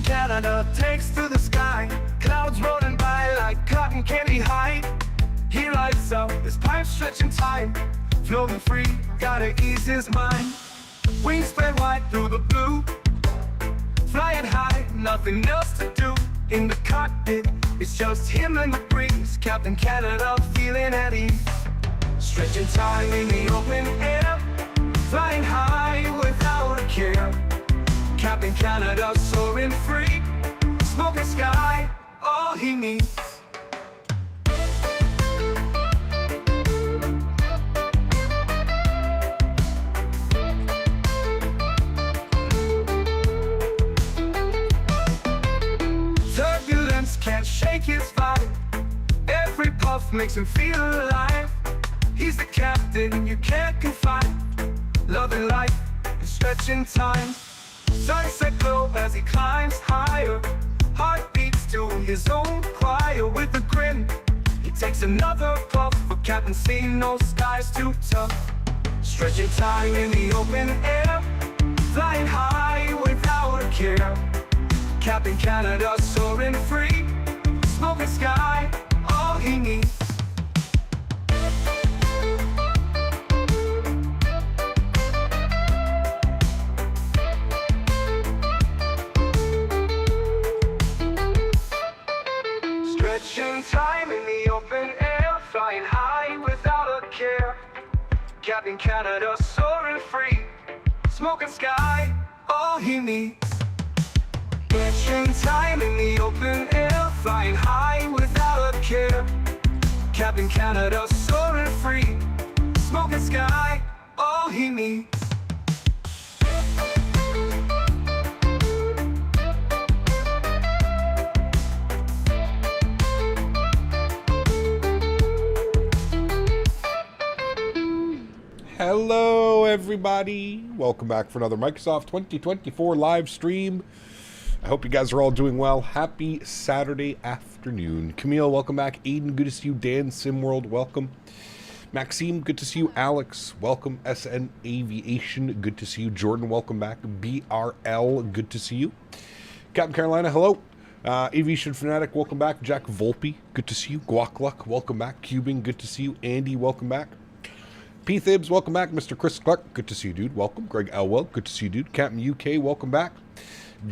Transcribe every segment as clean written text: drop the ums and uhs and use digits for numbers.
Canada takes to the sky, clouds rolling by like cotton candy hide. He lights up, his pipe stretching time, floating free, gotta ease his mind. Wings spread wide through the blue, flying high, nothing else to do. In the cockpit, it's just him and the breeze, Captain Canada feeling at ease. Stretching time in the open air, flying high without a care. Captain Canada soaring free, smoking sky, all he needs. Turbulence can't shake his vibe, every puff makes him feel alive. He's the captain you can't confide, loving life and stretching time. Sunset glow as he climbs higher, heart beats to his own choir. With a grin, he takes another puff, for Captain C, no sky's too tough. Stretching time in the open air, flying high without a care. Captain Canada soaring free, smoking sky, all he needs. Stretching time in the open air, flying high without a care. Captain Canada soaring free, smoking sky, all he needs. Stretching time in the open air, flying high without a care. Captain Canada soaring free, smoking sky, all he needs. Hello everybody, welcome back for another Microsoft 2024 live stream. I hope you guys are all doing well. Happy Saturday afternoon. Camille, welcome back. Aiden, good to see you. Dan, SimWorld, welcome. Maxime, good to see you. Alex, welcome. SN Aviation, good to see you. Jordan, welcome back. BRL, good to see you. Captain Carolina, hello. Aviation Fanatic, welcome back. Jack Volpe, good to see you. Guacluck, welcome back. Cubing, good to see you. Andy, welcome back. P. Thibs, welcome back. Mr. Chris Clark, good to see you, dude. Welcome. Greg Elwell, good to see you, dude. Captain UK, welcome back.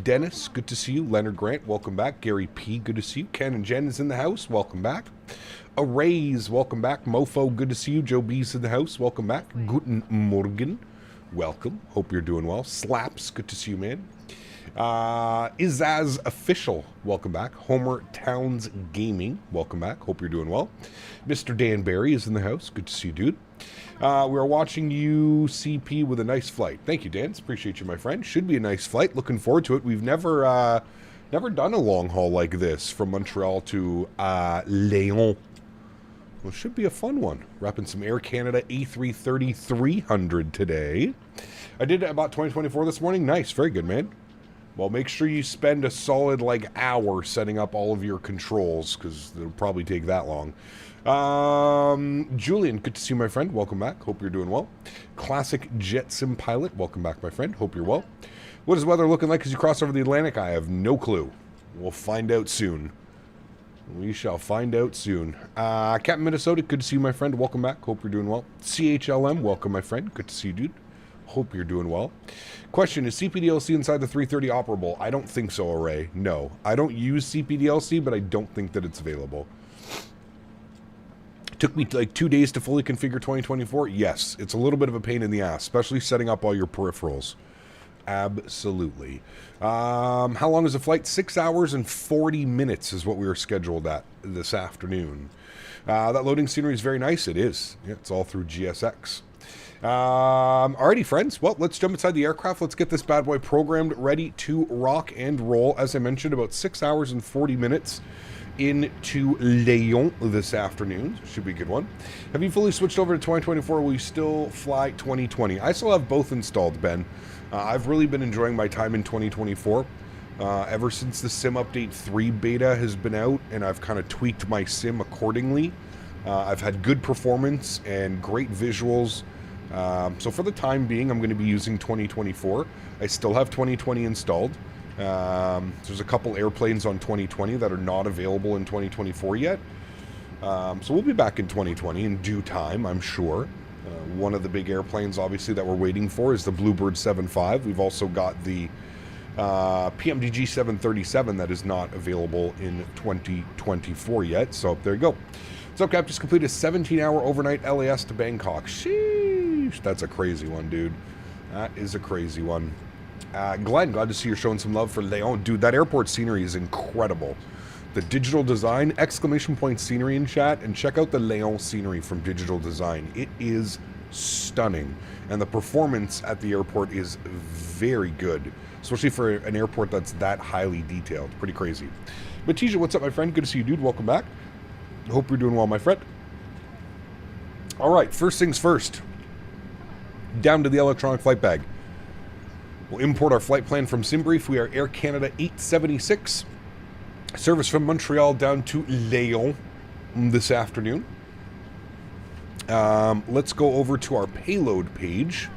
Denis, good to see you. Leonard Grant, welcome back. Gary P, good to see you. Ken and Jen is in the house, welcome back. Arrays, welcome back. Mofo, good to see you. Joe B's in the house, welcome back. Guten Morgen, welcome. Hope you're doing well. Slaps, good to see you, man. Izaz Official, welcome back. Homer Towns Gaming, welcome back. Hope you're doing well. Mr. Dan Barry is in the house, good to see you, dude. We are watching UCP with a nice flight. Thank you, Dan. Appreciate you, my friend. Should be a nice flight. Looking forward to it. We've never done a long haul like this from Montreal to Lyon. Well, it should be a fun one. Wrapping some Air Canada A330-300 today. I did about 2024 this morning. Nice. Very good, man. Well, make sure you spend a solid, hour setting up all of your controls, because it'll probably take that long. Julian, good to see you, my friend. Welcome back. Hope you're doing well. Classic Jet Sim Pilot, welcome back, my friend. Hope you're well. What is the weather looking like as you cross over the Atlantic? I have no clue. We'll find out soon. We shall find out soon. Captain Minnesota, good to see you, my friend. Welcome back. Hope you're doing well. CHLM, welcome, my friend. Good to see you, dude. Hope you're doing well. Question, is CPDLC inside the 330 operable? I don't think so, Array. No. I don't use CPDLC, but I don't think that it's available. Took me 2 days to fully configure 2024. Yes, it's a little bit of a pain in the ass, especially setting up all your peripherals. Absolutely. How long is the flight? 6 hours and 40 minutes is what we were scheduled at this afternoon. That loading scenery is very nice. It is. Yeah, it's all through GSX. Alrighty, friends. Well, let's jump inside the aircraft. Let's get this bad boy programmed, ready to rock and roll. As I mentioned, about 6 hours and 40 minutes into Lyon this afternoon. Should be a good one. Have you fully switched over to 2024? Will you still fly 2020? I still have both installed, Ben. I've really been enjoying my time in 2024. Ever since the Sim Update 3 beta has been out, and I've kind of tweaked my sim accordingly. I've had good performance and great visuals. So for the time being, I'm going to be using 2024. I still have 2020 installed. There's a couple airplanes on 2020 that are not available in 2024 yet. So we'll be back in 2020 in due time, I'm sure. One of the big airplanes, obviously, that we're waiting for is the Bluebird 75. We've also got the PMDG 737 that is not available in 2024 yet. So there you go. So Cap just completed a 17-hour overnight LAS to Bangkok. Sheesh. That's a crazy one, dude. That is a crazy one. Glenn, glad to see you're showing some love for Lyon. Dude, that airport scenery is incredible. The Digital Design, exclamation point scenery in chat, and check out the Lyon scenery from Digital Design. It is stunning. And the performance at the airport is very good, especially for an airport that's that highly detailed. Pretty crazy. But Tisha, what's up, my friend? Good to see you, dude. Welcome back. Hope you're doing well, my friend. All right, first things first. Down to the electronic flight bag. We'll import our flight plan from SimBrief. We are Air Canada 876. Service from Montreal down to Lyon this afternoon. Let's go over to our payload page.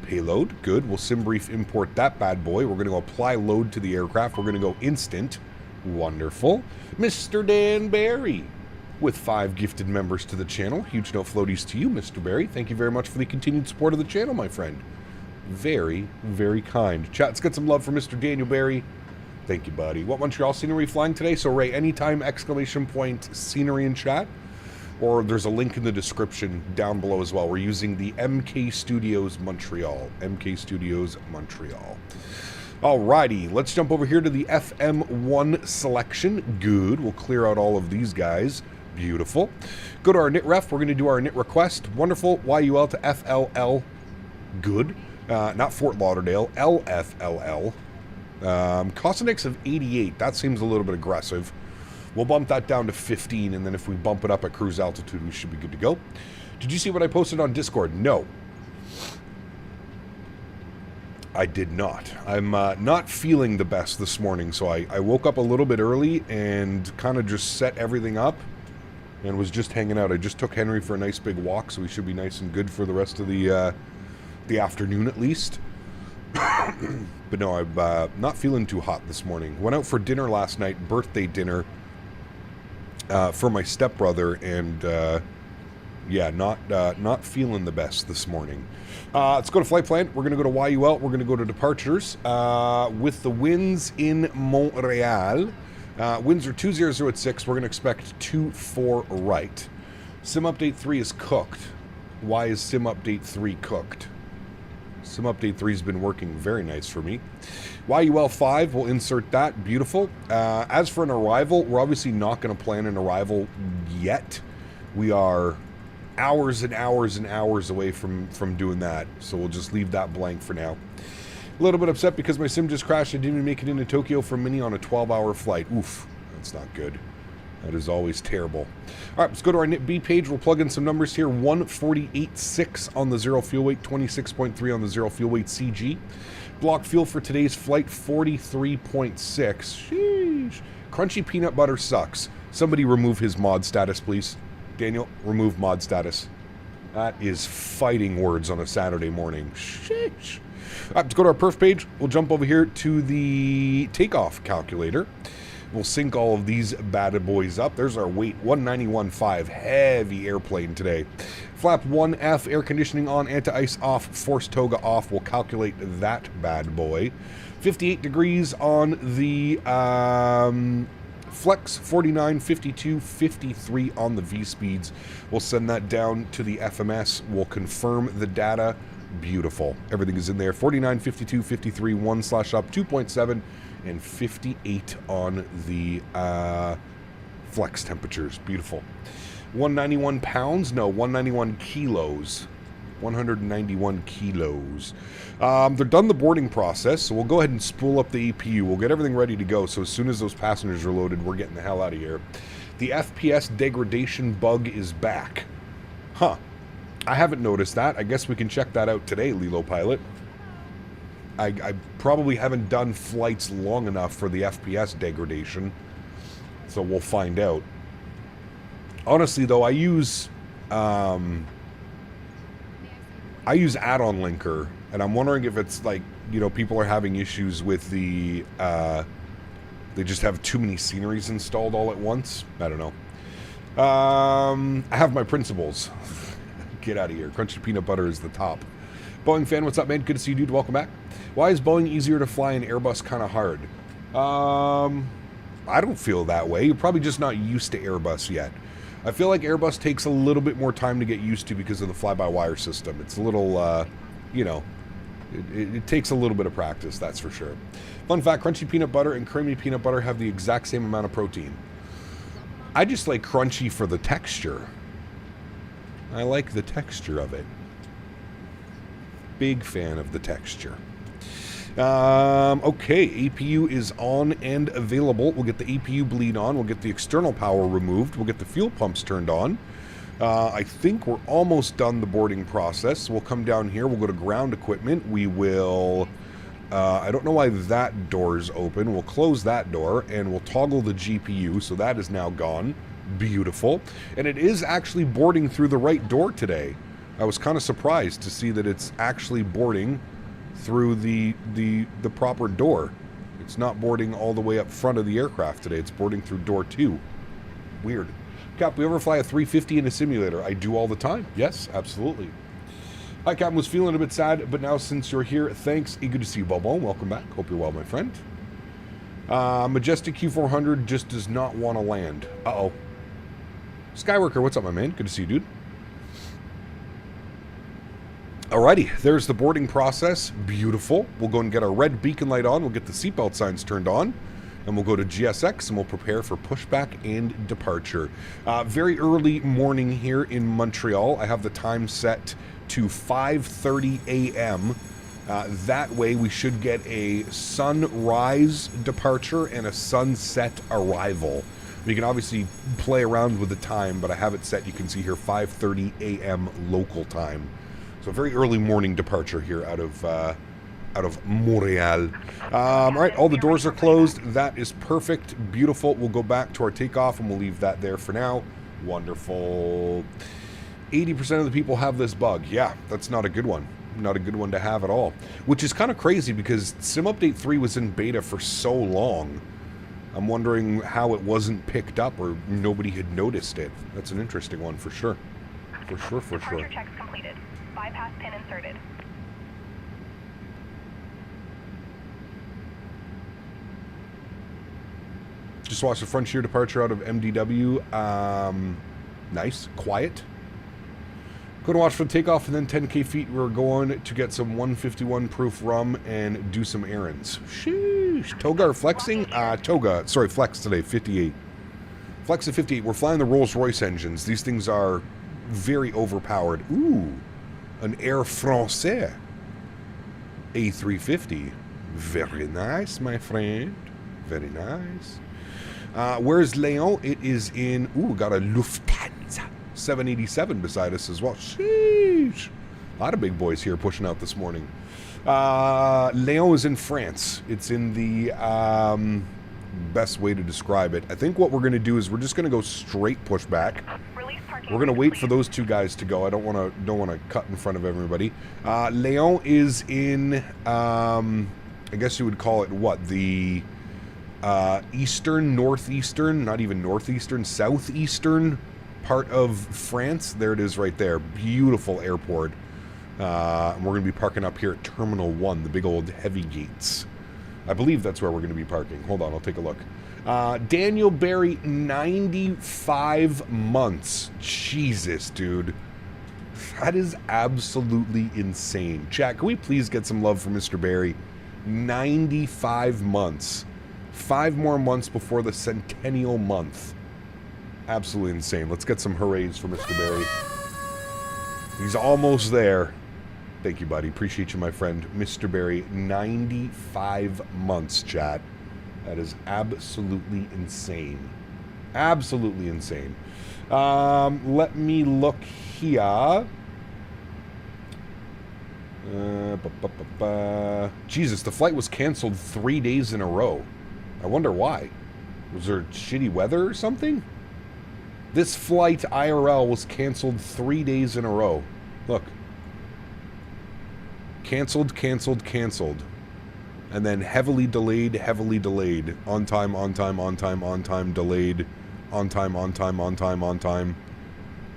Payload, good. We'll SimBrief import that bad boy. We're going to go apply load to the aircraft. We're going to go instant. Wonderful. Mr. Dan Barry with 5 gifted members to the channel. Huge note floaties to you, Mr. Barry. Thank you very much for the continued support of the channel, my friend. Very, very kind. Chat, let's get some love for Mr. Daniel Barry. Thank you, buddy. What Montreal scenery flying today? So, Ray, anytime exclamation point scenery in chat, or there's a link in the description down below as well. We're using the MK Studios Montreal. MK Studios Montreal. Alrighty, let's jump over here to the FM1 selection. Good. We'll clear out all of these guys. Beautiful. Go to our knit ref. We're going to do our knit request. Wonderful. YUL to FLL. Good. Not Fort Lauderdale. LFLL. Cost index of 88. That seems a little bit aggressive. We'll bump that down to 15, and then if we bump it up at cruise altitude, we should be good to go. Did you see what I posted on Discord? No. I did not. I'm not feeling the best this morning, so I woke up a little bit early and kind of just set everything up and was just hanging out. I just took Henry for a nice big walk, so we should be nice and good for the rest of the afternoon at least. But no, I'm not feeling too hot this morning. Went out for dinner last night, birthday dinner, for my stepbrother, and yeah, not feeling the best this morning. Let's go to flight plan. We're going to go to YUL. We're going to go to departures. With the winds in Montreal, winds are 20 at 6. We're going to expect 24 right. Sim update 3 is cooked. Why is Sim update 3 cooked? Sim update 3 has been working very nice for me. YUL 5, we'll insert that. Beautiful. As for an arrival, we're obviously not going to plan an arrival yet. We are hours and hours and hours away from doing that, so we'll just leave that blank for now. A little bit upset because my sim just crashed. I didn't even make it into Tokyo from Mini on a 12-hour flight. Oof, that's not good. That is always terrible. All right, let's go to our knit B page. We'll plug in some numbers here. 148.6 on the zero fuel weight, 26.3 on the zero fuel weight CG. Block fuel for today's flight, 43.6. Sheesh. Crunchy peanut butter sucks. Somebody remove his mod status, please. Daniel, remove mod status. That is fighting words on a Saturday morning. Sheesh. All right, let's go to our perf page. We'll jump over here to the takeoff calculator. We'll sync all of these bad boys up. There's our weight, 191.5. Heavy airplane today. Flap 1F, air conditioning on, anti-ice off, force toga off. We'll calculate that bad boy. 58 degrees on the flex, 49, 52, 53 on the V-speeds. We'll send that down to the FMS. We'll confirm the data. Beautiful. Everything is in there. 49, 52, 53, 1/up, 2.7. And 58 on the flex temperatures. Beautiful. 191 pounds? No, 191 kilos. 191 kilos. They're done the boarding process, so we'll go ahead and spool up the EPU. We'll get everything ready to go, so as soon as those passengers are loaded, we're getting the hell out of here. The FPS degradation bug is back. Huh. I haven't noticed that. I guess we can check that out today, Lilo Pilot. I probably haven't done flights long enough for the FPS degradation, so we'll find out. Honestly, though, I use add-on linker, and I'm wondering if it's like you know, people are having issues with the, they just have too many sceneries installed all at once. I don't know. I have my principles. Get out of here. Crunchy peanut butter is the top. Boeing fan, what's up, man? Good to see you, dude. Welcome back. Why is Boeing easier to fly and Airbus kind of hard? I don't feel that way. You're probably just not used to Airbus yet. I feel like Airbus takes a little bit more time to get used to because of the fly-by-wire system. It's a little, you know, it takes a little bit of practice, that's for sure. Fun fact, crunchy peanut butter and creamy peanut butter have the exact same amount of protein. I just like crunchy for the texture. I like the texture of it. Big fan of the texture. Okay, APU is on and available. We'll get the APU bleed on. We'll get the external power removed. We'll get the fuel pumps turned on. I think we're almost done the boarding process. We'll come down here. We'll go to ground equipment. We will... I don't know why that door is open. We'll close that door, and we'll toggle the GPU, so that is now gone. Beautiful. And it is actually boarding through the right door today. I was kind of surprised to see that it's actually boarding through the proper door. It's not boarding all the way up front of the aircraft today. It's boarding through door 2. Weird. Cap, we ever fly a 350 in a simulator? I do all the time. Yes, absolutely. Hi, Cap. Was feeling a bit sad, but now since you're here, thanks. Good to see you, Bobo. Welcome back. Hope you're well, my friend. Majestic Q400 just does not want to land. Uh-oh. Skyworker, what's up, my man? Good to see you, dude. Alrighty, there's the boarding process. Beautiful. We'll go and get our red beacon light on. We'll get the seatbelt signs turned on. And we'll go to GSX and we'll prepare for pushback and departure. Very early morning here in Montreal. I have the time set to 5:30 a.m. That way we should get a sunrise departure and a sunset arrival. We can obviously play around with the time, but I have it set, you can see here, 5:30 a.m. local time. So very early morning departure here out of Montreal. All right, all the doors are closed. That is perfect. Beautiful. We'll go back to our takeoff and we'll leave that there for now. Wonderful. 80% of the people have this bug. Yeah, that's not a good one. Not a good one to have at all. Which is kind of crazy because Sim Update 3 was in beta for so long. I'm wondering how it wasn't picked up or nobody had noticed it. That's an interesting one for sure. For sure, for sure. Departure checks completed. Bypass pin inserted. Just watched the Frontier departure out of MDW. Nice. Quiet. Going to watch for the takeoff and then 10k feet. We're going to get some 151 proof rum and do some errands. Sheesh. Toga or flexing? Toga. Sorry, flex today. 58. Flex at 58. We're flying the Rolls-Royce engines. These things are very overpowered. Ooh. An Air Français A350. Very nice, my friend. Very nice. Where's Lyon? It is in... Ooh, got a Lufthansa 787 beside us as well. Sheesh. A lot of big boys here pushing out this morning. Lyon is in France. It's in the... best way to describe it. I think what we're going to do is we're just going to go straight pushback. We're going to wait for those two guys to go. I don't want to cut in front of everybody. Lyon is in... I guess you would call it what? The... eastern, northeastern, not even northeastern, southeastern part of France. There it is right there. Beautiful airport. And we're going to be parking up here at Terminal 1, the big old heavy gates. I believe that's where we're going to be parking. Hold on, I'll take a look. Daniel Barry, 95 months. Jesus, dude. That is absolutely insane. Chat, can we please get some love for Mr. Barry? 95 months. 5 more months before the centennial month. Absolutely insane. Let's get some hoorays for Mr. Barry. He's almost there. Thank you, buddy. Appreciate you, my friend. Mr. Barry, 95 months, chat. That is absolutely insane. Absolutely insane. Let me look here. Jesus, the flight was canceled 3 days in a row. I wonder why. Was there shitty weather or something? This flight IRL was canceled 3 days in a row. Look. Canceled, canceled, canceled. And then heavily delayed, on time, delayed, on time.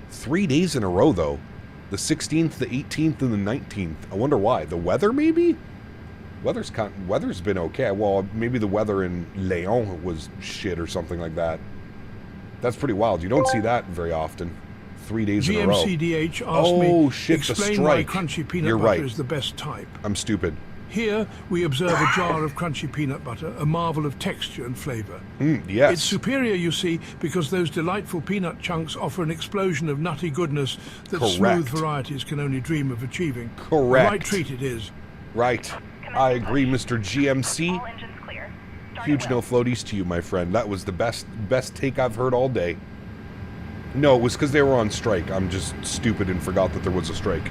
3 days in a row, though. The 16th, the 18th, and the 19th. I wonder why. The weather, maybe? Weather's been okay. Well, maybe the weather in Lyon was shit or something like that. That's pretty wild. You don't see that very often. 3 days in a row. GMCDH asked me, shit, explain the why strike. crunchy peanut You're butter right. is the best type. I'm stupid. Here, we observe a jar of crunchy peanut butter, a marvel of texture and flavor. Yes. It's superior, you see, because those delightful peanut chunks offer an explosion of nutty goodness that Correct. smooth varieties can only dream of achieving. Correct. The right treat it is. Right. I agree, Mr. GMC. All engines clear. Start Huge at no will. floaties to you, my friend. That was the best take I've heard all day. No, it was because they were on strike. I'm just stupid and forgot that there was a strike.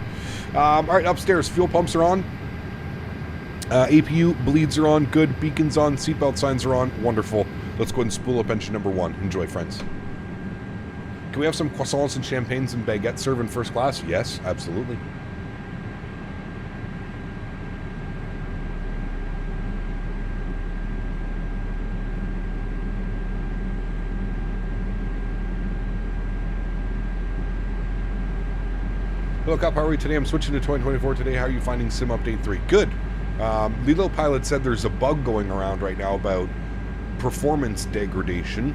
All right, upstairs, fuel pumps are on. APU bleeds are on. Good. Beacons on. Seatbelt signs are on. Wonderful. Let's go ahead and spool up engine number 1. Enjoy, friends. Can we have some croissants and champagnes and baguettes served in first class? Yes, absolutely. Look up, how are we today? I'm switching to 2024 today. How are you finding Sim Update 3? Good. Lilo Pilot said there's a bug going around right now about performance degradation.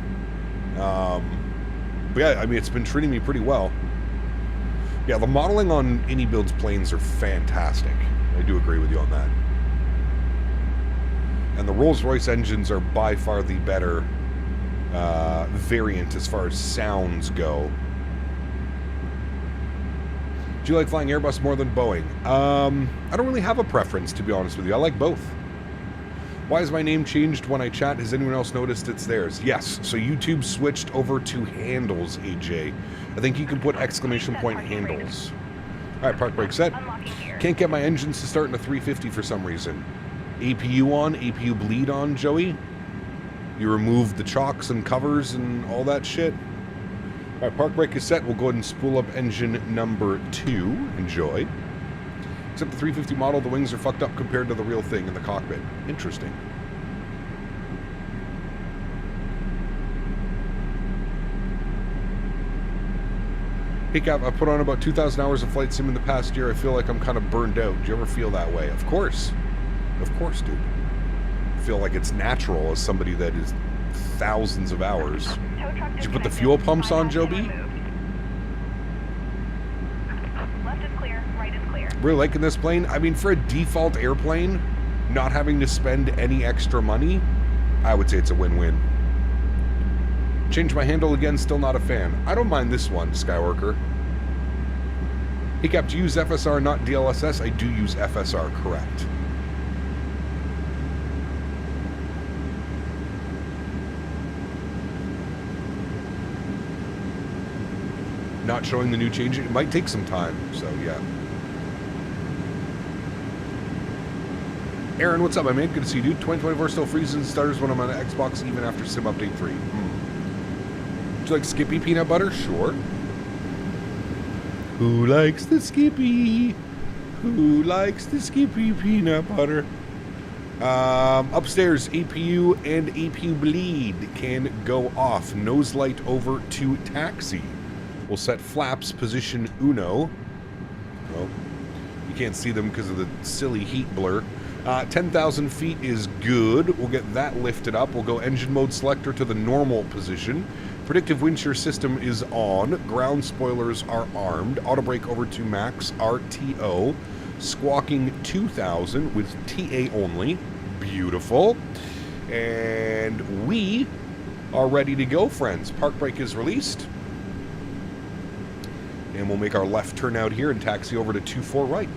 But yeah, I mean, it's been treating me pretty well. Yeah, the modeling on iniBuilds planes are fantastic. I do agree with you on that. And the Rolls-Royce engines are by far the better variant as far as sounds go. Do you like flying Airbus more than Boeing? I don't really have a preference, to be honest with you. I like both. Why is my name changed when I chat? Has anyone else noticed it's theirs? Yes. So YouTube switched over to handles, AJ. I think you can put exclamation point handles. All right, park brake set. Unlocking gear. Can't get my engines to start in a 350 for some reason. APU on, APU bleed on, Joey. You removed the chocks and covers and all that shit. All right, park brake is set. We'll go ahead and spool up engine number 2. Enjoy. Except the 350 model, the wings are fucked up compared to the real thing in the cockpit. Interesting. Hey Cap, I put on about 2,000 hours of flight sim in the past year. I feel like I'm kind of burned out. Do you ever feel that way? Of course. Of course, dude. I feel like it's natural as somebody that is thousands of hours. Tow truck Did you put the disconnected. fuel pumps on, Bypass Joe pin B? removed. Left is clear. Right is clear. Really liking this plane. I mean, for a default airplane, not having to spend any extra money, I would say it's a win-win. Change my handle again, still not a fan. I don't mind this one, Skyworker. Hey Cap, do you use FSR, not DLSS? I do use FSR, correct. Not showing the new change. It might take some time, so yeah. Erin, what's up, my man? Good to see you, dude. 2024 still freezing starters when I'm on Xbox, even after Sim Update 3. Would you like Skippy peanut butter? Sure. Who likes the Skippy? Who likes the Skippy peanut butter? Upstairs, APU and APU bleed can go off. Nose light over to taxi. We'll set flaps position uno. Well, you can't see them because of the silly heat blur. 10,000 feet is good. We'll get that lifted up. We'll go engine mode selector to the normal position. Predictive wind shear system is on. Ground spoilers are armed. Auto brake over to max RTO. Squawking 2,000 with TA only. Beautiful. And we are ready to go, friends. Park brake is released. And we'll make our left turn out here and taxi over to 24 right.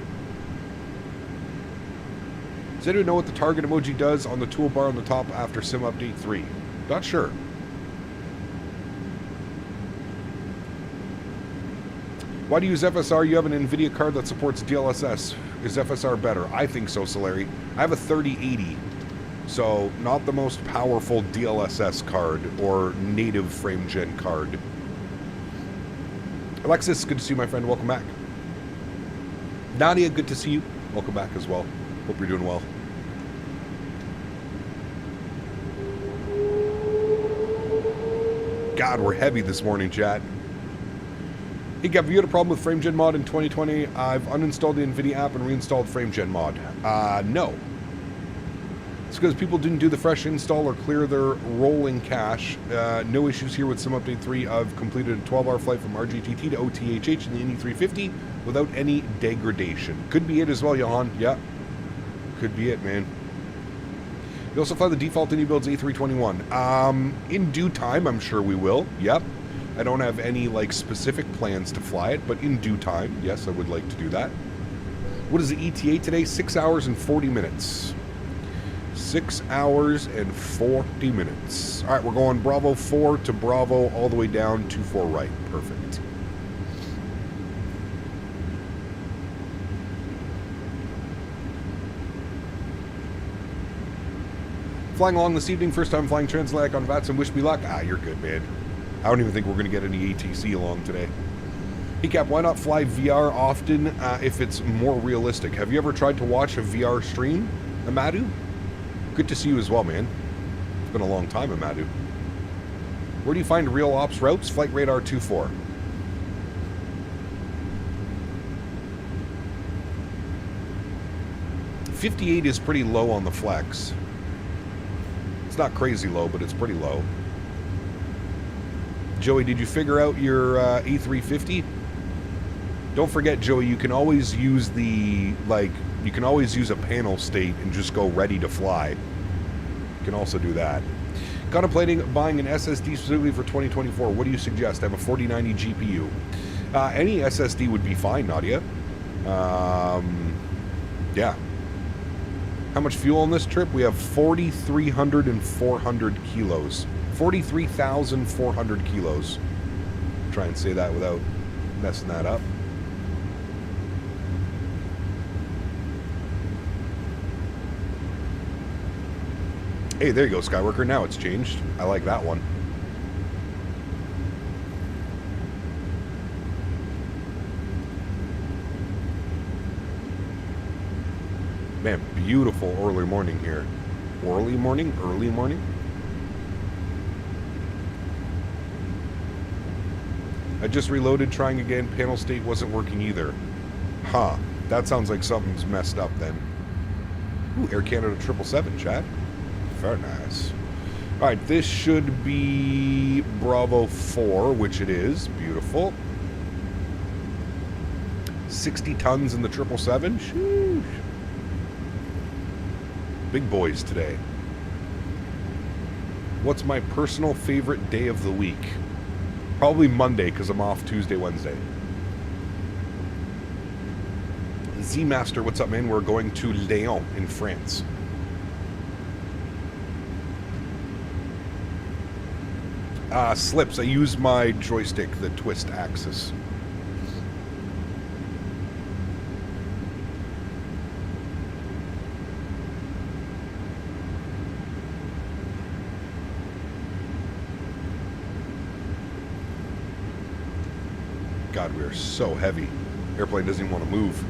Does anyone know what the target emoji does on the toolbar on the top after Sim Update 3? Not sure. Why do you use FSR? You have an NVIDIA card that supports DLSS. Is FSR better? I think so, Sólríkt. I have a 3080, so not the most powerful DLSS card or native frame gen card. Alexis, good to see you, my friend. Welcome back. Nadya, good to see you. Welcome back as well. Hope you're doing well. God, we're heavy this morning, chat. Hey, Gav, have you had a problem with FrameGen mod in 2020? I've uninstalled the NVIDIA app and reinstalled FrameGen mod. No. It's because people didn't do the fresh install or clear their rolling cache. No issues here with Sim Update 3. I've completed a 12-hour flight from RGTT to OTHH in the iniThreE350 without any degradation. Could be it as well, Johan. Yeah. Could be it, man. You also fly the default iniBuilds A321. In due time, I'm sure we will. Yep. I don't have any, like, specific plans to fly it, but in due time, yes, I would like to do that. What is the ETA today? 6 hours and 40 minutes. 6 hours and 40 minutes. All right, we're going Bravo 4 to Bravo all the way down to 4 right. Perfect. Flying along this evening, first time flying Transatlantic on Faten. Wish me luck. Ah, you're good, man. I don't even think we're going to get any ATC along today. Hey, Cap, why not fly VR often if it's more realistic? Have you ever tried to watch a VR stream, Amadu? Good to see you as well, man. It's been a long time, Amadu. Where do you find real ops routes? Flight Radar 24. $58 is pretty low on the flex. It's not crazy low, but it's pretty low. Joey, did you figure out your A350? Don't forget, Joey, you can always use the, like, you can always use a panel state and just go ready to fly. You can also do that. Contemplating buying an SSD specifically for 2024. What do you suggest? I have a 4090 GPU. Any SSD would be fine, Nadya. Yeah. How much fuel on this trip? We have 4,300 and 400 kilos. 43,400 kilos. Try and say that without messing that up. Hey, there you go, Skyworker. Now it's changed. I like that one. Man, beautiful early morning here. Early morning? Early morning? I just reloaded, trying again. Panel state wasn't working either. Huh. That sounds like something's messed up then. Ooh, Air Canada 777, chat. Very nice. Alright, this should be Bravo 4, which it is. Beautiful. 60 tons in the 777. Sheesh. Big boys today. What's my personal favorite day of the week? Probably Monday, because I'm off Tuesday, Wednesday. Z-Master, what's up, man? We're going to Lyon in France. Slips. I use my joystick, the twist axis. God, we are so heavy. Airplane doesn't even want to move.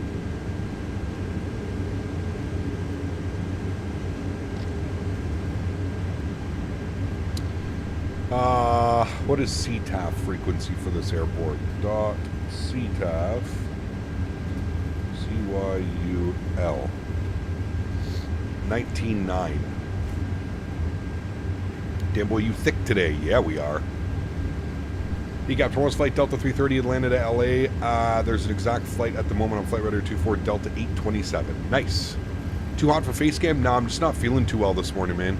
What is CTAF frequency for this airport? Dot CTAF CYUL 19.9. Damn boy, you thick today. Yeah, we are. You got tomorrow's flight Delta 330 Atlanta to LA. There's an exact flight at the moment on Flight Radar 24 Delta 827. Nice. Too hot for face cam? No, I'm just not feeling too well this morning, man.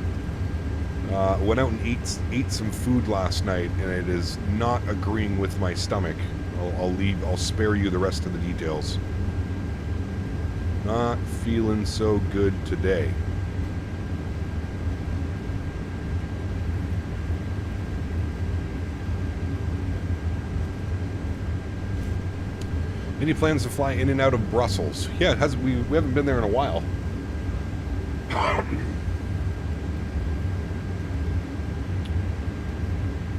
Went out and ate some food last night, and it is not agreeing with my stomach. I'll spare you the rest of the details. Not feeling so good today. Any plans to fly in and out of Brussels? Yeah, we haven't been there in a while.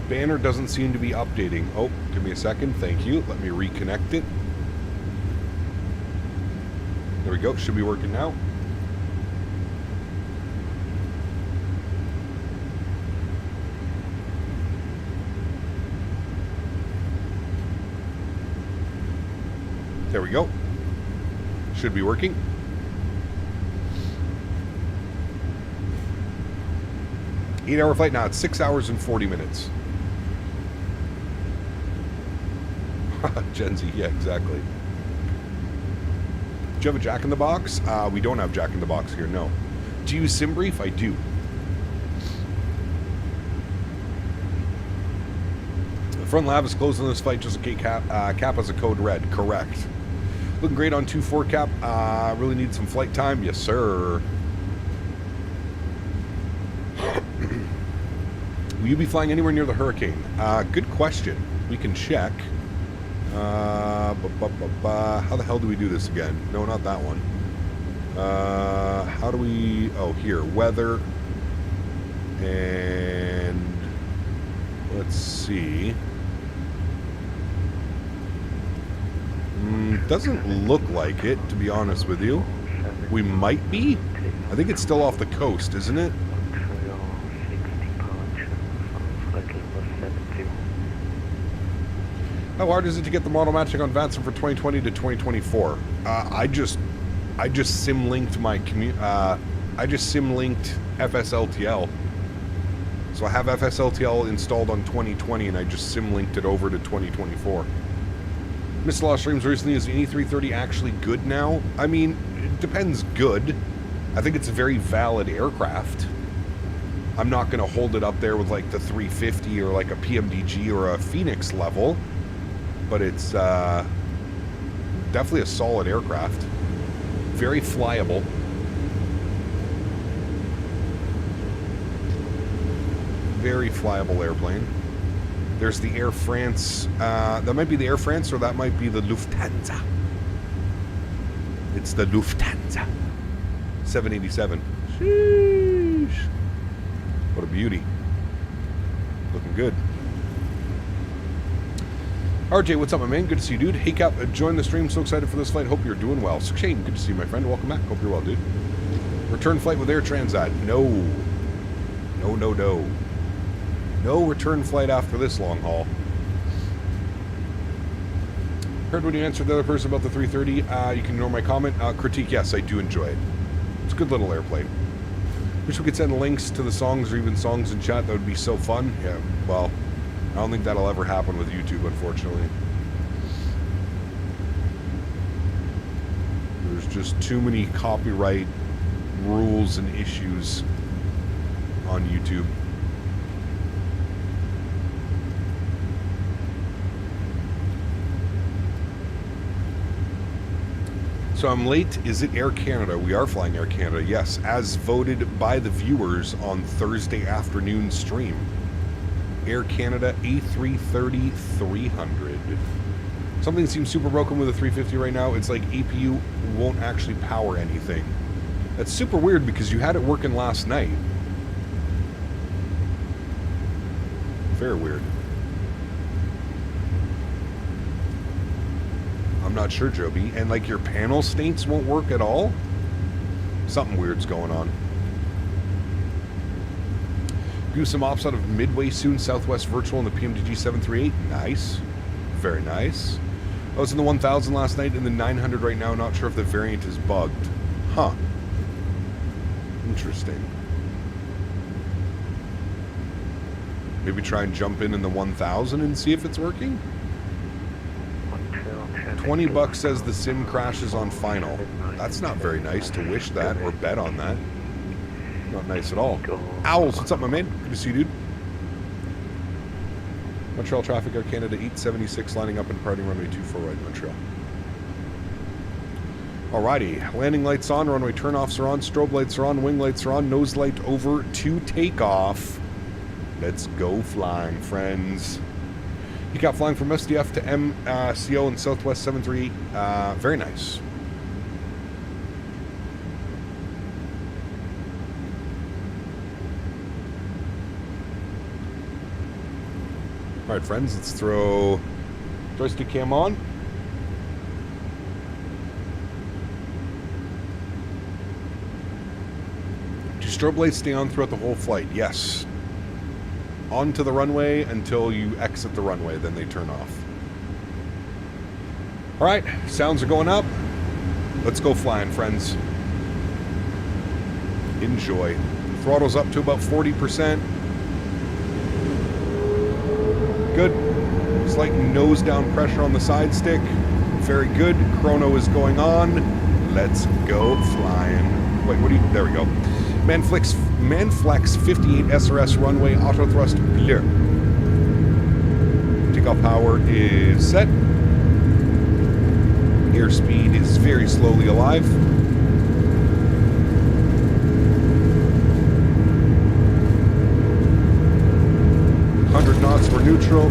Banner doesn't seem to be updating. Oh, give me a second. Thank you. Let me reconnect it. There we go. Should be working now. There we go. Should be working. Eight-hour flight now. It's 6 hours and 40 minutes. Gen Z, yeah, exactly. Do you have a Jack in the Box? We don't have Jack in the Box here, no. Do you use SimBrief? I do. The front lab is closed on this flight just in case cap has a code red. Correct. Looking great on 2-4 cap. Really need some flight time. Yes, sir. Will you be flying anywhere near the hurricane? Good question. We can check. How the hell do we do this again? No, not that one. How do we... Oh, here. Weather. And... Let's see. Doesn't look like it, to be honest with you. We might be. I think it's still off the coast, isn't it? How hard is it to get the model matching on Vatson for 2020 to 2024? I just sim linked my FSLTL. So I have FSLTL installed on 2020 and I just sim linked it over to 2024. Missed a lot of streams recently. Is the A330 actually good now? I mean, it depends good. I think it's a very valid aircraft. I'm not going to hold it up there with like the 350 or like a PMDG or a Phoenix level. But it's definitely a solid aircraft. Very flyable. Very flyable airplane. There's the Air France. That might be the Air France or that might be the Lufthansa. It's the Lufthansa. 787. Sheesh. What a beauty. Looking good. RJ, what's up, my man? Good to see you, dude. Hey, Cap, join the stream. So excited for this flight. Hope you're doing well. Shane, good to see you, my friend. Welcome back. Hope you're well, dude. Return flight with Air Transat. No. No, no, no. No return flight after this long haul. Heard when you answered the other person about the 330. You can ignore my comment. Critique, yes, I do enjoy it. It's a good little airplane. Wish we could send links to the songs or even songs in chat. That would be so fun. Yeah, well... I don't think that'll ever happen with YouTube, unfortunately. There's just too many copyright rules and issues on YouTube. So I'm late. Is it Air Canada? We are flying Air Canada, yes, as voted by the viewers on Thursday afternoon stream. Air Canada A330-300. Something seems super broken with a 350 right now. It's like APU won't actually power anything. That's super weird because you had it working last night. Very weird. I'm not sure, Joby. And like your panel states won't work at all? Something weird's going on. Do some ops out of Midway soon, Southwest Virtual in the PMDG 738. Nice. Very nice. I was in the 1000 last night, in the 900 right now. Not sure if the variant is bugged. Huh. Interesting. Maybe try and jump in the 1000 and see if it's working? 20 bucks says the sim crashes on final. That's not very nice to wish that or bet on that. Not nice at all. Owls, what's up, my man? Good to see you, dude. Montreal traffic, Air Canada 876 lining up and departing runway 24 right, Montreal. Alrighty, landing lights on, runway turnoffs are on, strobe lights are on, wing lights are on, nose light over to takeoff. Let's go flying, friends. You got flying from SDF to MCO in Southwest 738. Very nice. Alright, friends, let's throw joystick cam on. Do strobe lights stay on throughout the whole flight? Yes. Onto the runway until you exit the runway, then they turn off. All right, sounds are going up. Let's go flying, friends. Enjoy. Throttle's up to about 40%. Good. Slight nose down pressure on the side stick. Very good. Chrono is going on. Let's go flying. Wait, what do you... There we go. Manflex 58 SRS runway auto thrust bleu. Takeoff power is set. Airspeed is very slowly alive. Knots for neutral.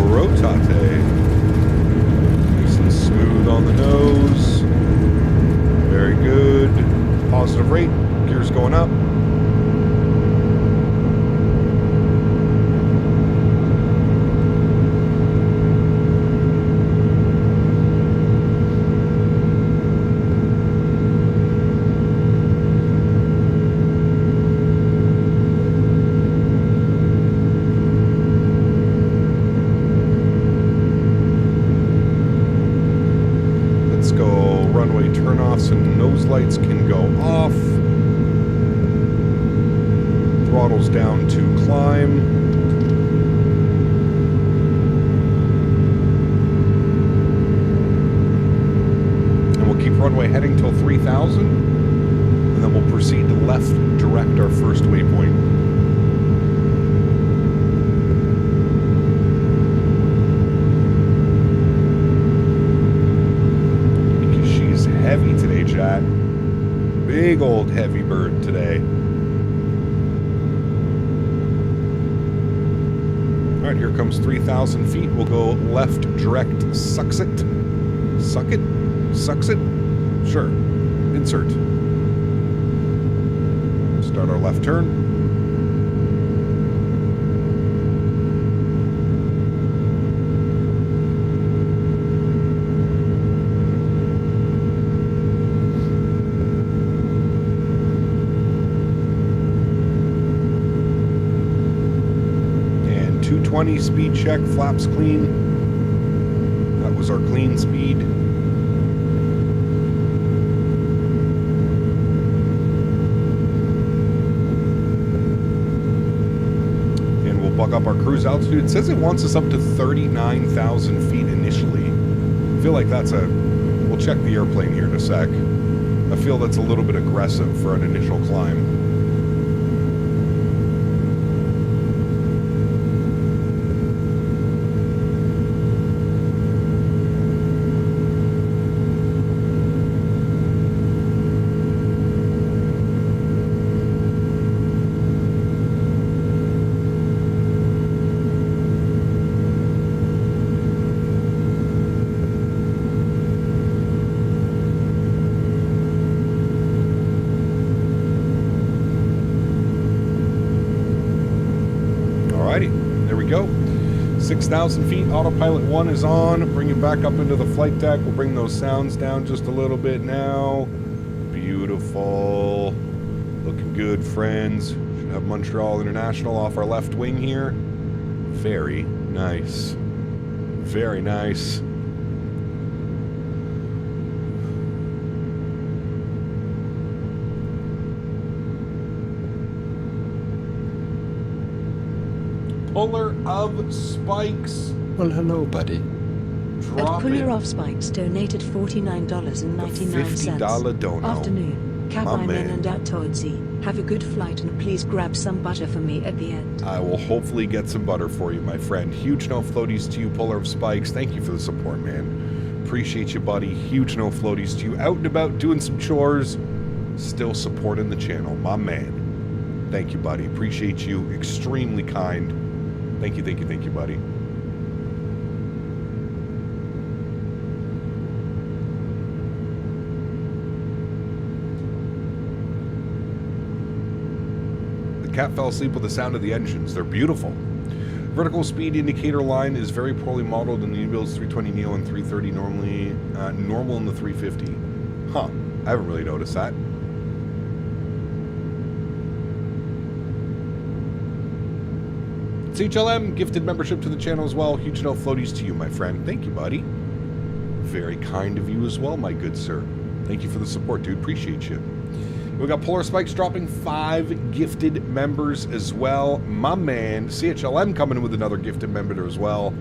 Rotate. Nice and smooth on the nose. Very good. Positive rate. Gears going up. Lights can go off. Throttle's down to climb. And we'll keep runway heading till 3,000. And then we'll proceed to left direct our first waypoint. She's heavy today, chat. Big old heavy bird today. All right, here comes 3,000 feet. We'll go left direct. Sucks it. Suck it. Sucks it. Sure. Insert. Start our left turn. And 220 speed check, flaps clean. That was our clean speed. Bug up our cruise altitude. It says it wants us up to 39,000 feet initially. I feel like that's a... We'll check the airplane here in a sec. I feel that's a little bit aggressive for an initial climb. There we go. 6,000 feet. Autopilot 1 is on. Bring it back up into the flight deck. We'll bring those sounds down just a little bit now. Beautiful. Looking good, friends. Should have Montreal International off our left wing here. Very nice. Very nice. Puller of Spikes. Well, hello, buddy. Drop Puller it. of Spikes donated $49.99. $50 dono. Afternoon. My Cabine man. and at Todzi. Have a good flight and please grab some butter for me at the end. I will hopefully get some butter for you, my friend. Huge no floaties to you, Puller of Spikes. Thank you for the support, man. Appreciate you, buddy. Huge no floaties to you. Out and about doing some chores. Still supporting the channel. My man. Thank you, buddy. Appreciate you. Extremely kind. Thank you, thank you, thank you, buddy. The cat fell asleep with the sound of the engines. They're beautiful. Vertical speed indicator line is very poorly modeled in the iniBuilds 320 Neo and 330, normally normal in the 350. Huh, I haven't really noticed that. CHLM, gifted membership to the channel as well. Huge no floaties to you, my friend. Thank you, buddy. Very kind of you as well, my good sir. Thank you for the support, dude. Appreciate you. We got Polar Spikes dropping 5 gifted members as well. My man, CHLM coming in with another gifted member as well.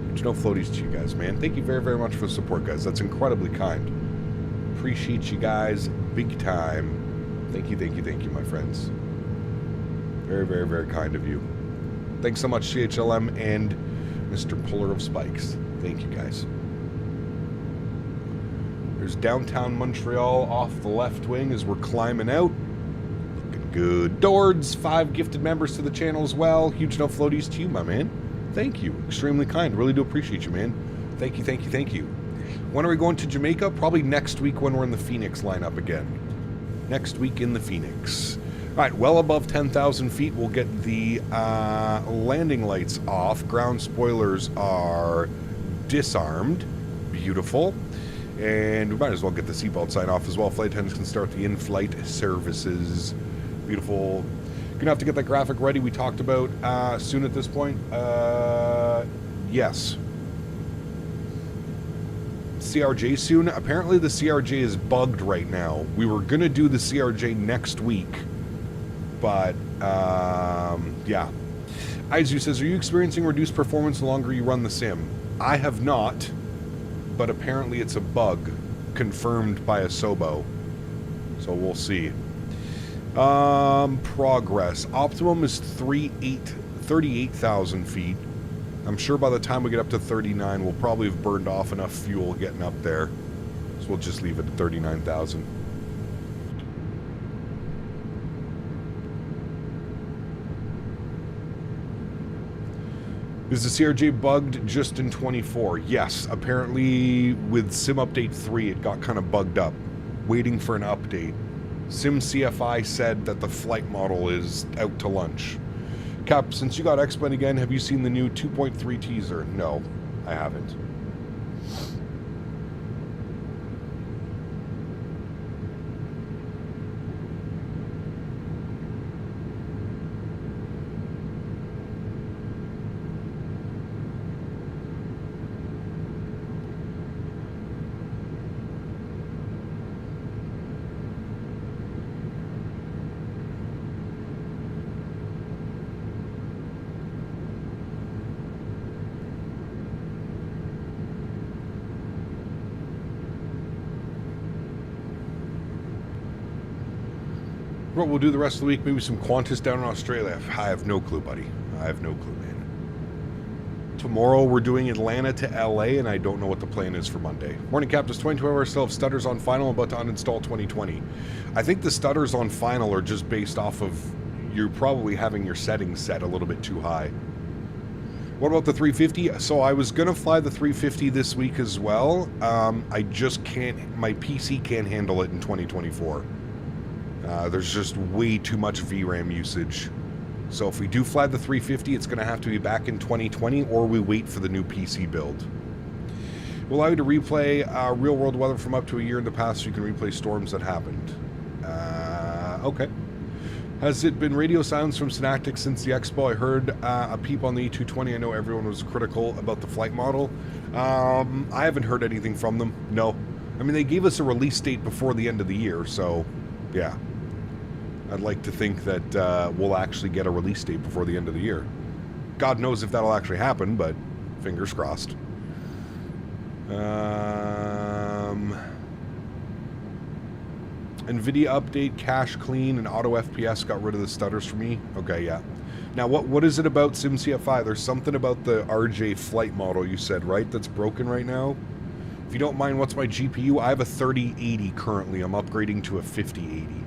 Huge no floaties to you guys, man. Thank you very, very much for the support, guys. That's incredibly kind. Appreciate you guys big time. Thank you, my friends. Very, very, very kind of you. Thanks so much, CHLM and Mr. Puller of Spikes. Thank you, guys. There's downtown Montreal off the left wing as we're climbing out. Looking good. Dords, 5 gifted members to the channel as well. Huge no floaties to you, my man. Thank you. Extremely kind. Really do appreciate you, man. Thank you, thank you, thank you. When are we going to Jamaica? Probably next week when we're in the Phoenix lineup again. Next week in the Phoenix. All right, well above 10,000 feet, we'll get the landing lights off. Ground spoilers are disarmed. Beautiful. And we might as well get the seatbelt sign off as well. Flight attendants can start the in-flight services. Beautiful. Gonna have to get that graphic ready. We talked about soon at this point. Yes. CRJ soon. Apparently the CRJ is bugged right now. We were gonna do the CRJ next week. But, yeah. AlexSiu says, are you experiencing reduced performance the longer you run the sim? I have not, but apparently it's a bug confirmed by a Sobo. So we'll see. Progress. Optimum is 38,000 feet. I'm sure by the time we get up to 39, we'll probably have burned off enough fuel getting up there. So we'll just leave it at 39,000. Is the CRJ bugged just in 24? Yes, apparently with Sim Update 3 it got kind of bugged up. Waiting for an update. Sim CFI said that the flight model is out to lunch. Cap, since you got X-Men again, have you seen the new 2.3 teaser? No, I haven't. What we'll do the rest of the week, maybe some Qantas down in Australia. I have no clue, buddy. I have no clue, man. Tomorrow we're doing Atlanta to LA, and I don't know what the plan is for Monday. Morning, Cap. Does 22 hours still have stutters on final? I'm about to uninstall 2020. I think the stutters on final are just based off of you probably having your settings set a little bit too high. What about the 350? So I was going to fly the 350 this week as well. I just can't, my PC can't handle it in 2024. There's just way too much VRAM usage. So if we do fly the 350, it's going to have to be back in 2020, or we wait for the new PC build. We'll allow you to replay real-world weather from up to a year in the past, so you can replay storms that happened. Okay. Has it been radio silence from Synaptics since the Expo? I heard a peep on the E220. I know everyone was critical about the flight model. I haven't heard anything from them. No. I mean, they gave us a release date before the end of the year, so yeah. I'd like to think that we'll actually get a release date before the end of the year. God knows if that'll actually happen, but fingers crossed. NVIDIA update, cache clean, and auto FPS got rid of the stutters for me. Okay, yeah. Now, what is it about SimCFI? There's something about the RJ flight model you said, right? That's broken right now? If you don't mind, what's my GPU? I have a 3080 currently. I'm upgrading to a 5080.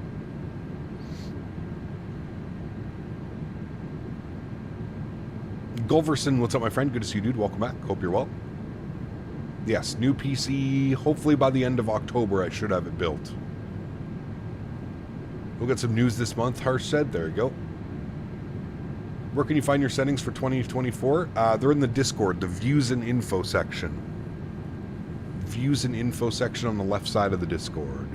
Gulverson, what's up, my friend? Good to see you, dude. Welcome back. Hope you're well. Yes, new PC. Hopefully by the end of October, I should have it built. We'll get some news this month, Harsh said. There you go. Where can you find your settings for 2024? They're in the Discord, the views and info section. Views and info section on the left side of the Discord.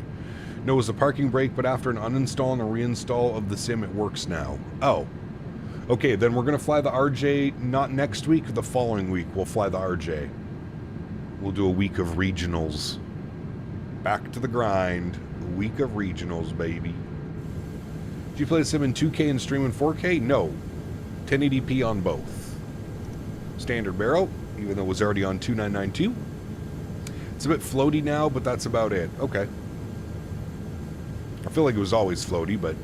No, it was a parking brake, but after an uninstall and a reinstall of the sim, it works now. Oh. Okay, then we're going to fly the RJ not next week, the following week. We'll fly the RJ. We'll do a week of regionals. Back to the grind. A week of regionals, baby. Do you play the sim in 2K and stream in 4K? No. 1080p on both. Standard barrel, even though it was already on 2992. It's a bit floaty now, but that's about it. Okay. I feel like it was always floaty, but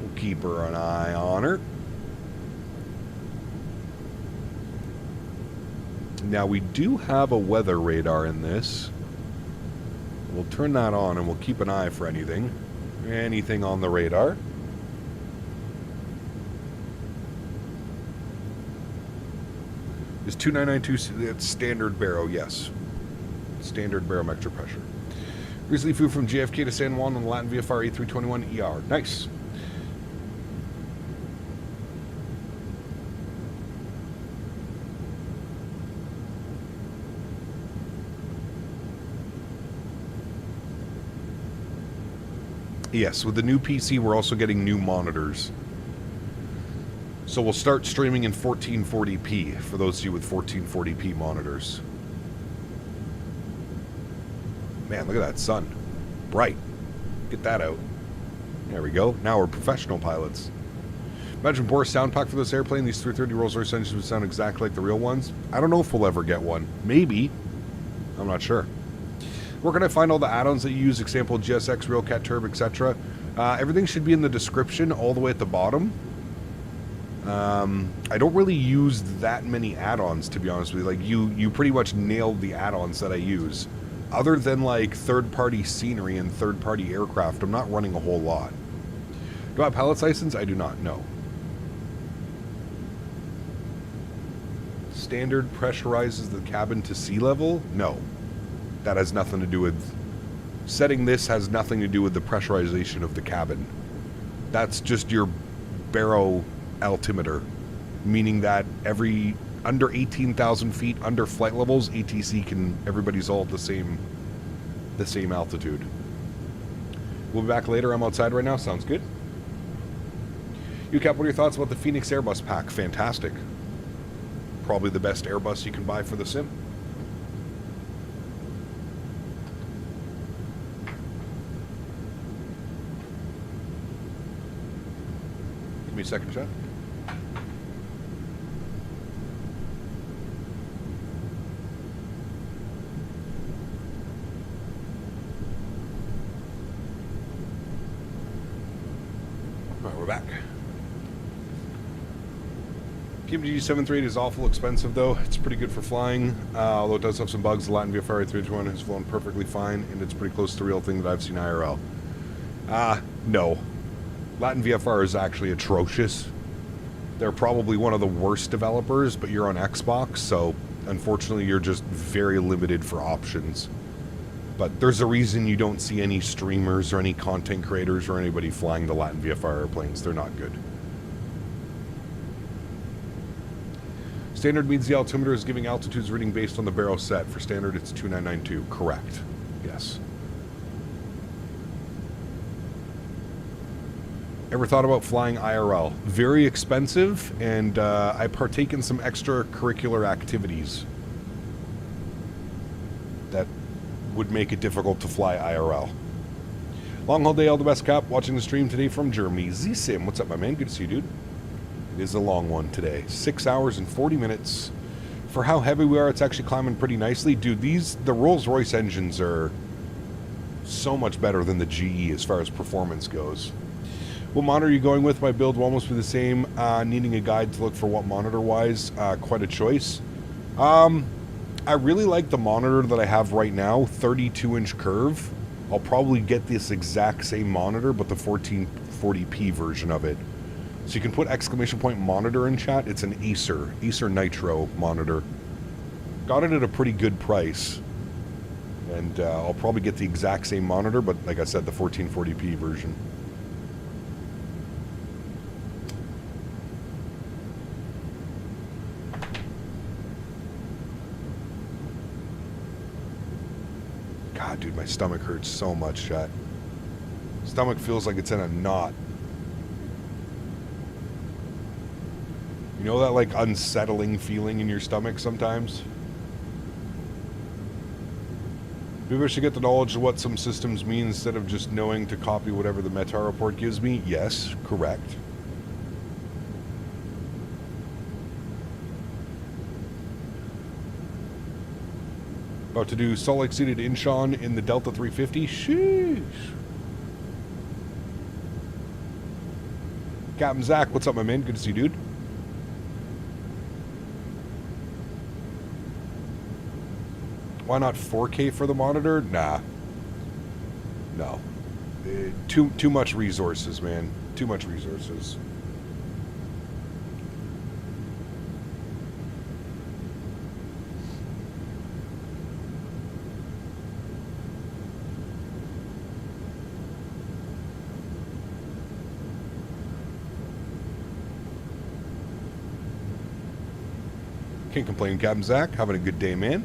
we'll keep her an eye on her. Now, we do have a weather radar in this. We'll turn that on and we'll keep an eye for anything. Anything on the radar. Is 2992 it's standard barrow? Yes. Standard barometric pressure. Recently flew from JFK to San Juan on the Latin VFR A321ER. Nice. Yes, with the new PC, we're also getting new monitors. So we'll start streaming in 1440p for those of you with 1440p monitors. Man, look at that sun. Bright. Get that out. There we go. Now we're professional pilots. Imagine Boris sound pack for this airplane. These 330 Rolls-Royce engines would sound exactly like the real ones. I don't know if we'll ever get one. Maybe. I'm not sure. Where can I find all the add-ons that you use? Example, GSX, RealCat Turb, etc. Everything should be in the description all the way at the bottom. I don't really use that many add-ons, to be honest with you. Like, you pretty much nailed the add-ons that I use. Other than, like, third-party scenery and third-party aircraft, I'm not running a whole lot. Do I have pilot's license? I do not, no. Standard pressurizes the cabin to sea level? No. That has nothing to do with... Setting this has nothing to do with the pressurization of the cabin. That's just your baro altimeter, meaning that every under 18,000 feet under flight levels, ATC can, everybody's all at the same altitude. We'll be back later. I'm outside right now. Sounds good. UCAP, what are your thoughts about the Phoenix Airbus pack? Fantastic. Probably the best Airbus you can buy for the sim. Give me a second, chat. Alright, we're back. PMG 738 is awful expensive though. It's pretty good for flying, although it does have some bugs. The Latin VFR A321 has flown perfectly fine, and it's pretty close to the real thing that I've seen IRL. No. Latin VFR is actually atrocious. They're probably one of the worst developers, but you're on Xbox, so unfortunately you're just very limited for options. But there's a reason you don't see any streamers or any content creators or anybody flying the Latin VFR airplanes. They're not good. Standard means the altimeter is giving altitudes reading based on the baro set. For standard, it's 2992. Correct. Yes. Ever thought about flying IRL? Very expensive, and I partake in some extracurricular activities that would make it difficult to fly IRL. Long haul day, all the best, Cap. Watching the stream today from Germany. Z-Sim, what's up, my man? Good to see you, dude. It is a long one today. 6 hours and 40 minutes. For how heavy we are, it's actually climbing pretty nicely. Dude, the Rolls-Royce engines are so much better than the GE as far as performance goes. What monitor are you going with? My build will almost be the same. Needing a guide to look for what monitor-wise. Quite a choice. I really like the monitor that I have right now, 32-inch curve. I'll probably get this exact same monitor, but the 1440p version of it. So you can put exclamation point monitor in chat. It's an Acer Nitro monitor. Got it at a pretty good price. And I'll probably get the exact same monitor, but like I said, the 1440p version. dude, my stomach hurts so much, chat. Stomach feels like it's in a knot. You know that, like, unsettling feeling in your stomach sometimes? Maybe I should get the knowledge of what some systems mean instead of just knowing to copy whatever the meta report gives me. Yes, correct. About to do Sólríkt seated Incheon in the Delta 350. Sheesh. Captain Zach, what's up, my man? Good to see you, dude. Why not 4K for the monitor? Nah. No. Too much resources, man. Too much resources. Can't complain, Captain Zach. Having a good day, man.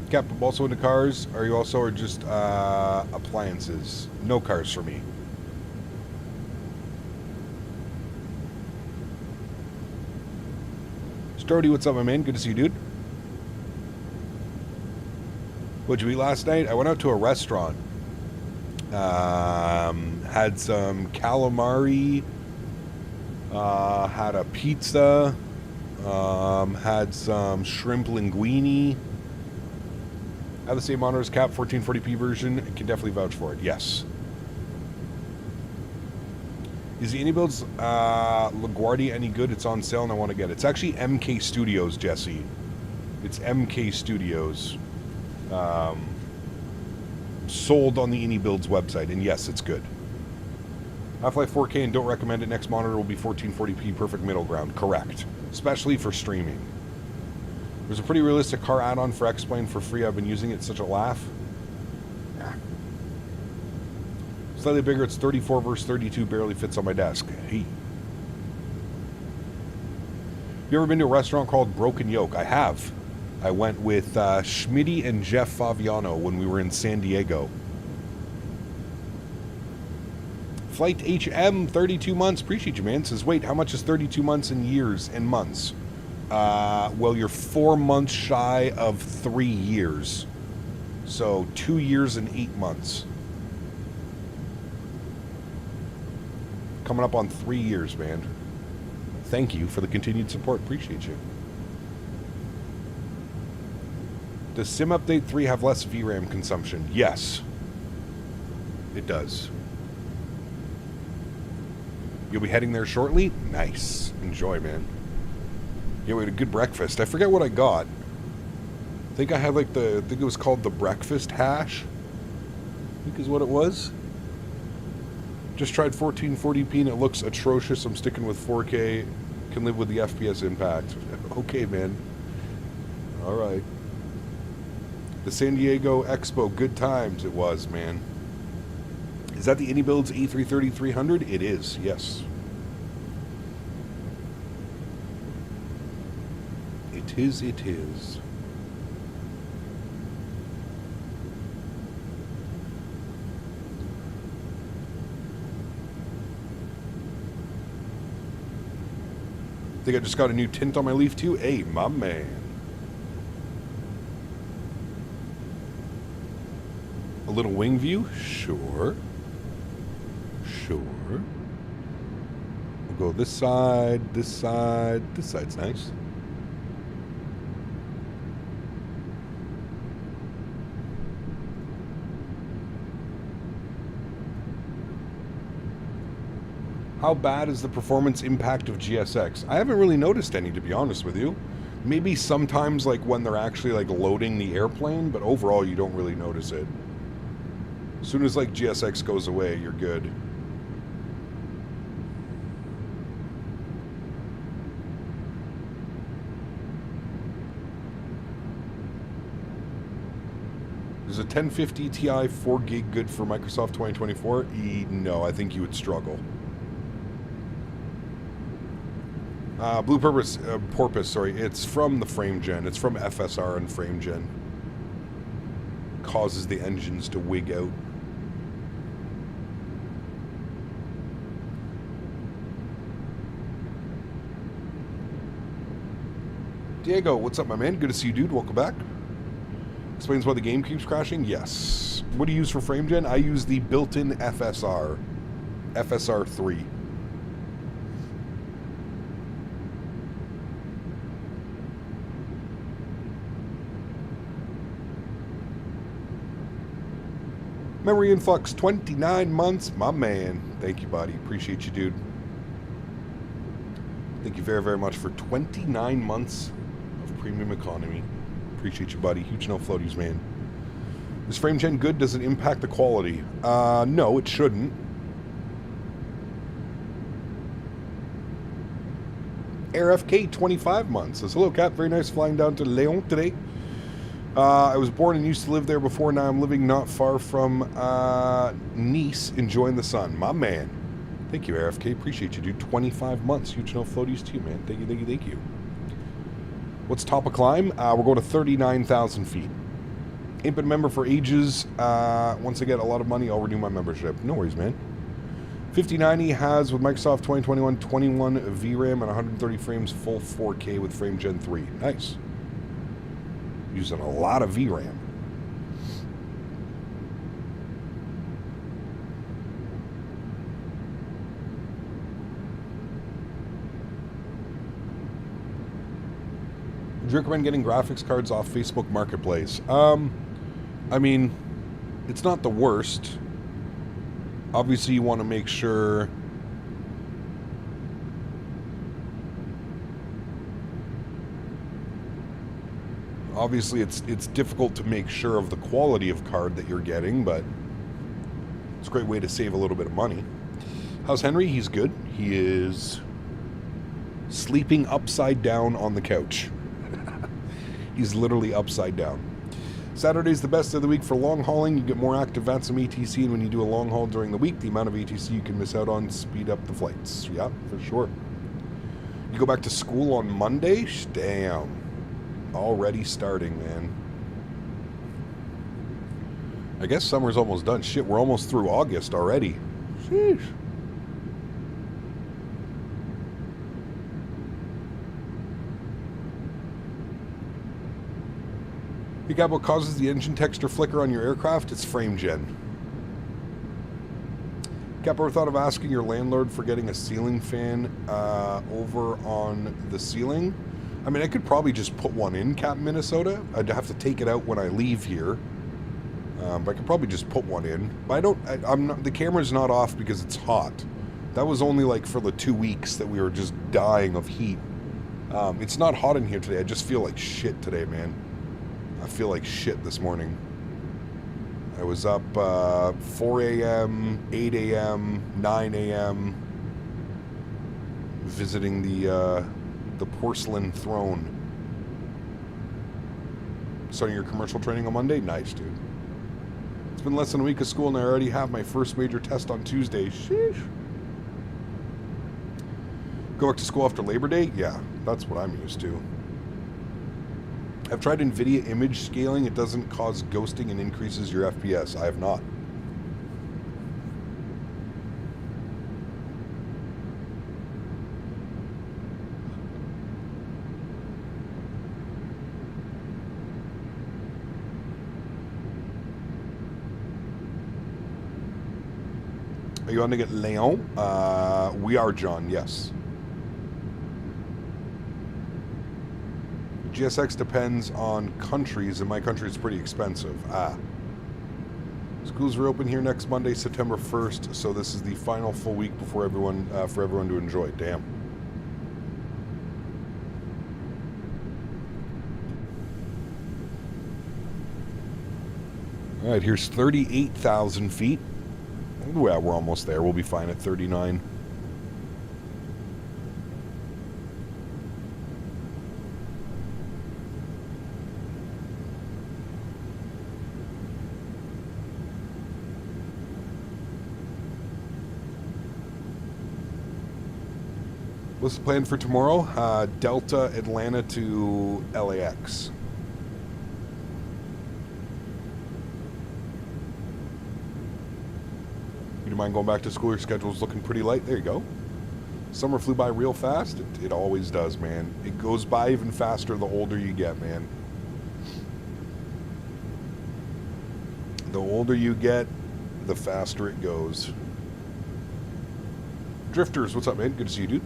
Cap, also into cars? Are you also, or just appliances? No cars for me. Sturdy, what's up, my man? Good to see you, dude. What'd you eat last night? I went out to a restaurant. Had some calamari. Had a pizza. Had some shrimp linguine. I have the same monitor as Cap, 1440p version. I can definitely vouch for it. Yes. Is the iniBuilds LaGuardia any good? It's on sale and I want to get it. It's actually MK Studios, Jesse. It's MK Studios. Sold on the iniBuilds website. And yes, it's good. Half-Life 4K and don't recommend it. Next monitor will be 1440p, perfect middle ground. Correct. Especially for streaming. There's a pretty realistic car add-on for X-Plane for free. I've been using it. It's such a laugh. Yeah. Slightly bigger. It's 34 versus 32. Barely fits on my desk. Hey. You ever been to a restaurant called Broken Yoke? I have. I went with Smitty and Jeff Faviano when we were in San Diego. Flite HM, 32 months. Appreciate you, man. Says, wait, how much is 32 months in years and months? Well, you're 4 months shy of 3 years. So 2 years and 8 months. Coming up on 3 years, man. Thank you for the continued support. Appreciate you. Does Sim Update 3 have less VRAM consumption? Yes. It does. You'll be heading there shortly? Nice. Enjoy, man. Yeah, we had a good breakfast. I forget what I got. I think I had like I think it was called the breakfast hash. I think is what it was. Just tried 1440p and it looks atrocious. I'm sticking with 4K. Can live with the FPS impact. Okay, man. All right. The San Diego Expo, good times it was, man. Is that the iniBuilds A330-300? It is, yes. It is, it is. Think I just got a new tint on my Leaf too? Hey, my man. A little wing view? Sure. Sure. We'll go this side, this side. This side's nice. How bad is the performance impact of GSX? I haven't really noticed any, to be honest with you. Maybe sometimes like when they're actually like loading the airplane, but overall you don't really notice it. As soon as like GSX goes away, you're good. Is a 1050 Ti 4 gig good for Microsoft 2024? No, I think you would struggle. Blue Porpoise, sorry. It's from the frame gen. It's from FSR and frame gen. Causes the engines to wig out. Diego, what's up, my man? Good to see you, dude. Welcome back. Explains why the game keeps crashing? Yes. What do you use for frame gen? I use the built-in FSR. FSR3. Memory Influx, 29 months. My man. Thank you, buddy. Appreciate you, dude. Thank you very, very much for 29 months of premium economy. Appreciate you, buddy. Huge no floaties, man. Is frame gen good? Does it impact the quality? No, it shouldn't. AirFK, 25 months. Says, hello, Cap. Very nice flying down to Lyon today. I was born and used to live there before. Now I'm living not far from Nice, enjoying the sun. My man. Thank you, AirFK. Appreciate you, dude. 25 months. Huge no floaties to you, man. Thank you, thank you, thank you. What's top of climb? We're going to 39,000 feet. Ain't been a member for ages. Once I get a lot of money, I'll renew my membership. No worries, man. 5090 has, with Microsoft 2021, 21 VRAM and 130 frames, full 4K with frame gen 3. Nice. Using a lot of VRAM. Would you recommend getting graphics cards off Facebook Marketplace? I mean, it's not the worst. Obviously, you want to make sure... Obviously, it's difficult to make sure of the quality of card that you're getting, but it's a great way to save a little bit of money. How's Henry? He's good. He is sleeping upside down on the couch. He's literally upside down. Saturday's the best of the week for long hauling. You get more active VATs from ATC, and when you do a long haul during the week, the amount of ATC you can miss out on speed up the flights. Yeah, for sure. You go back to school on Monday? Damn. Already starting, man. I guess summer's almost done. Shit, we're almost through August already. Sheesh. You got what causes the engine texture flicker on your aircraft? It's frame gen. Cap, ever thought of asking your landlord for getting a ceiling fan over on the ceiling? I mean, I could probably just put one in, Cap, Minnesota. I'd have to take it out when I leave here. But I could probably just put one in. But I'm not, the camera's not off because it's hot. That was only like for the 2 weeks that we were just dying of heat. It's not hot in here today. I just feel like shit today, man. I feel like shit this morning. I was up 4 a.m., 8 a.m., 9 a.m. visiting the porcelain throne. Starting your commercial training on Monday? Nice, dude. It's been less than a week of school and I already have my first major test on Tuesday. Sheesh. Go back to school after Labor Day? Yeah, that's what I'm used to. I've tried NVIDIA image scaling. It doesn't cause ghosting and increases your FPS. I have not. Are you going to get Lyon? We are, John, yes. GSX depends on countries, and my country is pretty expensive. Schools are open here next Monday, September 1st, so this is the final full week before everyone, for everyone to enjoy. Damn. All right, here's 38,000 feet. Well, we're almost there. We'll be fine at 39. What's the plan for tomorrow? Delta Atlanta to LAX. You don't mind going back to school? Your schedule's looking pretty light. There you go. Summer flew by real fast. It always does, man. It goes by even faster the older you get, man. The older you get, the faster it goes. Drifters, what's up, man? Good to see you, dude.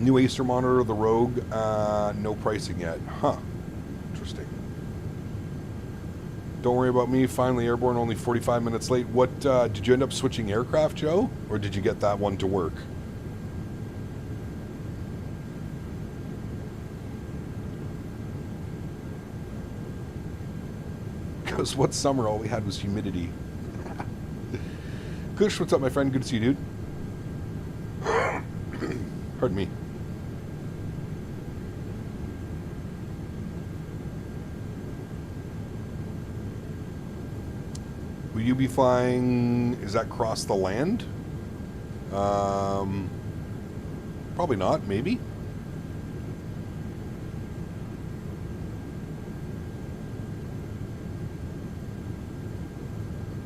New Acer monitor, the Rogue, no pricing yet. Huh. Interesting. Don't worry about me. Finally airborne, only 45 minutes late. What, did you end up switching aircraft, Joe? Or did you get that one to work? Because what summer all we had was humidity. Kush, what's up, my friend? Good to see you, dude. Pardon me. Will you be flying, is that across the land? Probably not, maybe.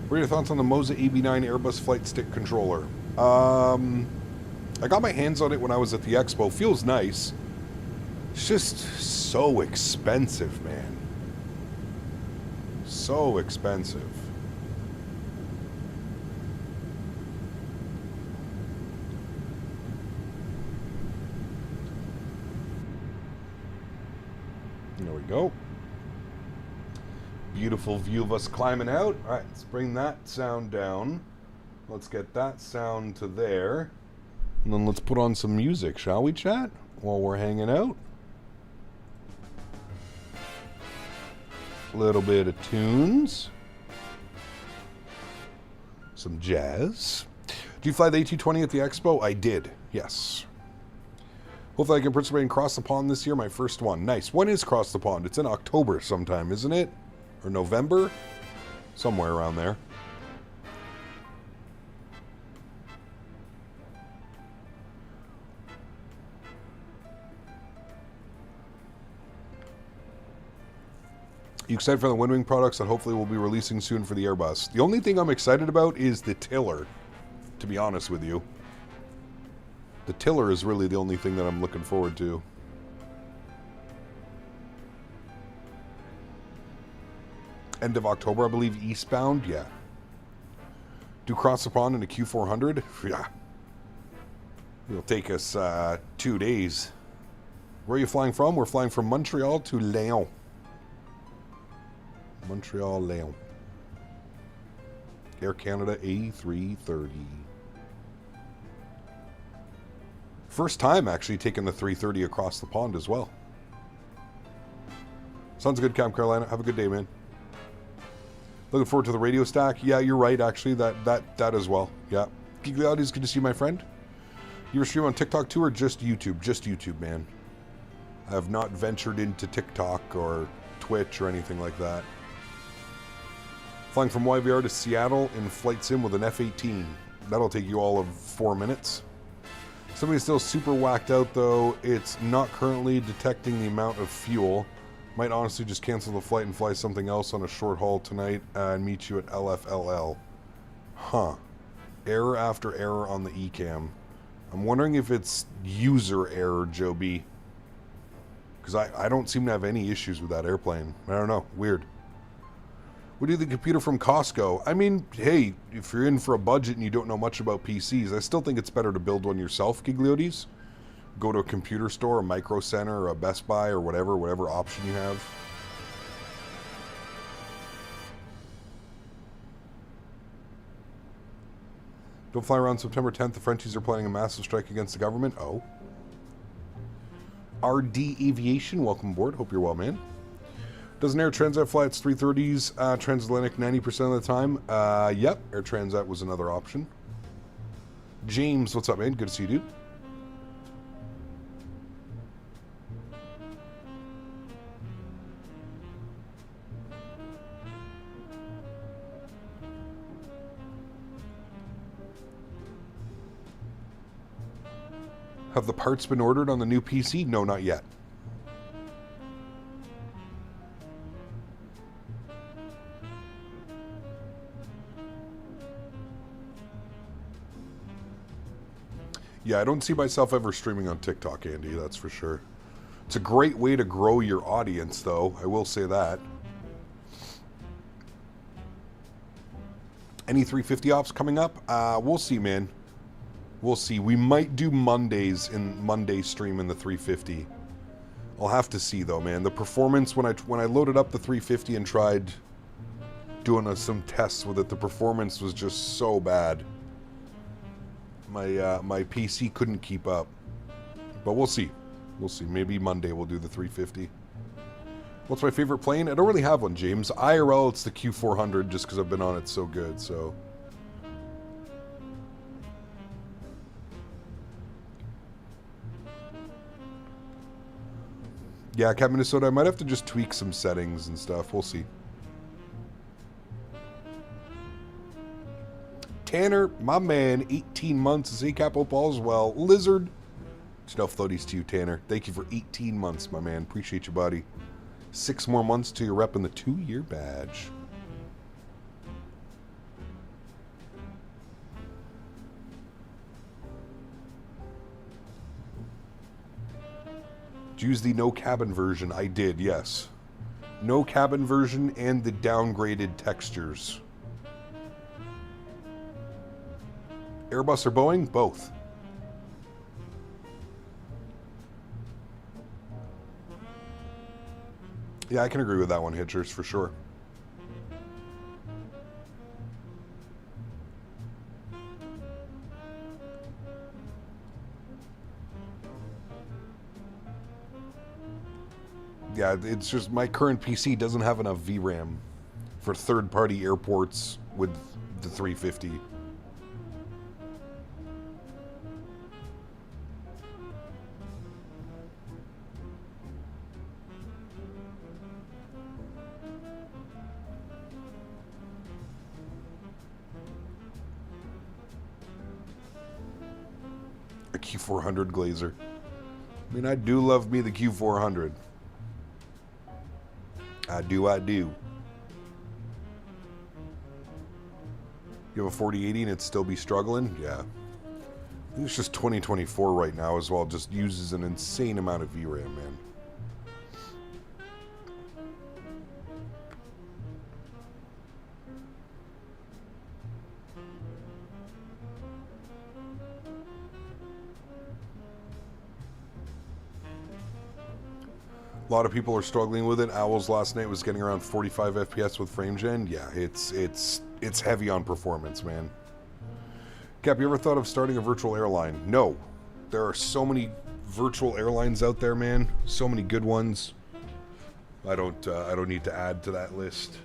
What are your thoughts on the Moza AB9 Airbus flight stick controller? I got my hands on it when I was at the expo. Feels nice. It's just so expensive, man. So expensive. There we go. Beautiful view of us climbing out. All right, let's bring that sound down. Let's get that sound to there. And then let's put on some music, shall we, chat? While we're hanging out. A little bit of tunes. Some jazz. Do you fly the A220 at the expo? I did, yes. Hopefully I can participate in Cross the Pond this year, my first one. Nice. When is Cross the Pond? It's in October sometime, isn't it? Or November? Somewhere around there. You excited for the Windwing products that hopefully will be releasing soon for the Airbus? The only thing I'm excited about is the tiller, to be honest with you. The tiller is really the only thing that I'm looking forward to. End of October, I believe, eastbound. Yeah. Do Cross the Pond in a Q400? Yeah. It'll take us 2 days. Where are you flying from? We're flying from Montreal to Lyon. Montreal, Lyon. Air Canada A330. First time actually taking the 330 across the pond as well. Sounds good, Camp Carolina. Have a good day, man. Looking forward to the radio stack. Yeah, you're right, actually. That as well. Yeah. Gigliotti, good to see you, my friend. You were streaming on TikTok too, or just YouTube? Just YouTube, man. I have not ventured into TikTok or Twitch or anything like that. Flying from YVR to Seattle in flight sim with an F-18. That'll take you all of 4 minutes. Somebody's still super whacked out, though. It's not currently detecting the amount of fuel. Might honestly just cancel the flight and fly something else on a short haul tonight and meet you at LFLL. Huh. Error after error on the ECAM. I'm wondering if it's user error, Joe B. Because I don't seem to have any issues with that airplane. I don't know. Weird. What do you think, computer from Costco? I mean, hey, if you're in for a budget and you don't know much about PCs, I still think it's better to build one yourself, Gigliotis. Go to a computer store, a Micro Center, or a Best Buy, or whatever option you have. Don't fly around September 10th. The Frenchies are planning a massive strike against the government. Oh. RD Aviation, welcome aboard. Hope you're well, man. Doesn't Air Transat fly its 330s transatlantic 90% of the time? Yep, Air Transat was another option. James, what's up, man? Good to see you, dude. Have the parts been ordered on the new PC? No, not yet. Yeah, I don't see myself ever streaming on TikTok, Andy, that's for sure. It's a great way to grow your audience, though. I will say that. Any 350 ops coming up? We'll see, man. We'll see. We might do Mondays in Monday stream in the 350. I'll have to see, though, man. The performance, when I loaded up the 350 and tried doing some tests with it, the performance was just so bad. My PC couldn't keep up. But we'll see. We'll see. Maybe Monday we'll do the 350. What's my favorite plane? I don't really have one, James. IRL, it's the Q400 just because I've been on it so good, so. Yeah, Cat Minnesota, I might have to just tweak some settings and stuff. We'll see. Tanner, my man, 18 months. Is ACAP hope all as well. Lizard. Snuff floaties to you, Tanner. Thank you for 18 months, my man. Appreciate you, buddy. 6 more months to your rep in the 2-year badge. Did you use the no cabin version? I did, yes. No cabin version and the downgraded textures. Airbus or Boeing? Both. Yeah, I can agree with that one, Hitchers, for sure. Yeah, it's just my current PC doesn't have enough VRAM for third-party airports with the 350. A Q400 Glazer. I mean, I do love me the Q400. I do. You have a 4080 and it'd still be struggling? Yeah. I think it's just 2024 right now as well. It just uses an insane amount of VRAM, man. A lot of people are struggling with it. Owls last night was getting around 45 FPS with frame gen. Yeah, it's heavy on performance, man. Cap, you ever thought of starting a virtual airline? No. There are so many virtual airlines out there, man. So many good ones. I don't need to add to that list.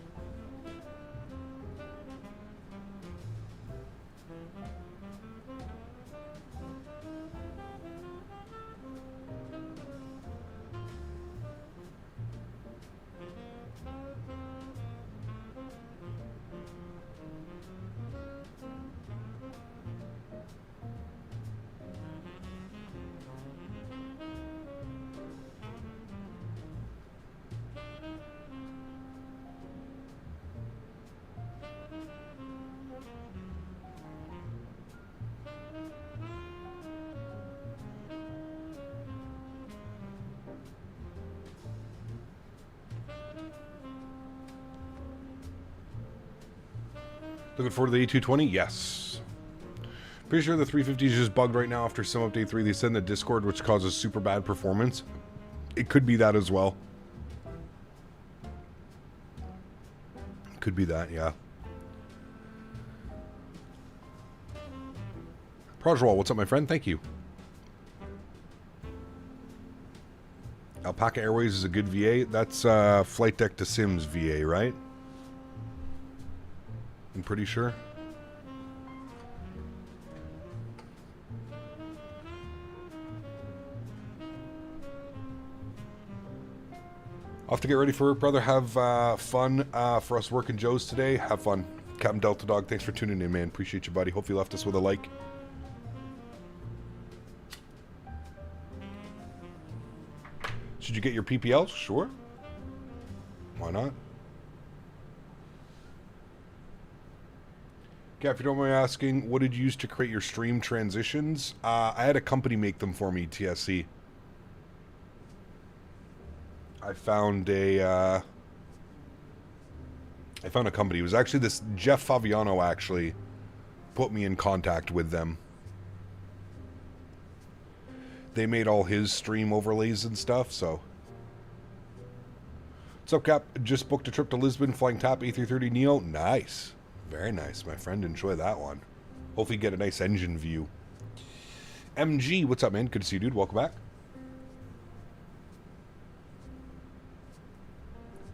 Looking forward to the A220? Yes. Pretty sure the 350 is just bugged right now after some update 3. They said in the Discord, which causes super bad performance. It could be that as well. Could be that, yeah. Projwal, what's up, my friend? Thank you. Alpaca Airways is a good VA. That's Flight Deck to Sims VA, right? I'm pretty sure. I'll have to get ready for it, brother. Have fun for us working Joe's today. Have fun. Captain Delta Dog, thanks for tuning in, man. Appreciate you, buddy. Hope you left us with a like. Did you get your PPL? Sure. Why not? Okay, if you don't mind asking, what did you use to create your stream transitions? I had a company make them for me, TSC. I found a company. It was actually this Jeff Faviano actually put me in contact with them. They made all his stream overlays and stuff, so. What's up, Cap? Just booked a trip to Lisbon, flying TAP A330neo. Nice. Very nice, my friend. Enjoy that one. Hopefully you get a nice engine view. MG, what's up, man? Good to see you, dude. Welcome back.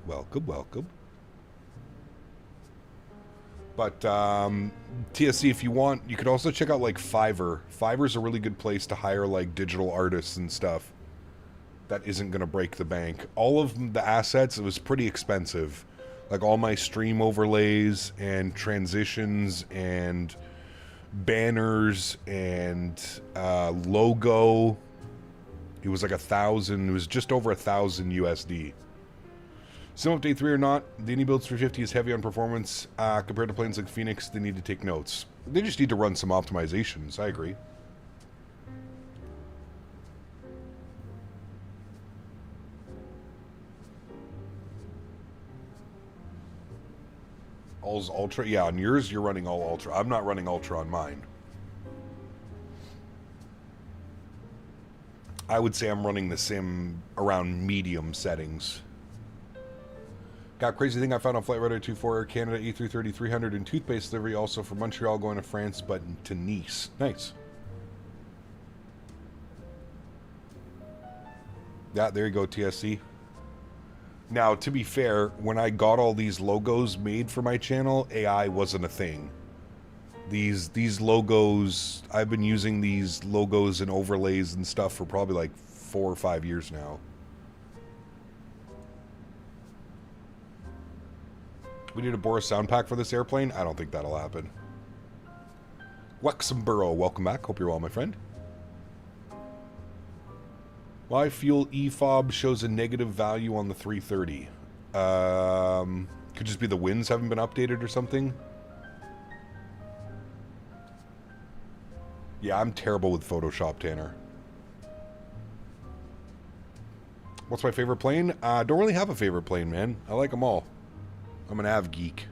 Welcome, welcome. But TSC, if you want, you could also check out like Fiverr. Fiverr's a really good place to hire like digital artists and stuff. That isn't going to break the bank. All of the assets, it was pretty expensive. Like all my stream overlays and transitions and banners and logo. It was like 1,000. It was just over 1,000 USD. Sim update 3 or not, the iniBuilds 350 is heavy on performance. Compared to planes like Phoenix, they need to take notes. They just need to run some optimizations, I agree. All's Ultra? Yeah, on yours, you're running all Ultra. I'm not running Ultra on mine. I would say I'm running the sim around medium settings. Got a crazy thing I found on Flight Radar 24 Air Canada A330-300 and toothpaste delivery, also from Montreal going to France, but to Nice. Nice. Yeah, there you go, TSC. Now, to be fair, when I got all these logos made for my channel, AI wasn't a thing. These logos, I've been using these logos and overlays and stuff for probably like 4 or 5 years now. We need to bore a sound pack for this airplane? I don't think that'll happen. Wexenborough, welcome back. Hope you're well, my friend. Live fuel EFOB shows a negative value on the 330. Could just be the winds haven't been updated or something. Yeah, I'm terrible with Photoshop, Tanner. What's my favorite plane? Don't really have a favorite plane, man. I like them all. I'm an av geek.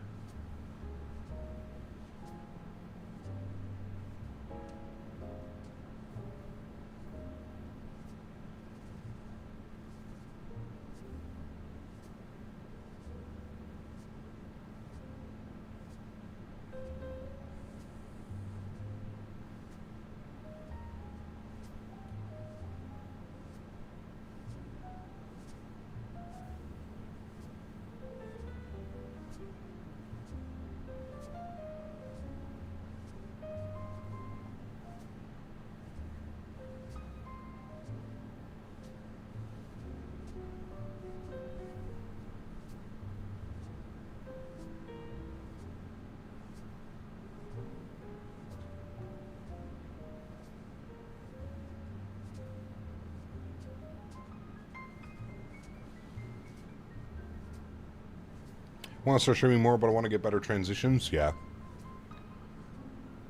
Want to start streaming more, but I want to get better transitions. Yeah.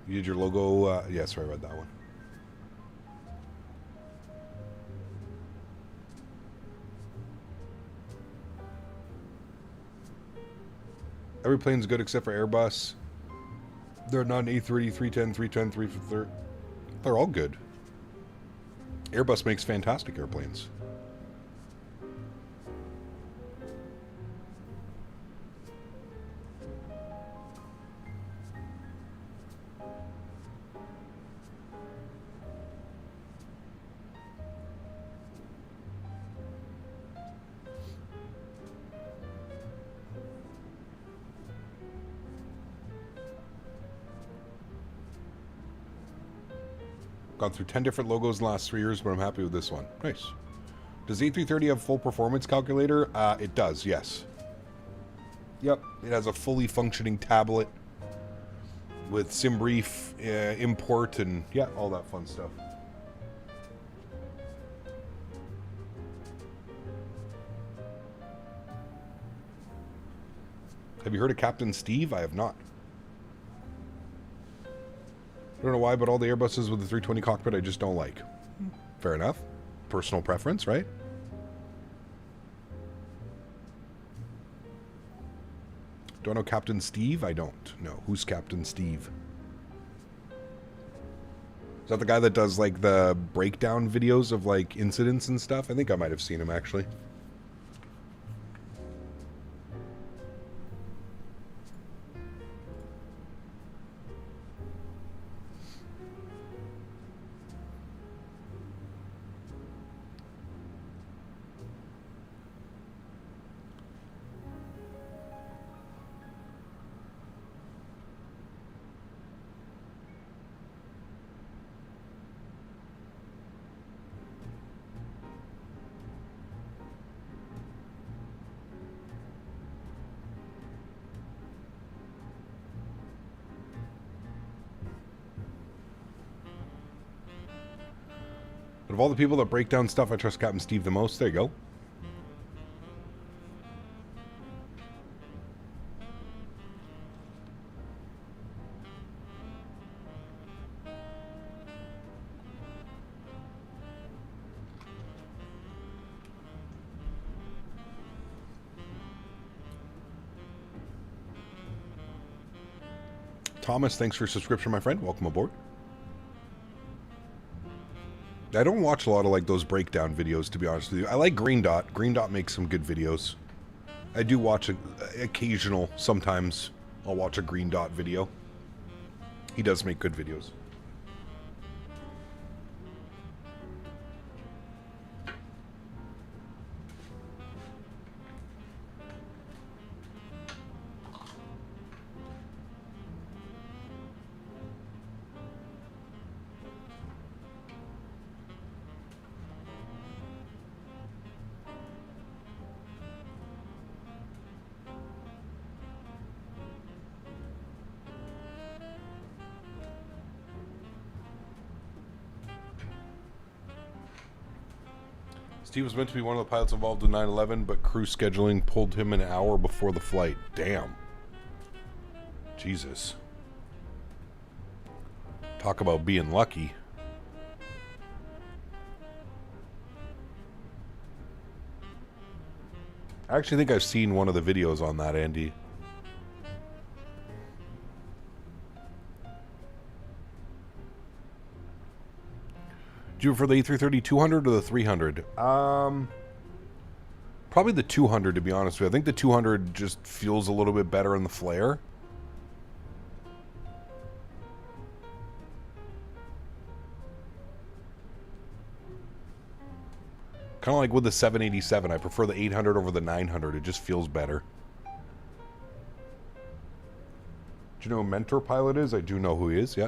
You did your logo. Yeah, sorry about that one. Every plane's good except for Airbus. They're not an A330, 310, 310, 350. They're all good. Airbus makes fantastic airplanes. Gone through 10 different logos in the last 3 years, but I'm happy with this one. Nice. Does the A330 have full performance calculator? It does, yes. Yep, it has a fully functioning tablet with SimBrief, import, and yeah, all that fun stuff. Have you heard of Captain Steve? I have not. I don't know why, but all the Airbuses with the 320 cockpit I just don't like. Fair enough. Personal preference, right? Do I know Captain Steve? I don't. No. Who's Captain Steve? Is that the guy that does, like, the breakdown videos of, like, incidents and stuff? I think I might have seen him, actually. But of all the people that break down stuff, I trust Captain Steve the most. There you go. Thomas, thanks for your subscription, my friend. Welcome aboard. I don't watch a lot of like those breakdown videos, to be honest with you. I like Green Dot. Green Dot makes some good videos. I do watch occasional, sometimes I'll watch a Green Dot video. He does make good videos. Steve was meant to be one of the pilots involved in 9/11, but crew scheduling pulled him an hour before the flight. Damn. Jesus. Talk about being lucky. I actually think I've seen one of the videos on that, Andy. Do you prefer the A330-200 or the 300? Probably the 200, to be honest with you. I think the 200 just feels a little bit better in the flare. Kind of like with the 787. I prefer the 800 over the 900. It just feels better. Do you know who Mentor Pilot is? I do know who he is, yeah.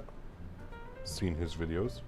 Seen his videos.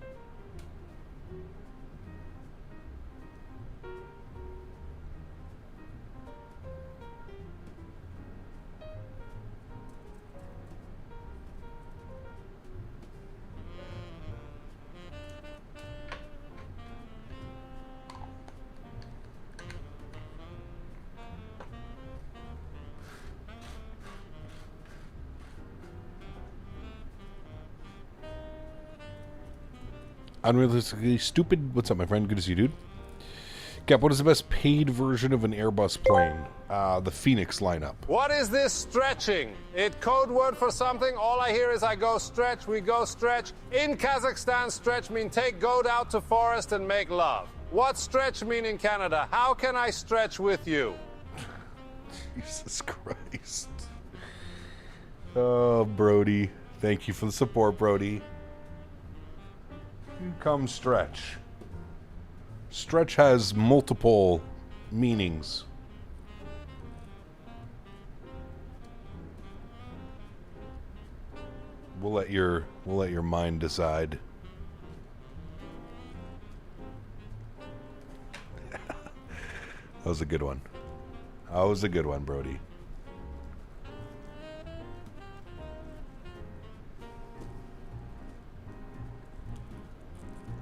Unrealistically stupid. What's up, my friend? Good to see you, dude. Cap, what is the best paid version of an Airbus plane? The Phoenix lineup. What is this stretching? It code word for something? All I hear is I go stretch, we go stretch. In Kazakhstan, stretch mean take goat out to forest and make love. What stretch mean in Canada? How can I stretch with you? Jesus Christ. Oh, Brody. Thank you for the support, Brody. Come stretch. Stretch has multiple meanings. We'll let your mind decide. That was a good one. That was a good one, Brody.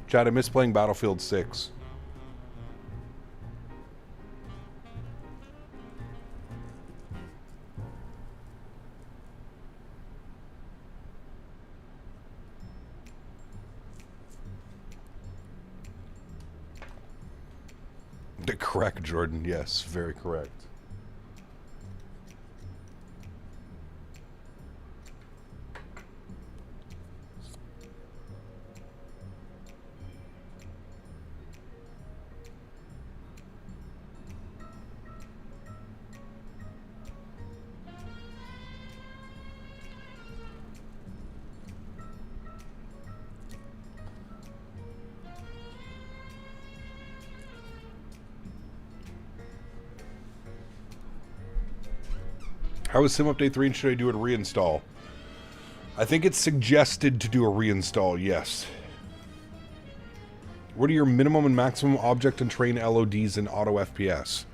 Chad, I miss playing Battlefield 6. correct, Jordan. Yes, very correct. How is Sim Update 3 and should I do a reinstall? I think it's suggested to do a reinstall, yes. What are your minimum and maximum object and train LODs in auto FPS?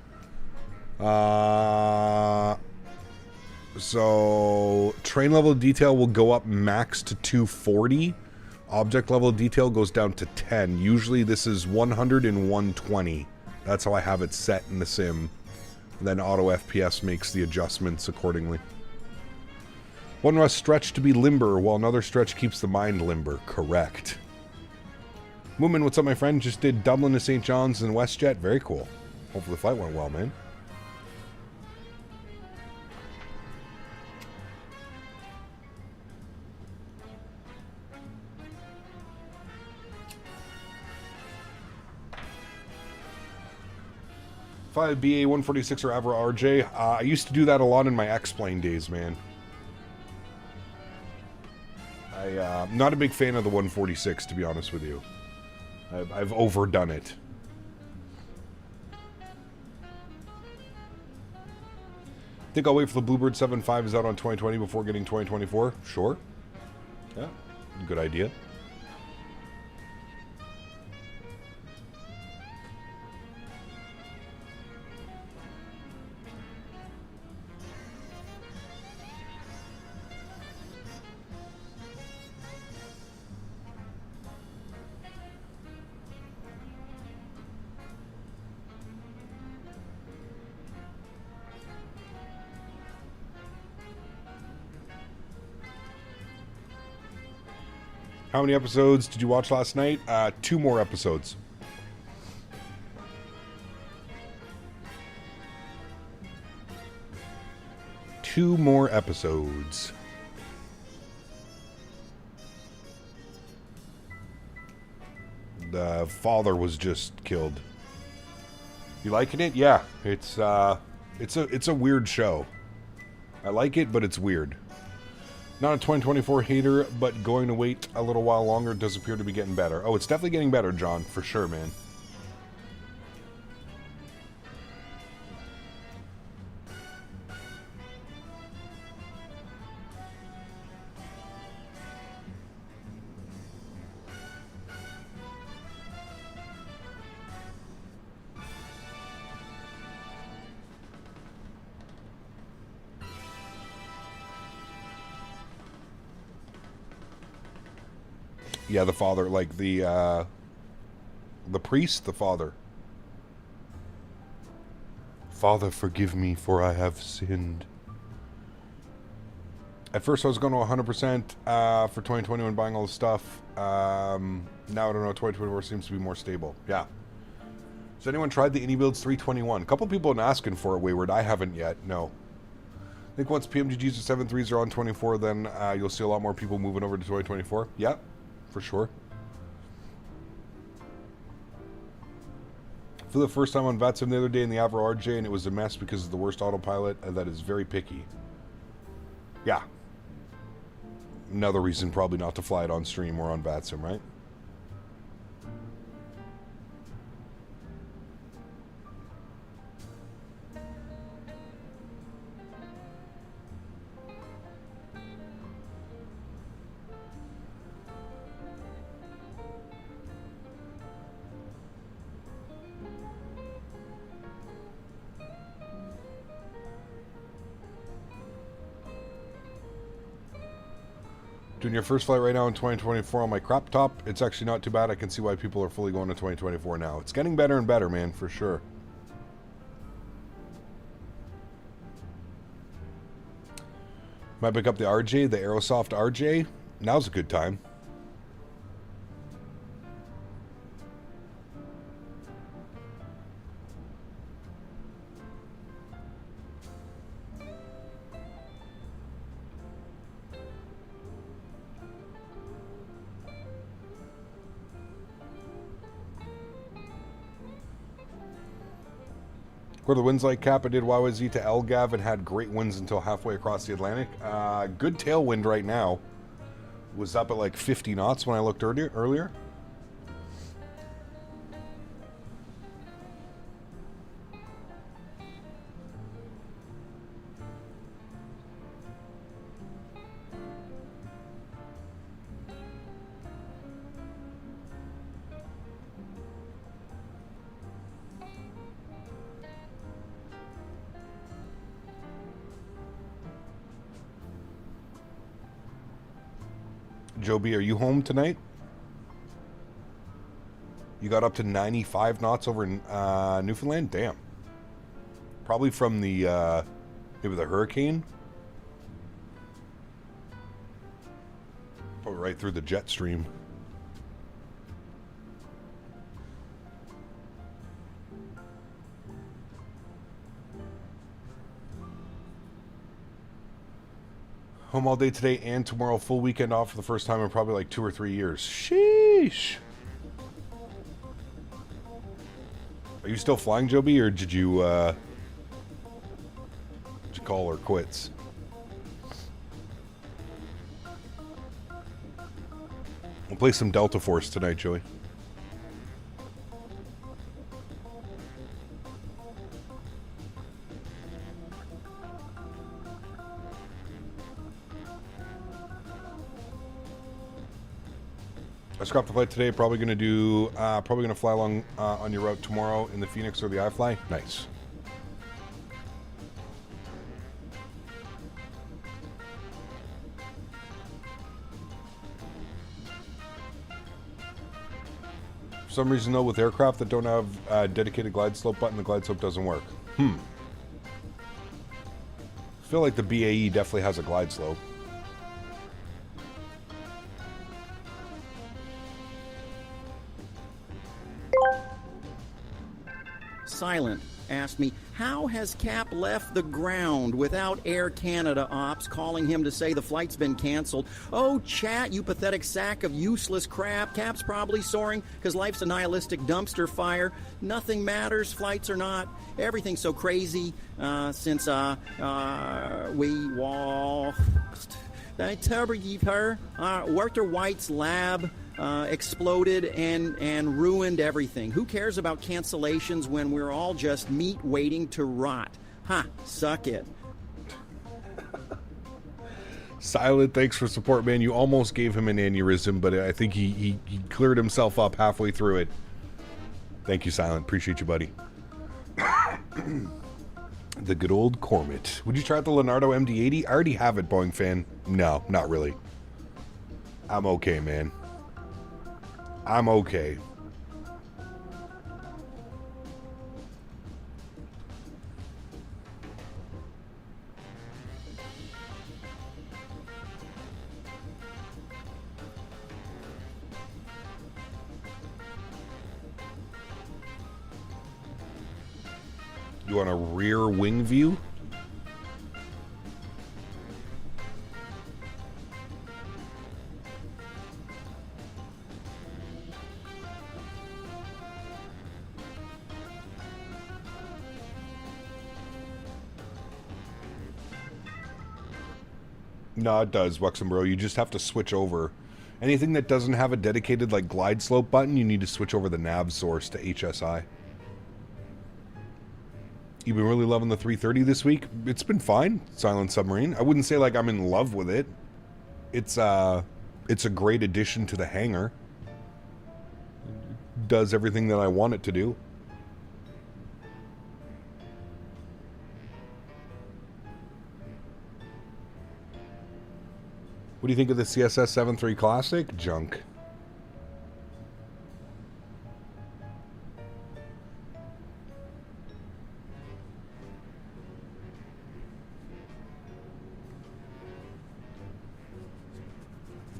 So train level detail will go up max to 240. Object level detail goes down to 10. Usually this is 100 and 120. That's how I have it set in the sim. Then auto FPS makes the adjustments accordingly. One must stretch to be limber, while another stretch keeps the mind limber. Correct. Moomin, what's up, my friend? Just did Dublin to St. John's and WestJet. Very cool. Hopefully the flight went well, man. BA 146 or Avro RJ. I used to do that a lot in my X-Plane days, man. I'm not a big fan of the 146, to be honest with you. I've overdone it. Think I'll wait for the Bluebird 7.5 is out on 2020 before getting 2024? Sure. Yeah, good idea. How many episodes did you watch last night? 2 more episodes. Two more episodes. The father was just killed. You liking it? Yeah, it's a weird show. I like it, but it's weird. Not a 2024 hater, but going to wait a little while longer. Does appear to be getting better. Oh, it's definitely getting better, John, for sure, man. Yeah, the father, like the priest, the father. Father, forgive me, for I have sinned. At first I was going to 100% for 2020 when buying all the stuff. Now I don't know, 2024 seems to be more stable. Yeah. Has anyone tried the iniBuilds 321? A couple people have been asking for it, Wayward. I haven't yet, no. I think once PMGGs or 7.3s are on 24, then you'll see a lot more people moving over to 2024. Yeah. For sure. For the first time on VATSIM the other day in the Avro RJ, and it was a mess because of the worst autopilot that is very picky. Yeah. Another reason probably not to fly it on stream or on VATSIM, right? Doing your first flight right now in 2024 on my crop top. It's actually not too bad. I can see why people are fully going to 2024 now. It's getting better and better, man, for sure. Might pick up the RJ, the Aerosoft RJ. Now's a good time. What are the winds like, Cap? I did YYZ to LGAV and had great winds until halfway across the Atlantic. Good tailwind right now. Was up at like 50 knots when I looked earlier. Joby, are you home tonight? You got up to 95 knots over in Newfoundland? Damn. Probably from the, maybe the hurricane? Probably right through the jet stream. Home all day today and tomorrow. Full weekend off for the first time in probably like 2 or 3 years. Sheesh. Are you still flying, Joby, or did you call her quits? We'll play some Delta Force tonight, Joey. I scrapped the flight today. Probably going to fly along on your route tomorrow in the Phoenix or the iFly. Nice. For some reason, though, with aircraft that don't have a dedicated glide slope button, the glide slope doesn't work. I feel like the BAE definitely has a glide slope. Silent asked me, how has Cap left the ground without Air Canada ops calling him to say the flight's been canceled? Oh, chat, you pathetic sack of useless crap. Cap's probably soaring because life's a nihilistic dumpster fire. Nothing matters, flights or not. Everything's so crazy since we walked. Walter White's lab exploded and ruined everything. Who cares about cancellations when we're all just meat waiting to rot? Suck it. Silent, thanks for support, man. You almost gave him an aneurysm, but I think he cleared himself up halfway through it. Thank you, Silent. Appreciate you, buddy. The good old Cormit. Would you try out the Leonardo MD-80? I already have it, Boeing fan. No, not really. I'm okay, man. I'm okay. You want a rear wing view? No, it does, Wexenbro. You just have to switch over. Anything that doesn't have a dedicated like glide slope button, you need to switch over the nav source to HSI. You've been really loving the 330 this week? It's been fine, Silent Submarine. I wouldn't say like I'm in love with it. It's a great addition to the hangar. Does everything that I want it to do. What do you think of the CSS-73 Classic? Junk.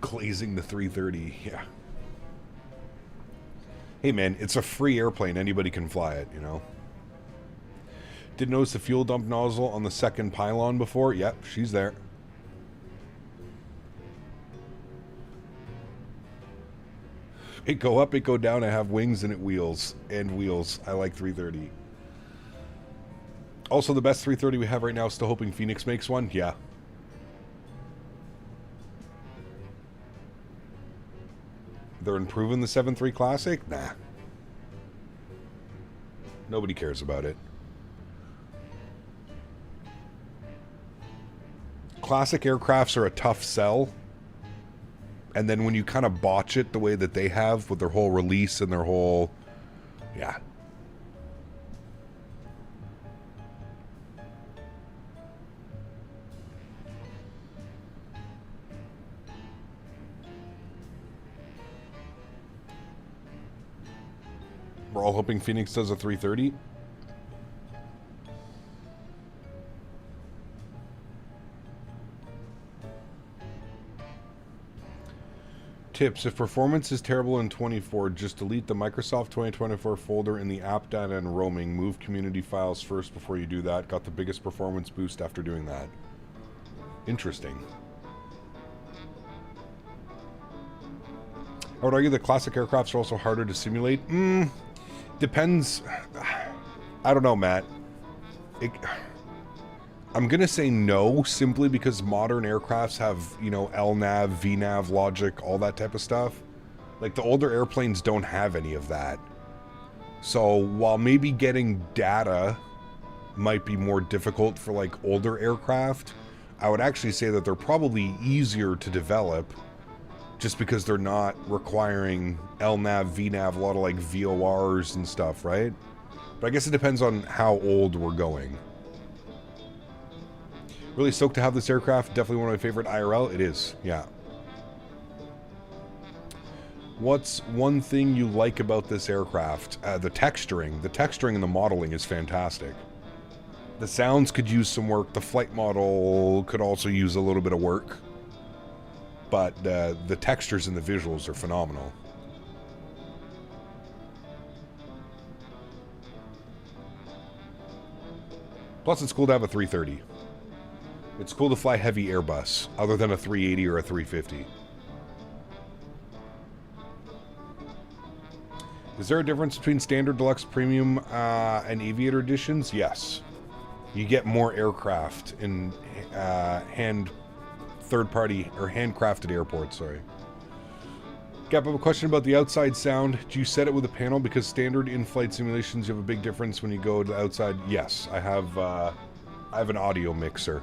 Glazing the 330, yeah. Hey man, it's a free airplane. Anybody can fly it, you know. Did notice the fuel dump nozzle on the second pylon before? Yep, she's there. It go up, it go down. I have wings and it wheels. And wheels. I like 330. Also, the best 330 we have right now, still hoping Phoenix makes one. Yeah. They're improving the 7.3 Classic? Nah. Nobody cares about it. Classic aircrafts are a tough sell. And then when you kind of botch it the way that they have with their whole release and their whole... Yeah. We're all hoping Phoenix does a 330. Tips: if performance is terrible in 24, just delete the Microsoft 2024 folder in the app data and roaming. Move community files first before you do that. Got the biggest performance boost after doing that. Interesting. I would argue that classic aircrafts are also harder to simulate. Depends. I don't know, Matt. I'm going to say no, simply because modern aircrafts have, you know, LNAV, VNAV logic, all that type of stuff. Like, the older airplanes don't have any of that. So, while maybe getting data might be more difficult for, like, older aircraft, I would actually say that they're probably easier to develop just because they're not requiring LNAV, VNAV, a lot of, like, VORs and stuff, right? But I guess it depends on how old we're going. Really stoked to have this aircraft. Definitely one of my favorite IRL. It is, yeah. What's one thing you like about this aircraft? The texturing. The texturing and the modeling is fantastic. The sounds could use some work. The flight model could also use a little bit of work. But the textures and the visuals are phenomenal. Plus, it's cool to have a 330. It's cool to fly heavy Airbus, other than a 380 or a 350. Is there a difference between standard, deluxe, premium, and aviator editions? Yes. You get more aircraft in third-party or handcrafted airports, sorry. Gap, I have a question about the outside sound. Do you set it with a panel? Because standard in-flight simulations, you have a big difference when you go to the outside. Yes, I have an audio mixer.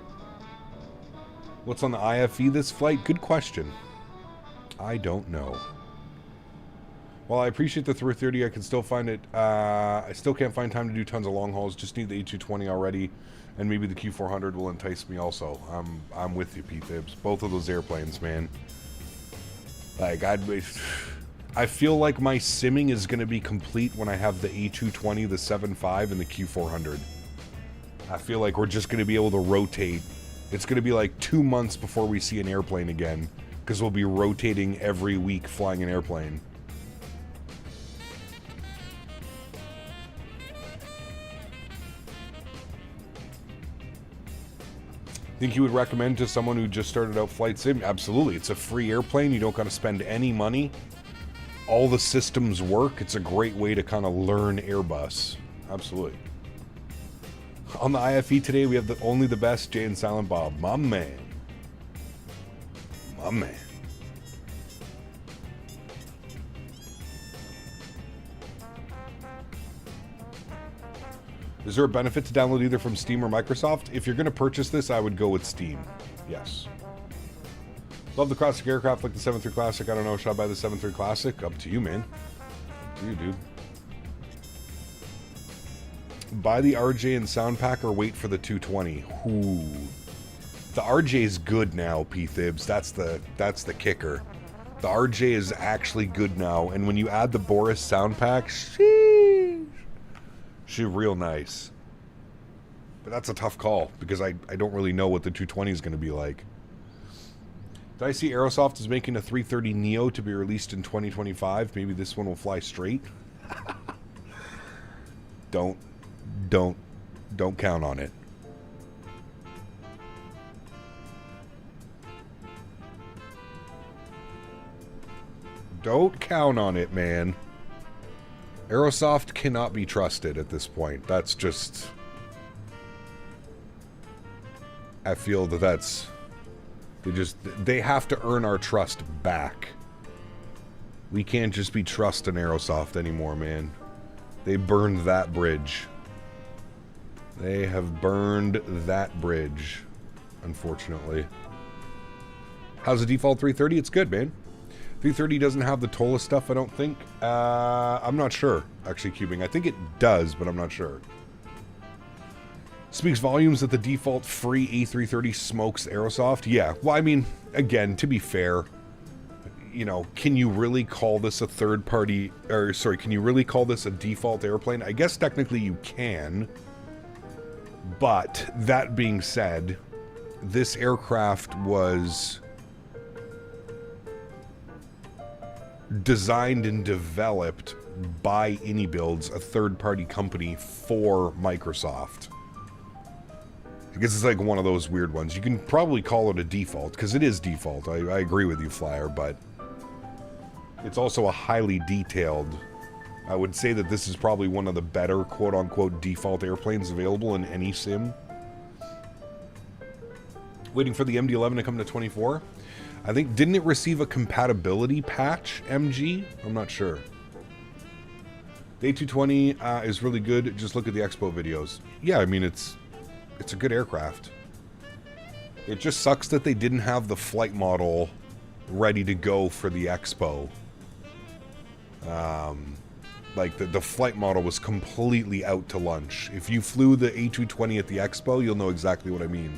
What's on the IFE this flight? Good question. I don't know. While I appreciate the 330, I can still find it. I still can't find time to do tons of long hauls. Just need the A220 already, and maybe the Q400 will entice me also. I'm with you, P-Fibs. Both of those airplanes, man. Like, I feel like my simming is going to be complete when I have the A220, the 7.5, and the Q400. I feel like we're just going to be able to rotate. It's going to be like 2 months before we see an airplane again, because we'll be rotating every week flying an airplane. Think you would recommend to someone who just started out flight sim? Absolutely. It's a free airplane. You don't got to spend any money. All the systems work. It's a great way to kind of learn Airbus. Absolutely. On the IFE today, we have only the best, Jay and Silent Bob. My man. My man. Is there a benefit to download either from Steam or Microsoft? If you're going to purchase this, I would go with Steam. Yes. Love the classic aircraft like the 7.3 Classic. I don't know, should I buy the 7.3 Classic? Up to you, man. Up to you, dude. Buy the RJ and sound pack or wait for the 220. Ooh. The RJ is good now, P-Thibs. That's the kicker. The RJ is actually good now, and when you add the Boris sound pack, sheesh. She's real nice. But that's a tough call, because I don't really know what the 220 is going to be like. Did I see Aerosoft is making a 330 Neo to be released in 2025? Maybe this one will fly straight? Don't count on it. Don't count on it, man. Aerosoft cannot be trusted at this point. That's just... I feel that that's... They have to earn our trust back. We can't just be trusting Aerosoft anymore, man. They burned that bridge. They have burned that bridge, unfortunately. How's the default 330? It's good, man. 330 doesn't have the TOLA stuff, I don't think. I'm not sure, actually, cubing. I think it does, but I'm not sure. Speaks volumes that the default free A330 smokes Aerosoft. Yeah, well, I mean, again, to be fair, you know, can you really call this a third party, or sorry, can you really call this a default airplane? I guess technically you can, but that being said, this aircraft was designed and developed by iniBuilds, a third party company for Microsoft. I guess it's like one of those weird ones. You can probably call it a default, because it is default. I agree with you, Flyer, but it's also a highly detailed... I would say that this is probably one of the better quote-unquote default airplanes available in any sim. Waiting for the MD-11 to come to 24. I think, didn't it receive a compatibility patch, MG? I'm not sure. The A220 is really good. Just look at the Expo videos. Yeah, I mean, it's a good aircraft. It just sucks that they didn't have the flight model ready to go for the Expo. Like, the flight model was completely out to lunch. If you flew the A220 at the Expo, you'll know exactly what I mean.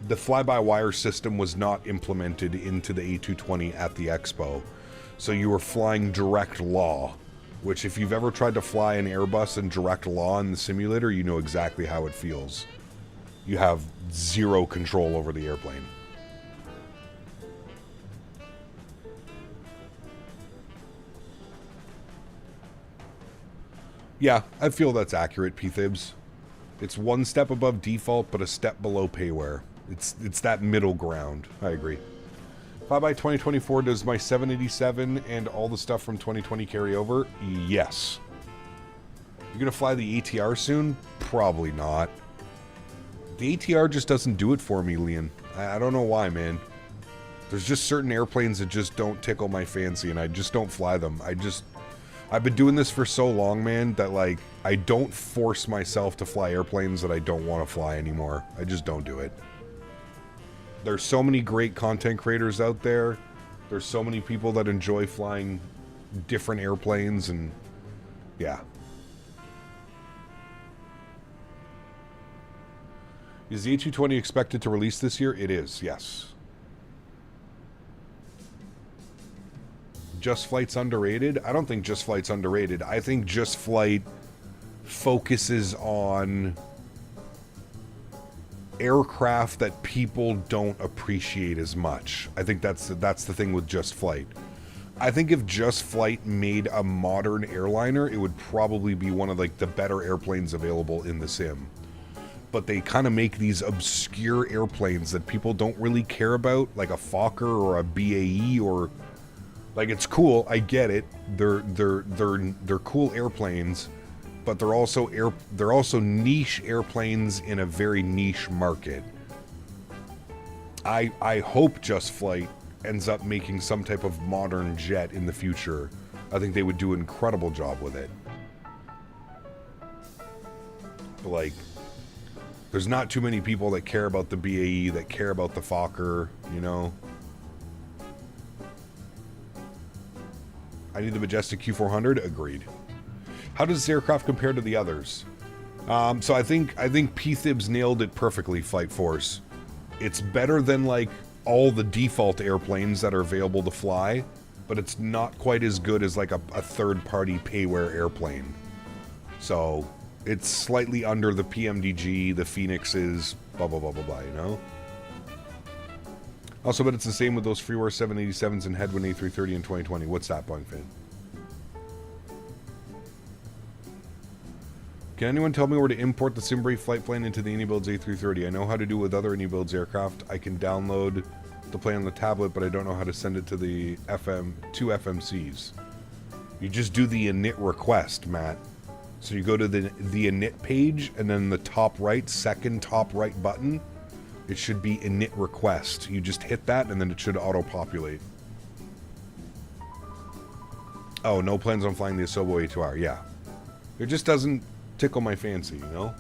The fly-by-wire system was not implemented into the A220 at the Expo. So you were flying direct law, which if you've ever tried to fly an Airbus in direct law in the simulator, you know exactly how it feels. You have zero control over the airplane. Yeah, I feel that's accurate, P-Thibs. It's one step above default, but a step below payware. It's that middle ground. I agree. Flyby 2024, does my 787 and all the stuff from 2020 carry over? Yes. You're gonna fly the ATR soon? Probably not. The ATR just doesn't do it for me, Lyon. I don't know why, man. There's just certain airplanes that just don't tickle my fancy, and I just don't fly them. I've been doing this for so long, man, that, like, I don't force myself to fly airplanes that I don't want to fly anymore. I just don't do it. There's so many great content creators out there. There's so many people that enjoy flying different airplanes, and yeah. Is the A220 expected to release this year? It is, yes. Just Flight's underrated? I don't think Just Flight's underrated. I think Just Flight focuses on aircraft that people don't appreciate as much. I think that's the thing with Just Flight. I think if Just Flight made a modern airliner, it would probably be one of, like, the better airplanes available in the sim. But they kind of make these obscure airplanes that people don't really care about, like a Fokker or a BAE, or, like, it's cool, I get it. They're cool airplanes, but they're also niche airplanes in a very niche market. I hope Just Flight ends up making some type of modern jet in the future. I think they would do an incredible job with it. But, like, there's not too many people that care about the BAE, that care about the Fokker, you know? I need the Majestic Q400. Agreed. How does this aircraft compare to the others? So I think P-Thibs nailed it perfectly, Flight Force. It's better than, like, all the default airplanes that are available to fly, but it's not quite as good as, like, a third-party payware airplane. So it's slightly under the PMDG, the Phoenixes, blah, blah, blah, blah, blah, you know? Also, but it's the same with those freeware 787s and Headwind A330 in 2020. What's that, Boeing fan? Can anyone tell me where to import the Simbrave flight plan into the iniBuilds A330? I know how to do with other iniBuilds aircraft. I can download the plan on the tablet, but I don't know how to send it to the two FMCs. You just do the init request, Matt. So you go to the init page, and then the top right, second top right button, it should be init request. You just hit that, and then it should auto-populate. Oh, no plans on flying the Asobo A2R. Yeah. It just doesn't tickle my fancy, you know?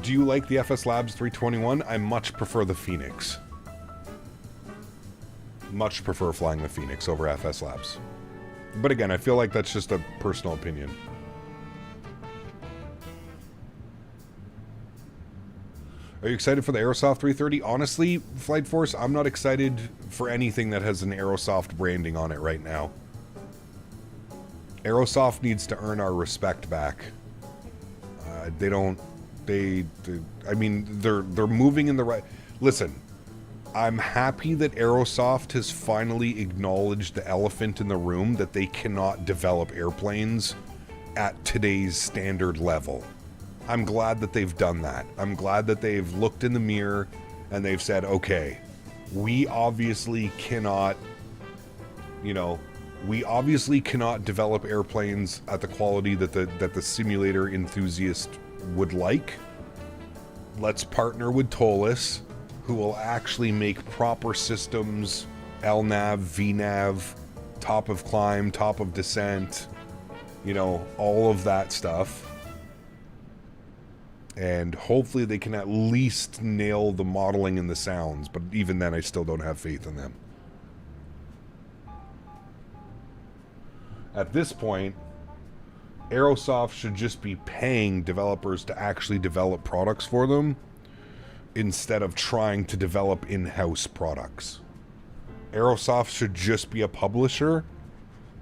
Do you like the FS Labs 321? I much prefer the Phoenix. Much prefer flying the Phoenix over FS Labs. But again, I feel like that's just a personal opinion. Are you excited for the Aerosoft 330? Honestly, Flight Force, I'm not excited for anything that has an Aerosoft branding on it right now. Aerosoft needs to earn our respect back. They don't... I mean, they're moving in the right... Listen, I'm happy that Aerosoft has finally acknowledged the elephant in the room that they cannot develop airplanes at today's standard level. I'm glad that they've done that. I'm glad that they've looked in the mirror and they've said, okay, we obviously cannot, you know, we obviously cannot develop airplanes at the quality that the simulator enthusiast would like. Let's partner with Tolis, who will actually make proper systems, LNAV, VNAV, top of climb, top of descent, you know, all of that stuff. And hopefully they can at least nail the modeling and the sounds, but even then I still don't have faith in them. At this point, Aerosoft should just be paying developers to actually develop products for them instead of trying to develop in-house products. Aerosoft should just be a publisher.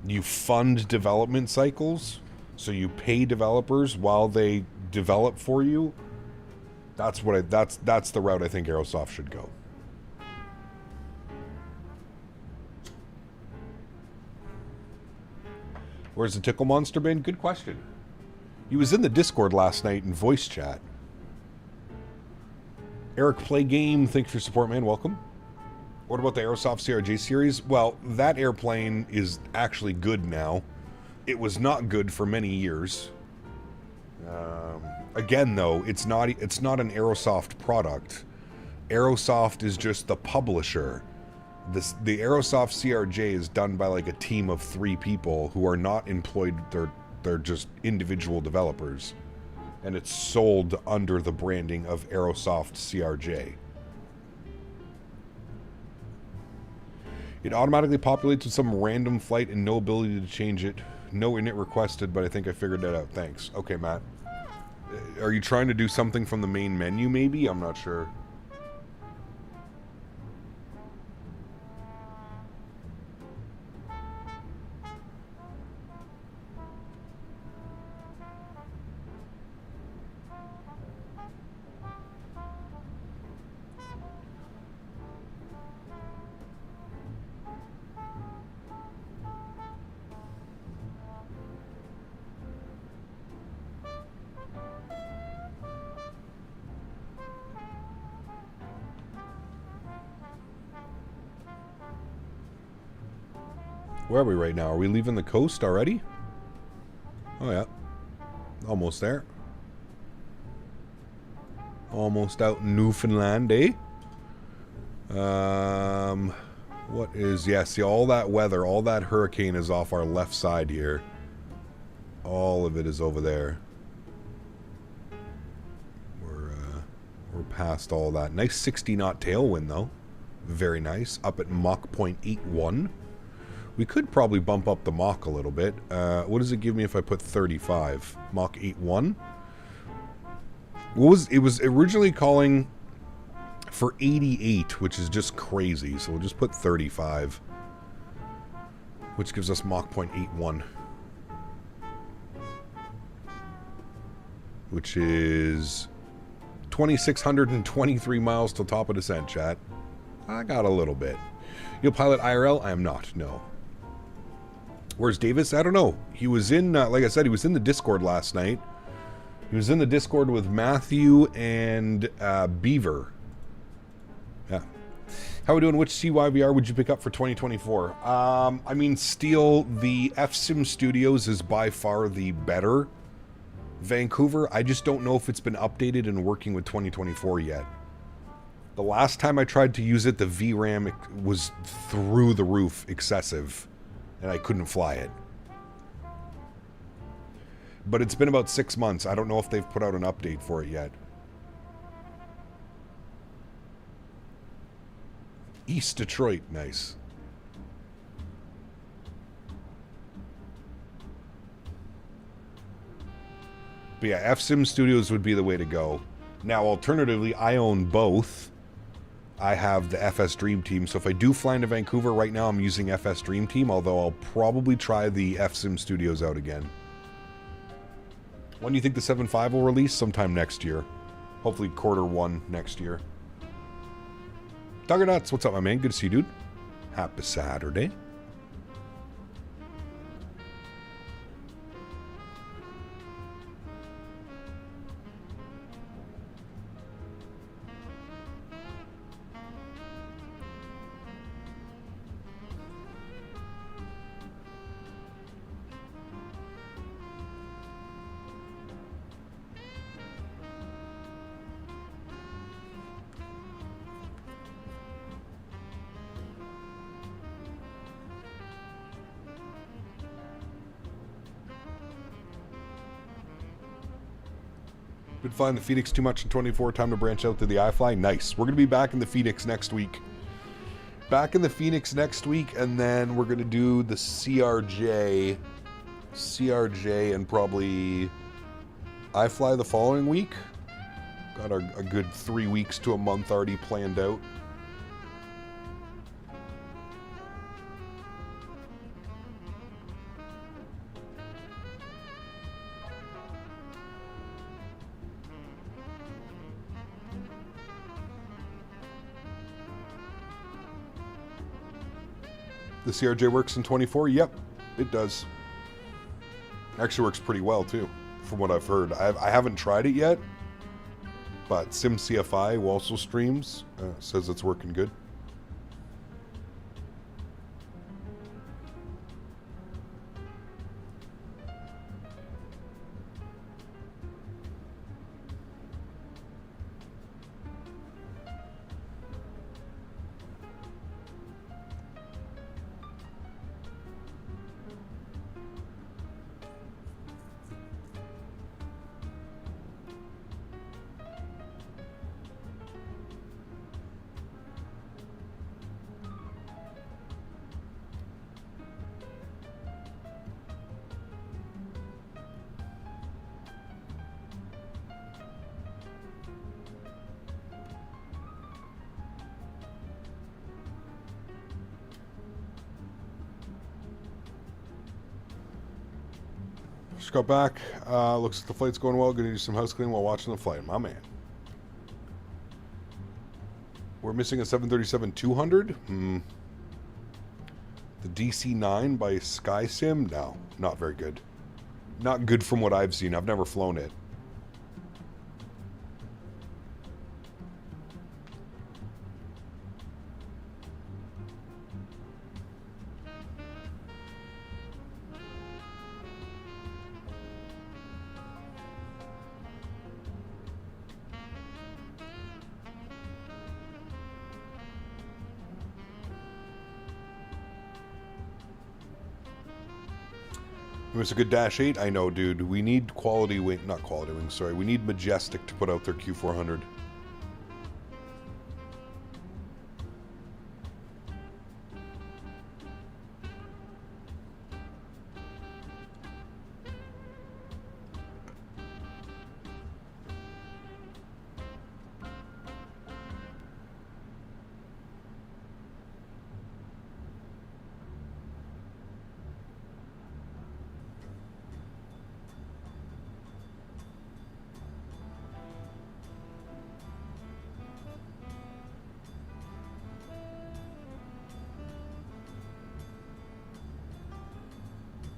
You fund development cycles, so you pay developers while they develop for you. That's what that's the route I think Aerosoft should go. Where's the Tickle Monster been? Good question. He was in the Discord last night in voice chat. Eric Play Game, thank you for your support, man. Welcome. What about the Aerosoft CRJ series? Well, that airplane is actually good now. It was not good for many years. Again, though, it's not an Aerosoft product. Aerosoft is just the publisher. The Aerosoft CRJ is done by like a team of 3 people who are not employed. They're just individual developers, and it's sold under the branding of Aerosoft CRJ. It automatically populates with some random flight and no ability to change it. No init requested, but I think I figured that out. Thanks. Okay, Matt. Are you trying to do something from the main menu, maybe? I'm not sure. Where are we right now? Are we leaving the coast already? Oh yeah. Almost there. Almost out in Newfoundland, eh? What is... Yeah, see, all that weather, all that hurricane is off our left side here. All of it is over there. We're past all that. Nice 60 knot tailwind, though. Very nice. Up at Mach 0.81. We could probably bump up the Mach a little bit. What does it give me if I put 35? Mach 8.1? It was originally calling for 88, which is just crazy. So we'll just put 35, which gives us Mach 0.81, which is 2,623 miles till top of descent, chat. I got a little bit. You'll pilot IRL? I am not, no. Where's Davis? I don't know. He was in, like I said, he was in the Discord last night. He was in the Discord with Matthew and Beaver. Yeah. How are we doing? Which CYVR would you pick up for 2024? I mean, Steel, the FSim Studios is by far the better Vancouver. I just don't know if it's been updated and working with 2024 yet. The last time I tried to use it, the VRAM was through the roof excessive, and I couldn't fly it. But it's been about 6 months. I don't know if they've put out an update for it yet. East Detroit, nice. But yeah, FSim Studios would be the way to go. Now, alternatively, I own both. I have the FS Dream Team, so if I do fly into Vancouver right now, I'm using FS Dream Team, although I'll probably try the FSim Studios out again. When do you think the 7.5 will release? Sometime next year. Hopefully Q1 next year. Dugger Nuts, what's up, my man? Good to see you, dude. Happy Saturday. Been flying the Phoenix too much in 24. Time to branch out to the iFly. Nice. We're going to be back in the Phoenix next week. Back in the Phoenix next week, and then we're going to do the CRJ and probably iFly the following week. Got a good 3 weeks to a month already planned out. The CRJ works in 24? Yep, it does. Actually works pretty well, too, from what I've heard. I haven't tried it yet, but SimCFI, who also streams, says it's working good. Just got back. Looks like the flight's going well. Gonna do some house cleaning while watching the flight. My man. We're missing a 737-200. The DC-9 by SkySim? No, not very good. Not good from what I've seen. I've never flown it. It's a good Dash 8. I know, dude. We need quality wing, not quality wings, sorry. We need Majestic to put out their Q400.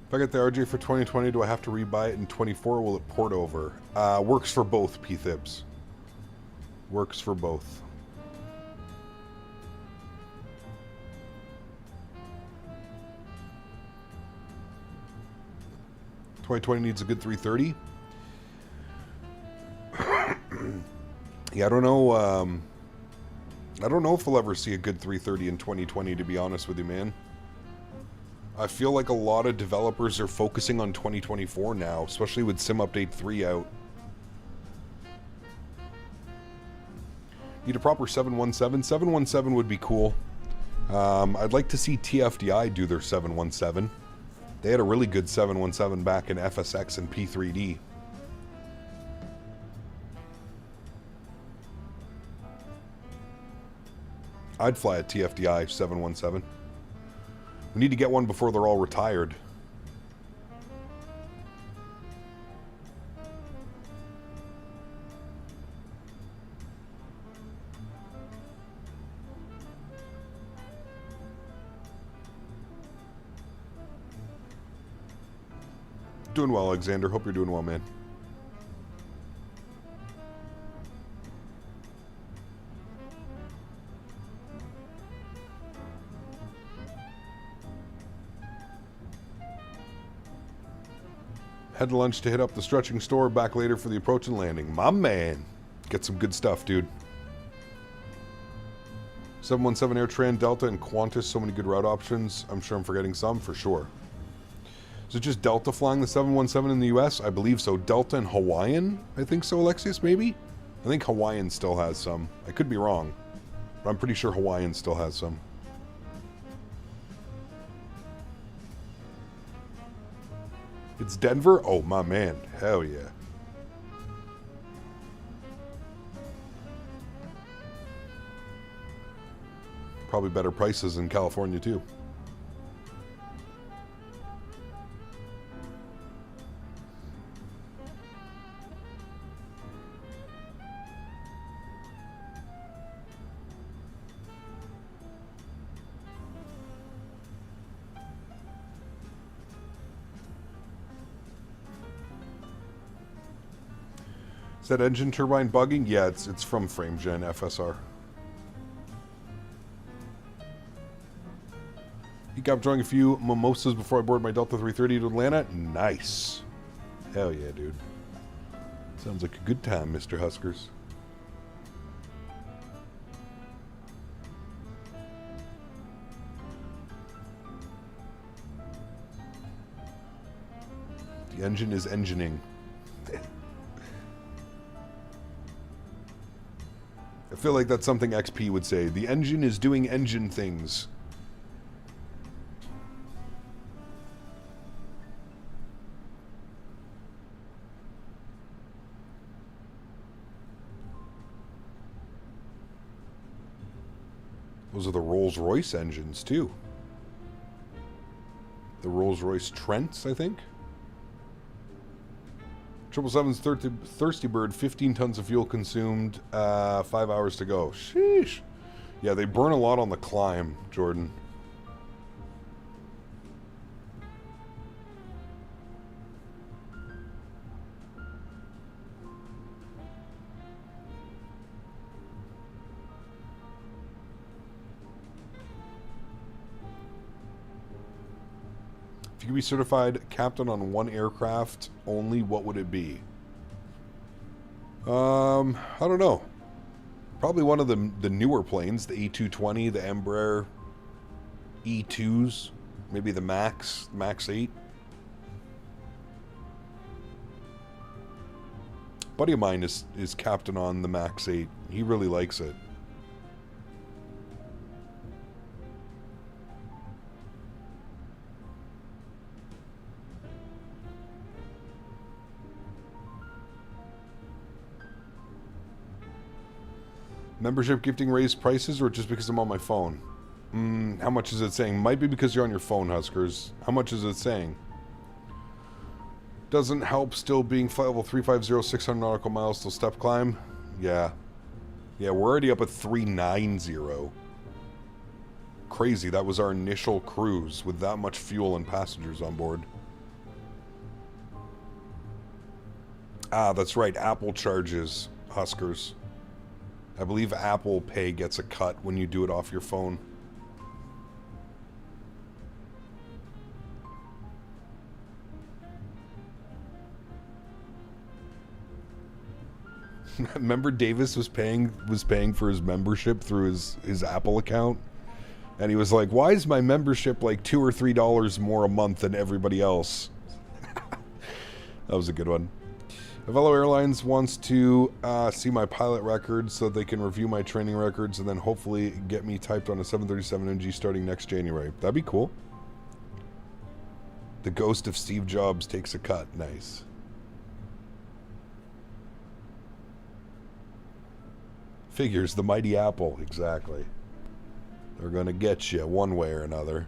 If I get the RJ for 2020, do I have to rebuy it in 24 or will it port over? Works for both, P-Thibs. Works for both. 2020 needs a good 330. Yeah, I don't know. I don't know if we'll ever see a good 330 in 2020, to be honest with you, man. I feel like a lot of developers are focusing on 2024 now, especially with Sim Update 3 out. Need a proper 717. 717 would be cool. I'd like to see TFDI do their 717. They had a really good 717 back in FSX and P3D. I'd fly a TFDI 717. We need to get one before they're all retired. Doing well, Alexander. Hope you're doing well, man. Head to lunch to hit up the stretching store. Back later for the approach and landing. My man. Get some good stuff, dude. 717 AirTran, Delta, and Qantas. So many good route options. I'm sure I'm forgetting some, for sure. Is it just Delta flying the 717 in the US? I believe so. Delta and Hawaiian? I think so, Alexius, maybe? I think Hawaiian still has some. I could be wrong. But I'm pretty sure Hawaiian still has some. It's Denver? Oh, my man. Hell yeah. Probably better prices in California, too. Is that engine turbine bugging? Yeah, it's from FrameGen FSR. You got enjoying a few mimosas before I board my Delta 330 to Atlanta? Nice. Hell yeah, dude. Sounds like a good time, Mr. Huskers. The engine is engineing. I feel like that's something XP would say. The engine is doing engine things. Those are the Rolls-Royce engines, too. The Rolls-Royce Trents, I think. 777's Thirsty Bird, 15 tons of fuel consumed, 5 hours to go. Sheesh. Yeah, they burn a lot on the climb, Jordan. If you could be certified captain on one aircraft only, what would it be? I don't know. Probably one of the newer planes, the A220, the Embraer E2s, maybe the Max 8. Buddy of mine is captain on the Max 8. He really likes it. Membership gifting raised prices, or just because I'm on my phone? How much is it saying? Might be because you're on your phone, Huskers. How much is it saying? Doesn't help still being level 350, 600 nautical miles till step climb. Yeah. Yeah, we're already up at 390. Crazy, that was our initial cruise with that much fuel and passengers on board. Ah, that's right, Apple charges, Huskers. I believe Apple Pay gets a cut when you do it off your phone. Remember Davis was paying for his membership through his Apple account, and he was like, "Why is my membership like $2 or $3 more a month than everybody else?" That was a good one. Avello Airlines wants to see my pilot records so they can review my training records and then hopefully get me typed on a 737NG starting next January. That'd be cool. The ghost of Steve Jobs takes a cut. Nice. Figures, the mighty apple. Exactly. They're going to get you one way or another.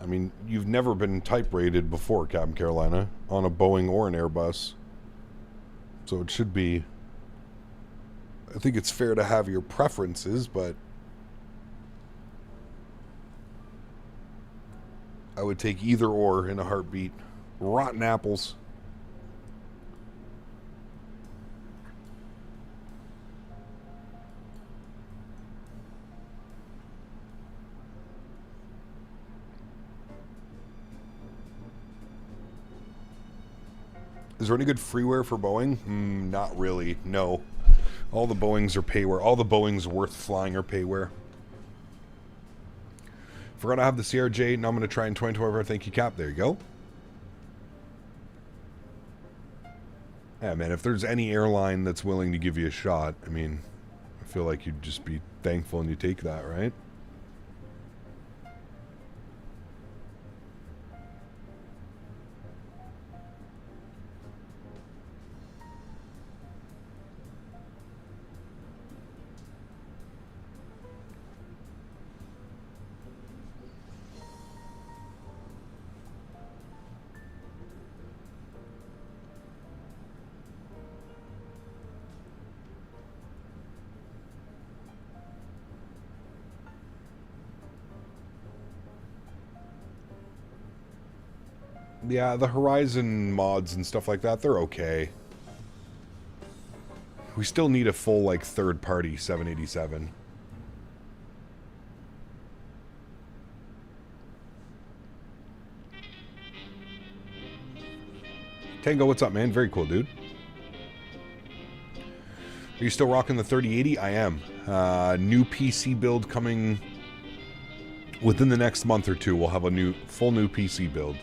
I mean, you've never been type rated before, Captain Carolina, on a Boeing or an Airbus. So it should be... I think it's fair to have your preferences, but... I would take either or in a heartbeat. Rotten apples. Is there any good freeware for Boeing? Not really, no. All the Boeings are payware. All the Boeings worth flying are payware. Forgot to have the CRJ, now I'm going to try in 2024. Thank you, Cap. There you go. Yeah, man, if there's any airline that's willing to give you a shot, I mean, I feel like you'd just be thankful and you take that, right? Yeah, the Horizon mods and stuff like that, they're okay. We still need a full, like, third-party 787. Tango, what's up, man? Very cool, dude. Are you still rocking the 3080? I am. New PC build coming within the next month or two. We'll have a full new PC build.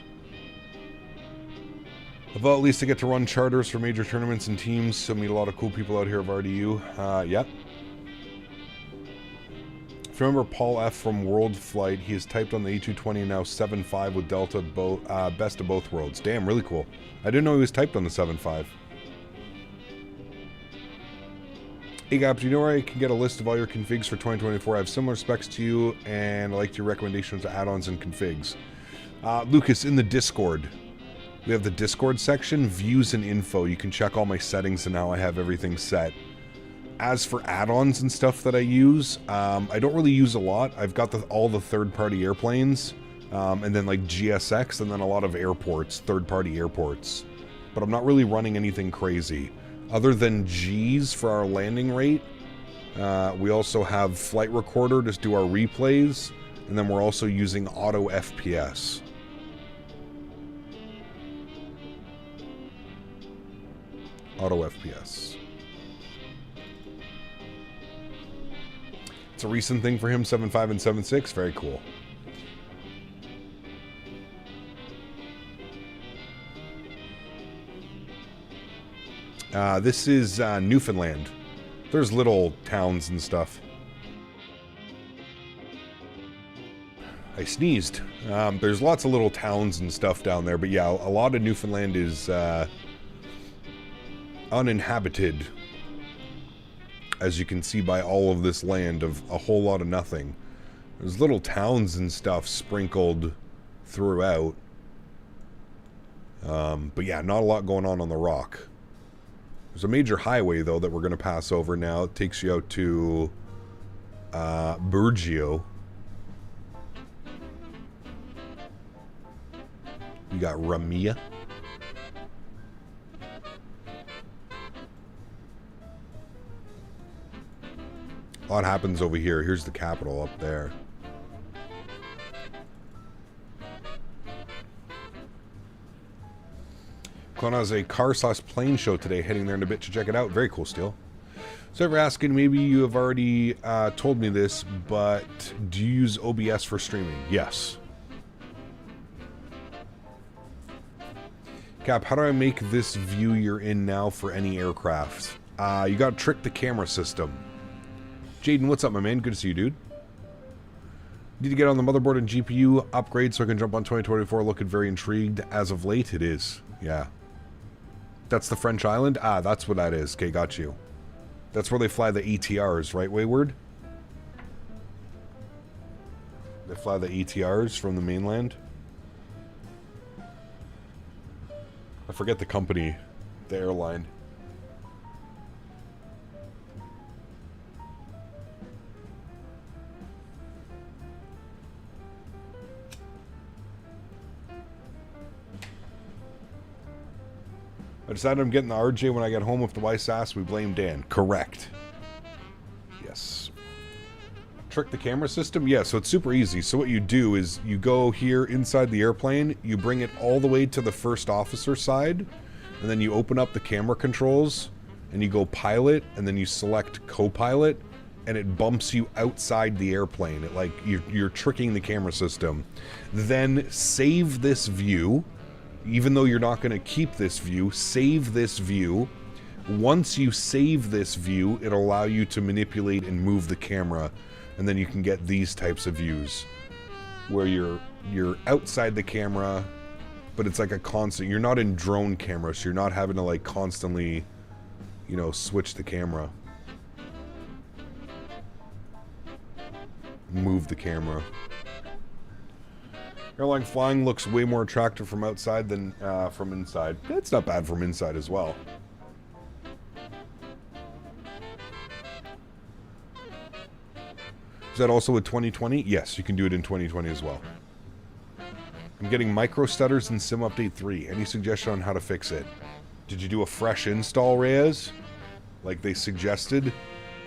Although at least I get to run charters for major tournaments and teams, so meet a lot of cool people out here of RDU. Yep. If you remember Paul F. from World Flight, he has typed on the A220 and now 7.5 with Delta, best of both worlds. Damn, really cool. I didn't know he was typed on the 7.5. Hey Gabs, do you know where I can get a list of all your configs for 2024? I have similar specs to you, and I liked your recommendations to add-ons and configs. Lucas, in the Discord. We have the Discord section, views and info. You can check all my settings and how I have everything set. As for add-ons and stuff that I use, I don't really use a lot. I've got all the third-party airplanes, and then like GSX, and then a lot of airports, third-party airports. But I'm not really running anything crazy. Other than G's for our landing rate, we also have Flight Recorder to do our replays, and then we're also using Auto FPS. Auto FPS. It's a recent thing for him, 7.5 and 7.6. Very cool. This is Newfoundland. There's little towns and stuff. I sneezed. There's lots of little towns and stuff down there, but yeah, a lot of Newfoundland is uninhabited, as you can see by all of this land of a whole lot of nothing. There's little towns and stuff sprinkled throughout. But yeah, not a lot going on the rock. There's a major highway, though, that we're going to pass over now. It takes you out to Burgio. You got Ramia. A lot happens over here. Here's the capital up there. Clone has a car/plane show today, heading there in a bit to check it out. Very cool still. So if you're asking, maybe you have already told me this, but do you use OBS for streaming? Yes. Cap, how do I make this view you're in now for any aircraft? You gotta trick the camera system. Jaden, what's up, my man? Good to see you, dude. Need to get on the motherboard and GPU upgrade so I can jump on 2024. Looking very intrigued. As of late, it is. Yeah. That's the French island? Ah, that's what that is. Okay, got you. That's where they fly the ETRs, right, Wayward? They fly the ETRs from the mainland. I forget the company, the airline. I decided I'm getting the RJ when I get home. If the wife's asked, we blame Dan. Correct. Yes. Trick the camera system? Yeah, so it's super easy. So what you do is you go here inside the airplane, you bring it all the way to the first officer side, and then you open up the camera controls, and you go pilot, and then you select co-pilot, and it bumps you outside the airplane. It, like, you're tricking the camera system. Then save this view. Even though you're not going to keep this view, save this view. Once you save this view, it'll allow you to manipulate and move the camera, and then you can get these types of views where you're outside the camera, but it's like a constant. You're not in drone camera, so you're not having to like constantly, you know, switch the camera, move the camera. Airline flying looks way more attractive from outside than from inside. It's not bad from inside as well. Is that also with 2020? Yes, you can do it in 2020 as well. I'm getting micro stutters in Sim Update 3. Any suggestion on how to fix it? Did you do a fresh install, Reyes? Like they suggested?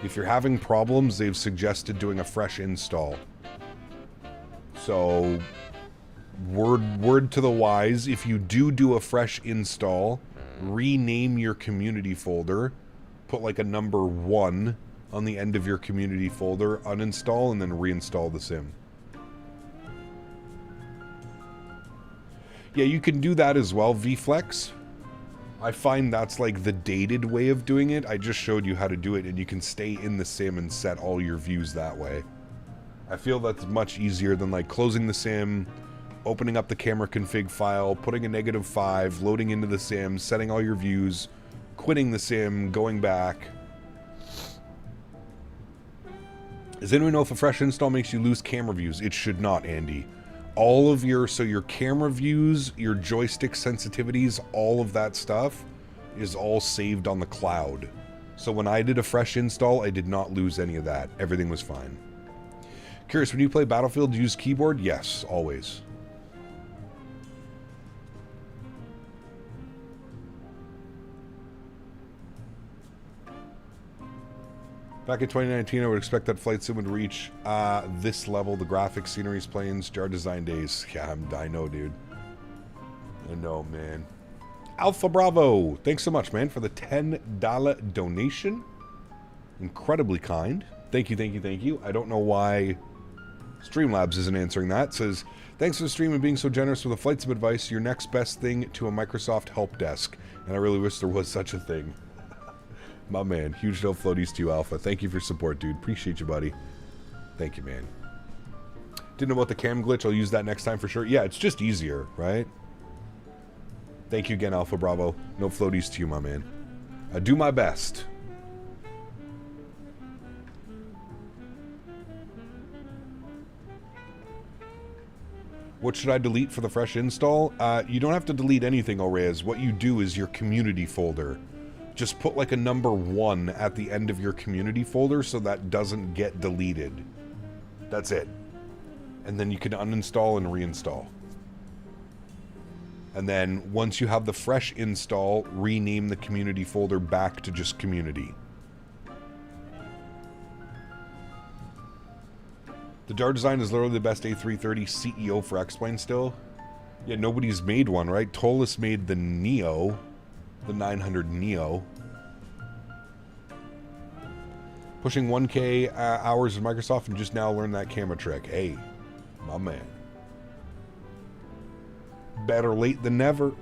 If you're having problems, they've suggested doing a fresh install. So... Word to the wise, if you do a fresh install, rename your community folder, put like a number 1 on the end of your community folder, uninstall, and then reinstall the sim. Yeah, you can do that as well, VFlex. I find that's like the dated way of doing it. I just showed you how to do it, and you can stay in the sim and set all your views that way. I feel that's much easier than like closing the sim, opening up the camera config file, putting a -5, loading into the sim, setting all your views, quitting the sim, going back. Does anyone know if a fresh install makes you lose camera views? It should not, Andy. All of your camera views, your joystick sensitivities, all of that stuff is all saved on the cloud. So when I did a fresh install, I did not lose any of that. Everything was fine. Curious, when you play Battlefield, do you use keyboard? Yes, always. Back in 2019, I would expect that flight sim would reach this level. The graphics, sceneries, planes, jar design days. Yeah, I know, dude. I know, man. Alpha Bravo, thanks so much, man, for the $10 donation. Incredibly kind. Thank you, thank you, thank you. I don't know why Streamlabs isn't answering that. It says, thanks for the stream and being so generous with the flight sim advice. Your next best thing to a Microsoft help desk. And I really wish there was such a thing. My man, huge no floaties to you, Alpha. Thank you for your support, dude. Appreciate you, buddy. Thank you, man. Didn't know about the cam glitch. I'll use that next time for sure. Yeah, it's just easier, right? Thank you again, Alpha Bravo. No floaties to you, my man. I do my best. What should I delete for the fresh install? You don't have to delete anything, Orez. What you do is your community folder. Just put like a number 1 at the end of your community folder so that doesn't get deleted. That's it. And then you can uninstall and reinstall. And then once you have the fresh install, rename the community folder back to just community. The Jar design is literally the best A330 CEO for X-Plane still. Yeah, nobody's made one, right? Tolis made the Neo, the 900 Neo. Pushing 1K hours in Microsoft and just now learned that camera trick. Hey, my man. Better late than never.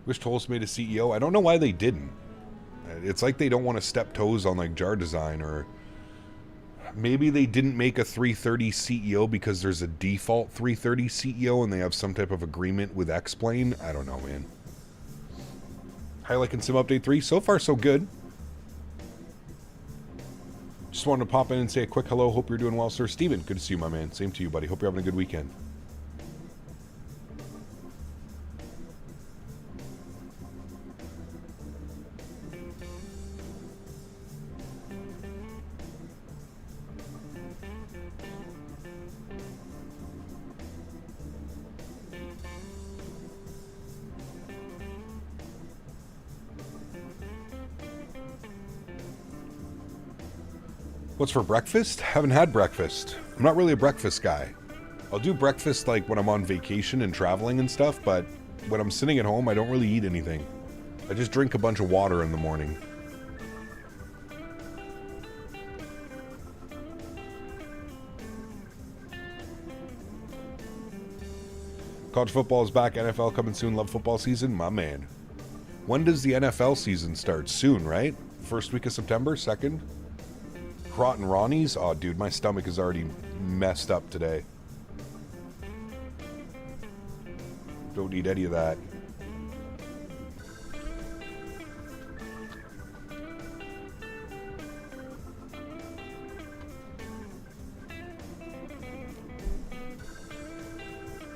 Wish Tolis made a CEO. I don't know why they didn't. It's like they don't want to step toes on like Jar design, or maybe they didn't make a 330 CEO because there's a default 330 CEO and they have some type of agreement with X-Plane. I don't know, man. Hi, like in Sim Update 3. So far, so good. Just wanted to pop in and say a quick hello. Hope you're doing well, sir. Steven, good to see you, my man. Same to you, buddy. Hope you're having a good weekend. What's for breakfast? Haven't had breakfast. I'm not really a breakfast guy. I'll do breakfast like when I'm on vacation and traveling and stuff, but when I'm sitting at home, I don't really eat anything. I just drink a bunch of water in the morning. College football is back. NFL coming soon. Love football season. My man. When does the NFL season start? Soon, right? First week of September? Second? Rotten Ronnie's? Oh, dude, my stomach is already messed up today. Don't need any of that.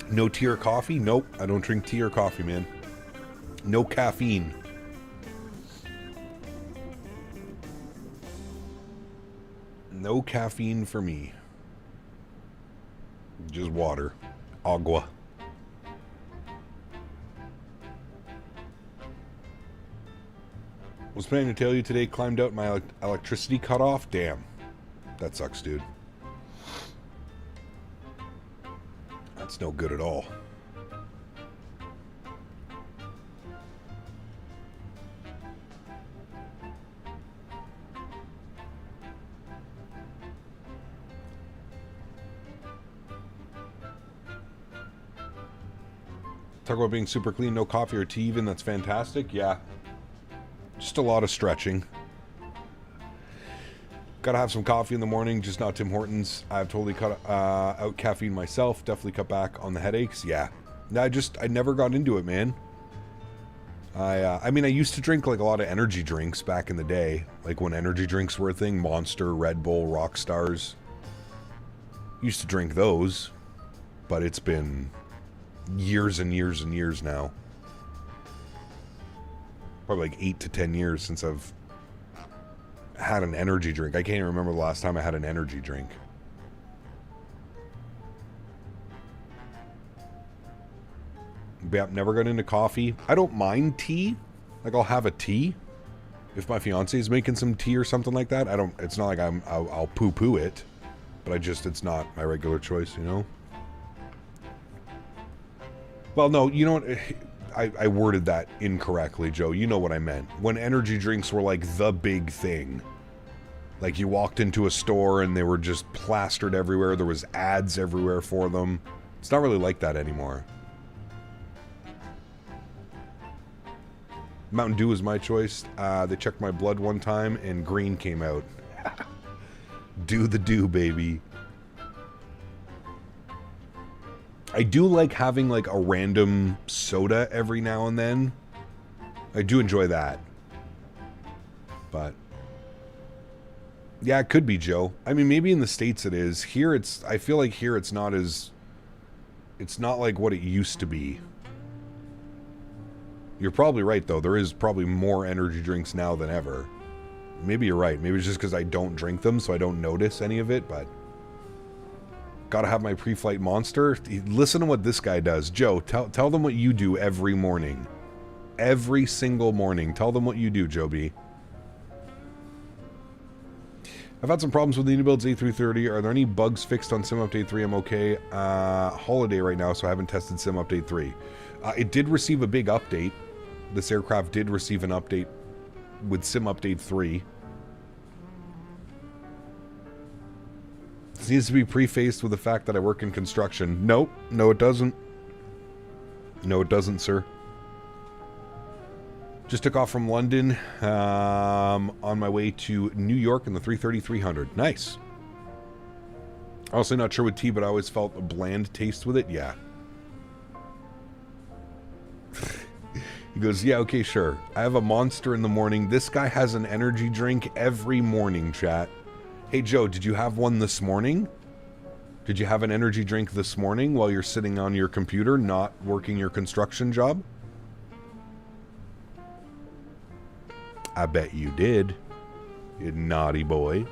No tea or coffee? Nope, I don't drink tea or coffee, man. No caffeine. No caffeine for me. Just water. Agua. Was planning to tell you today, climbed out my electricity cut off. Damn. That sucks, dude. That's no good at all. Talk about being super clean, no coffee or tea even. That's fantastic. Yeah. Just a lot of stretching. Gotta have some coffee in the morning, just not Tim Hortons. I've totally cut out caffeine myself. Definitely cut back on the headaches. Yeah. I never got into it, man. I mean, I used to drink like a lot of energy drinks back in the day. Like when energy drinks were a thing. Monster, Red Bull, Rock Stars. Used to drink those. But it's been years and years and years now. Probably like 8 to 10 years since I've had an energy drink. I can't even remember the last time I had an energy drink. Yep, never got into coffee. I don't mind tea. Like, I'll have a tea. If my fiance is making some tea or something like that, it's not like I'll poo-poo it. But it's not my regular choice, you know? Well, no, you know what? I worded that incorrectly, Joe. You know what I meant. When energy drinks were like the big thing. Like you walked into a store and they were just plastered everywhere. There was ads everywhere for them. It's not really like that anymore. Mountain Dew is my choice. They checked my blood one time and green came out. Do the dew, baby. I do like having like a random soda every now and then. I do enjoy that. But yeah, it could be, Joe. I mean, maybe in the States it is. Here it's, I feel like here it's not as, it's not like what it used to be. You're probably right, though. There is probably more energy drinks now than ever. Maybe you're right. Maybe it's just because I don't drink them, so I don't notice any of it, but gotta have my pre-flight monster. Listen to what this guy does. Joe, tell them what you do every morning. Every single morning. Tell them what you do, Joe B. I've had some problems with the iniBuilds A330. Are there any bugs fixed on Sim Update 3? I'm okay. Holiday right now, so I haven't tested Sim Update 3. It did receive a big update. This aircraft did receive an update with Sim Update 3. This needs to be prefaced with the fact that I work in construction. Nope. No, it doesn't. No, it doesn't, sir. Just took off from London on my way to New York in the 330-300. Nice. Honestly, not sure with tea, but I always felt a bland taste with it. Yeah. He goes, yeah, okay, sure. I have a monster in the morning. This guy has an energy drink every morning, chat. Hey, Joe, did you have one this morning? Did you have an energy drink this morning while you're sitting on your computer, not working your construction job? I bet you did, you naughty boy.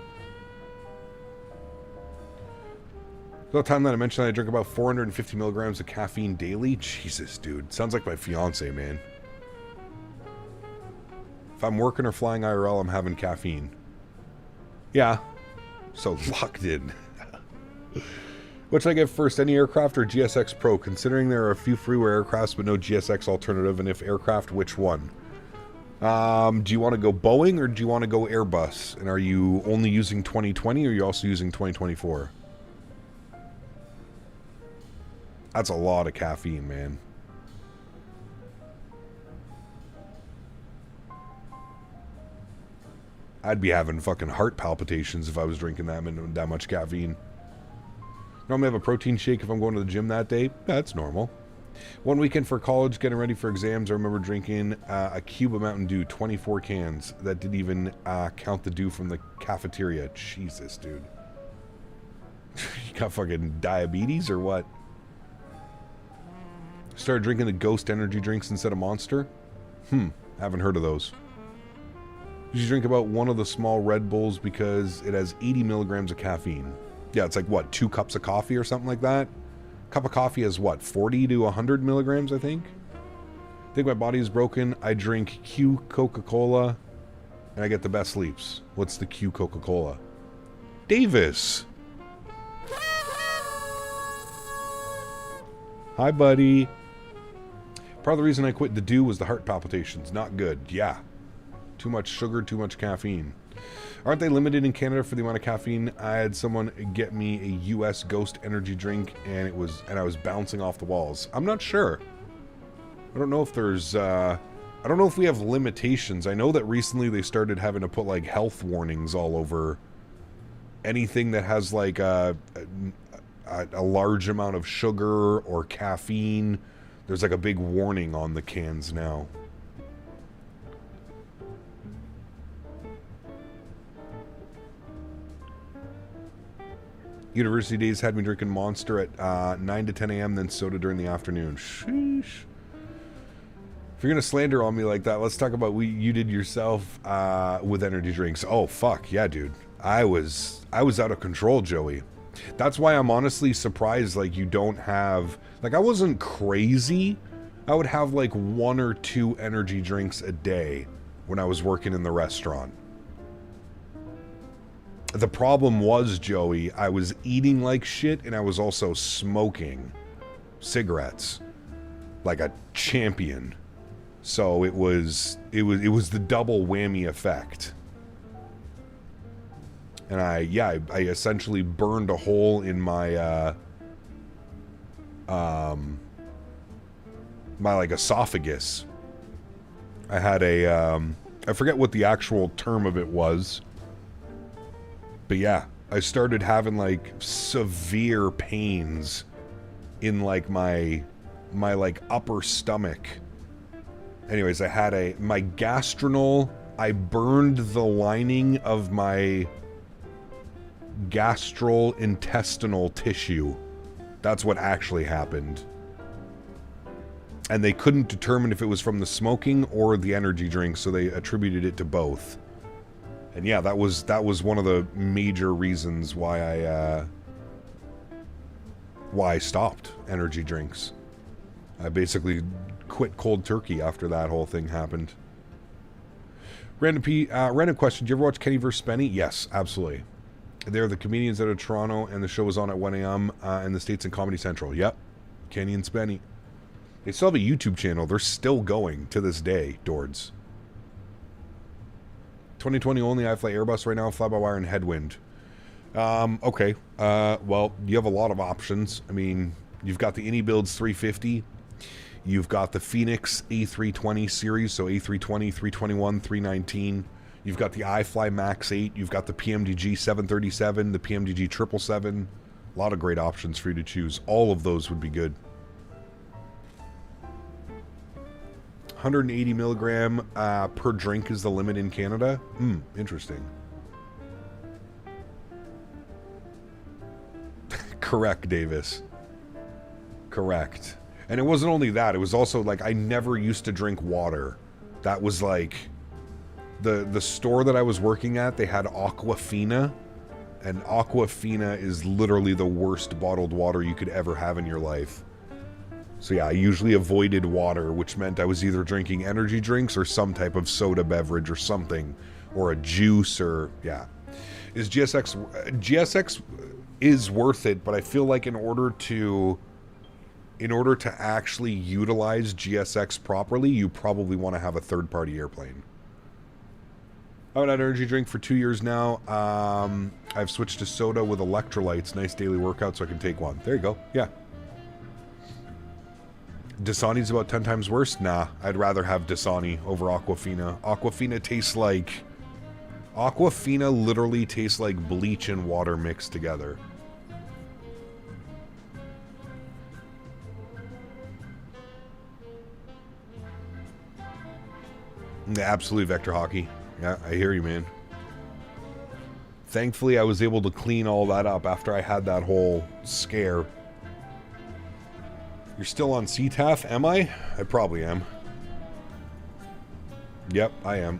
The time that I mentioned I drink about 450 milligrams of caffeine daily. Jesus, dude. Sounds like my fiance, man. If I'm working or flying IRL, I'm having caffeine. Yeah. So locked in. What should I get first, any aircraft or GSX Pro? Considering there are a few freeware aircrafts but no GSX alternative, and if aircraft, which one? Do you want to go Boeing or do you want to go Airbus? And are you only using 2020 or are you also using 2024? That's a lot of caffeine, man. I'd be having fucking heart palpitations if I was drinking that much caffeine. Normally have a protein shake if I'm going to the gym that day. That's normal. One weekend for college, getting ready for exams, I remember drinking a cube of Mountain Dew, 24 cans. That didn't even count the dew from the cafeteria. Jesus, dude. You got fucking diabetes or what? Started drinking the Ghost energy drinks instead of Monster? Haven't heard of those. You drink about one of the small Red Bulls because it has 80 milligrams of caffeine. Yeah, it's like, what, 2 cups of coffee or something like that? Cup of coffee has what, 40 to 100 milligrams, I think? I think my body is broken. I drink Q Coca-Cola and I get the best sleeps. What's the Q Coca-Cola? Davis! Hi, buddy. Part of the reason I quit the Dew was the heart palpitations. Not good. Yeah. Too much sugar, too much caffeine. Aren't they limited in Canada for the amount of caffeine? I had someone get me a US Ghost energy drink and I was bouncing off the walls. I'm not sure. I don't know if there's I don't know if we have limitations. I know that recently they started having to put like health warnings all over anything that has like a large amount of sugar or caffeine. There's like a big warning on the cans now. University days had me drinking Monster at 9 to 10 a.m., then soda during the afternoon. Sheesh. If you're going to slander on me like that, let's talk about what you did yourself with energy drinks. Oh, fuck. Yeah, dude. I was out of control, Joey. That's why I'm honestly surprised, like, you don't have... Like, I wasn't crazy. I would have, like, 1 or 2 energy drinks a day when I was working in the restaurant. The problem was, Joey, I was eating like shit and I was also smoking cigarettes like a champion. So it was the double whammy effect. And I essentially burned a hole in my my like esophagus. I had a I forget what the actual term of it was. But yeah, I started having like severe pains in like my like upper stomach. Anyways, I had my gastrinal I burned the lining of my gastrointestinal tissue. That's what actually happened. And they couldn't determine if it was from the smoking or the energy drink, so they attributed it to both. And yeah, that was one of the major reasons why I stopped energy drinks. I basically quit cold turkey after that whole thing happened. Random question, did you ever watch Kenny vs. Spenny? Yes, absolutely. They're the comedians out of Toronto, and the show was on at 1 a.m. In the States and Comedy Central. Yep, Kenny and Spenny. They still have a YouTube channel. They're still going to this day, Dords. 2020 only, I fly Airbus right now, fly-by-wire and headwind. Okay. Well, you have a lot of options. I mean, you've got the iniBuilds 350. You've got the Phoenix A320 series, so A320, 321, 319. You've got the iFly Max 8. You've got the PMDG 737, the PMDG 777. A lot of great options for you to choose. All of those would be good. 180 milligram per drink is the limit in Canada. Interesting. Correct, Davis. Correct. And it wasn't only that, it was also like I never used to drink water. That was like the store that I was working at, they had Aquafina, and Aquafina is literally the worst bottled water you could ever have in your life. So yeah, I usually avoided water, which meant I was either drinking energy drinks or some type of soda beverage or something, or a juice, or yeah. Is GSX is worth it, but I feel like in order to actually utilize GSX properly, you probably want to have a third-party airplane. I've had an energy drink for 2 years now. I've switched to soda with electrolytes. Nice daily workout, so I can take one. There you go. Yeah. Dasani's about 10 times worse? Nah, I'd rather have Dasani over Aquafina. Aquafina tastes like... Aquafina literally tastes like bleach and water mixed together. Absolutely, Vector Hockey. Yeah, I hear you, man. Thankfully, I was able to clean all that up after I had that whole scare. You're still on CTAF, am I? I probably am. Yep, I am.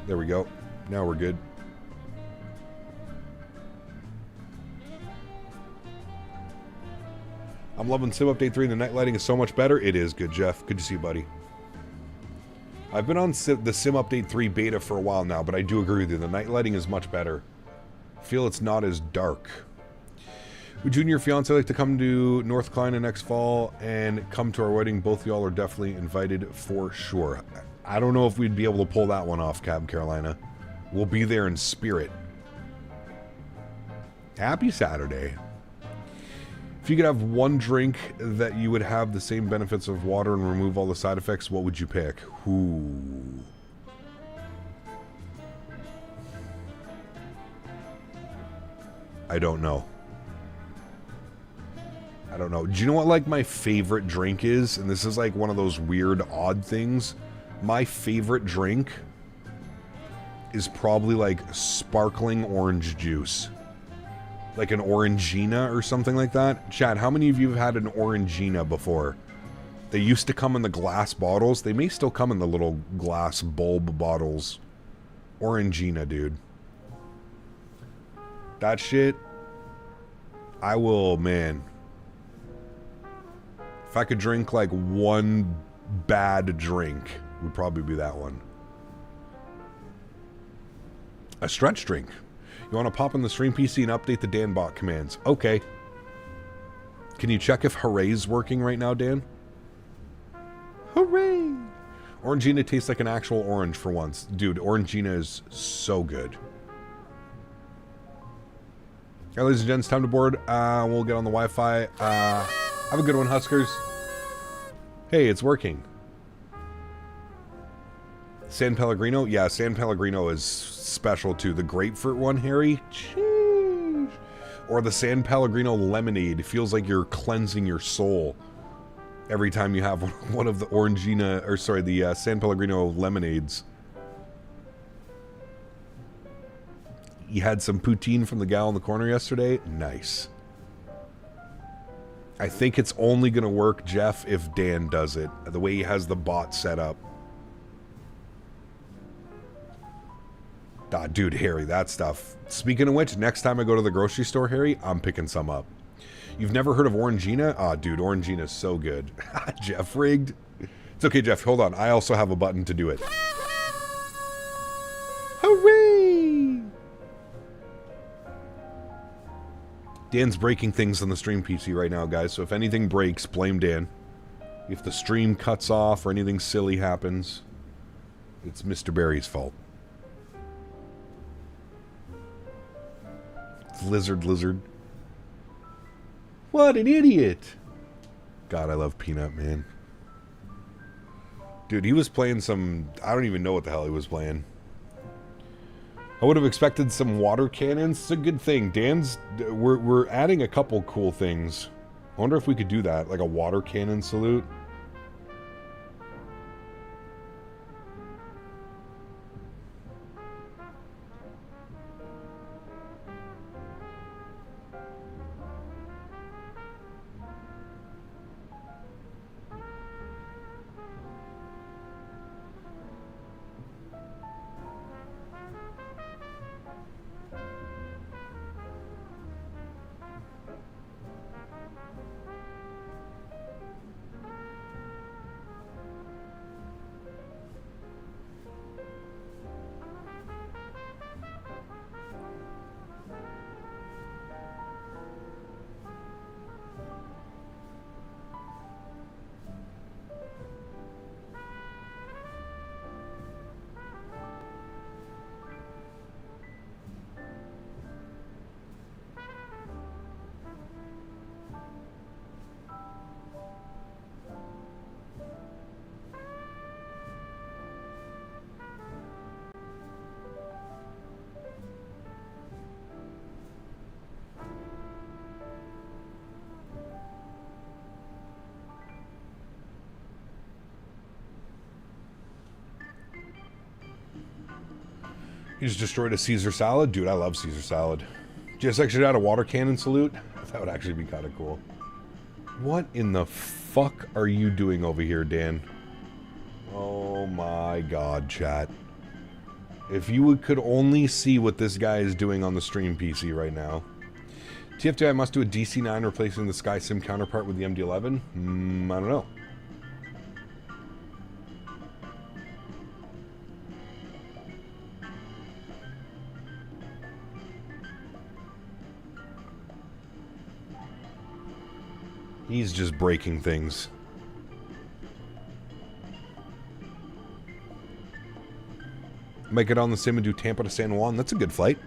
There we go. Now we're good. I'm loving Sim Update 3. The night lighting is so much better. It is good, Jeff. Good to see you, buddy. I've been on the Sim Update 3 beta for a while now, but I do agree with you. The night lighting is much better. I feel it's not as dark. Would you and your fiance like to come to North Carolina next fall and come to our wedding? Both of y'all are definitely invited for sure. I don't know if we'd be able to pull that one off, Cab Carolina. We'll be there in spirit. Happy Saturday. If you could have one drink that you would have the same benefits of water and remove all the side effects, what would you pick? Ooh. I don't know. I don't know. Do you know what, like, my favorite drink is? And this is, like, one of those weird, odd things. My favorite drink is probably, like, sparkling orange juice. Like an Orangina or something like that. Chad, how many of you have had an Orangina before? They used to come in the glass bottles. They may still come in the little glass bulb bottles. Orangina, dude. That shit, I will, man. If I could drink like one bad drink, it would probably be that one. A stretch drink. You want to pop in the stream PC and update the Danbot commands. Okay. Can you check if Honorary working right now, Dan? Hooray! Orangina tastes like an actual orange for once. Dude, Orangina is so good. Alright, ladies and gents, time to board. We'll get on the Wi-Fi. Have a good one, Huskers. Hey, it's working. San Pellegrino? Yeah, San Pellegrino is special too. The grapefruit one, Harry? Jeez. Or the San Pellegrino lemonade. It feels like you're cleansing your soul every time you have one of the Orangina, or sorry, the San Pellegrino lemonades. You had some poutine from the gal in the corner yesterday? Nice. I think it's only going to work, Jeff, if Dan does it. The way he has the bot set up. Ah, dude, Harry, that stuff. Speaking of which, next time I go to the grocery store, Harry, I'm picking some up. You've never heard of Orangina? Ah, dude, Orangina is so good. Jeff rigged. It's okay, Jeff. Hold on. I also have a button to do it. Hooray! Dan's breaking things on the stream PC right now, guys. So if anything breaks, blame Dan. If the stream cuts off or anything silly happens, it's Mr. Barry's fault. Lizard. What an idiot. God, I love Peanut, man. Dude, he was playing some... I don't even know what the hell he was playing. I would have expected some water cannons. It's a good thing. Dan's... We're adding a couple cool things. I wonder if we could do that. Like a water cannon salute. You just destroyed a Caesar salad? Dude, I love Caesar salad. Just actually add a water cannon salute? That would actually be kind of cool. What in the fuck are you doing over here, Dan? Oh my god, chat. If you could only see what this guy is doing on the stream PC right now. TFTI must do a DC-9 replacing the Sky Sim counterpart with the MD-11? I don't know. He's just breaking things. Make it on the sim and do Tampa to San Juan. That's a good flight.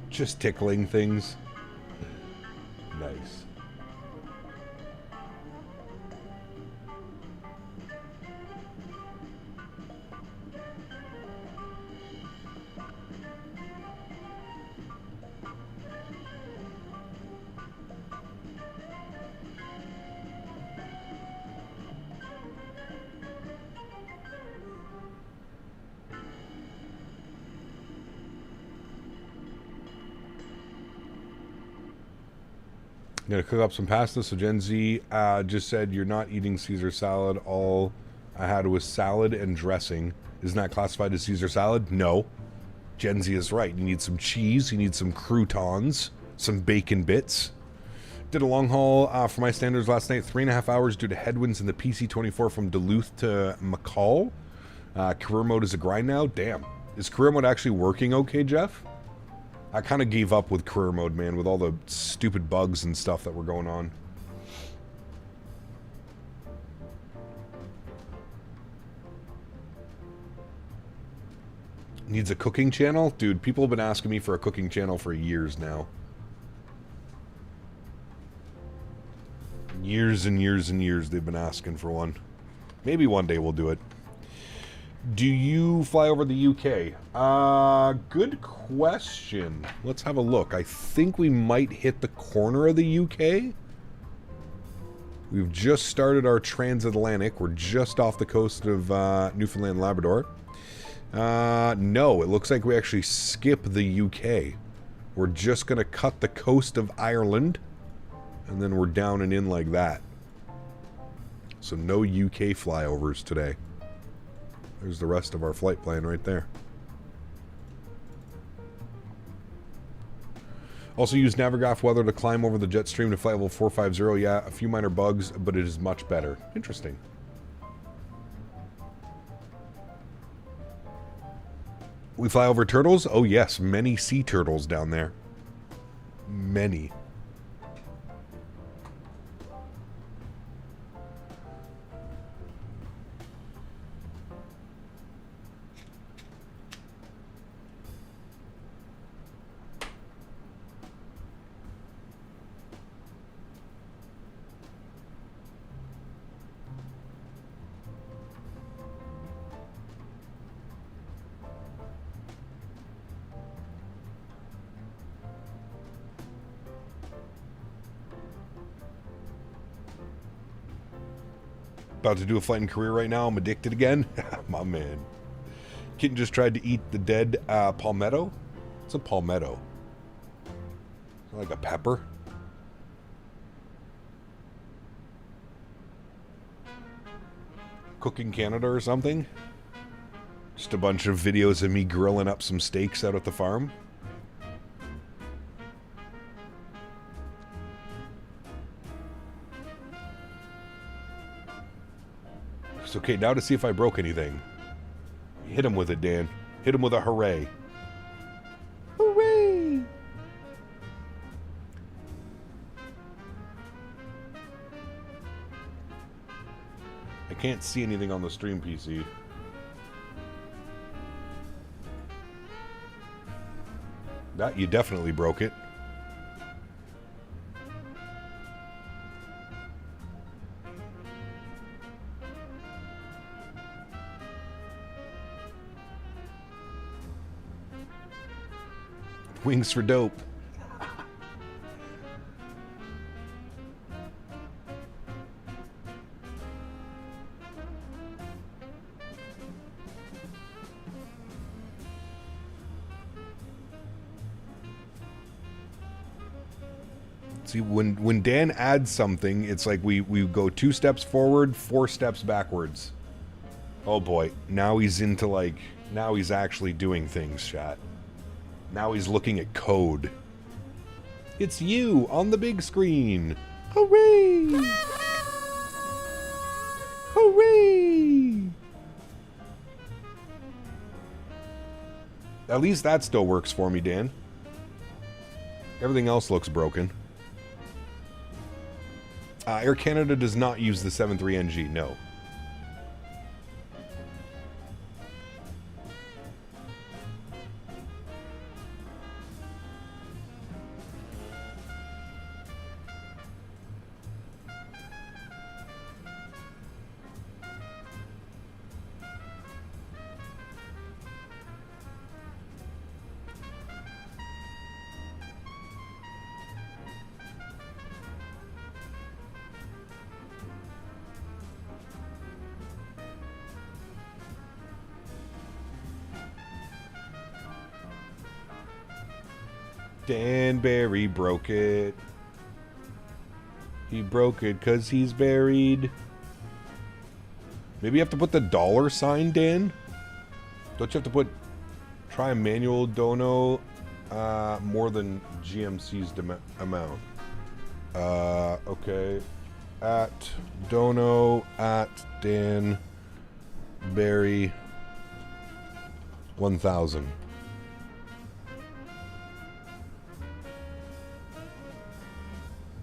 Just tickling things. Nice. Gonna cook up some pasta. So Gen Z just said you're not eating Caesar salad. All I had was salad and dressing. Isn't that classified as Caesar salad? No. Gen Z is right. You need some cheese. You need some croutons. Some bacon bits. Did a long haul for my standards last night. 3.5 hours due to headwinds in the PC-24 from Duluth to McCall. Career mode is a grind now. Damn. Is career mode actually working okay, Jeff? I kind of gave up with career mode, man, with all the stupid bugs and stuff that were going on. Needs a cooking channel? Dude, people have been asking me for a cooking channel for years now. Years and years and years they've been asking for one. Maybe one day we'll do it. Do you fly over the UK? Good question. Let's have a look. I think we might hit the corner of the UK. We've just started our transatlantic. We're just off the coast of Newfoundland, Labrador. No, it looks like we actually skip the UK. We're just going to cut the coast of Ireland, and then we're down and in like that. So no UK flyovers today. There's the rest of our flight plan right there. Also use Navigraph weather to climb over the jet stream to flight level 450. Yeah, a few minor bugs, but it is much better. Interesting. We fly over turtles? Oh yes, many sea turtles down there. Many. About to do a flight in Korea right now. I'm addicted again. My man. Kitten just tried to eat the dead palmetto. What's a palmetto? Like a pepper? Cooking Canada or something? Just a bunch of videos of me grilling up some steaks out at the farm. It's okay, now to see if I broke anything. Hit him with it, Dan. Hit him with a hooray. Hooray! I can't see anything on the stream PC. That, you definitely broke it. Wings for dope. See, when Dan adds something, it's like we go 2 steps forward, 4 steps backwards. Oh boy, now he's into like, now he's actually doing things, chat. Now he's looking at code. It's you on the big screen. Hooray! Hooray! At least that still works for me, Dan. Everything else looks broken. Air Canada does not use the 73NG, no. Dan Barry broke it. He broke it because he's buried. Maybe you have to put the $sign, Dan? Don't you have to put try manual dono more than GMC's amount? Okay. At dono at Dan Barry 1000.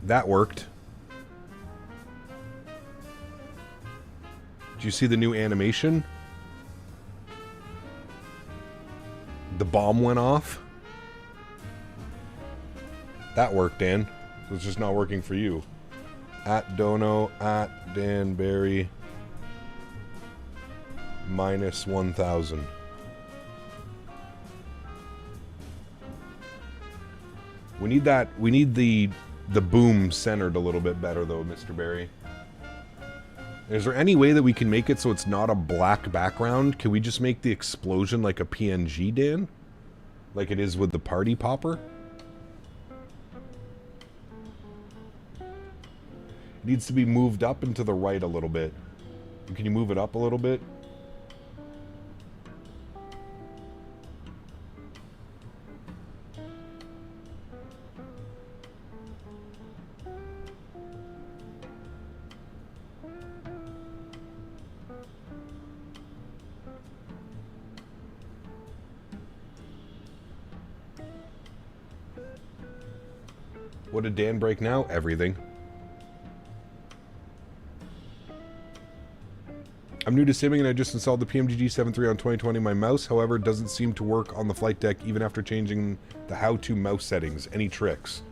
That worked. Did you see the new animation? The bomb went off. That worked, Dan. So it's just not working for you. At Dono, at Danberry, minus 1,000. We need that. We need the boom centered a little bit better, though, Mr. Barry. Is there any way that we can make it so it's not a black background? Can we just make the explosion like a PNG, Dan? Like it is with the party popper? It needs to be moved up and to the right a little bit. Can you move it up a little bit? What did Dan break now? Everything. I'm new to simming and I just installed the PMGG 7.3 on 2020. My mouse, however, doesn't seem to work on the flight deck even after changing the how-to mouse settings. Any tricks?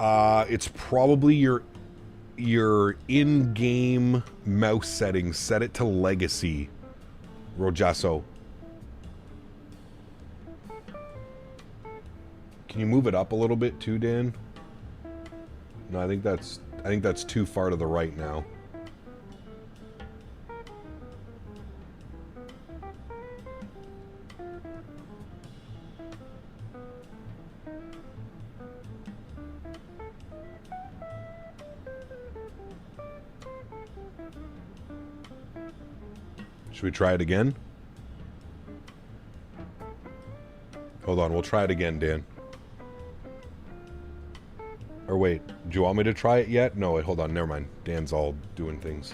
It's probably your in-game mouse settings. Set it to legacy, Rojasso. Can you move it up a little bit too, Dan? No, I think that's too far to the right now. Should we try it again? Hold on, we'll try it again, Dan. Or wait, do you want me to try it yet? No, wait, hold on, never mind. Dan's all doing things.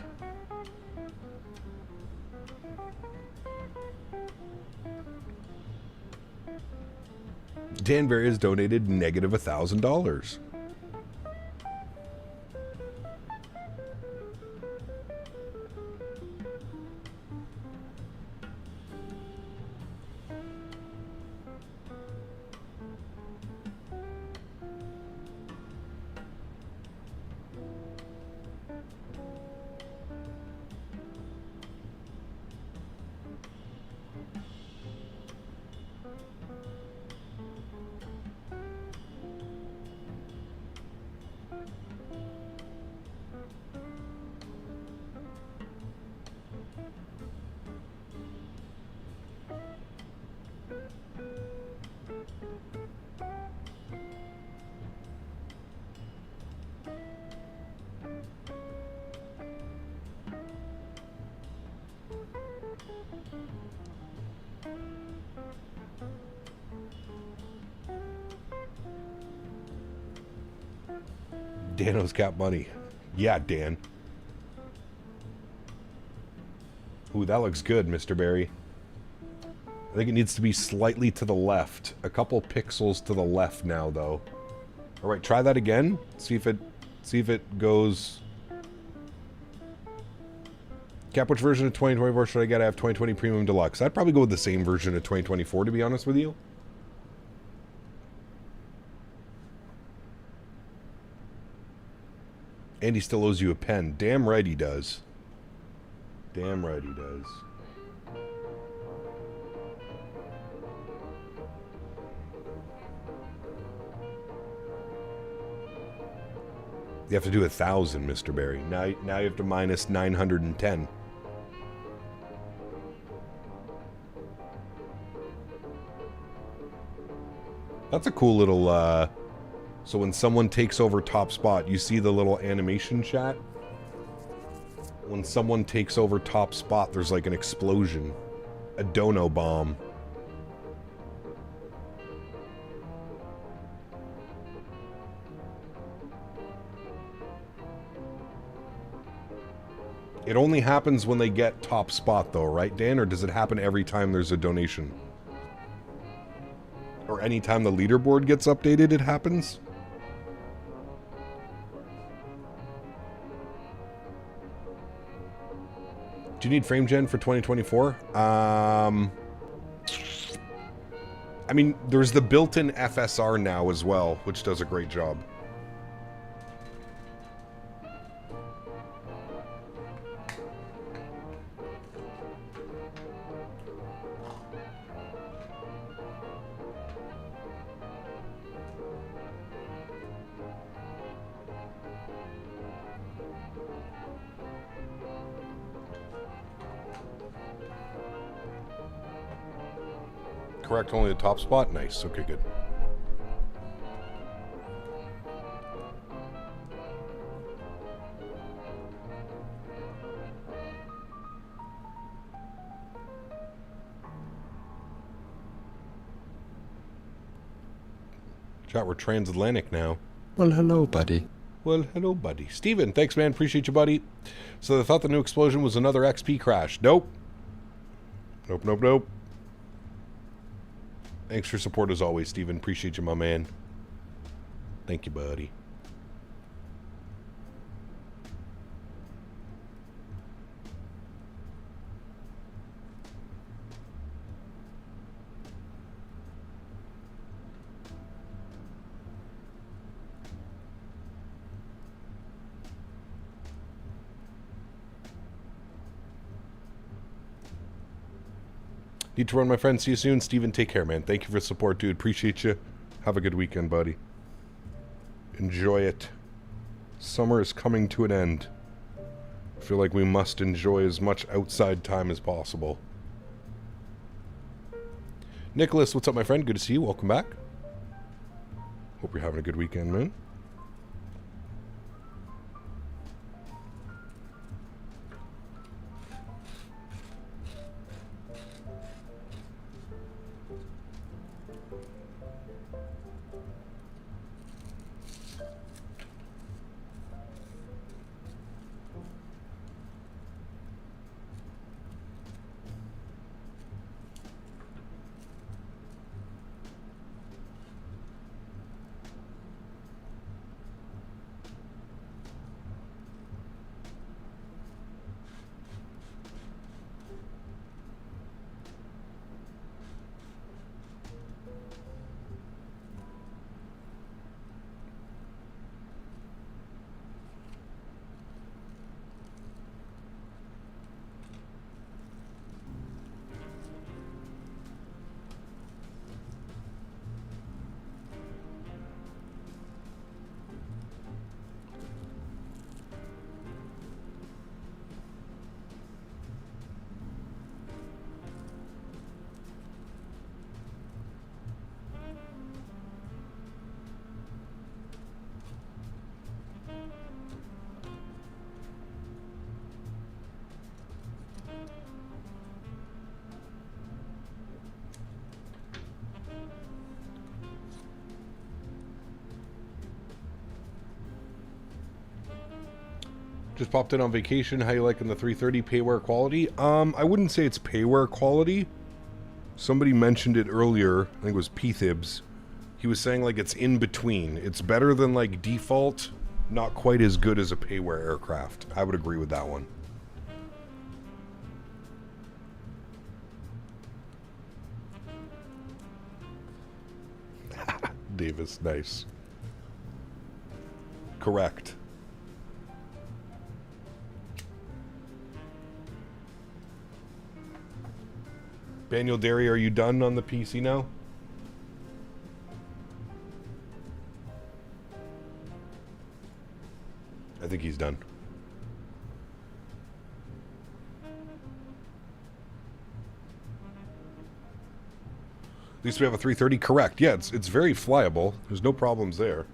Dan Berry has donated negative $1,000. Dano's got money. Yeah, Dan. Ooh, that looks good, Mr. Barry. I think it needs to be slightly to the left. A couple pixels to the left now, though. All right, try that again. See if it goes. Cap, which version of 2024 should I get? I have 2020 Premium Deluxe. I'd probably go with the same version of 2024, to be honest with you. And he still owes you a pen. Damn right he does. Damn right he does. You have to do 1,000, Mr. Barry. Now you have to minus 910. That's a cool little, so when someone takes over top spot, you see the little animation chat? When someone takes over top spot, there's like an explosion. A dono bomb. It only happens when they get top spot though, right, Dan? Or does it happen every time there's a donation? Or anytime the leaderboard gets updated, it happens? Do you need frame gen for 2024? I mean, there's the built-in FSR now as well, which does a great job. Correct, only the top spot? Nice, okay, good. Chat, we're transatlantic now. Well, hello, buddy. Well, hello, buddy. Steven, thanks, man. Appreciate you, buddy. So they thought the new explosion was another XP crash. Nope. Nope, nope, nope. Thanks for support as always, Steven. Appreciate you, my man. Thank you, buddy. Need to run, my friend. See you soon. Steven, take care, man. Thank you for the support, dude. Appreciate you. Have a good weekend, buddy. Enjoy it. Summer is coming to an end. I feel like we must enjoy as much outside time as possible. Nicholas, what's up, my friend? Good to see you. Welcome back. Hope you're having a good weekend, man. Just popped in on vacation. How you liking the 330 payware quality? I wouldn't say it's payware quality. Somebody mentioned it earlier. I think it was P-Thibs. He was saying like it's in between. It's better than like default, not quite as good as a payware aircraft. I would agree with that one. Davis, nice. Correct. Daniel Derry, are you done on the PC now? I think he's done. At least we have a 330. Correct. Yeah, it's very flyable. There's no problems there.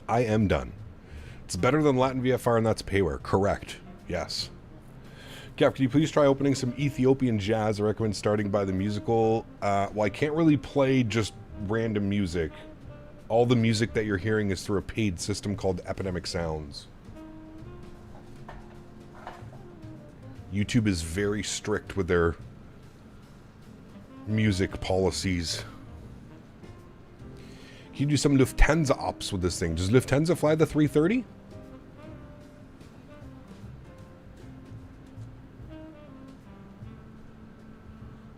I am done. It's better than Latin VFR, and that's payware. Correct. Yes. Kev, can you please try opening some Ethiopian jazz? I recommend starting by the musical. Well, I can't really play just random music. All the music that you're hearing is through a paid system called Epidemic Sounds. YouTube is very strict with their music policies. Can you do some Lufthansa ops with this thing? Does Lufthansa fly the 330?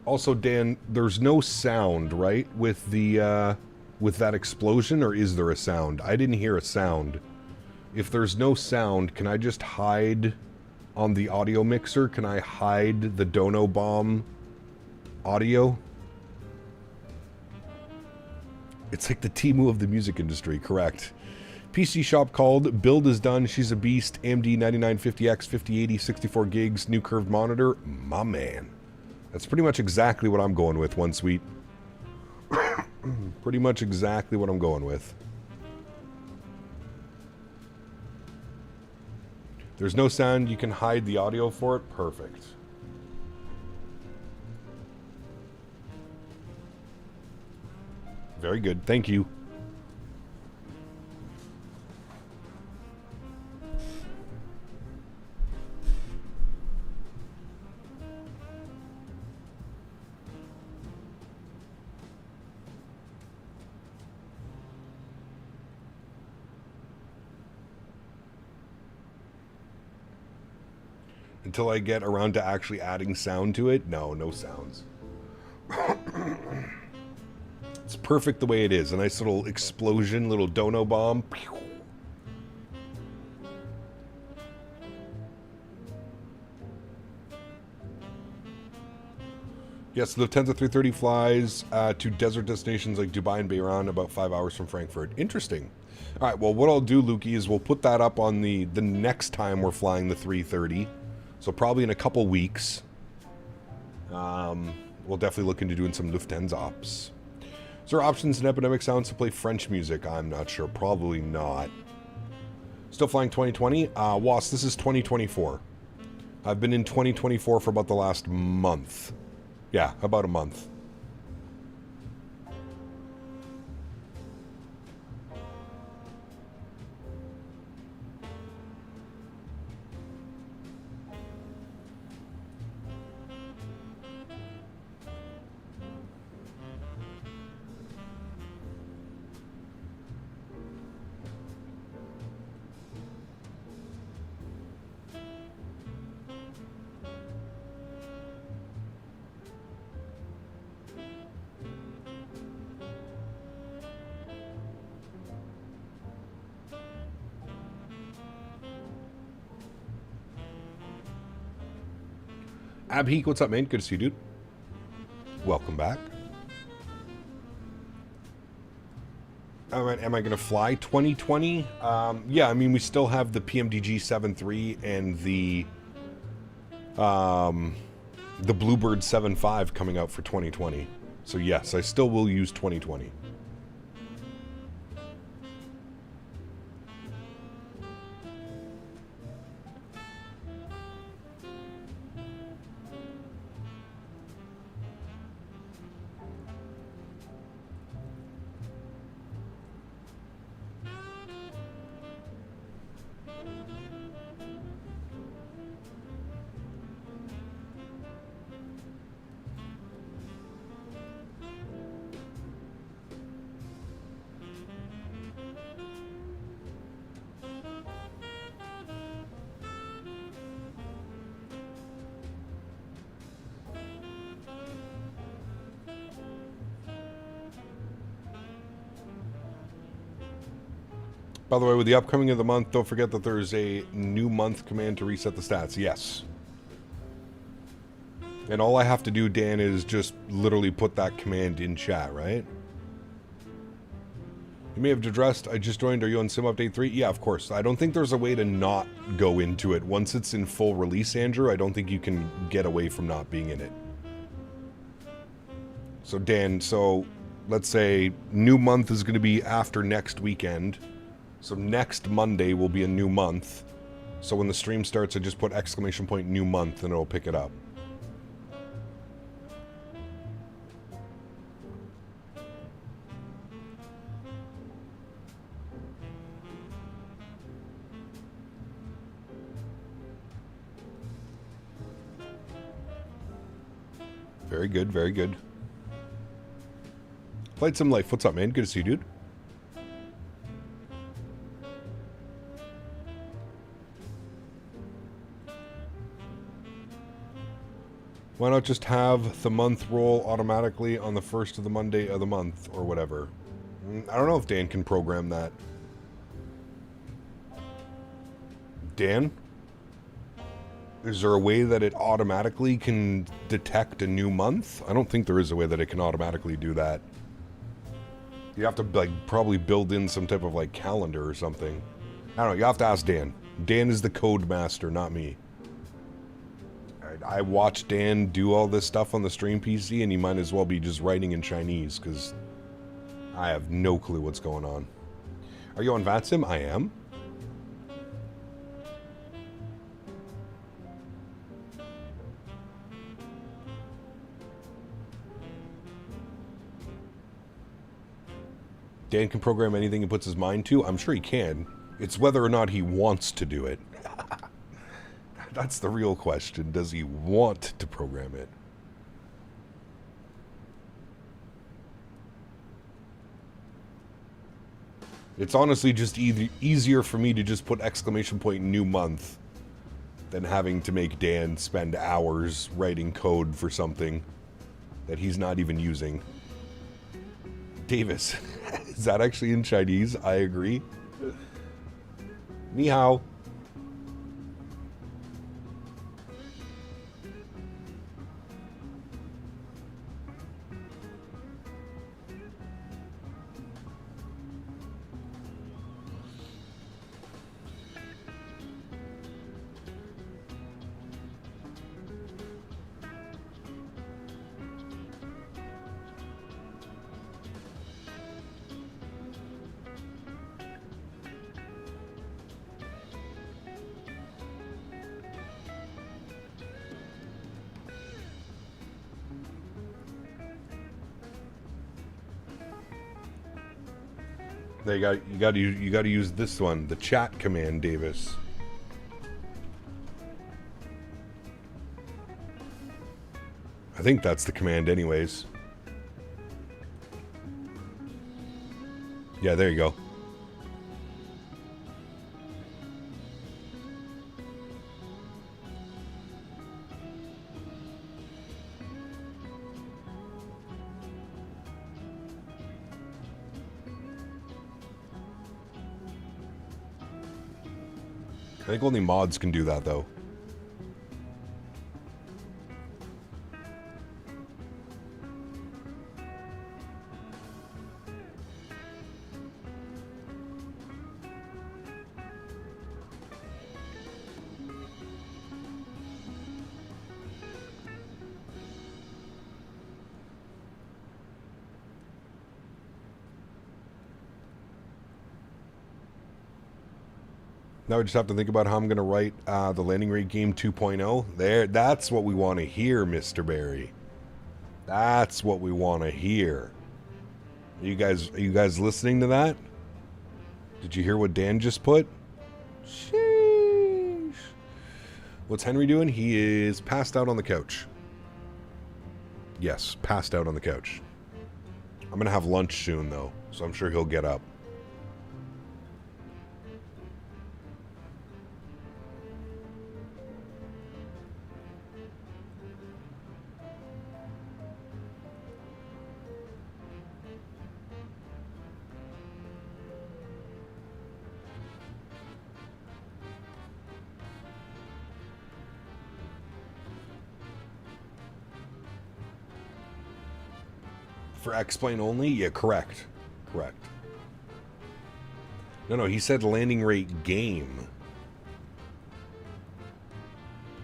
Also, Dan, there's no sound, right, with the with that explosion, or is there a sound? I didn't hear a sound. If there's no sound, can I just hide on the audio mixer? Can I hide the Dono Bomb audio? It's like the Temu of the music industry, correct. PC shop called, build is done, she's a beast, AMD 9950X, 5080, 64 gigs, new curved monitor, my man. That's pretty much exactly what I'm going with, One Sweet. Pretty much exactly what I'm going with. There's no sound, you can hide the audio for it, perfect. Very good, thank you. Until I get around to actually adding sound to it, no sounds. It's perfect the way it is. A nice little explosion, little Dono Bomb. Yes, Lufthansa 330 flies to desert destinations like Dubai and Bahrain, about 5 hours from Frankfurt. Interesting. All right, well, what I'll do, Lukey, is we'll put that up on the next time we're flying the 330. So probably in a couple weeks. We'll definitely look into doing some Lufthansa ops. Is there options in Epidemic Sounds to play French music? I'm not sure. Probably not. Still flying 2020? Was, this is 2024. I've been in 2024 for about the last month. Yeah, about a month. Abheek, what's up, man? Good to see you, dude. Welcome back. All right, am I going to fly 2020? Yeah, I mean, we still have the PMDG 7.3 and the Bluebird 7.5 coming out for 2020. So yes, I still will use 2020. By the way, with the upcoming of the month, don't forget that there's a new month command to reset the stats. Yes. And all I have to do, Dan, is just literally put that command in chat, right? You may have addressed, I just joined, are you on Sim Update 3? Yeah, of course. I don't think there's a way to not go into it. Once it's in full release, Andrew, I don't think you can get away from not being in it. So, Dan, so let's say new month is going to be after next weekend. So next Monday will be a new month. So when the stream starts, I just put exclamation point new month and it'll pick it up. Very good, very good. Flite Sim Life, what's up, man? Good to see you, dude. Why not just have the month roll automatically on the first of the Monday of the month or whatever? I don't know if Dan can program that. Dan? Is there a way that it automatically can detect a new month? I don't think there is a way that it can automatically do that. You have to, like, probably build in some type of, like, calendar or something. I don't know. You have to ask Dan. Dan is the code master, not me. I watched Dan do all this stuff on the stream PC, and he might as well be just writing in Chinese, because I have no clue what's going on. Are you on VATSIM? I am. Dan can program anything he puts his mind to. I'm sure he can. It's whether or not he wants to do it. That's the real question. Does he want to program it? It's honestly just easier for me to just put exclamation point new month than having to make Dan spend hours writing code for something that he's not even using. Davis, is that actually in Chinese? I agree. Ni hao. You got to use this one, the chat command, Davis. I think that's the command anyways. Yeah, there you go. I think only mods can do that, though. Now I just have to think about how I'm going to write the landing rate game 2.0. There, that's what we want to hear, Mr. Barry. That's what we want to hear. Are you guys listening to that? Did you hear what Dan just put? Sheesh. What's Henry doing? He is passed out on the couch. Yes, passed out on the couch. I'm going to have lunch soon, though, so I'm sure he'll get up. For X-Plane only? Yeah, correct. Correct. No, he said landing rate game.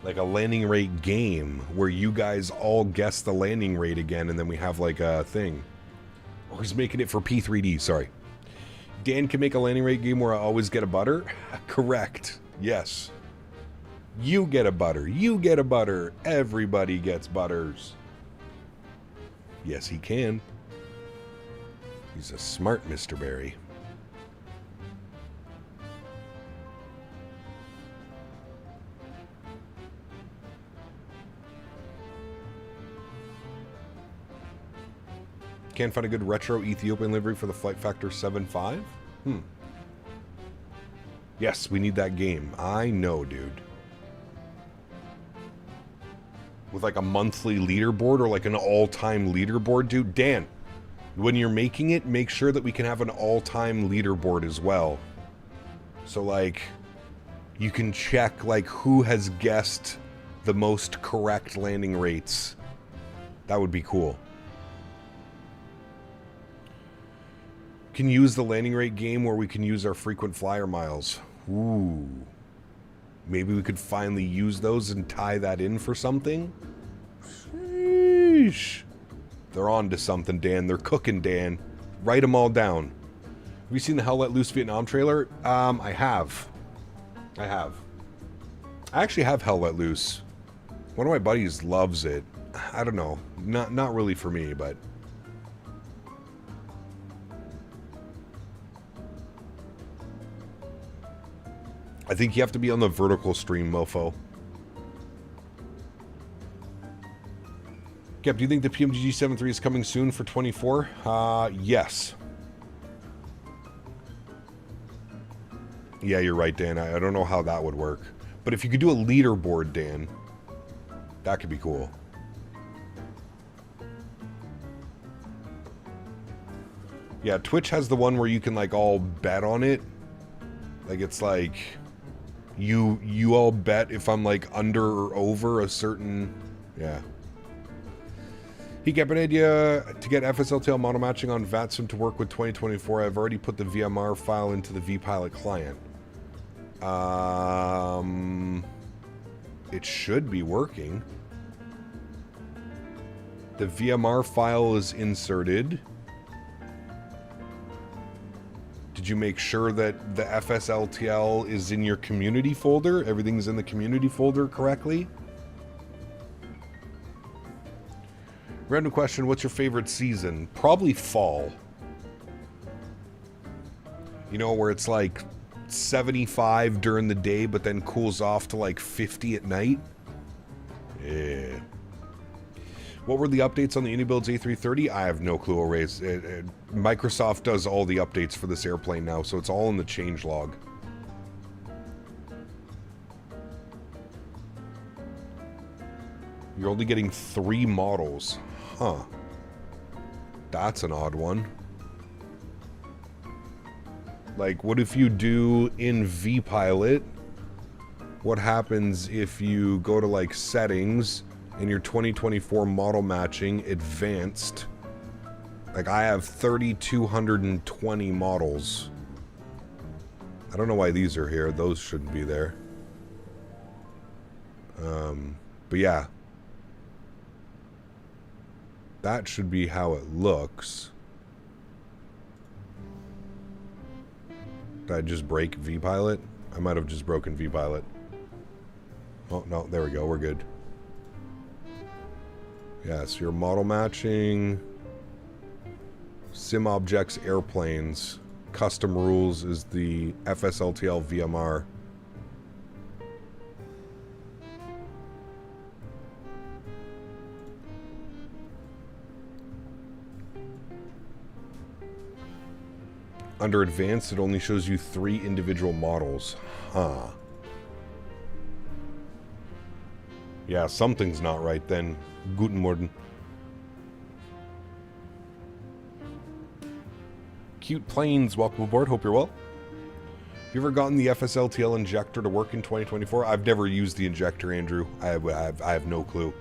Like a landing rate game where you guys all guess the landing rate again and then we have like a thing. Oh, he's making it for P3D, sorry. Dan can make a landing rate game where I always get a butter? Correct. Yes. You get a butter. You get a butter. Everybody gets butters. Yes, he can. He's a smart Mr. Barry. can't find a good retro Ethiopian livery for the Flight Factor 7.5? Yes, we need that game. I know, dude. With like a monthly leaderboard or like an all-time leaderboard, dude. Dan, when you're making it, make sure that we can have an all-time leaderboard as well. So like, you can check like who has guessed the most correct landing rates. That would be cool. Can use the landing rate game where we can use our frequent flyer miles. Ooh. Maybe we could finally use those and tie that in for something? Sheesh. They're on to something, Dan. They're cooking, Dan. Write them all down. Have you seen the Hell Let Loose Vietnam trailer? I have. I actually have Hell Let Loose. One of my buddies loves it. I don't know. Not really for me, but... I think you have to be on the vertical stream, mofo. Kep, do you think the PMGG 7.3 is coming soon for 24? Yes. Yeah, you're right, Dan. I don't know how that would work. But if you could do a leaderboard, Dan, that could be cool. Yeah, Twitch has the one where you can, like, all bet on it. Like, it's like... You all bet if I'm like under or over a certain... Yeah. He kept an idea to get FSLTL model matching on VATSIM to work with 2024. I've already put the VMR file into the vPilot client. It should be working. The VMR file is inserted. Did you make sure that the FSLTL is in your community folder? Everything's in the community folder correctly? Random question, what's your favorite season? Probably fall. You know, where it's like 75 during the day, but then cools off to like 50 at night? Yeah. What were the updates on the iniBuilds A330? I have no clue, Always. Microsoft does all the updates for this airplane now, so it's all in the changelog. You're only getting 3 models. Huh. That's an odd one. Like, what if you do in vPilot? What happens if you go to, like, settings... in your 2024 model matching advanced, like I have 3,220 models. I don't know why these are here. Those shouldn't be there. But yeah, that should be how it looks. Did I just break vPilot? I might have just broken vPilot. Oh no, there we go. We're good. Yeah, so your model matching, sim objects, airplanes, custom rules is the FSLTL VMR. Under advanced, it only shows you 3 individual models. Huh. Yeah, something's not right then. Guten Morgen. Cute Planes, welcome aboard. Hope you're well. Have you ever gotten the FSLTL injector to work in 2024? I've never used the injector, Andrew. I have no clue.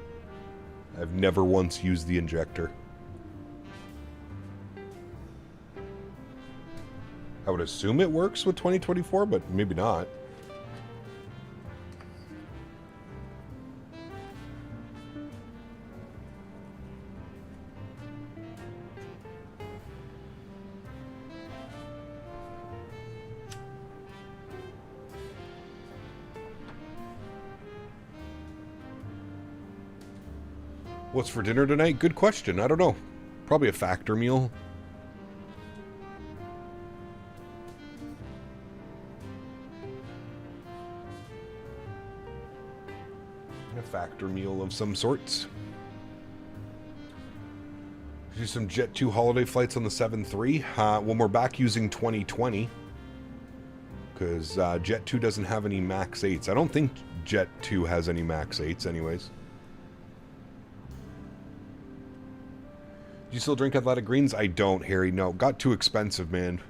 I've never once used the injector. I would assume it works with 2024, but maybe not. What's for dinner tonight? Good question. I don't know. Probably a factor meal. A factor meal of some sorts. Do some Jet 2 holiday flights on the 7-3 when we're back using 2020. Because Jet 2 doesn't have any MAX 8s. I don't think Jet 2 has any MAX 8s anyways. Do you still drink Athletic Greens? I don't, Harry. No, got too expensive, man.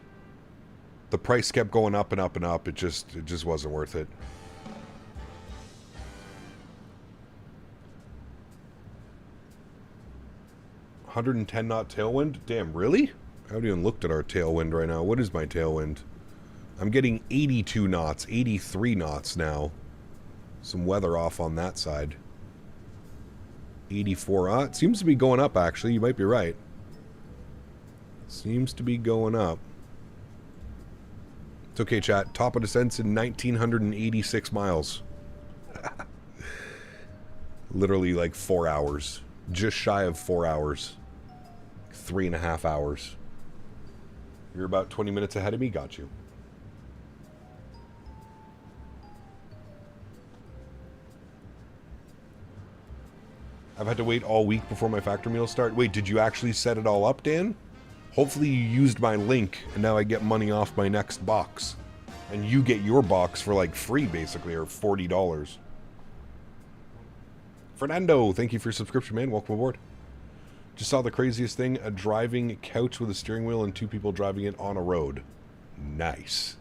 The price kept going up and up and up. It just wasn't worth it. $110 knot tailwind? Damn, really? I haven't even looked at our tailwind right now. What is my tailwind? I'm getting 82 knots, 83 knots now. Some weather off on that side. 84. It seems to be going up, actually. You might be right. Seems to be going up. It's okay, chat. Top of descents in 1,986 miles. Literally like 4 hours. Just shy of 4 hours. 3.5 hours. You're about 20 minutes ahead of me. Got you. I've had to wait all week before my factor meals start. Wait, did you actually set it all up, Dan? Hopefully you used my link, and now I get money off my next box. And you get your box for like free, basically, or $40. Fernando, thank you for your subscription, man. Welcome aboard. Just saw the craziest thing, a driving couch with a steering wheel and 2 people driving it on a road. Nice.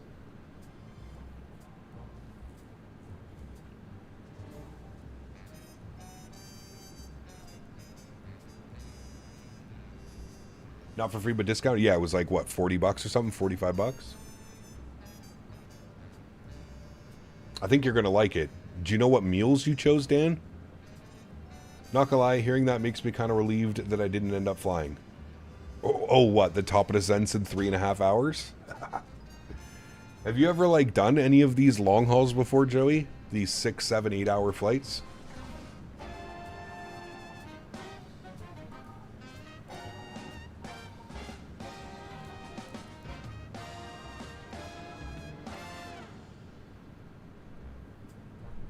Not for free, but discount? Yeah, it was like, what, 40 bucks or something? 45 bucks? I think you're going to like it. Do you know what meals you chose, Dan? Not gonna lie, hearing that makes me kind of relieved that I didn't end up flying. Oh, what? The top of descents in 3.5 hours? Have you ever, like, done any of these long hauls before, Joey? These 6, 7, 8 hour flights?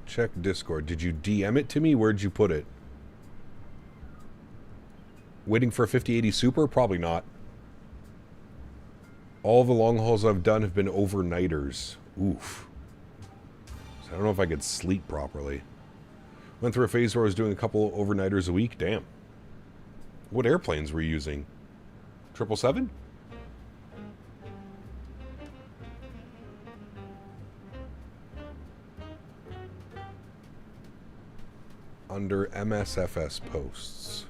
Check Discord. Did you DM it to me? Where'd you put it? Waiting for a 5080 Super? Probably not. All the long hauls I've done have been overnighters. Oof. So I don't know if I could sleep properly. Went through a phase where I was doing a couple overnighters a week. Damn. What airplanes were you using? 777? Under MSFS posts.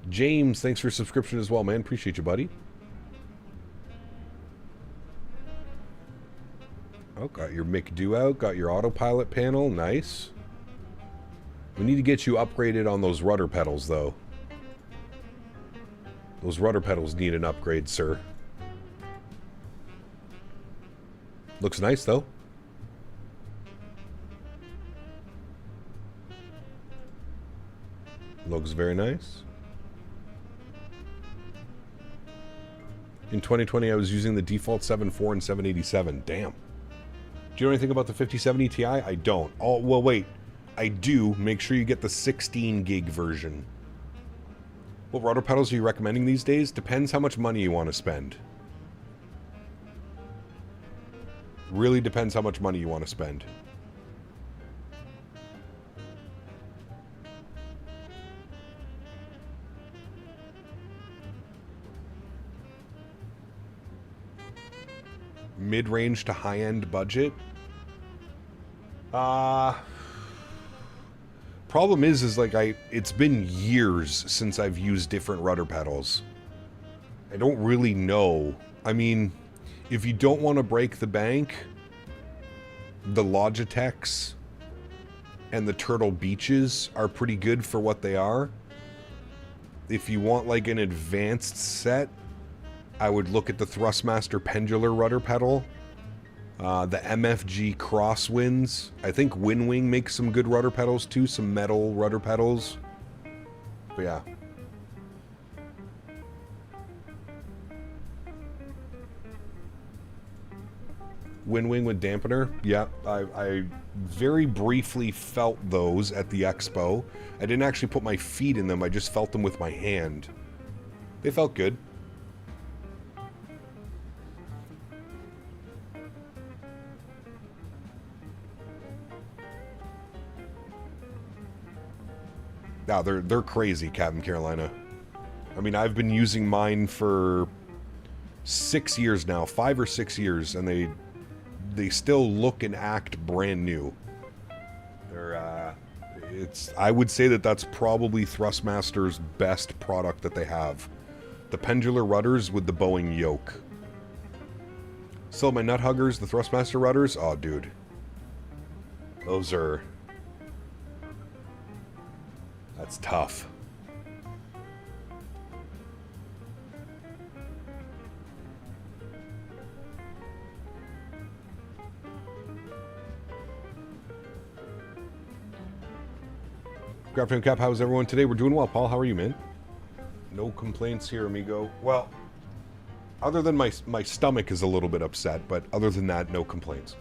James, thanks for your subscription as well, man. Appreciate you, buddy. Oh, got your McDo out. Got your autopilot panel. Nice. We need to get you upgraded on those rudder pedals, though. Those rudder pedals need an upgrade, sir. Looks nice, though. Looks very nice. In 2020, I was using the default 7.4 and 787. Damn. Do you know anything about the 5070 Ti? I don't. Oh, well, wait. I do. Make sure you get the 16 gig version. What rudder pedals are you recommending these days? Depends how much money you want to spend. Really depends how much money you want to spend. Mid-range to high-end budget. Problem is like it's been years since I've used different rudder pedals. I don't really know. I mean, if you don't want to break the bank, the Logitechs and the Turtle Beaches are pretty good for what they are. If you want like an advanced set, I would look at the Thrustmaster Pendular rudder pedal. The MFG Crosswinds. I think Winwing makes some good rudder pedals too, some metal rudder pedals. But yeah. Wind wing with dampener. Yeah, I very briefly felt those at the expo. I didn't actually put my feet in them. I just felt them with my hand. They felt good. Now, they're crazy, Captain Carolina. I mean, I've been using mine for 6 years now, 5 or 6 years, and they still look and act brand new. They're I would say that that's probably Thrustmaster's best product that they have. The pendular rudders with the Boeing yoke. Still my nut huggers, the Thrustmaster rudders. Oh, dude, those are. That's tough. Good afternoon, Cap. How's everyone today? We're doing well. Paul, how are you, man? No complaints here, amigo. Well, other than my stomach is a little bit upset, but other than that, no complaints.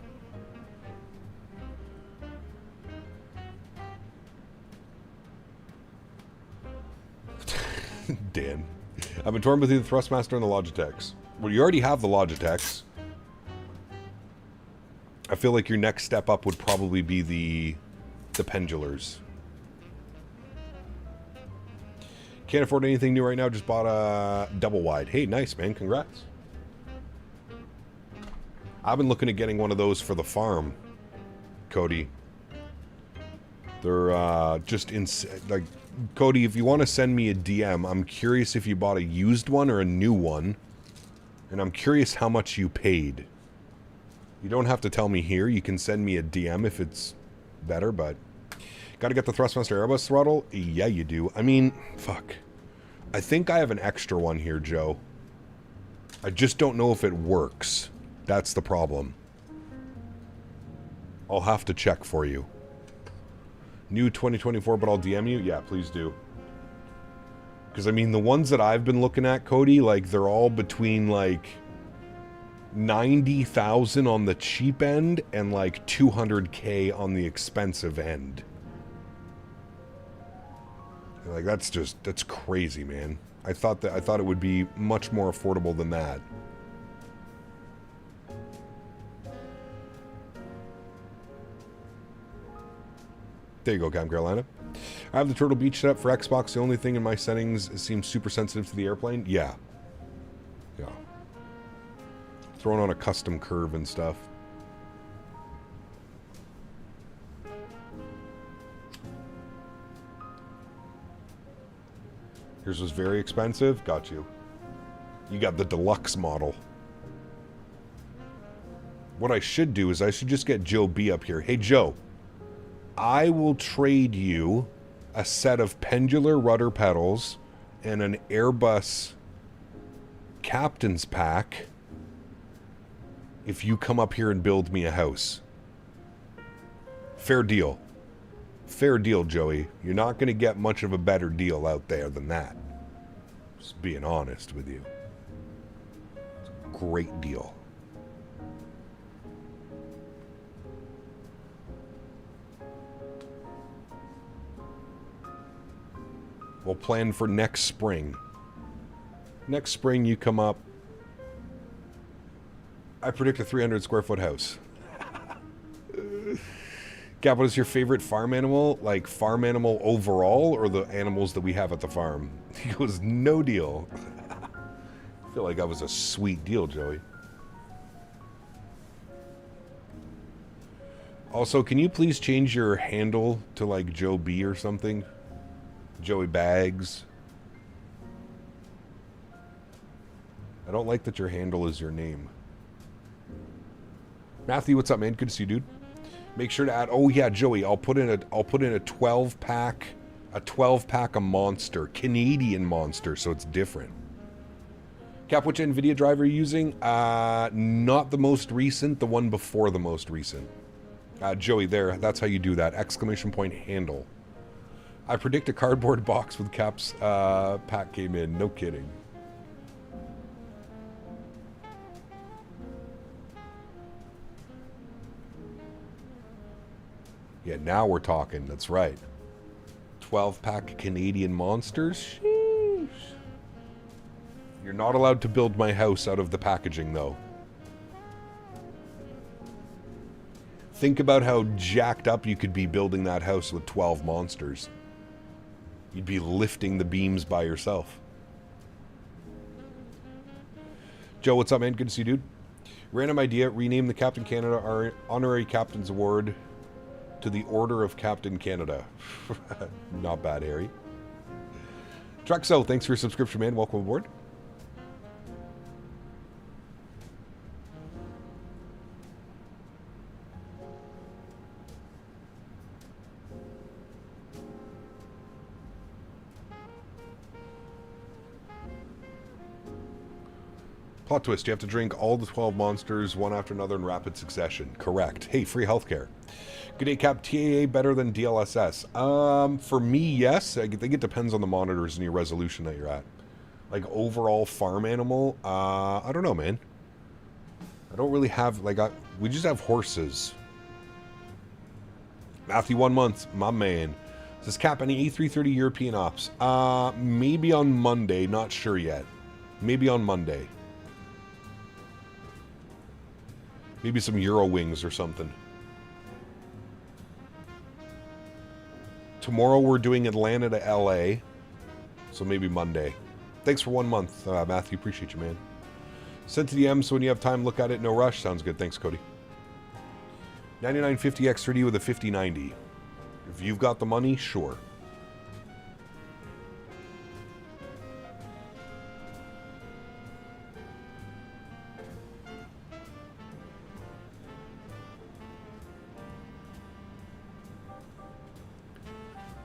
Dan. I've been torn between the Thrustmaster and the Logitechs. Well, you already have the Logitechs. I feel like your next step up would probably be the pendulars. Can't afford anything new right now, just bought a double wide. Hey, nice, man. Congrats. I've been looking at getting one of those for the farm, Cody. They're just like, Cody, if you want to send me a DM, I'm curious if you bought a used one or a new one. And I'm curious how much you paid. You don't have to tell me here. You can send me a DM if it's better, but... Gotta get the Thrustmaster Airbus throttle? Yeah, you do. I mean, fuck. I think I have an extra one here, Joe. I just don't know if it works. That's the problem. I'll have to check for you. New 2024, but I'll DM you? Yeah, please do. Because, I mean, the ones that I've been looking at, Cody, like, they're all between, like, 90,000 on the cheap end and, like, 200K on the expensive end. Like, that's crazy, man. I thought it would be much more affordable than that. There you go, Cam Carolina. I have the Turtle Beach set up for Xbox. The only thing in my settings seems super sensitive to the airplane. Yeah. Yeah. Throwing on a custom curve and stuff. Yours was very expensive. Got you. You got the deluxe model. What I should do is I should just get Joe B up here. Hey, Joe. I will trade you a set of pendular rudder pedals and an Airbus captain's pack if you come up here and build me a house. Fair deal. Fair deal, Joey. You're not going to get much of a better deal out there than that. Just being honest with you. It's a great deal. We'll plan for next spring. Next spring you come up. I predict a 300 square foot house. Gab, what is your favorite farm animal? Like farm animal overall or the animals that we have at the farm? He goes, no deal. I feel like that was a sweet deal, Joey. Also, can you please change your handle to like Joe B or something? Joey Bags. I don't like that your handle is your name. Matthew, what's up, man? Good to see you, dude. Make sure to add. Oh yeah, Joey. I'll put in a 12-pack, a Monster, Canadian Monster, so it's different. Cap, which NVIDIA driver are you using? Not the most recent. The one before the most recent. Joey, there. That's how you do that. Exclamation point handle. I predict a cardboard box with Cap's pack came in. No kidding. Yeah, now we're talking. That's right. 12-pack Canadian monsters. Sheesh. You're not allowed to build my house out of the packaging, though. Think about how jacked up you could be building that house with 12 monsters. You'd be lifting the beams by yourself. Joe, what's up, man? Good to see you, dude. Random idea. Rename the Captain Canada Honorary Captain's Award to the Order of Captain Canada. Not bad, Harry. Truxo, thanks for your subscription, man. Welcome aboard. Plot twist, you have to drink all the 12 monsters one after another in rapid succession. Correct. Hey, free healthcare. Good day, Cap. TAA better than DLSS? For me, yes. I think it depends on the monitors and your resolution that you're at. Like, overall farm animal, I don't know, man. I don't really have, like, we just have horses. Matthew, 1 month, my man. Says, Cap, any A330 European ops? Maybe on Monday, not sure yet. Maybe on Monday. Maybe some Euro wings or something. Tomorrow we're doing Atlanta to LA. So maybe Monday. Thanks for 1 month, Matthew. Appreciate you, man. Sent to the M, so when you have time, look at it. No rush. Sounds good. Thanks, Cody. 9950 X3D with a 5090. If you've got the money, sure.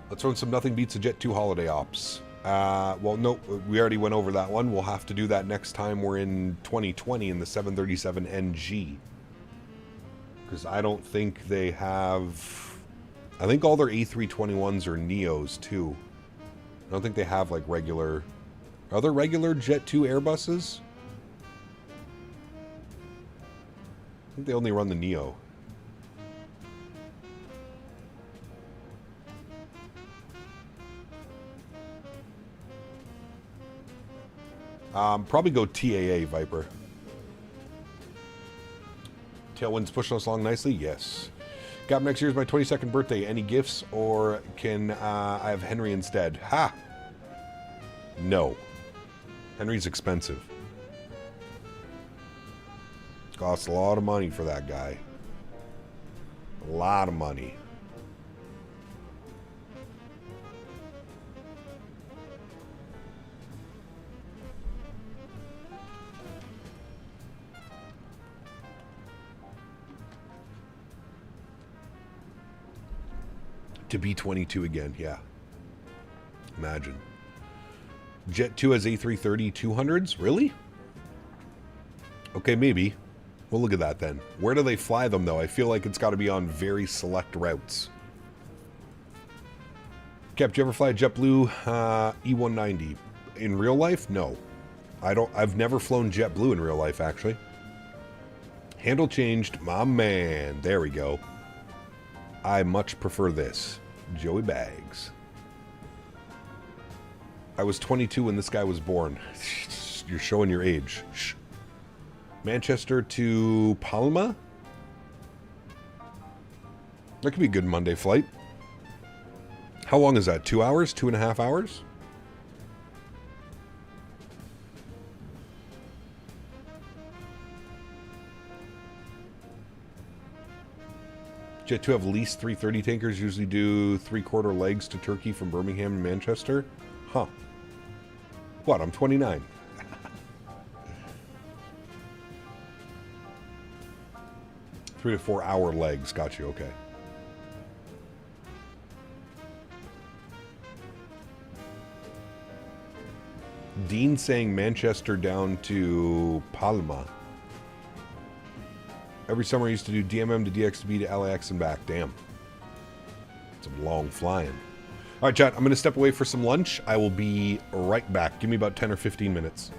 Let's run some Nothing Beats a Jet 2 holiday ops. Well, no, we already went over that one. We'll have to do that next time we're in 2020 in the 737NG. Because I don't think they have... I think all their A321s are Neos, too. I don't think they have, like, regular... Are there regular Jet 2 Airbuses? I think they only run the Neo. Probably go TAA, Viper. Tailwind's pushing us along nicely? Yes. Gap, next year's my 22nd birthday. Any gifts, or can I have Henry instead? Ha! No. Henry's expensive. Costs a lot of money for that guy. A lot of money. To be 22 again, yeah. Imagine. Jet 2 has A330-300s? Really? Okay, maybe. We'll look at that then. Where do they fly them, though? I feel like it's got to be on very select routes. Cap, do you ever fly a JetBlue E190? In real life? No. I've never flown JetBlue in real life, actually. Handle changed. My man. There we go. I much prefer this. Joey Bags. I was 22 when this guy was born. You're showing your age. Shh. Manchester to Palma? That could be a good Monday flight. How long is that? 2 hours? 2.5 hours? Jet 2 have leased 330 tankers, usually do 3/4 legs to Turkey from Birmingham and Manchester. Huh. What? I'm 29. 3 to 4 hour legs. Got you. Okay. Dean saying Manchester down to Palma. Every summer I used to do DMM to DXB to LAX and back. Damn. Some long flying. All right, chat. I'm going to step away for some lunch. I will be right back. Give me about 10 or 15 minutes.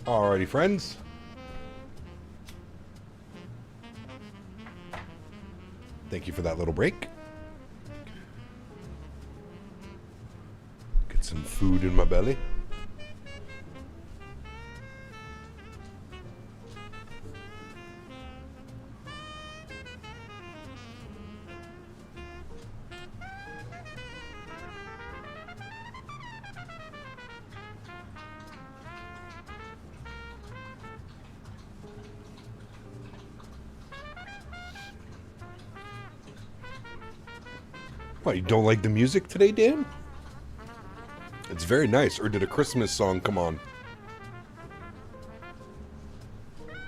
Alrighty, friends. Thank you for that little break. Get some food in my belly. What, you don't like the music today, Dan? It's very nice. Or did a Christmas song come on?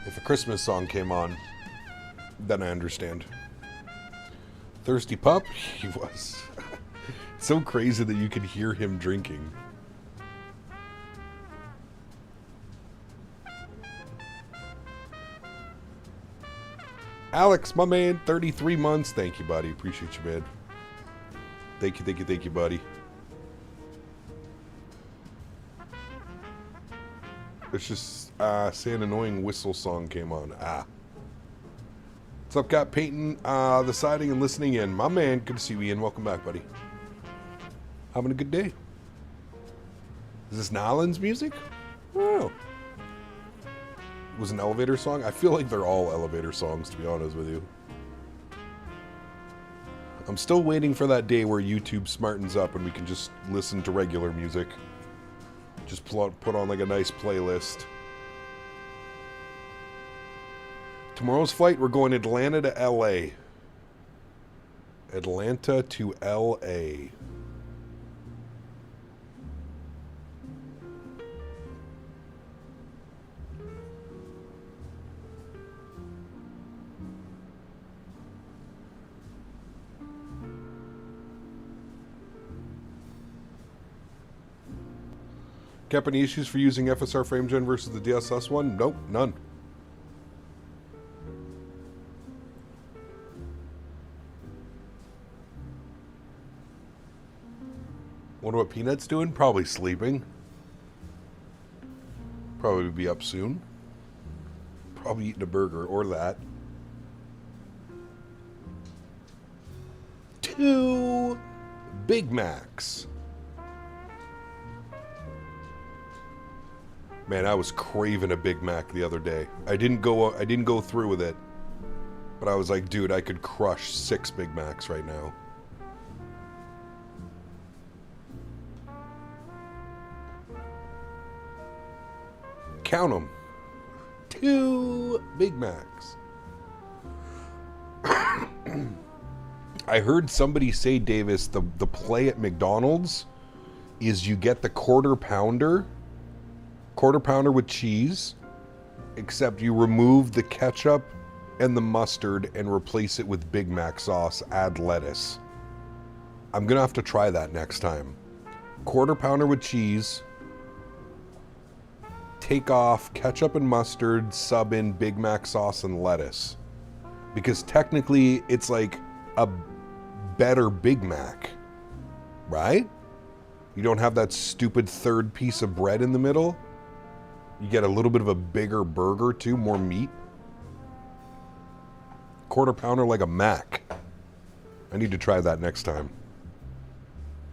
If a Christmas song came on, then I understand. Thirsty pup? He was. So crazy that you could hear him drinking. Alex, my man, 33 months. Thank you, buddy. Appreciate you, man. Thank you, buddy. It's just, say an annoying whistle song came on. What's up, Cat Peyton? The siding and listening in. My man, good to see you, Ian. Welcome back, buddy. Having a good day. Is this Nolan's music? Oh. It was an elevator song? I feel like they're all elevator songs, to be honest with you. I'm still waiting for that day where YouTube smartens up and we can just listen to regular music. Just put on like a nice playlist. Tomorrow's flight, we're going Atlanta to LA. Atlanta to LA. Cap, any issues for using FSR frame gen versus the DSS one? Nope, none. Wonder what Peanut's doing? Probably sleeping. Probably be up soon. Probably eating a burger or that. 2 Big Macs. Man, I was craving a Big Mac the other day. I didn't go through with it. But I was like, dude, I could crush 6 Big Macs right now. Count them. 2 Big Macs. I heard somebody say, Davis, the play at McDonald's is you get the quarter pounder with cheese, except you remove the ketchup and the mustard and replace it with Big Mac sauce, add lettuce. I'm gonna have to try that next time. Quarter pounder with cheese, take off ketchup and mustard, sub in Big Mac sauce and lettuce. Because technically it's like a better Big Mac, right? You don't have that stupid third piece of bread in the middle. You get a little bit of a bigger burger too, more meat. Quarter pounder like a Mac. I need to try that next time.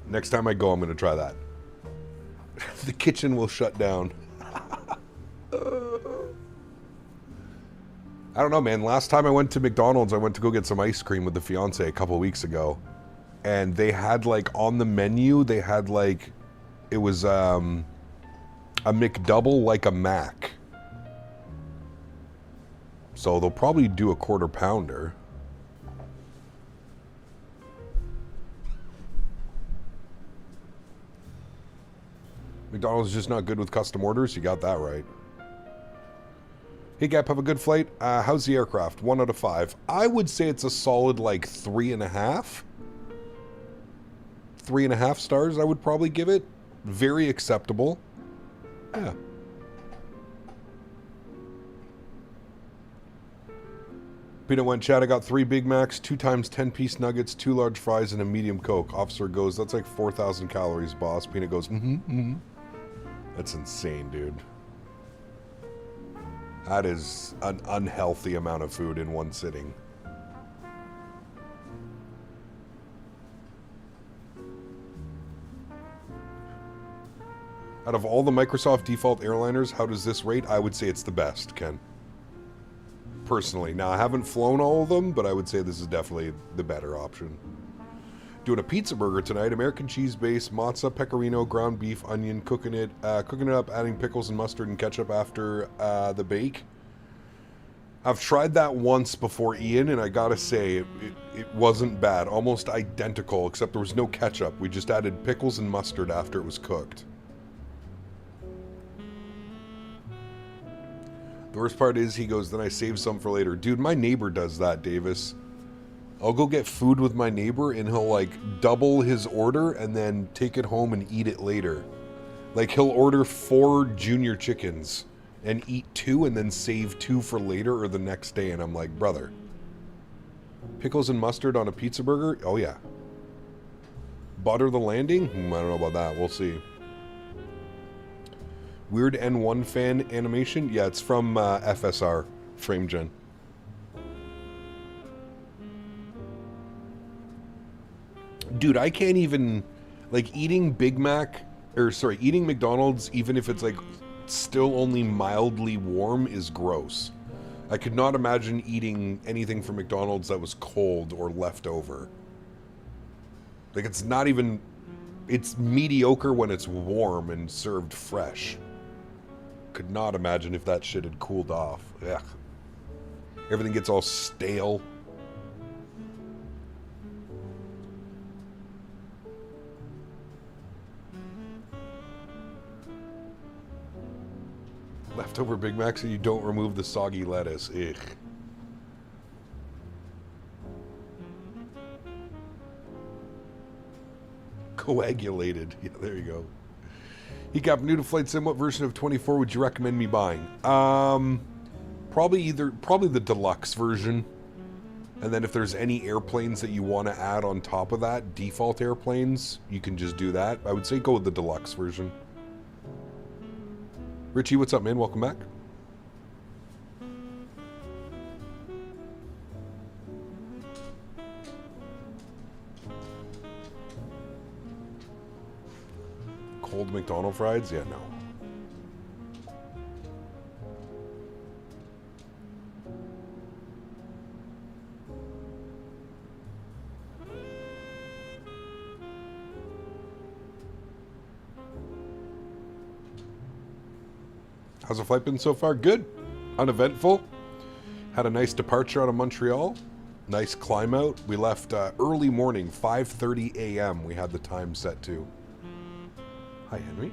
Next time I go, I'm going to try that. The kitchen will shut down. I don't know, man. Last time I went to McDonald's, I went to go get some ice cream with the fiance a couple weeks ago. And they had like on the menu, they had like, it was a McDouble like a Mac. So they'll probably do a quarter pounder. McDonald's is just not good with custom orders. You got that right. Hey, Gap, have a good flight. How's the aircraft? 1 out of 5. I would say it's a solid, like, 3.5. 3.5 stars, I would probably give it. Very acceptable. Yeah. Peanut went, Chad, I got 3 Big Macs, 2 times 10-piece nuggets, 2 large fries, and a medium Coke. Officer goes, that's like 4,000 calories, boss. Peanut goes, That's insane, dude. That is an unhealthy amount of food in one sitting. Out of all the Microsoft default airliners, how does this rate? I would say it's the best, Ken. Personally. Now, I haven't flown all of them, but I would say this is definitely the better option. Doing a pizza burger tonight. American cheese base, mozza, pecorino, ground beef, onion, cooking it up, adding pickles and mustard and ketchup after the bake. I've tried that once before, Ian, and I gotta say, it wasn't bad. Almost identical, except there was no ketchup. We just added pickles and mustard after it was cooked. The worst part is, he goes, then I save some for later. Dude, my neighbor does that, Davis. I'll go get food with my neighbor, and he'll, like, double his order and then take it home and eat it later. Like, he'll order 4 junior chickens and eat 2 and then save 2 for later or the next day. And I'm like, brother, pickles and mustard on a pizza burger? Oh, yeah. Butter the landing? I don't know about that. We'll see. Weird N1 fan animation? Yeah, it's from FSR, Frame Gen. Dude, I can't even, like, eating eating McDonald's, even if it's, like, still only mildly warm, is gross. I could not imagine eating anything from McDonald's that was cold or left over. Like, it's not even, it's mediocre when it's warm and served fresh. Could not imagine if that shit had cooled off. Ugh. Everything gets all stale. Leftover Big Macs and you don't remove the soggy lettuce. Ugh. Coagulated. Yeah, there you go. He got new to Flight Sim. What version of 24 would you recommend me buying? Probably the deluxe version. And then if there's any airplanes that you want to add on top of that, default airplanes, you can just do that. I would say go with the deluxe version. Richie, what's up, man? Welcome back. Cold McDonald's fries? Yeah, no. How's the flight been so far? Good. Uneventful. Had a nice departure out of Montreal. Nice climb out. We left early morning, 5:30 a.m. We had the time set to. Hi, Henry.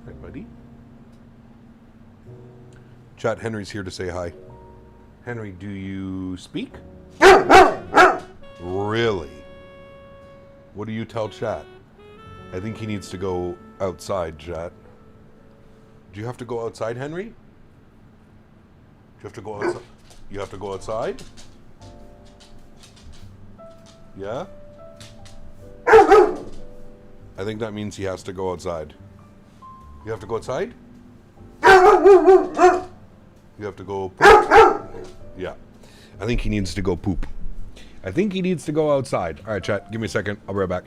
Hi, buddy. Chat, Henry's here to say hi. Henry, do you speak? Really? What do you tell chat? I think he needs to go outside, chat. Do you have to go outside, Henry? Do you have to go outside? You have to go outside? Yeah? I think that means he has to go outside. You have to go outside? You have to go poop? Yeah. I think he needs to go poop. I think he needs to go outside. All right, chat. Give me a second. I'll be right back.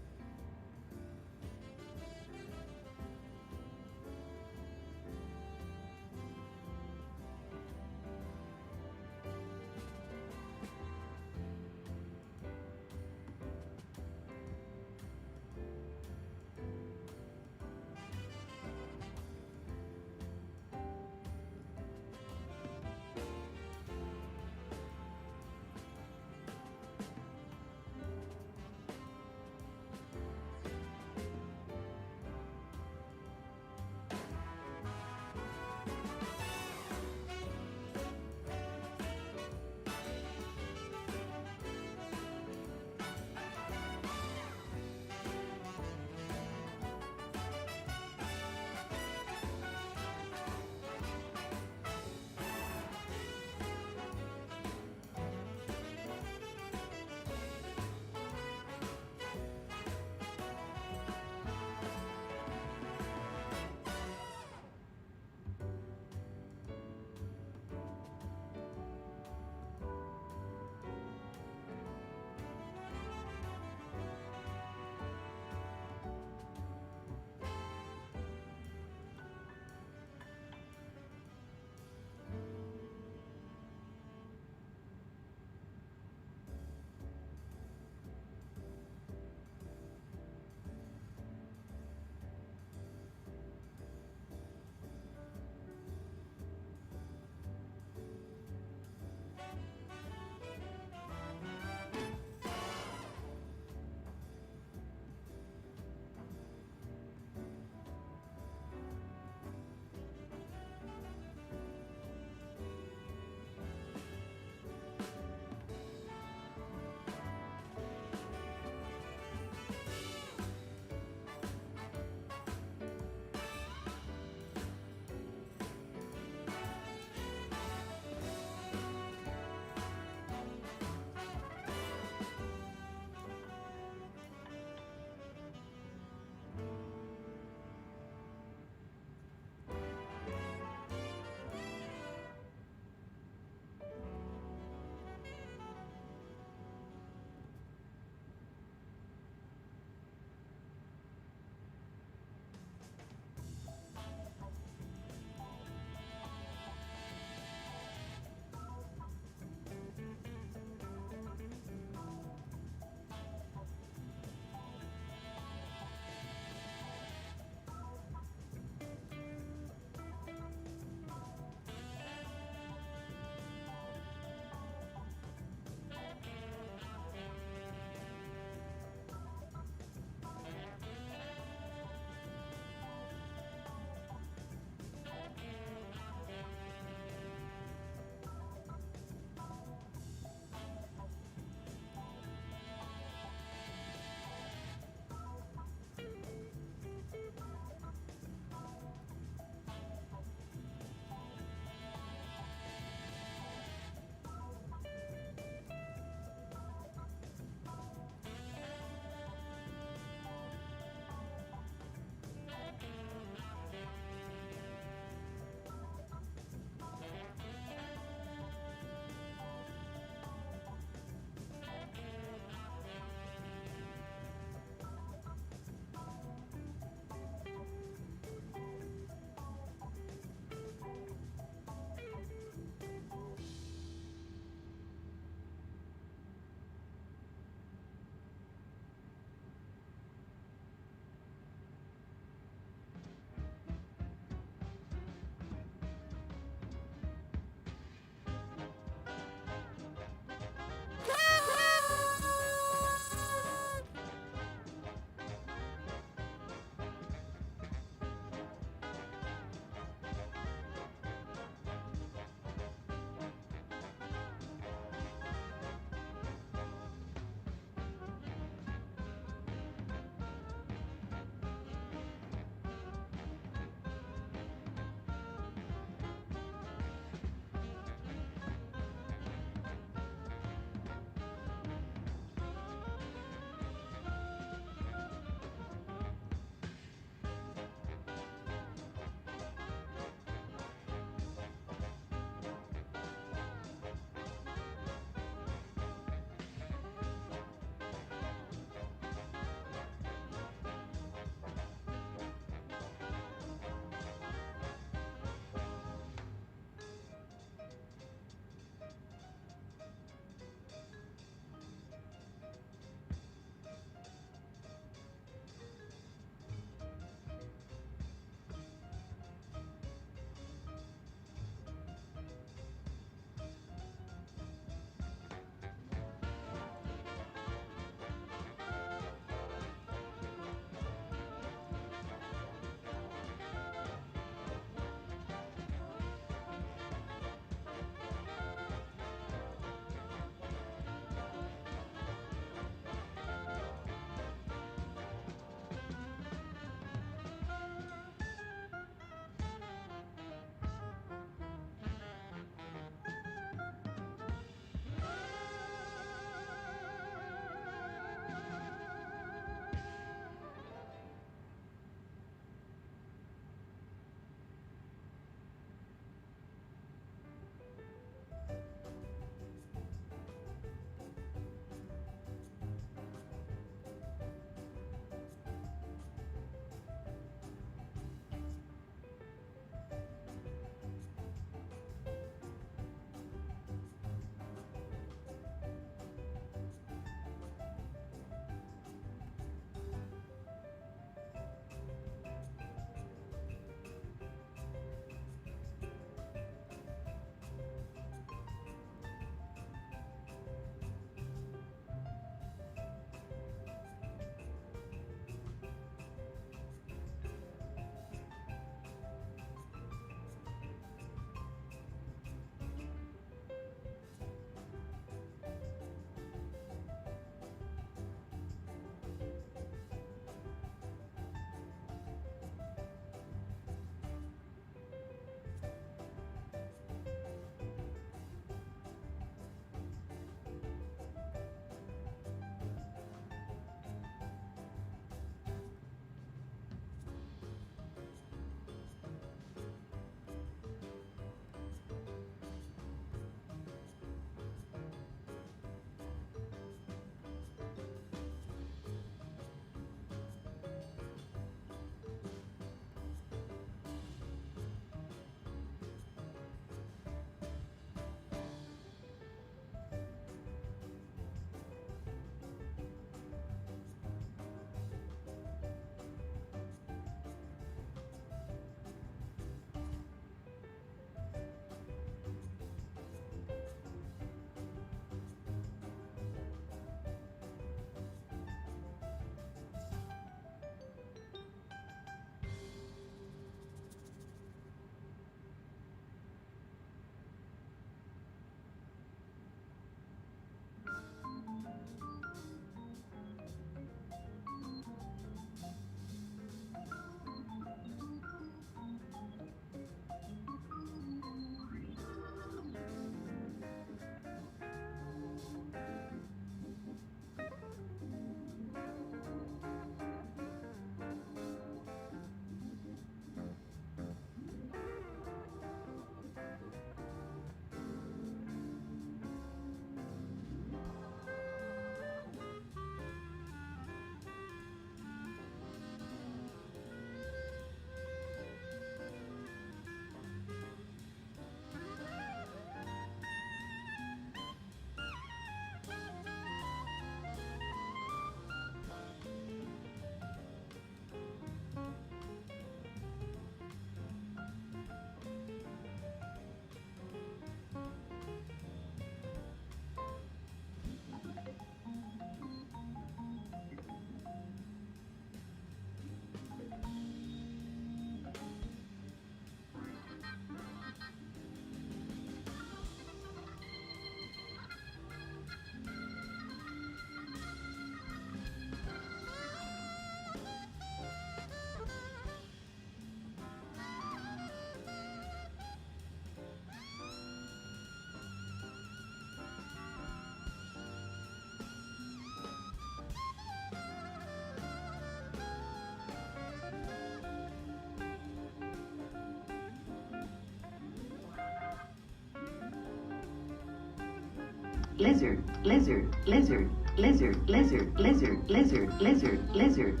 lizard, lizard, lizard, lizard, lizard, lizard, lizard, lizard, lizard.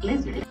Lizard.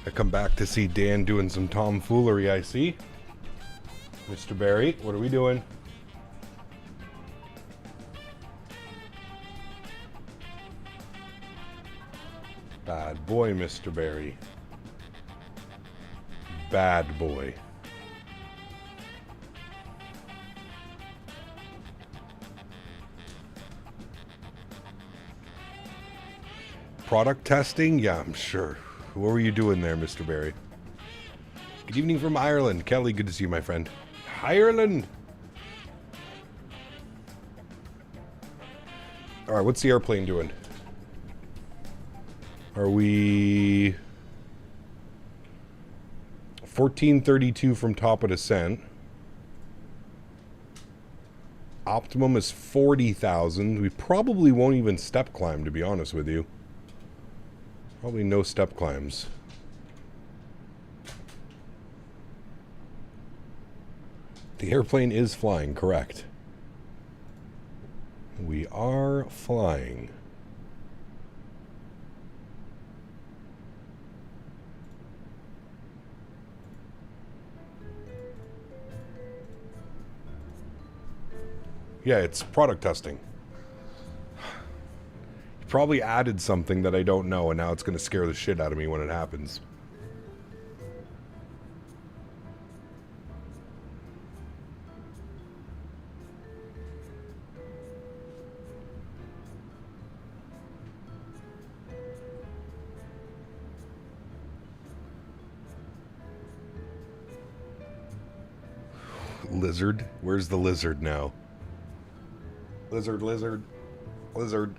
I come back to see Dan doing some tomfoolery, I see. Mr. Barry, what are we doing? Bad boy, Mr. Barry. Bad boy. Product testing? Yeah, I'm sure. What were you doing there, Mr. Barry? Good evening from Ireland. Kelly, good to see you, my friend. Ireland! Alright, what's the airplane doing? Are we 1432 from top of descent? Optimum is 40,000. We probably won't even step climb, to be honest with you. Probably no step climbs. The airplane is flying, correct. We are flying. Yeah, it's product testing. You probably added something that I don't know, and now it's going to scare the shit out of me when it happens. Lizard? Where's the lizard now? Lizard, lizard, lizard.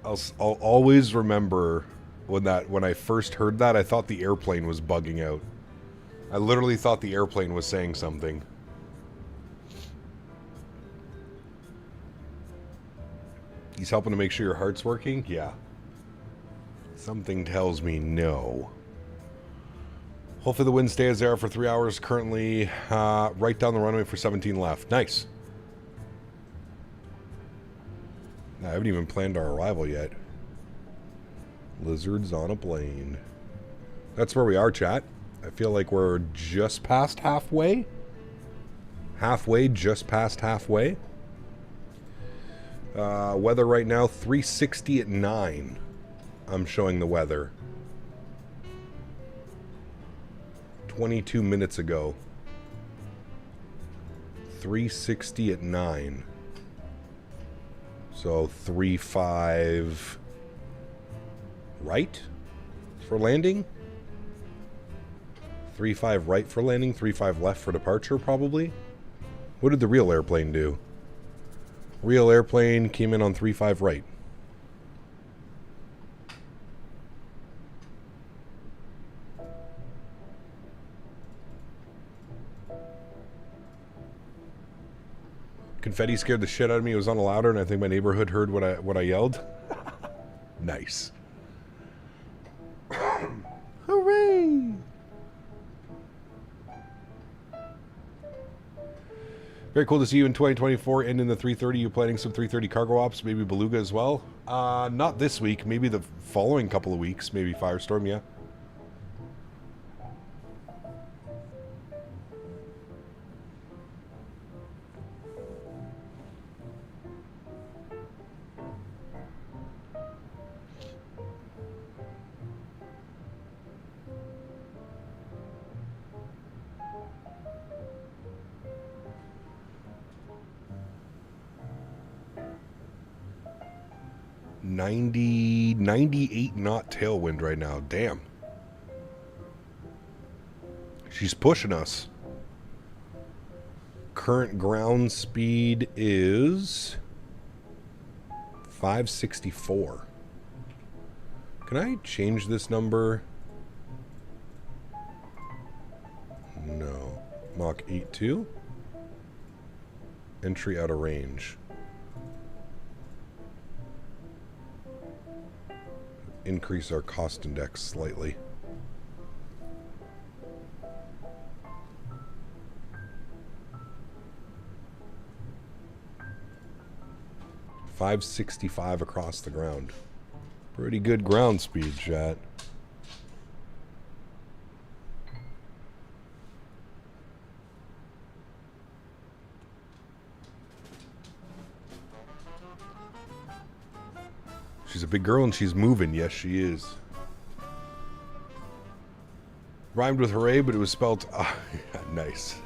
I'll always remember when I first heard that, I thought the airplane was bugging out. I literally thought the airplane was saying something. He's helping to make sure your heart's working? Yeah. Something tells me no. Hopefully the wind stays there for 3 hours. Currently right down the runway for 17 left. Nice. I haven't even planned our arrival yet. Lizards on a plane. That's where we are, chat. I feel like we're just past halfway. Halfway, just past halfway. Weather right now, 360 at 9. I'm showing the weather. 22 minutes ago. 360 at 9. So 3-5 right for landing? 3-5 right for landing, 3-5 left for departure probably? What did the real airplane do? Real airplane came in on 3-5 right. Confetti scared the shit out of me. It was on a louder, and I think my neighborhood heard what I yelled. Nice. Hooray! Very cool to see you in 2024 and in the 330. You planning some 330 cargo ops? Maybe Beluga as well? Not this week. Maybe the following couple of weeks. Maybe Firestorm, yeah. $90, 98 knot tailwind right now. Damn. She's pushing us. Current ground speed is 564. Can I change this number? No. Mach 82. Entry out of range. Increase our cost index slightly. $565 across the ground. Pretty good ground speed, chat. She's a big girl and she's moving. Yes, she is. Rhymed with hooray, but it was spelled... nice.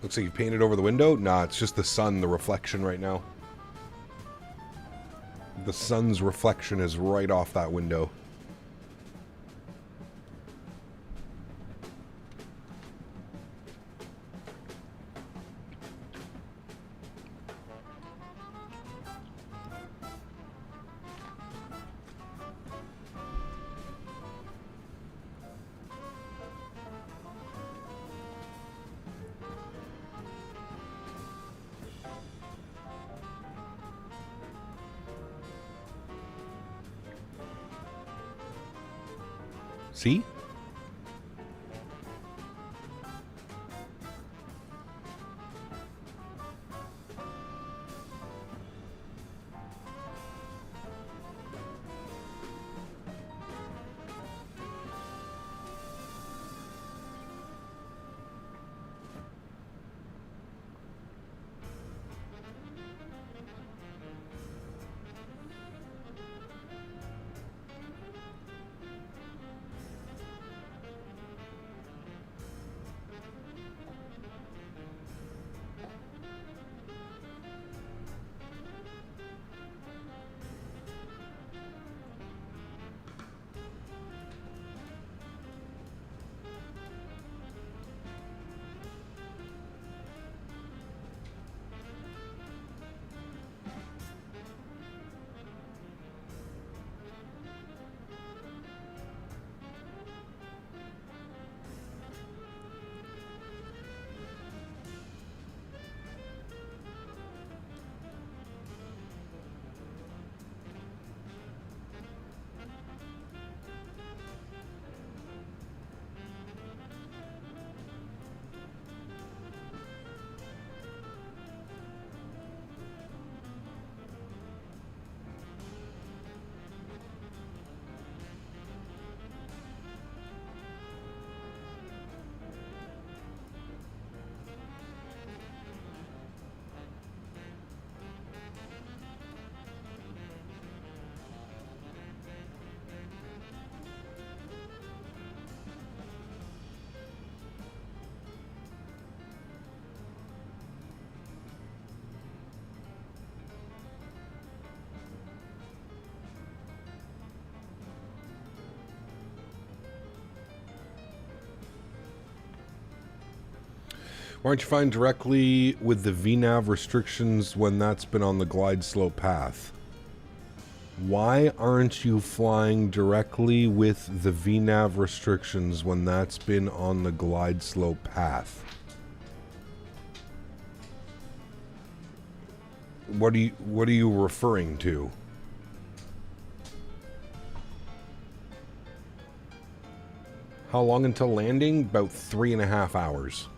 Looks like you painted over the window? Nah, it's just the sun, the reflection right now. The sun's reflection is right off that window. See? Why aren't you flying directly with the VNAV restrictions when that's been on the glide slope path? Why aren't you flying directly with the VNAV restrictions when that's been on the glide slope path? What are you referring to? How long until landing? About 3.5 hours.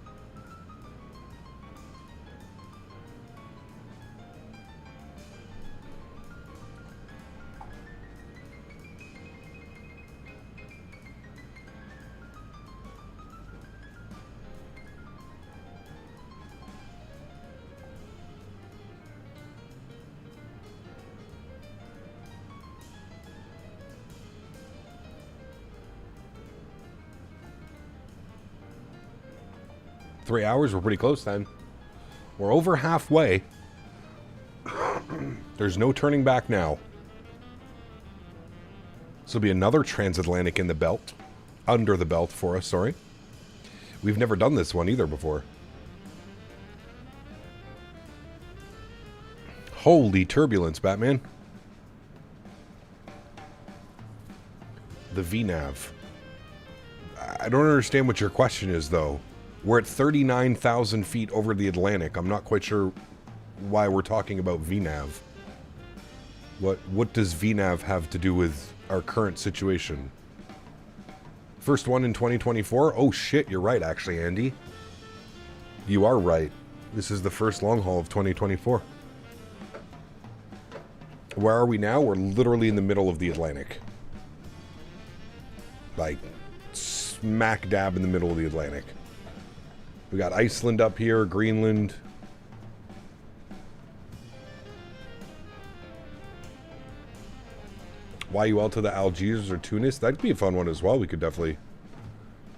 Three hours, we're pretty close then. We're over halfway. There's no turning back now. This will be another transatlantic in the belt. Under the belt for us, sorry. We've never done this one either before. Holy turbulence, Batman. The VNAV. I don't understand what your question is, though. We're at 39,000 feet over the Atlantic. I'm not quite sure why we're talking about VNAV. What does VNAV have to do with our current situation? First one in 2024? Oh shit, you're right actually, Andy. You are right. This is the first long haul of 2024. Where are we now? We're literally in the middle of the Atlantic. Like, smack dab in the middle of the Atlantic. We got Iceland up here, Greenland. YUL to the Algiers or Tunis. That'd be a fun one as well. We could definitely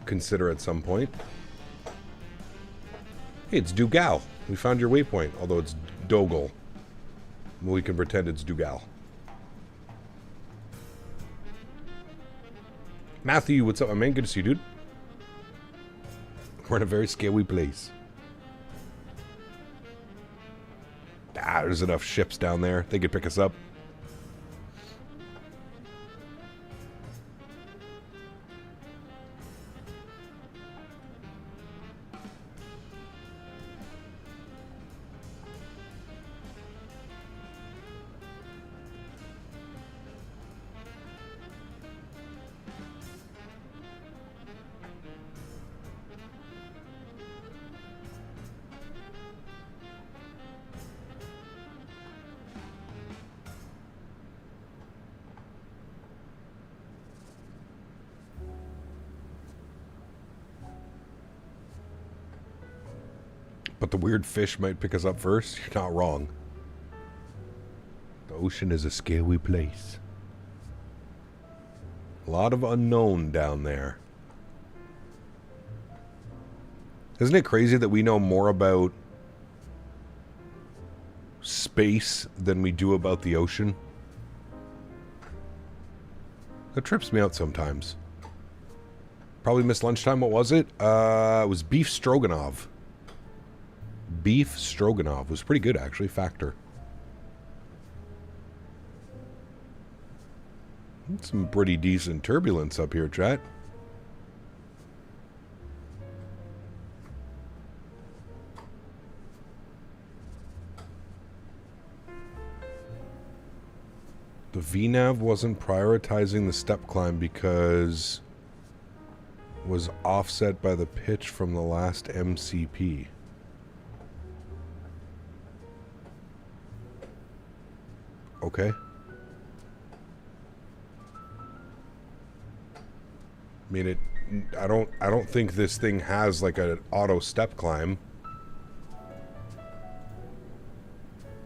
consider at some point. Hey, it's Dougal. We found your waypoint, although it's Dogal. We can pretend it's Dougal. Matthew, what's up, my man? Good to see you, dude. We're in a very scary place. Ah, there's enough ships down there. They could pick us up. But the weird fish might pick us up first. You're not wrong. The ocean is a scary place. A lot of unknown down there. Isn't it crazy that we know more about space than we do about the ocean? That trips me out sometimes. Probably missed lunchtime. What was it? It was beef stroganoff. Beef stroganoff was pretty good, actually. Factor. Some pretty decent turbulence up here, chat. The VNAV wasn't prioritizing the step climb because it was offset by the pitch from the last MCP. Okay. I mean, I don't think this thing has like an auto step climb.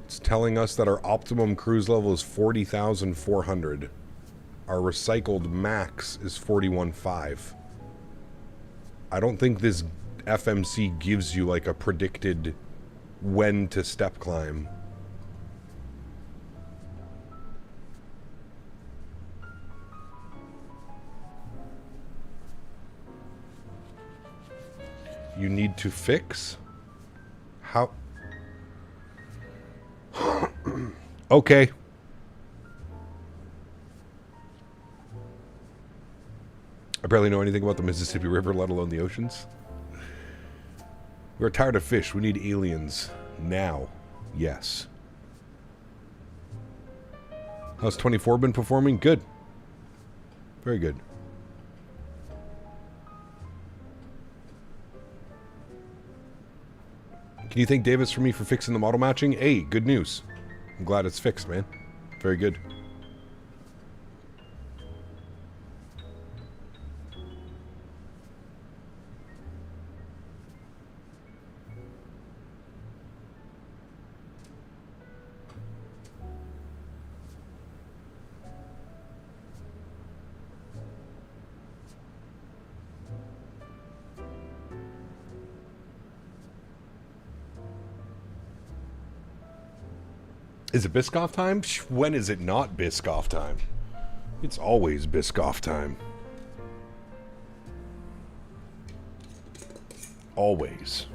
It's telling us that our optimum cruise level is 40,400. Our recycled max is 41.5. I don't think this FMC gives you like a predicted when to step climb. You need to fix? How? Okay. I barely know anything about the Mississippi River, let alone the oceans. We're tired of fish. We need aliens. Now. Yes. How's 24 been performing? Good. Very good. Can you thank Davis for me for fixing the model matching? Hey, good news. I'm glad it's fixed, man. Very good. Is it Biscoff time? When is it not Biscoff time? It's always Biscoff time. Always.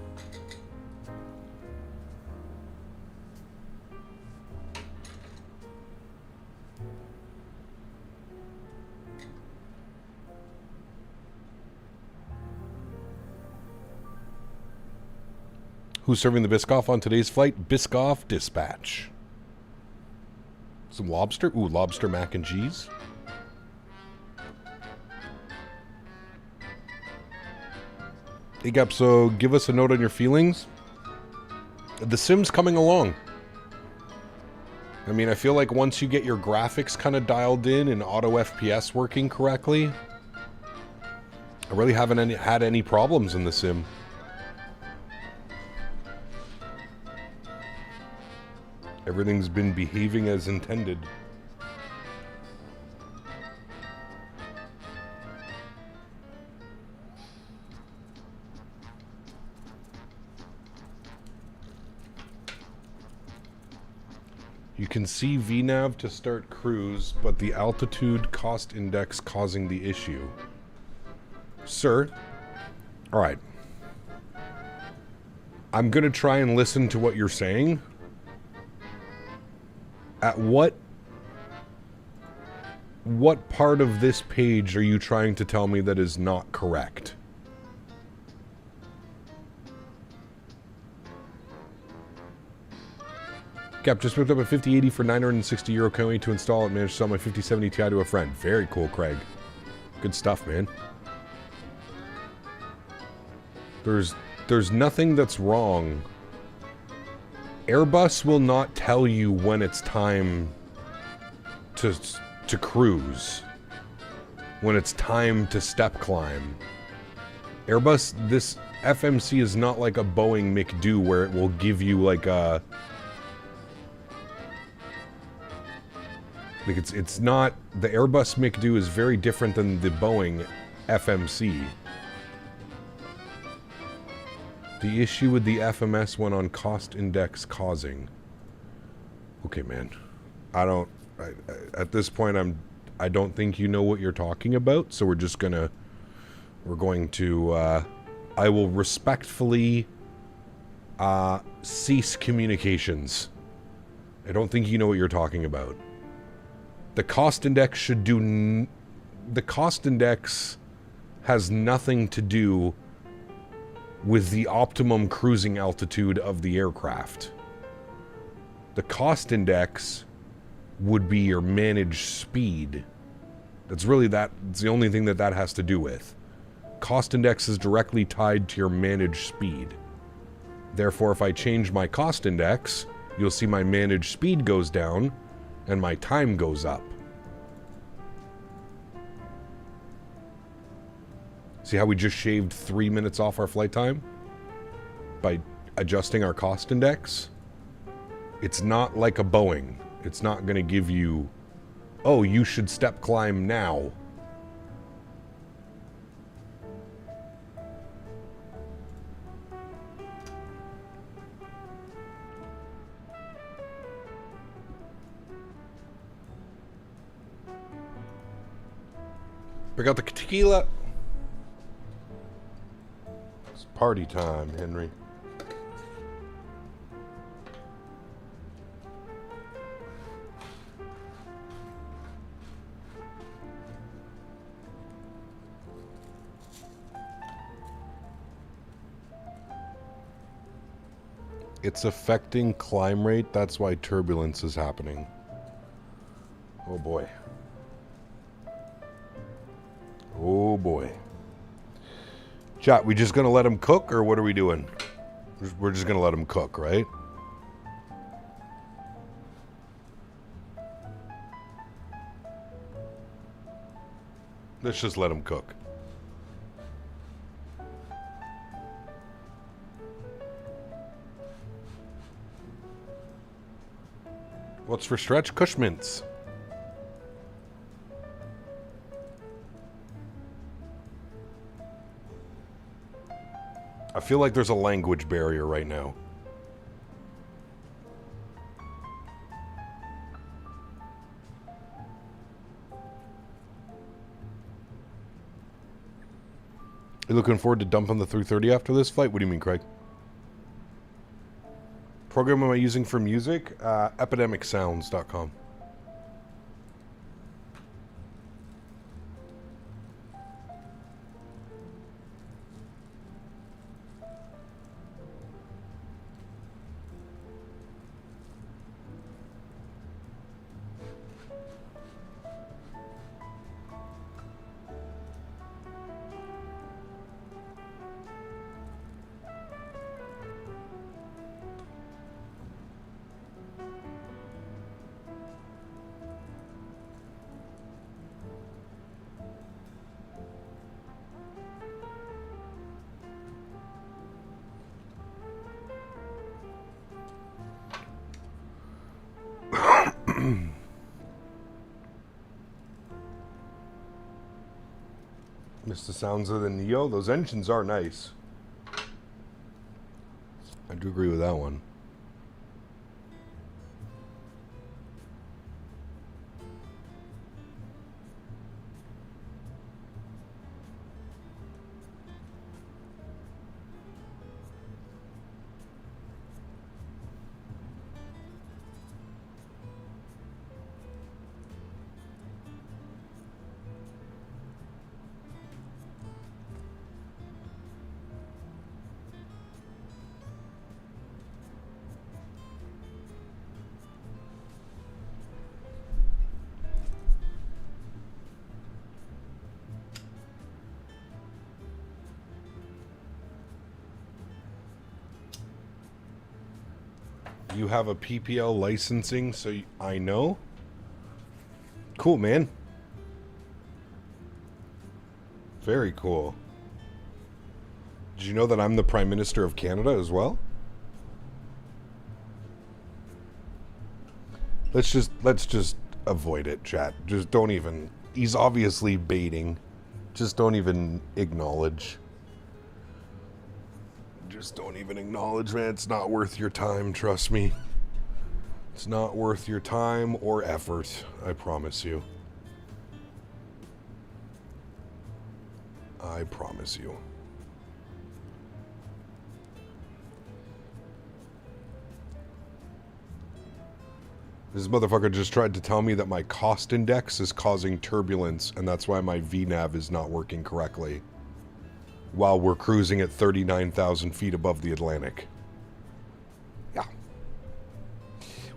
Who's serving the Biscoff on today's flight? Biscoff Dispatch. Some lobster? Ooh, lobster mac and cheese. Hey, Gap, so give us a note on your feelings. The sim's coming along. I mean, I feel like once you get your graphics kind of dialed in and auto FPS working correctly, I really haven't had any problems in the sim. Everything's been behaving as intended. You can see VNAV to start cruise, but the altitude cost index causing the issue. Sir, alright. I'm gonna try and listen to what you're saying. At what part of this page are you trying to tell me that is not correct? Cap, just picked up a 5080 for €960. Can't wait to install it. Managed to sell my 5070 Ti to a friend. Very cool, Craig. Good stuff, man. There's nothing that's wrong. Airbus will not tell you when it's time to cruise. When it's time to step climb. Airbus, this FMC is not like a Boeing McDo where it will give you like a... Like it's not... The Airbus McDo is very different than the Boeing FMC. The issue with the FMS went on cost index causing. Okay, man. At this point, I don't think you know what you're talking about, so we're going to, I will respectfully, cease communications. I don't think you know what you're talking about. The cost index should do, the cost index has nothing to do with the optimum cruising altitude of the aircraft. The cost index would be your managed speed. That's really it's the only thing that has to do with. Cost index is directly tied to your managed speed. Therefore, if I change my cost index, you'll see my managed speed goes down and my time goes up. See how we just shaved 3 minutes off our flight time? By adjusting our cost index? It's not like a Boeing. It's not going to give you, oh, you should step climb now. Bring out the tequila. It's party time, Henry. It's affecting climb rate. That's why turbulence is happening. Oh boy. Oh boy. Chat, we just gonna let him cook, or what are we doing? We're just going to let them cook, right? Let's just let them cook. What's for stretch? Cushmints. I feel like there's a language barrier right now. You looking forward to dumping the 330 after this flight? What do you mean, Craig? Program am I using for music? Epidemicsounds.com. Miss the sounds of the Neo. Those engines are nice. I do agree with that one. You have a PPL licensing, so I know. Cool, man. Very cool. Did you know that I'm the Prime Minister of Canada as well? Let's just avoid it, chat. Just don't even. He's obviously baiting. Just don't even acknowledge. Just don't even acknowledge, man. It's not worth your time, trust me. It's not worth your time or effort, I promise you. I promise you. This motherfucker just tried to tell me that my cost index is causing turbulence, and that's why my VNAV is not working correctly. While we're cruising at 39,000 feet above the Atlantic. Yeah.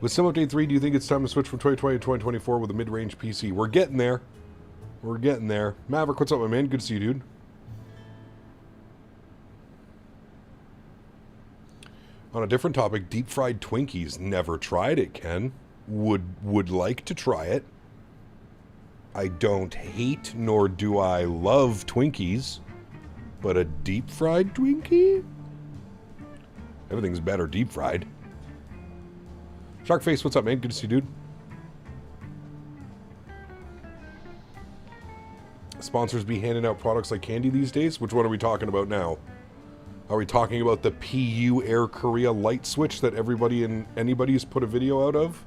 With Sim Update 3, do you think it's time to switch from 2020 to 2024 with a mid-range PC? We're getting there. We're getting there. Maverick, what's up, my man? Good to see you, dude. On a different topic, deep-fried Twinkies. Never tried it, Ken. Would like to try it. I don't hate nor do I love Twinkies. But a deep-fried Twinkie? Everything's better deep-fried. Sharkface, what's up, man? Good to see you, dude. Sponsors be handing out products like candy these days? Which one are we talking about now? Are we talking about the PU Air Korea light switch that everybody and anybody's put a video out of?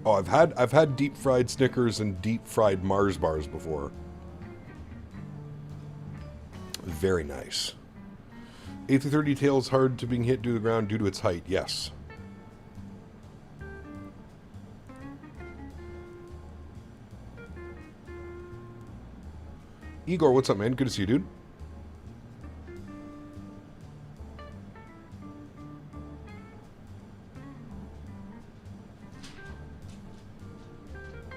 Oh, I've had deep fried Snickers and deep fried Mars bars before. Very nice. A330 tail is hard to being hit to the ground due to its height. Yes. Igor, what's up, man? Good to see you, dude.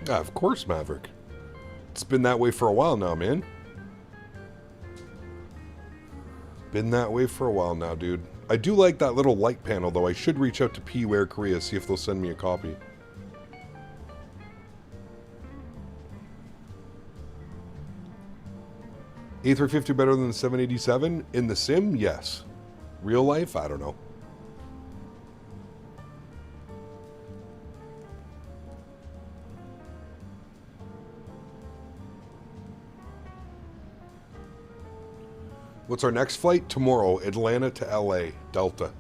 Of course, Maverick. It's been that way for a while now, man. Been that way for a while now, dude. I do like that little light panel, though. I should reach out to PU Air Korea, see if they'll send me a copy. A350 better than the 787? In the sim, yes. Real life, I don't know. What's our next flight? Tomorrow, Atlanta to LA, Delta.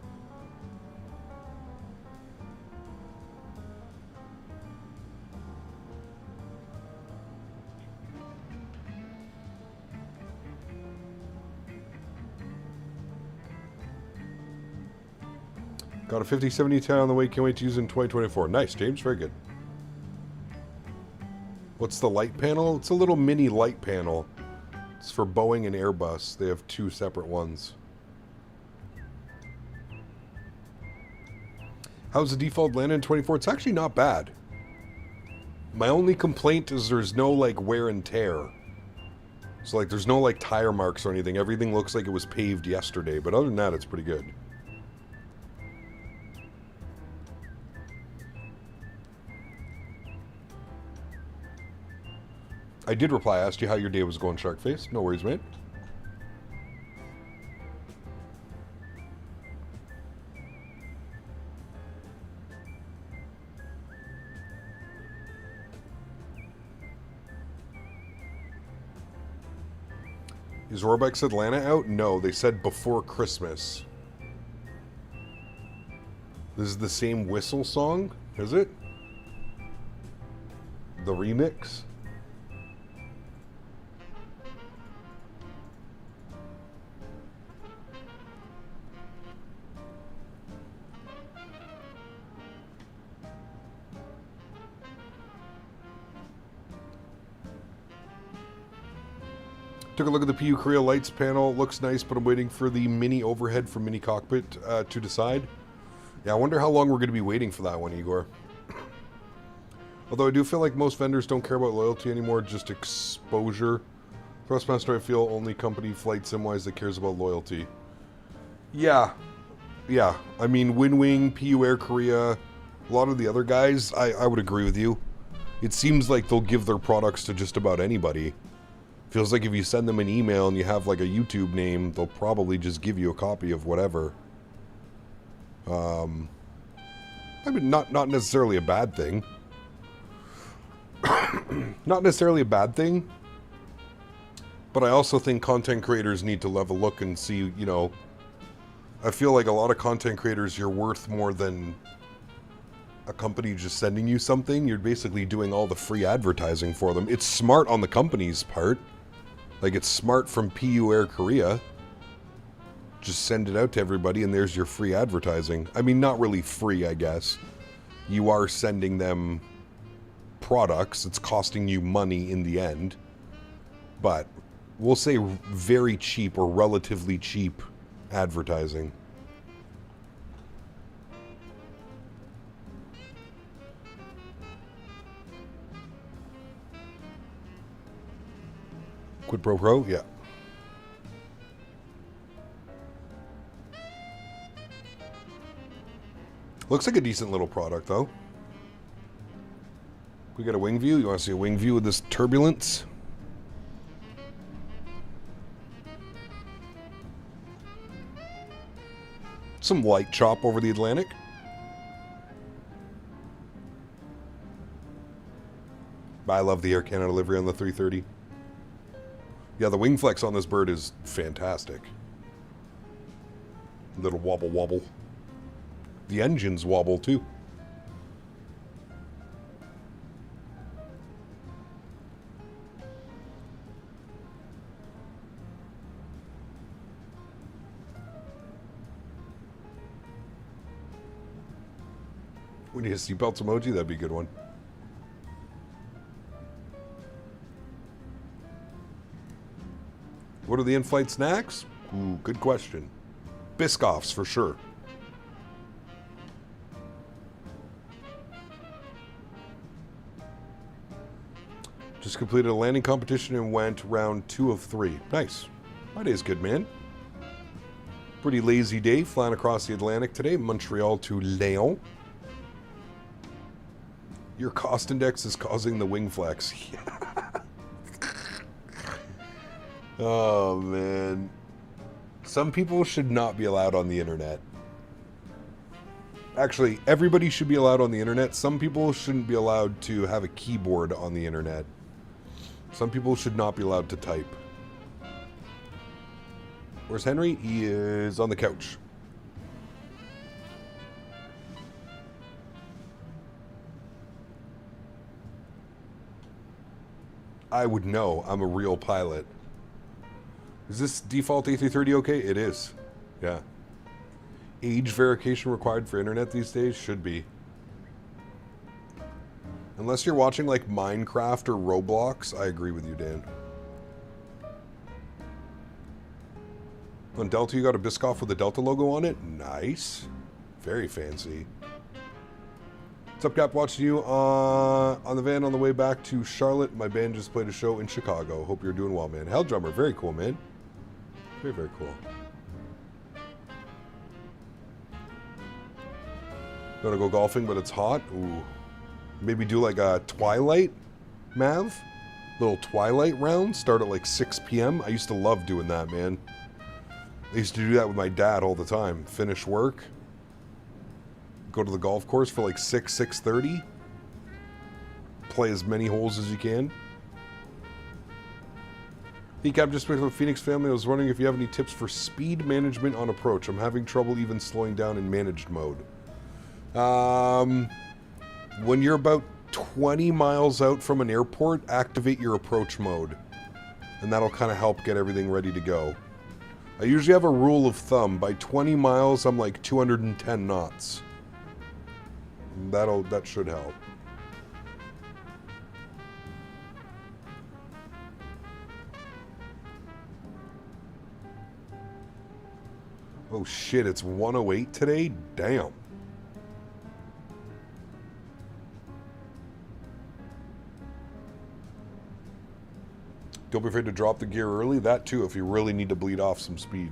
Got a 5070 on the way, can't wait to use it in 2024. Nice, James, very good. What's the light panel? It's a little mini light panel. It's for Boeing and Airbus. They have two separate ones. How's the default land in 24? It's actually not bad. My only complaint is there's no, like, wear and tear. So, like, there's no, like, tire marks or anything. Everything looks like it was paved yesterday. But other than that, it's pretty good. I did reply. I asked you how your day was going, Sharkface. No worries, mate. Is Robex Atlanta out? No, they said before Christmas. This is the same whistle song, is it? The remix? Took a look at the PU Korea lights panel. Looks nice, but I'm waiting for the mini overhead from Mini Cockpit to decide. Yeah, I wonder how long we're going to be waiting for that one, Igor. Although I do feel like most vendors don't care about loyalty anymore, just exposure. Thrustmaster, I feel, only company flight sim-wise that cares about loyalty. Yeah. Yeah. I mean, Winwing, PU Air Korea, a lot of the other guys, I would agree with you. It seems like they'll give their products to just about anybody. Feels like if you send them an email and you have like a YouTube name, they'll probably just give you a copy of whatever. I mean, not necessarily a bad thing. Not necessarily a bad thing. But I also think content creators need to have a look and see, you know, I feel like a lot of content creators, you're worth more than a company just sending you something. You're basically doing all the free advertising for them. It's smart on the company's part. Like, it's smart from PU Air Korea. Just send it out to everybody and there's your free advertising. I mean, not really free, I guess. You are sending them products. It's costing you money in the end. But we'll say very cheap or relatively cheap advertising. Quid Pro Pro? Yeah. Looks like a decent little product, though. We got a wing view. You want to see a wing view of this turbulence? Some light chop over the Atlantic. I love the Air Canada livery on the 330. Yeah, the wing flex on this bird is fantastic. Little wobble wobble. The engines wobble too. We need a seatbelt emoji, that'd be a good one. What are the in-flight snacks? Ooh, good question. Biscoffs, for sure. Just completed a landing competition and went round 2 of 3. Nice. My day's good, man. Pretty lazy day flying across the Atlantic today. Montreal to Lyon. Your cost index is causing the wing flex. Oh, man. Some people should not be allowed on the internet. Actually, everybody should be allowed on the internet. Some people shouldn't be allowed to have a keyboard on the internet. Some people should not be allowed to type. Where's Henry? He is on the couch. I would know. I'm a real pilot. Is this default A330 okay? It is. Yeah. Age verification required for internet these days? Should be. Unless you're watching like Minecraft or Roblox, I agree with you, Dan. On Delta, you got a Biscoff with a Delta logo on it? Nice. Very fancy. What's up, Cap? Watching you on the van on the way back to Charlotte. My band just played a show in Chicago. Hope you're doing well, man. Hell Drummer, very cool, man. Very, very cool. Gonna go golfing, but it's hot. Ooh. Maybe do like a twilight, Mav? Little twilight round. Start at like 6 p.m. I used to love doing that, man. I used to do that with my dad all the time. Finish work. Go to the golf course for like 6:30. Play as many holes as you can. Hey, Cap, just with the Phoenix family, I was wondering if you have any tips for speed management on approach. I'm having trouble even slowing down in managed mode. When you're about 20 miles out from an airport, activate your approach mode. And that'll kind of help get everything ready to go. I usually have a rule of thumb. By 20 miles, I'm like 210 knots. That should help. Oh shit, it's 108 today? Damn. Don't be afraid to drop the gear early. That too, if you really need to bleed off some speed.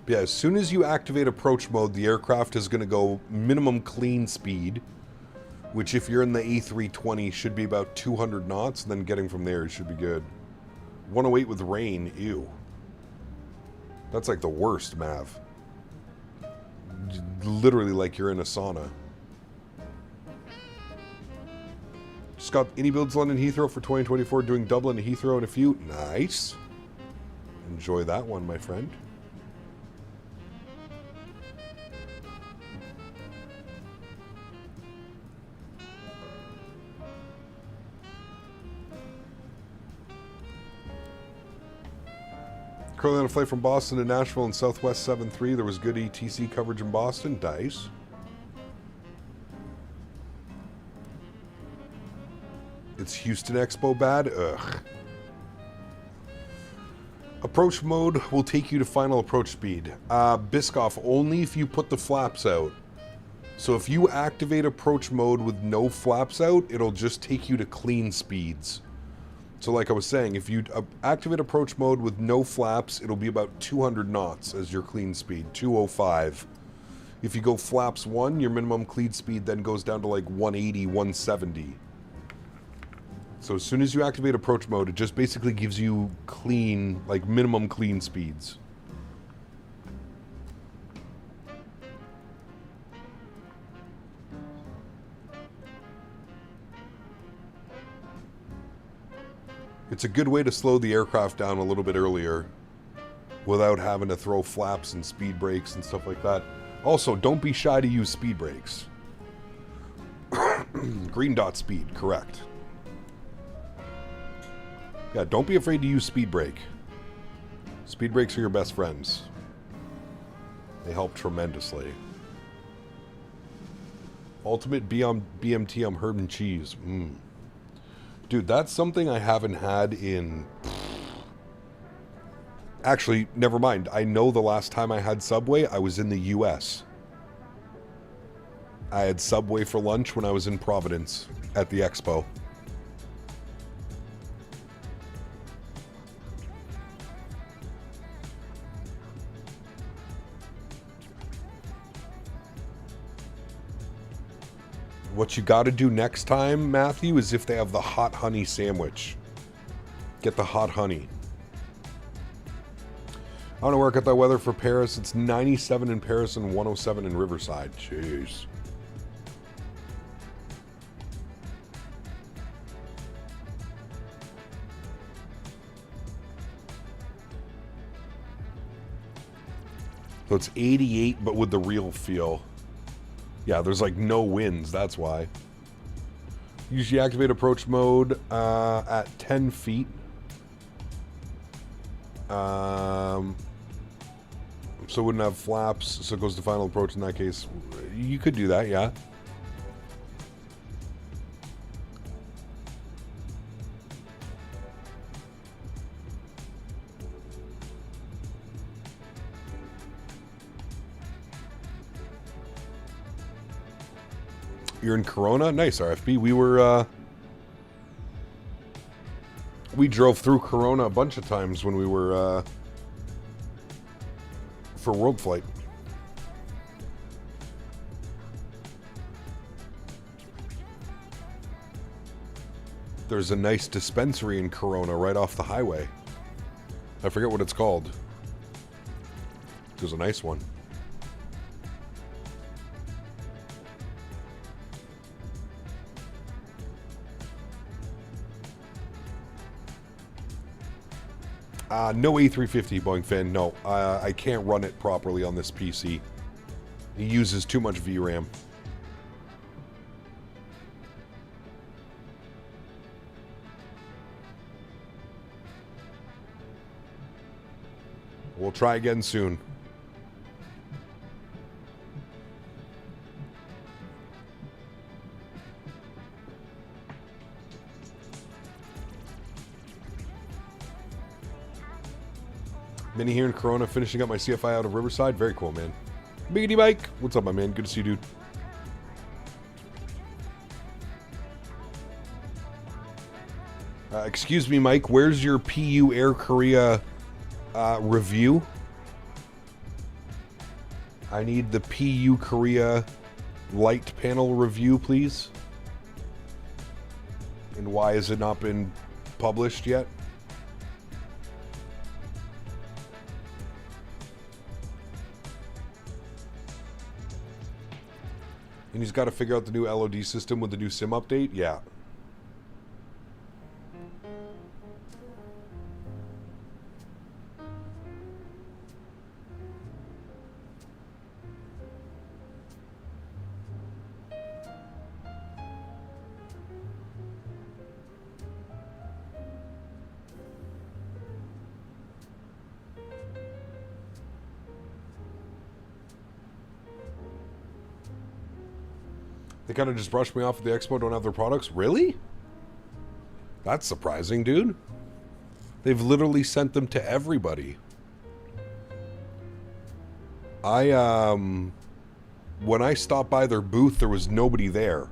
Yeah, as soon as you activate approach mode, the aircraft is going to go minimum clean speed, which if you're in the A320 should be about 200 knots, and then getting from there should be good. 108 with rain, ew. That's like the worst, Mav. Literally like you're in a sauna. Just got iniBuilds London Heathrow for 2024, doing Dublin to Heathrow in a few. Nice. Enjoy that one, my friend. Currently on a flight from Boston to Nashville in Southwest 73. There was good ETC coverage in Boston. Nice. It's Houston Expo bad? Ugh. Approach mode will take you to final approach speed. Biscoff, only if you put the flaps out. So if you activate approach mode with no flaps out, it'll just take you to clean speeds. So like I was saying, if you activate approach mode with no flaps, it'll be about 200 knots as your clean speed, 205. If you go flaps 1, your minimum clean speed then goes down to like 180, 170. So as soon as you activate approach mode, it just basically gives you clean, like minimum clean speeds. It's a good way to slow the aircraft down a little bit earlier without having to throw flaps and speed brakes and stuff like that. Also, don't be shy to use speed brakes. Green dot speed, correct. Yeah, don't be afraid to use speed brake. Speed brakes are your best friends. They help tremendously. Ultimate BMT on herb and cheese. Dude, that's something I haven't had in... Actually, never mind. I know the last time I had Subway, I was in the US. I had Subway for lunch when I was in Providence at the expo. What you got to do next time, Matthew, is if they have the hot honey sandwich. Get the hot honey. I want to work at the weather for Paris. It's 97 in Paris and 107 in Riverside. Jeez. So it's 88, but with the real feel. Yeah, there's like no winds, that's why. Usually activate approach mode at 10 feet. So it wouldn't have flaps, so it goes to final approach in that case. You could do that, yeah. You're in Corona? Nice, RFB. We drove through Corona a bunch of times when we were for World Flight. There's a nice dispensary in Corona right off the highway. I forget what it's called. There's a nice one. No A350, Boeing fan. No, I can't run it properly on this PC. It uses too much VRAM. We'll try again soon. Minnie here in Corona, finishing up my CFI out of Riverside. Very cool, man. Biggity Mike, what's up, my man? Good to see you, dude. Excuse me, Mike. Where's your PU Air Korea review? I need the PU Korea light panel review, please. And why has it not been published yet? And he's got to figure out the new LOD system with the new SIM update? Yeah. They kind of just brushed me off at the expo, don't have their products. Really? That's surprising, dude. They've literally sent them to everybody. When I stopped by their booth, there was nobody there.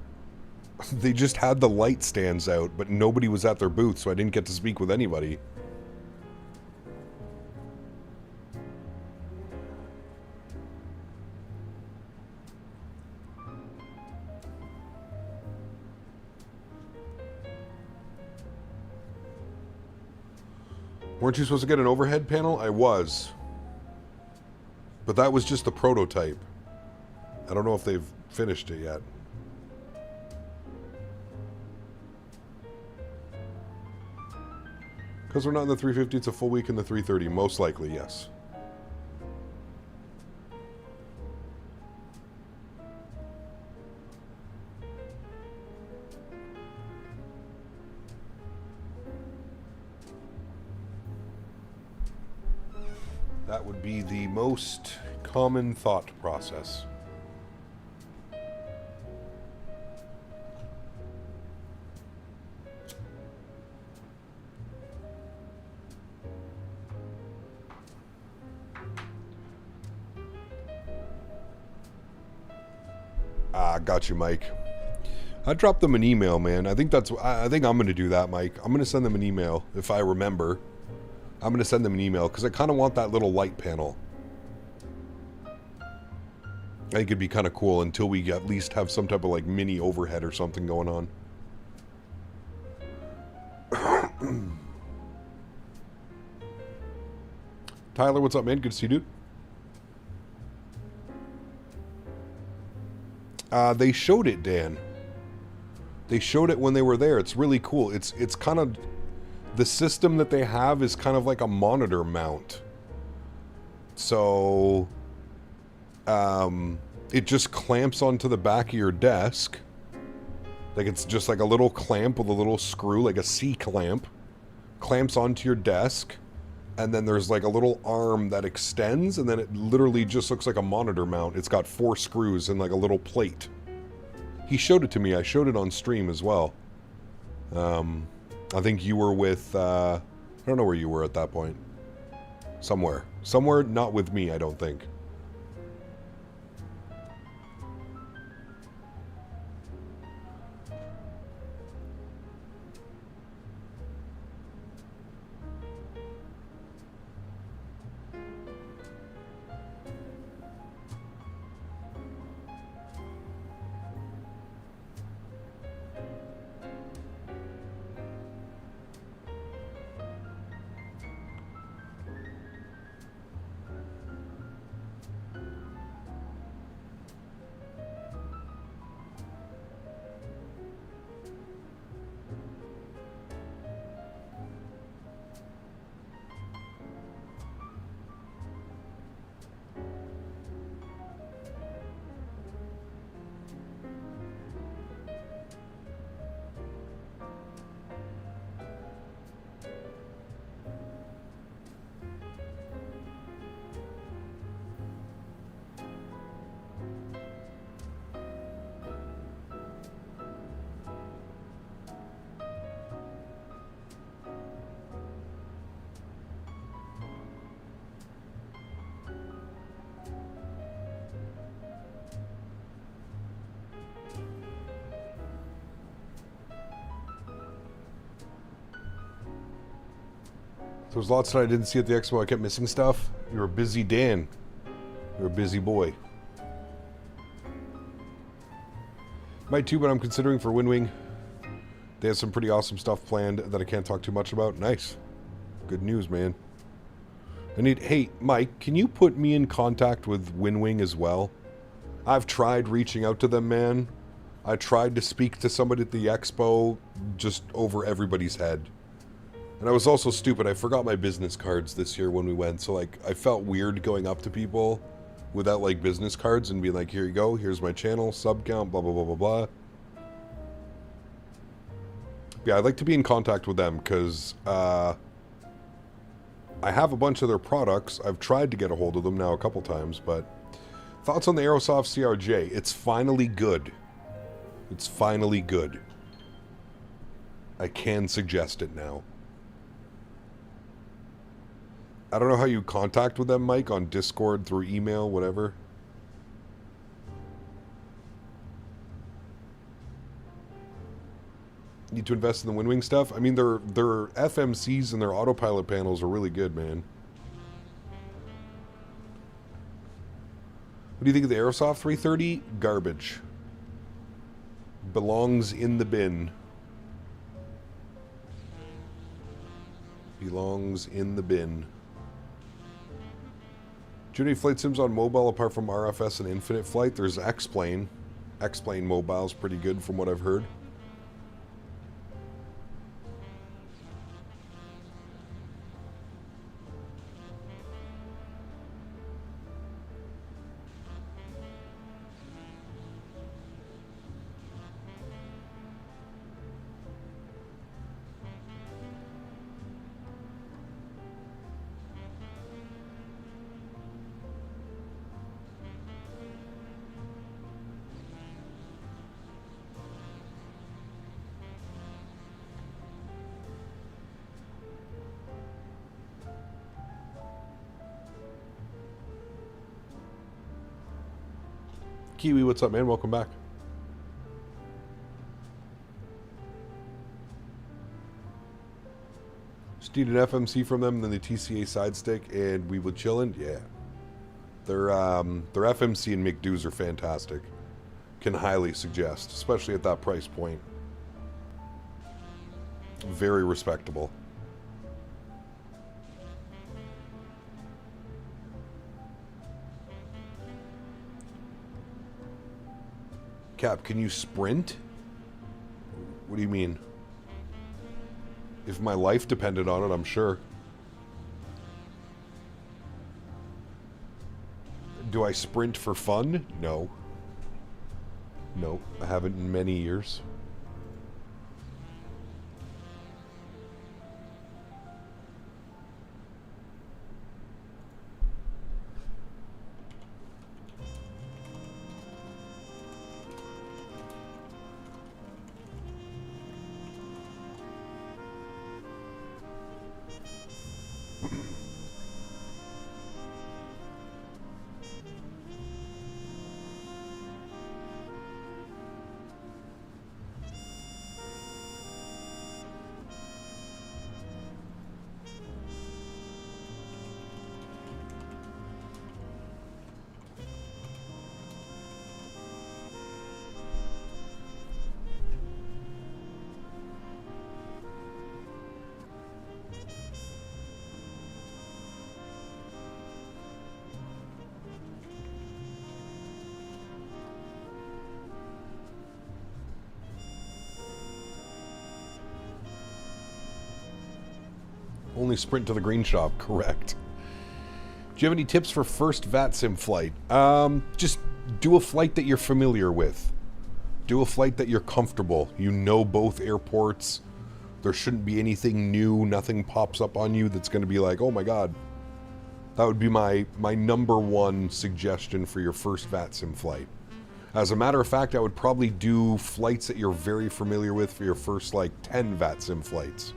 They just had the light stands out, but nobody was at their booth, so I didn't get to speak with anybody. Weren't you supposed to get an overhead panel? I was. But that was just the prototype. I don't know if they've finished it yet. Because we're not in the 350, it's a full week in the 330. Most likely, yes. That would be the most common thought process. Got you, Mike. I dropped them an email, man. I think I'm going to do that, Mike. I'm going to send them an email if I remember. I'm going to send them an email because I kind of want that little light panel. I think it'd be kind of cool until we at least have some type of like mini overhead or something going on. Tyler, what's up, man? Good to see you, dude. They showed it, Dan. They showed it when they were there. It's really cool. It's kind of... The system that they have is kind of like a monitor mount. So... it just clamps onto the back of your desk. Like it's just like a little clamp with a little screw, like a C-clamp. Clamps onto your desk. And then there's like a little arm that extends, and then it literally just looks like a monitor mount. It's got 4 screws and like a little plate. He showed it to me. I showed it on stream as well. I think you were with... I don't know where you were at that point. Somewhere. Somewhere not with me, I don't think. There was lots that I didn't see at the expo. I kept missing stuff. You're a busy Dan. You're a busy boy. Might too, but I'm considering for Windwing. They have some pretty awesome stuff planned that I can't talk too much about. Nice. Good news, man. Hey, Mike, can you put me in contact with Windwing as well? I've tried reaching out to them, man. I tried to speak to somebody at the expo, just over everybody's head. And I was also stupid. I forgot my business cards this year when we went. So, like, I felt weird going up to people without, like, business cards and being like, here you go. Here's my channel, sub count, blah, blah, blah, blah, blah. Yeah, I'd like to be in contact with them because I have a bunch of their products. I've tried to get a hold of them now a couple times, but thoughts on the Aerosoft CRJ? It's finally good. It's finally good. I can suggest it now. I don't know how you contact with them, Mike, on Discord, through email, whatever. Need to invest in the Windwing stuff? I mean, their FMCs and their autopilot panels are really good, man. What do you think of the Aerosoft 330? Garbage. Belongs in the bin. Belongs in the bin. Do you have any flight sims on mobile apart from RFS and Infinite Flight? There's X-Plane. X-Plane mobile's pretty good from what I've heard. Kiwi, what's up, man? Welcome back. Just need an FMC from them, and then the TCA side stick, and we would chill in. Yeah. Their FMC and McDoos are fantastic. Can highly suggest, especially at that price point. Very respectable. Cap, can you sprint? What do you mean? If my life depended on it, I'm sure. Do I sprint for fun? No. No, I haven't in many years. Only sprint to the green shop, correct. Do you have any tips for first VATSIM flight? Just do a flight that you're familiar with. Do a flight that you're comfortable. You know both airports. There shouldn't be anything new. Nothing pops up on you that's going to be like, oh my god. That would be my number one suggestion for your first VATSIM flight. As a matter of fact, I would probably do flights that you're very familiar with for your first, like, 10 VATSIM flights.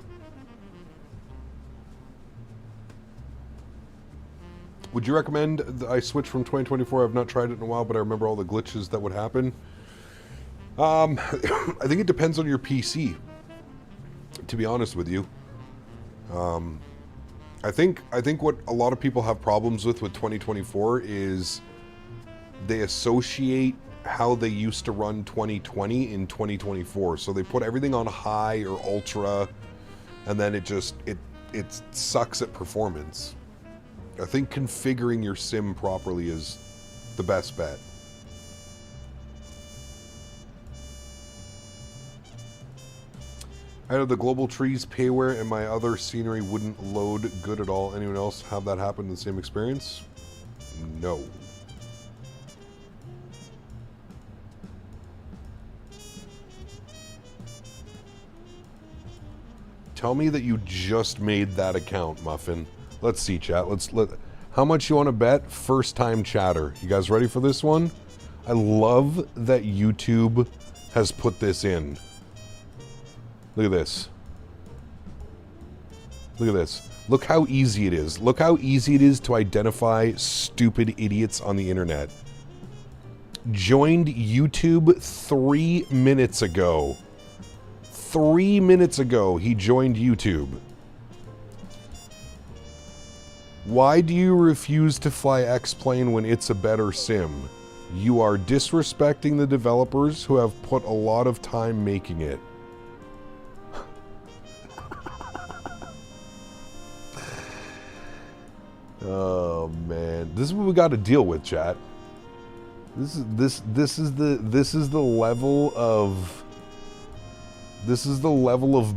Would you recommend that I switch from 2024? I've not tried it in a while, but I remember all the glitches that would happen. I think it depends on your PC, to be honest with you. I think what a lot of people have problems with 2024 is they associate how they used to run 2020 in 2024. So they put everything on high or ultra, and then it sucks at performance. I think configuring your sim properly is the best bet. I had the global trees payware and my other scenery wouldn't load good at all. Anyone else have that happen in the same experience? No. Tell me that you just made that account, Muffin. Let's see, chat. How much you want to bet? First time chatter. You guys ready for this one? I love that YouTube has put this in. Look at this. Look at this. Look how easy it is. Look how easy it is to identify stupid idiots on the internet. Joined YouTube 3 minutes ago. 3 minutes ago, he joined YouTube. Why do you refuse to fly X-Plane when it's a better sim? You are disrespecting the developers who have put a lot of time making it. Oh man, this is what we got to deal with, chat. This is the level of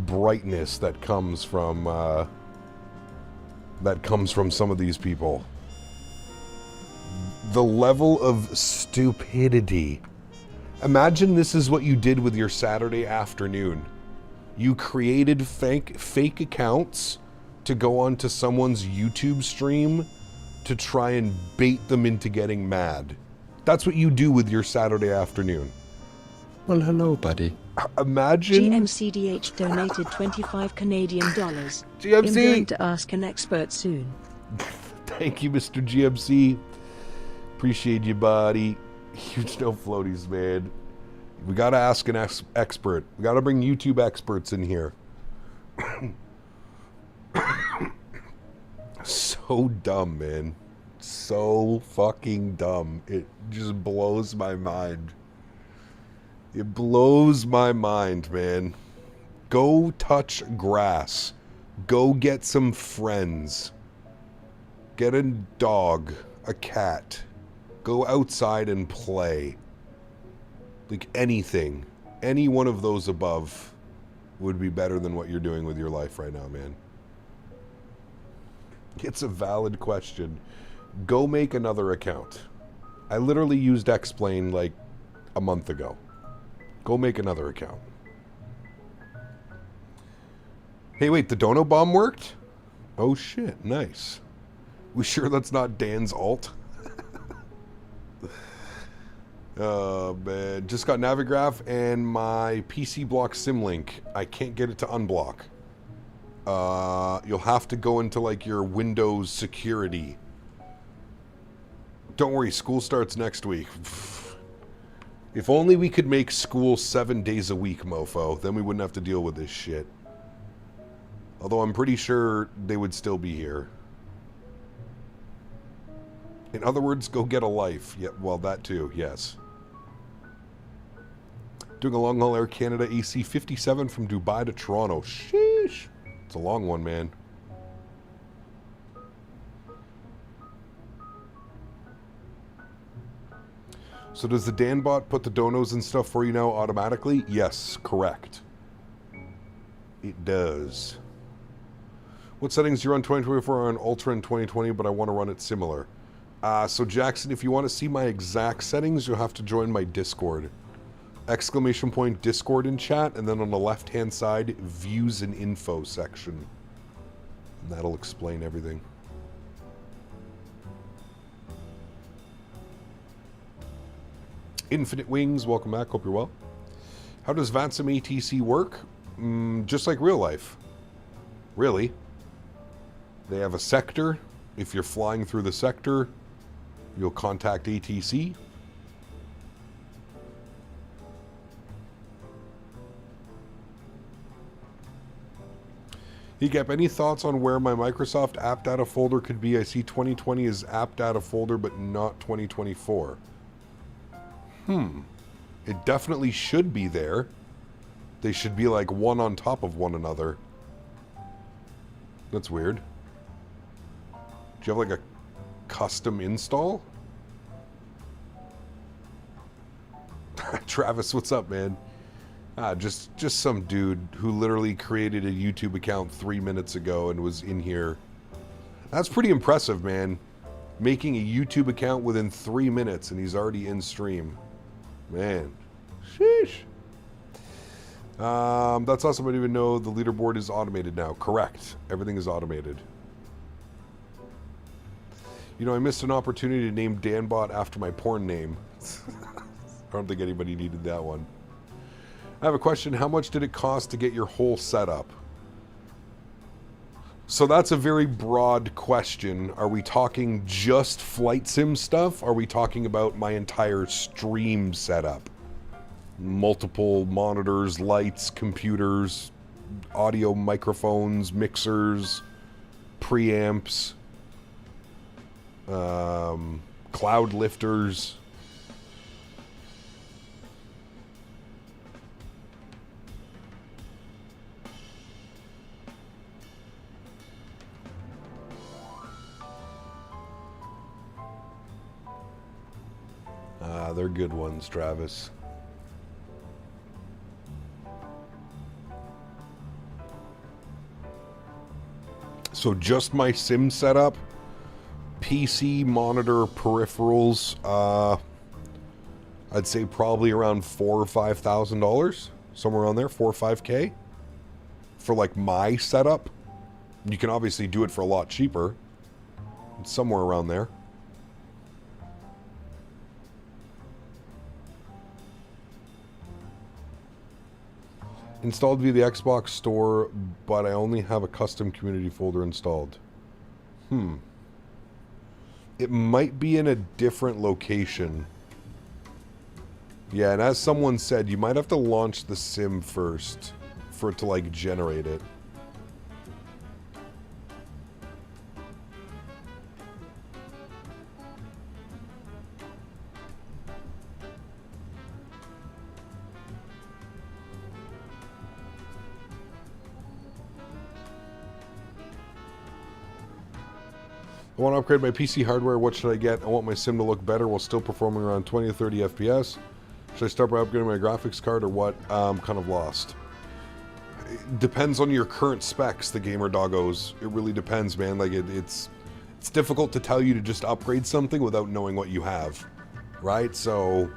brightness that comes from some of these people. The level of stupidity. Imagine this is what you did with your Saturday afternoon. You created fake accounts to go onto someone's YouTube stream to try and bait them into getting mad. That's what you do with your Saturday afternoon. Well, hello, buddy. Imagine... GMCDH donated 25 Canadian dollars. GMC! I'm going to ask an expert soon. Thank you, Mr. GMC. Appreciate you, buddy. Huge no floaties, man. We gotta ask an expert. We gotta bring YouTube experts in here. so dumb, man. So fucking dumb. It just blows my mind. It blows my mind, man. Go touch grass. Go get some friends. Get a dog, a cat. Go outside and play. Like anything. Any one of those above would be better than what you're doing with your life right now, man. It's a valid question. Go make another account. I literally used Explain like a month ago. Go make another account. Hey, wait, the Dono bomb worked? Oh shit, nice. We sure that's not Dan's alt? Oh man, just got Navigraph and my PC block Symlink. I can't get it to unblock. You'll have to go into like your Windows security. Don't worry, school starts next week. If only we could make school 7 days a week, mofo. Then we wouldn't have to deal with this shit. Although I'm pretty sure they would still be here. In other words, go get a life. Yeah, well, that too, yes. Doing a long-haul Air Canada AC 57 from Dubai to Toronto. Sheesh. It's a long one, man. So does the Danbot put the donos and stuff for you now automatically? Yes, correct. It does. What settings you're on 2024 are on Ultra in 2020, but I want to run it similar. So Jackson, if you want to see my exact settings, you'll have to join my Discord. Exclamation point Discord in chat, and then on the left-hand side, views and info section. And that'll explain everything. Infinite Wings, welcome back, hope you're well. How does VATSIM ATC work? Just like real life. Really. They have a sector. If you're flying through the sector, you'll contact ATC. Hegap, any thoughts on where my Microsoft app data folder could be? I see 2020 as app data folder, but not 2024. It definitely should be there. They should be like one on top of one another. That's weird. Do you have like a custom install? Travis, what's up, man? Just some dude who literally created a YouTube account 3 minutes ago and was in here. That's pretty impressive, man. Making a YouTube account within 3 minutes and he's already in stream. Man. Sheesh. That's awesome. I didn't even know the leaderboard is automated now. Correct. Everything is automated. You know, I missed an opportunity to name Danbot after my porn name. I don't think anybody needed that one. I have a question. How much did it cost to get your whole setup? So that's a very broad question. Are we talking just flight sim stuff? Are we talking about my entire stream setup? Multiple monitors, lights, computers, audio microphones, mixers, preamps, cloud lifters. They're good ones, Travis. So just my sim setup, PC, monitor, peripherals, I'd say probably around $4,000 or $5,000, somewhere around there, 4 or 5K for like my setup. You can obviously do it for a lot cheaper. It's somewhere around there. Installed via the Xbox store, but I only have a custom community folder installed. It might be in a different location. Yeah, and as someone said, you might have to launch the sim first for it to like generate it. I want to upgrade my PC hardware. What should I get? I want my sim to look better while still performing around 20 to 30 FPS. Should I start by upgrading my graphics card or what? I'm kind of lost. It depends on your current specs, the gamer doggos. It really depends, man. Like, it's difficult to tell you to just upgrade something without knowing what you have, right? So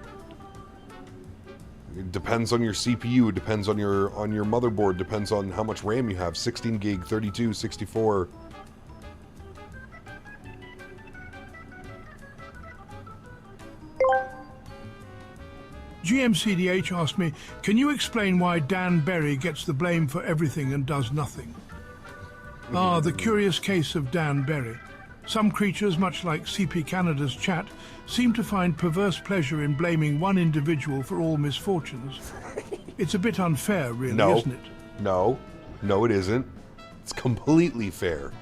it depends on your CPU, it depends on your motherboard, depends on how much RAM you have, 16 gig, 32, 64. GMCDH asked me, can you explain why Dan Berry gets the blame for everything and does nothing? Ah, the curious case of Dan Berry. Some creatures, much like CP Canada's chat, seem to find perverse pleasure in blaming one individual for all misfortunes. It's a bit unfair, really, isn't it? No, it isn't. It's completely fair.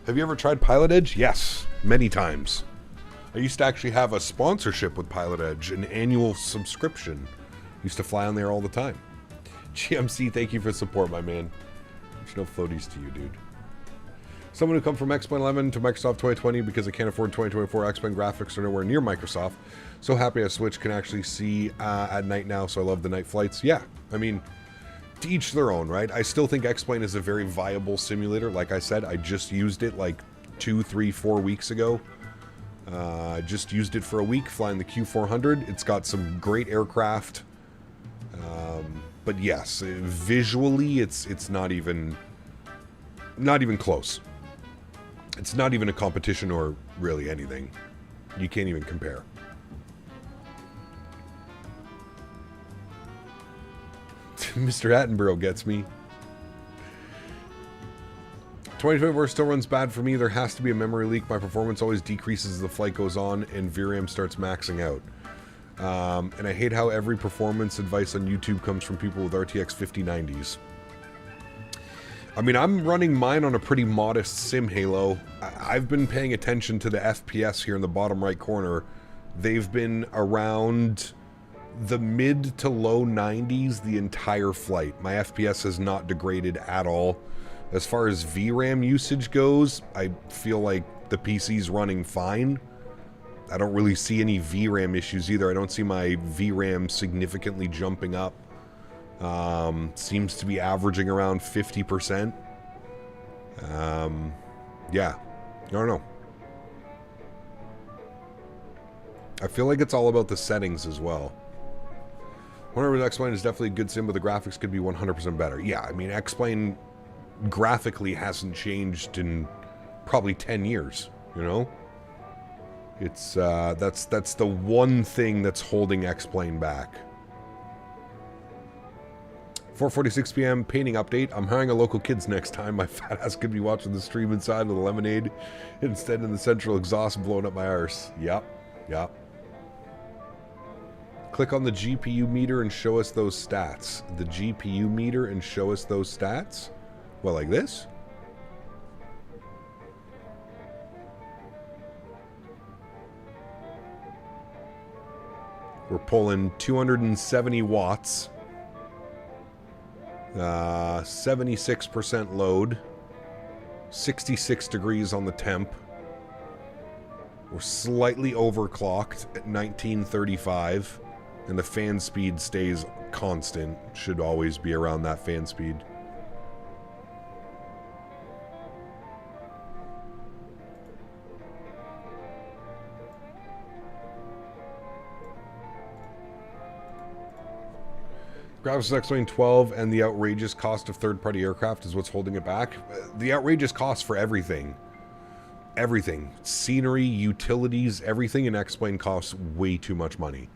Have you ever tried Pilot Edge? Yes, many times. I used to actually have a sponsorship with Pilot Edge, an annual subscription. Used to fly on there all the time. GMC, thank you for support, my man. There's no floaties to you, dude. Someone who come from X-Plane 11 to Microsoft 2020 because I can't afford 2024 X-Plane graphics are nowhere near Microsoft. So happy I Switch can actually see at night now, so I love the night flights. Yeah, I mean, to each their own, right? I still think X-Plane is a very viable simulator. Like I said, I just used it like 2, 3, 4 weeks ago. I just used it for a week flying the Q400. It's got some great aircraft. But yes, visually it's not even close. It's not even a competition or really anything. You can't even compare. Mr. Attenborough gets me. 2024 still runs bad for me. There has to be a memory leak. My performance always decreases as the flight goes on and VRAM starts maxing out. And I hate how every performance advice on YouTube comes from people with RTX 5090s. I mean, I'm running mine on a pretty modest sim halo. I've been paying attention to the FPS here in the bottom right corner. They've been around the mid to low 90s the entire flight. My FPS has not degraded at all. As far as VRAM usage goes, I feel like the PC's running fine. I don't really see any VRAM issues either. I don't see my VRAM significantly jumping up. Seems to be averaging around 50%. Yeah, I don't know. I feel like it's all about the settings as well. Honorary X-Plane is definitely a good sim, but the graphics could be 100% better. Yeah, I mean, X-Plane graphically hasn't changed in probably 10 years, you know? It's, that's the one thing that's holding X-Plane back. 4:46 p.m. painting update. I'm hiring a local kids next time. My fat ass could be watching the stream inside with a lemonade instead in the central exhaust blowing up my arse. Yep. Click on the GPU meter and show us those stats. The GPU meter and show us those stats? Well, like this? We're pulling 270 watts. 76% load, 66 degrees on the temp. We're slightly overclocked at 1935, and the fan speed stays constant. Should always be around that fan speed. Graphics X-Plane 12 and the outrageous cost of third-party aircraft is what's holding it back. The outrageous cost for everything. Everything. Scenery, utilities, everything in X-Plane costs way too much money.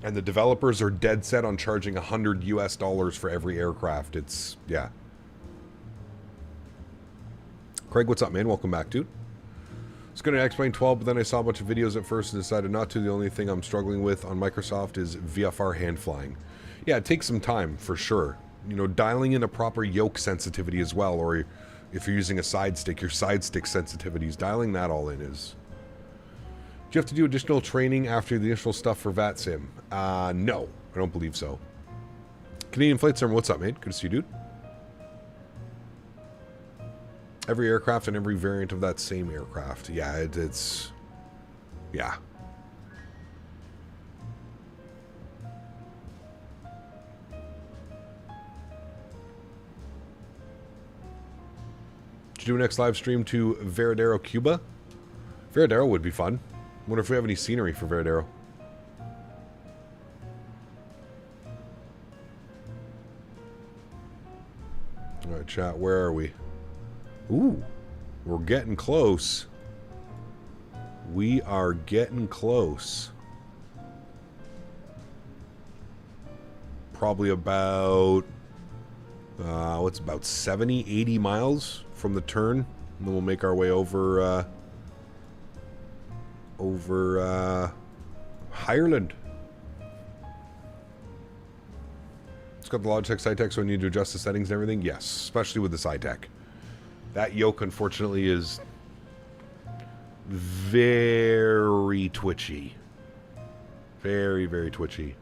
And the developers are dead set on charging $100 US for every aircraft. It's, yeah. Craig, what's up, man? Welcome back, dude. I was going to X-Plane 12, but then I saw a bunch of videos at first and decided not to. The only thing I'm struggling with on Microsoft is VFR hand flying. Yeah, it takes some time, for sure. You know, dialing in a proper yoke sensitivity as well, or if you're using a side stick, your side stick sensitivities, dialing that all in is... Do you have to do additional training after the initial stuff for VATSIM? No, I don't believe so. Canadian Flight Server, what's up, mate? Good to see you, dude. Every aircraft and every variant of that same aircraft. Yeah, it's... Yeah. Should do a next live stream to Veradero, Cuba? Veradero would be fun. Wonder if we have any scenery for Veradero. Alright, chat, where are we? Ooh, we're getting close. We are getting close. Probably about, what's about 70, 80 miles from the turn. And then we'll make our way over, Ireland. It's got the Logitech SciTech, so we need to adjust the settings and everything. Yes, especially with the SciTech. That yoke, unfortunately, is very twitchy. Very, very twitchy.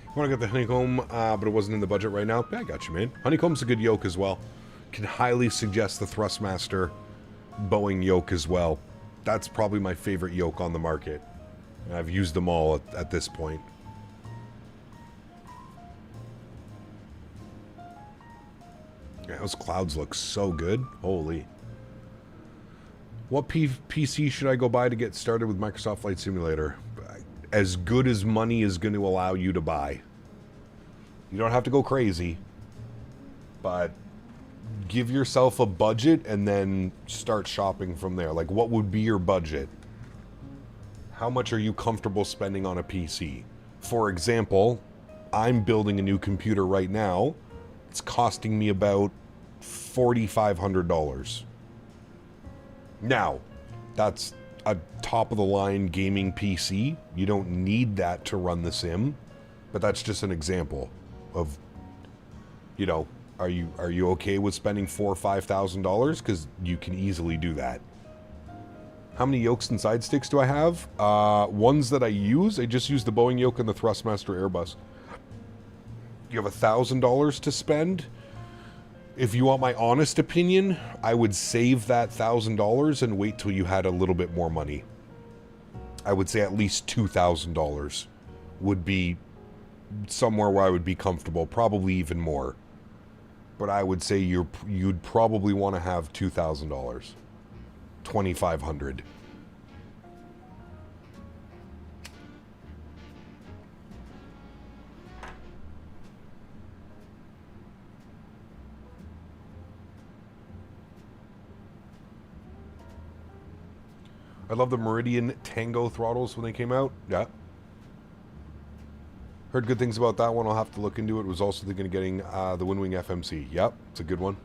I want to get the honeycomb, but it wasn't in the budget right now. Yeah, I got you, man. Honeycomb's a good yoke as well. Can highly suggest the Thrustmaster Boeing yoke as well. That's probably my favorite yoke on the market. I've used them all at this point. Yeah, those clouds look so good. Holy. What PC should I go buy to get started with Microsoft Flight Simulator? As good as money is going to allow you to buy. You don't have to go crazy, but give yourself a budget and then start shopping from there. Like, what would be your budget? How much are you comfortable spending on a PC? For example, I'm building a new computer right now. It's costing me about $4,500. Now, that's a top-of-the-line gaming PC. You don't need that to run the sim, but that's just an example of, you know, are you okay with spending $4,000 or $5,000? Because you can easily do that. How many yokes and side sticks do I have? Ones that I just use the Boeing yoke and the Thrustmaster Airbus. You have $1,000 to spend. If you want my honest opinion, I would save that $1,000 and wait till you had a little bit more money. I would say at least $2,000 would be somewhere where I would be comfortable, probably even more. But I would say you'd probably want to have $2,000, $2,500. I love the Meridian Tango throttles when they came out. Yeah. Heard good things about that one. I'll have to look into it. Was also thinking of getting the Windwing FMC. Yep, it's a good one.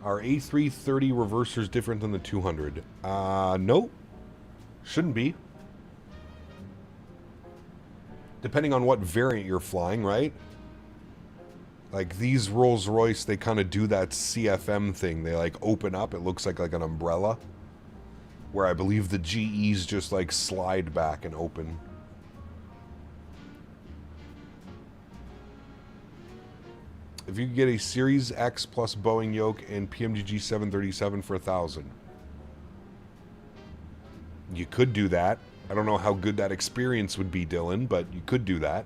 Are A330 reversers different than the 200? Nope. Shouldn't be. Depending on what variant you're flying, right? Like these Rolls-Royce, they kind of do that CFM thing. They like open up. It looks like an umbrella. Where I believe the GEs just like slide back and open. If you could get a Series X plus Boeing yoke and PMDG 737 for $1,000. You could do that. I don't know how good that experience would be, Dylan, but you could do that.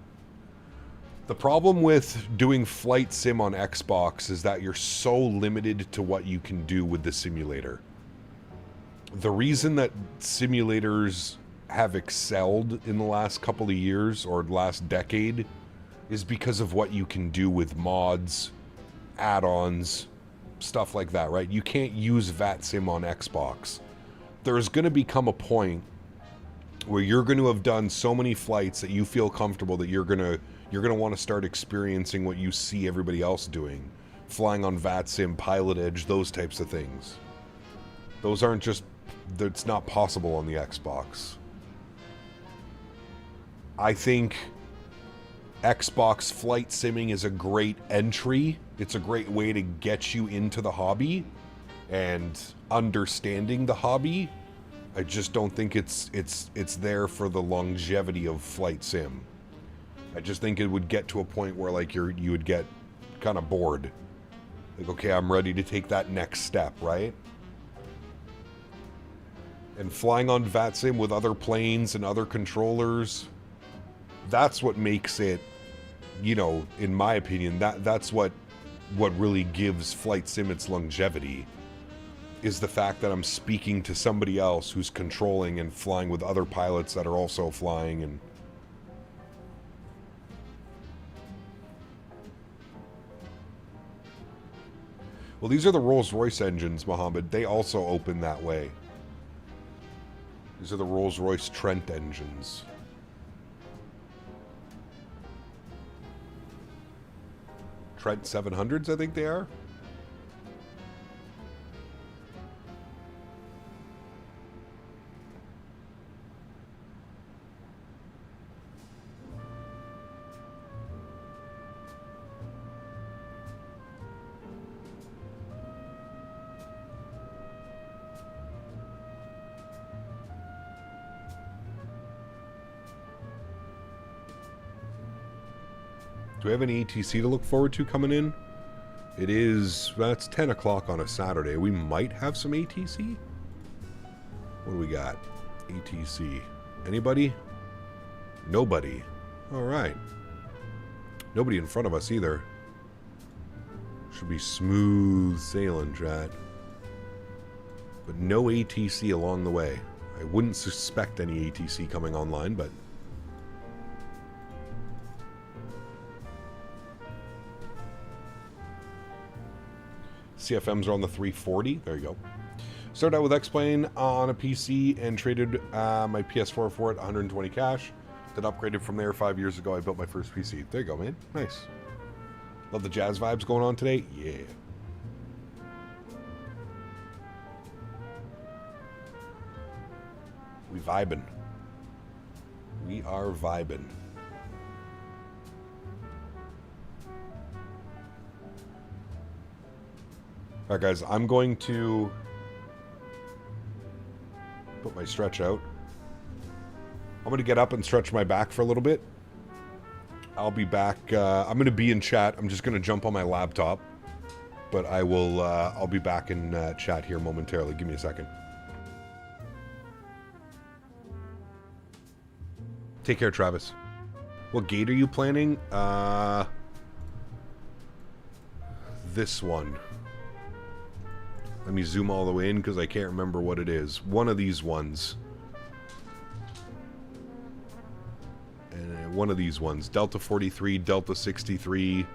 The problem with doing flight sim on Xbox is that you're so limited to what you can do with the simulator. The reason that simulators have excelled in the last couple of years or last decade is because of what you can do with mods, add-ons, stuff like that, right? You can't use VATSIM on Xbox. There's going to become a point where you're going to have done so many flights that you feel comfortable that you're going to want to start experiencing what you see everybody else doing. Flying on VATSIM, Pilot Edge, those types of things. Those aren't just... It's not possible on the Xbox. I think Xbox flight simming is a great entry. It's a great way to get you into the hobby and understanding the hobby. I just don't think it's there for the longevity of flight sim. I just think it would get to a point where like you would get kind of bored. Like, okay, I'm ready to take that next step, right? And flying on VATSIM with other planes and other controllers, that's what makes it, you know, in my opinion, that's what really gives flight sim its longevity, is the fact that I'm speaking to somebody else who's controlling and flying with other pilots that are also flying. And well, these are the Rolls-Royce engines, Mohammed. They also open that way. These are the Rolls-Royce Trent engines. Trent 700s, I think they are. Do we have any ATC to look forward to coming in? It is, that's 10 o'clock on a Saturday. We might have some ATC. What do we got? ATC. Anybody? Nobody. All right. Nobody in front of us either. Should be smooth sailing, chat. But no ATC along the way. I wouldn't suspect any ATC coming online, but... CFMs are on the 340. There you go. Started out with X-Plane on a PC and traded my PS4 for it, 120 cash. Then upgraded from there 5 years ago. I built my first PC. There you go, man. Nice. Love the jazz vibes going on today. Yeah. We vibing. We are vibing. Alright guys, I'm going to put my stretch out. I'm going to get up and stretch my back for a little bit. I'll be back. I'm going to be in chat. I'm just going to jump on my laptop. But I will, I'll be back in chat here momentarily. Give me a second. Take care, Travis. What gate are you planning? This one. Let me zoom all the way in because I can't remember what it is. One of these ones. And one of these ones. Delta 43, Delta 63,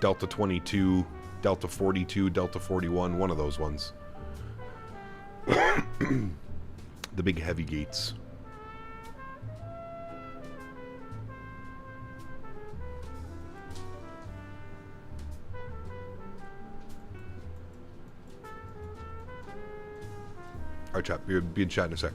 Delta 22, Delta 42, Delta 41. One of those ones. The big heavy gates. Alright, chat. Be in chat in a sec.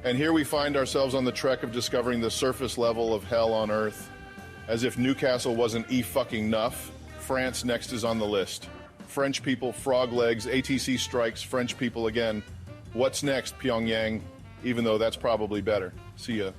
And here we find ourselves on the trek of discovering the surface level of hell on Earth. As if Newcastle wasn't e-fucking-nuff, France next is on the list. French people, frog legs, ATC strikes, French people again. What's next, Pyongyang? Even though that's probably better. See ya.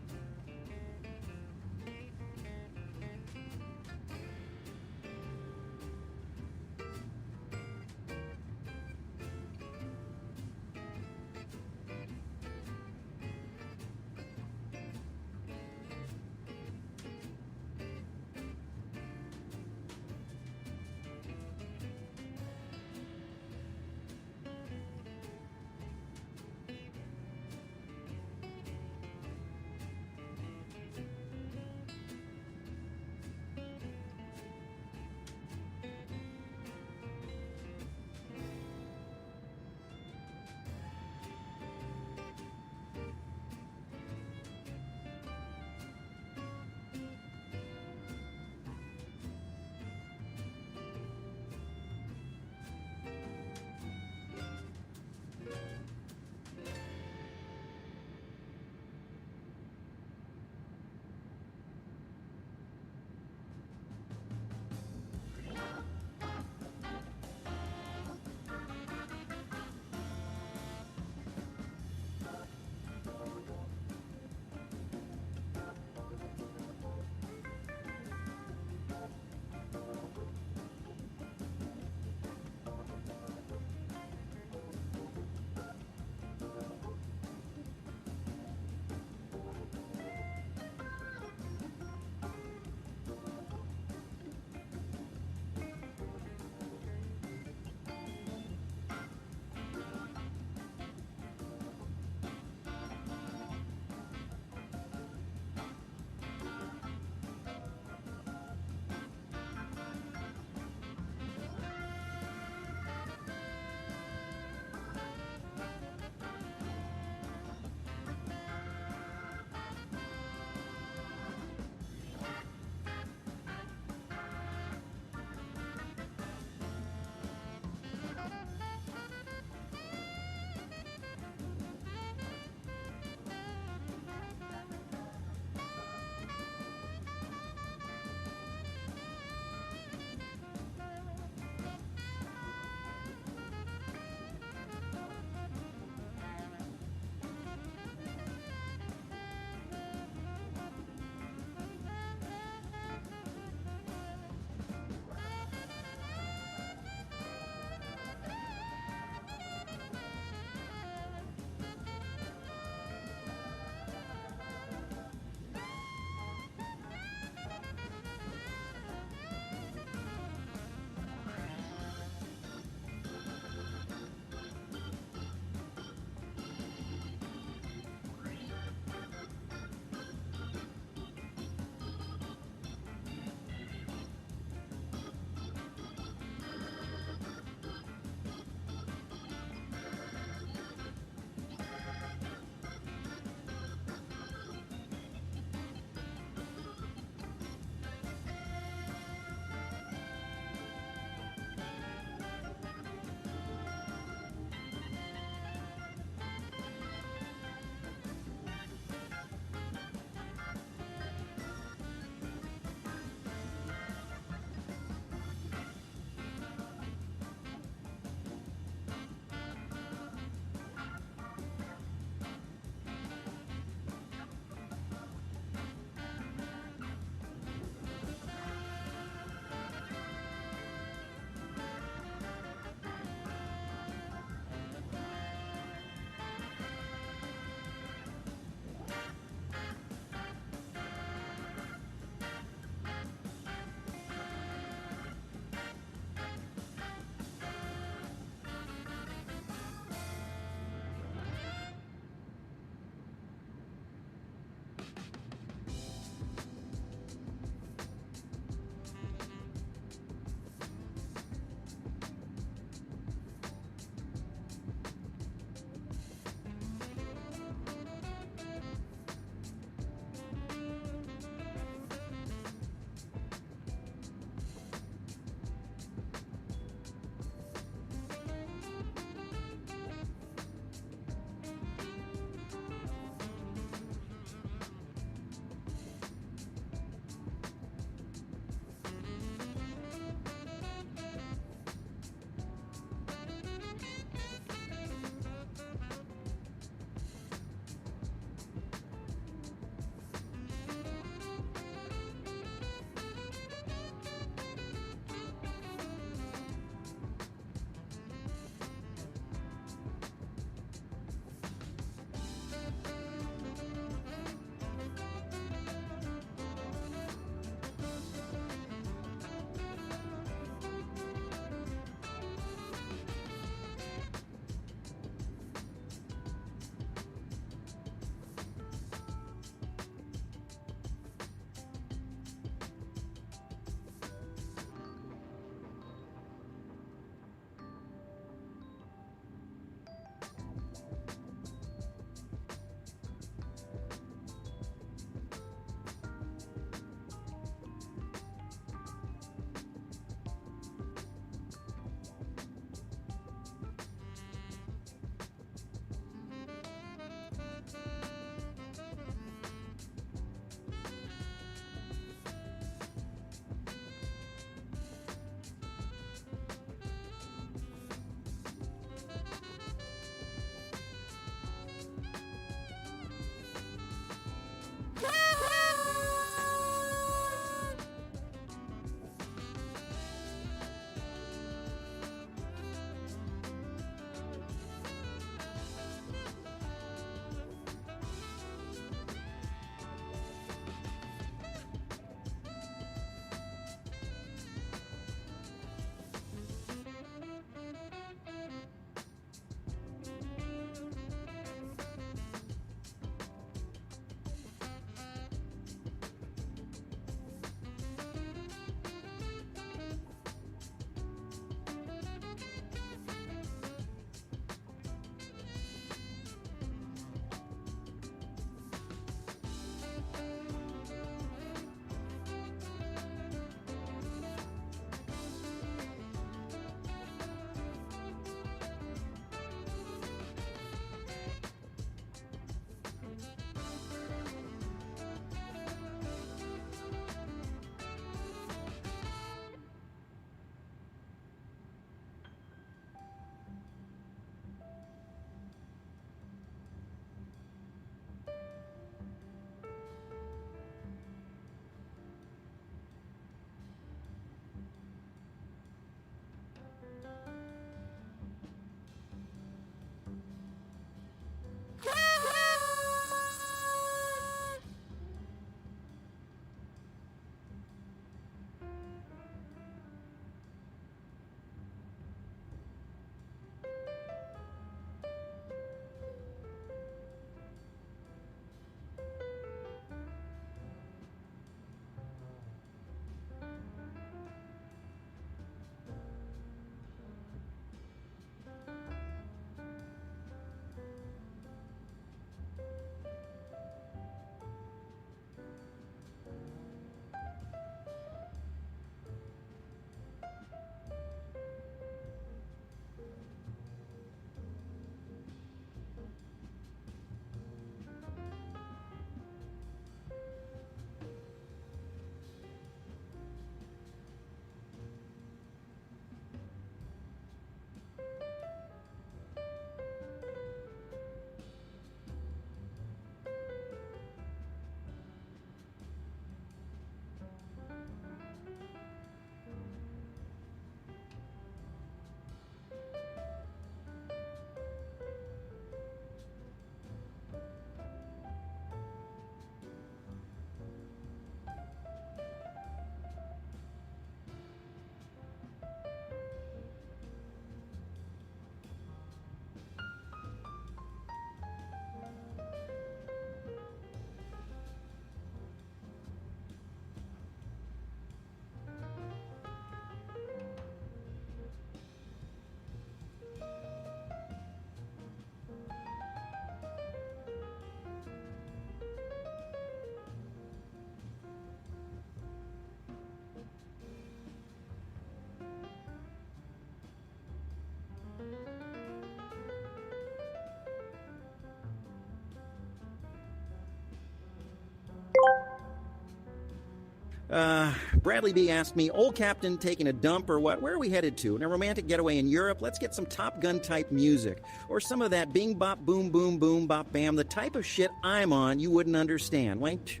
Bradley B asked me, old captain taking a dump or what? Where are we headed to? In a romantic getaway in Europe? Let's get some Top Gun type music. Or some of that bing bop boom boom boom bop bam. The type of shit I'm on you wouldn't understand. Wait.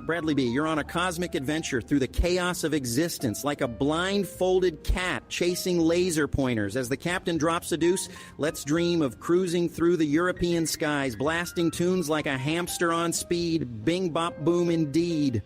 Bradley B, you're on a cosmic adventure through the chaos of existence like a blindfolded cat chasing laser pointers. As the captain drops a deuce, let's dream of cruising through the European skies, blasting tunes like a hamster on speed. Bing bop boom indeed.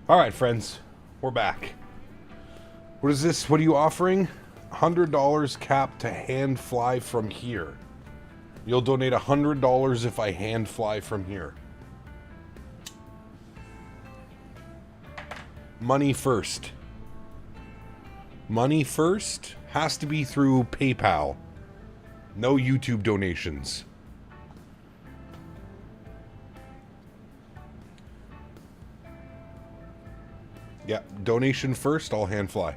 All right, friends, we're back. What is this? What are you offering? $100 cap to hand fly from here. You'll donate $100 if I hand fly from here. Money first. Money first has to be through PayPal. No YouTube donations. Yeah, donation first, I'll hand fly.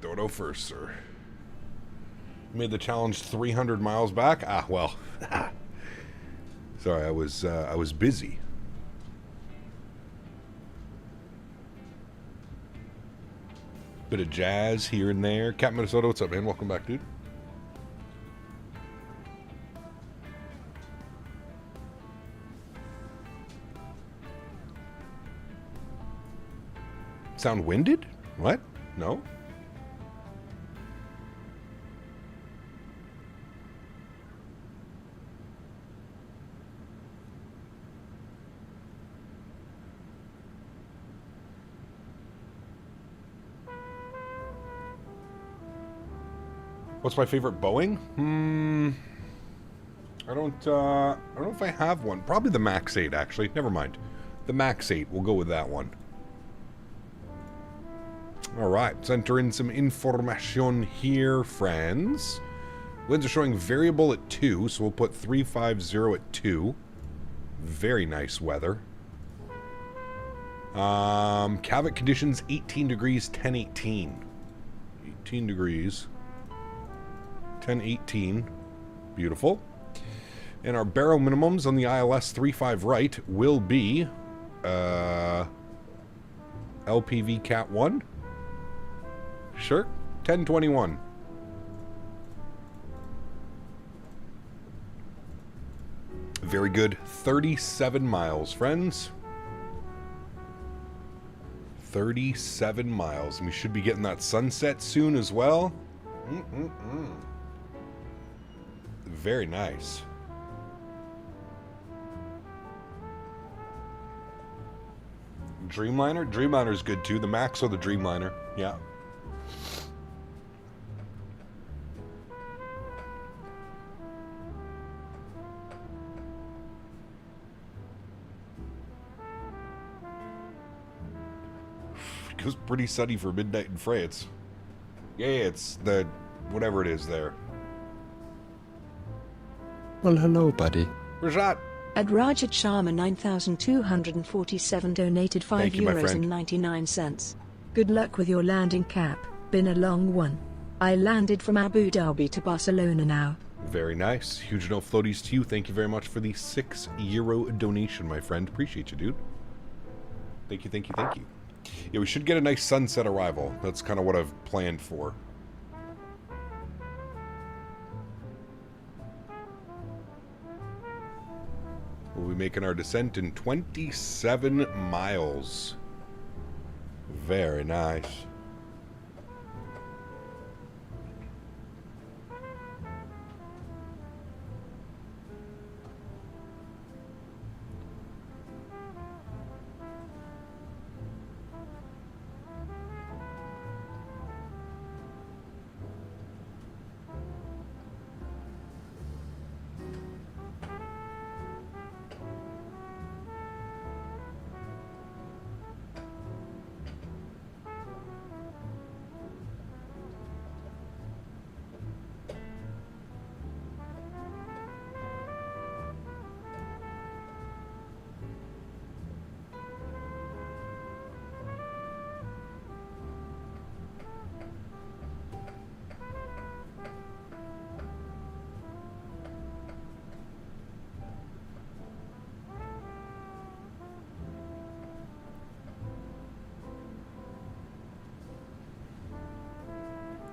Dodo first, sir. Made the challenge 300 miles back. Ah, well. Sorry, I was busy. Bit of jazz here and there. Cap Minnesota, what's up, man? Welcome back, dude. Sound winded? What? No? What's my favorite Boeing? I don't know if I have one. Probably the Max 8, actually. Never mind. The Max 8. We'll go with that one. Alright, let's enter in some information here, friends. Winds are showing variable at 2, so we'll put 350 at 2. Very nice weather. Cavite conditions, 18 degrees, 1018. 18 degrees. 1018. Beautiful. And our barrel minimums on the ILS 35 right will be LPV Cat 1. Sure. 1021. Very good. 37 miles, friends. 37 miles. And we should be getting that sunset soon as well. Very nice. Dreamliner? Dreamliner's good too. The Max or the Dreamliner. Yeah. It was pretty sunny for midnight in France. Yeah, it's the whatever it is there. Well, hello, buddy. Rajat. At Rajat Sharma 9247 donated €5.99. Good luck with your landing, Cap. Been a long one. I landed from Abu Dhabi to Barcelona now. Very nice. Huge no floaties to you. Thank you very much for the €6 donation, my friend. Appreciate you, dude. Thank you, thank you, thank you. Yeah, we should get a nice sunset arrival. That's kind of what I've planned for. We'll be making our descent in 27 miles. Very nice.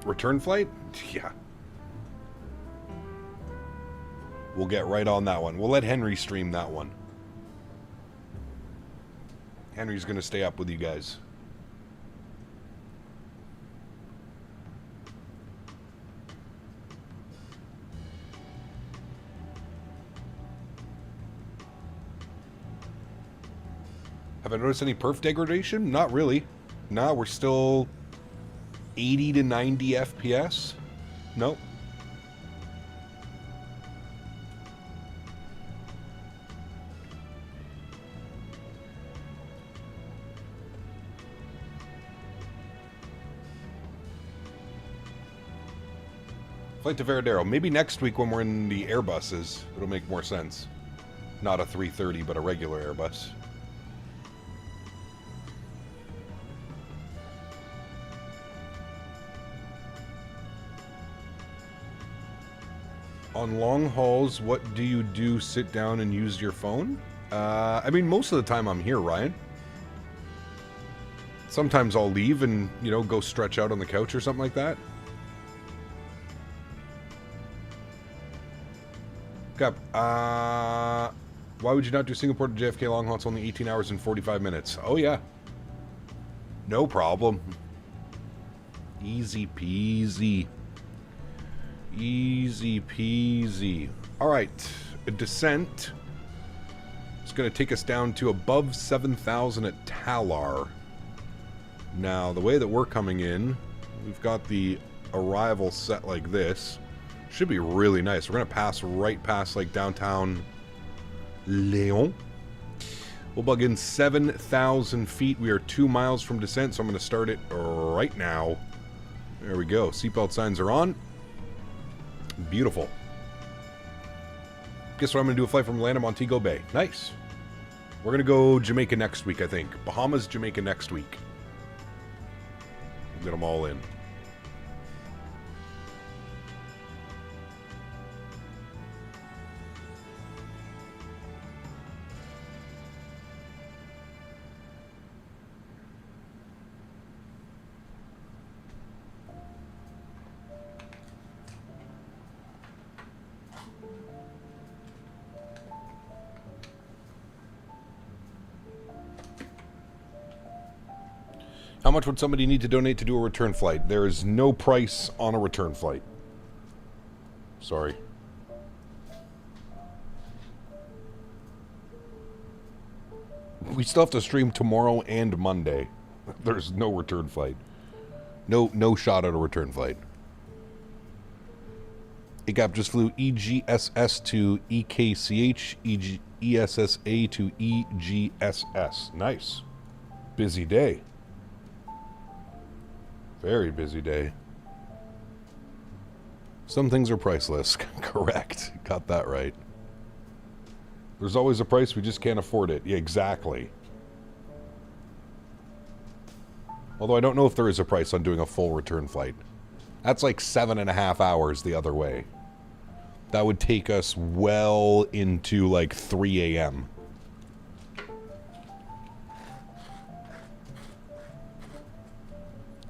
Return flight? Yeah. We'll get right on that one. We'll let Henry stream that one. Henry's going to stay up with you guys. Have I noticed any perf degradation? Not really. No, we're still 80 to 90 FPS. Nope. Flight to Veradero. Maybe next week when we're in the Airbuses, it'll make more sense. Not a 330, but a regular Airbus. On long hauls, what do you do? Sit down and use your phone? I mean, most of the time I'm here, Ryan. Sometimes I'll leave and, you know, go stretch out on the couch or something like that. Cap, why would you not do Singapore to JFK long haul? It's only 18 hours and 45 minutes. Oh, yeah. No problem. Easy peasy. Easy peasy. All right. A descent. It's going to take us down to above 7,000 at Talar. Now, the way that we're coming in, we've got the arrival set like this. Should be really nice. We're going to pass right past like downtown Lyon. We'll bug in 7,000 feet. We are 2 miles from descent, so I'm going to start it right now. There we go. Seatbelt signs are on. Beautiful. Guess what I'm going to do? A flight from Atlanta, Montego Bay. Nice. We're going to go Jamaica next week, I think. Bahamas, Jamaica next week. We'll get them all in. How much would somebody need to donate to do a return flight? There is no price on a return flight. Sorry. We still have to stream tomorrow and Monday. There's no return flight. No shot at a return flight. ACAP just flew EGSS to EKCH, ESSA to EGSS. Nice. Busy day. Very busy day. Some things are priceless. Correct. Got that right. There's always a price, we just can't afford it. Yeah, exactly. Although I don't know if there is a price on doing a full return flight. That's like 7.5 hours the other way. That would take us well into like 3 a.m.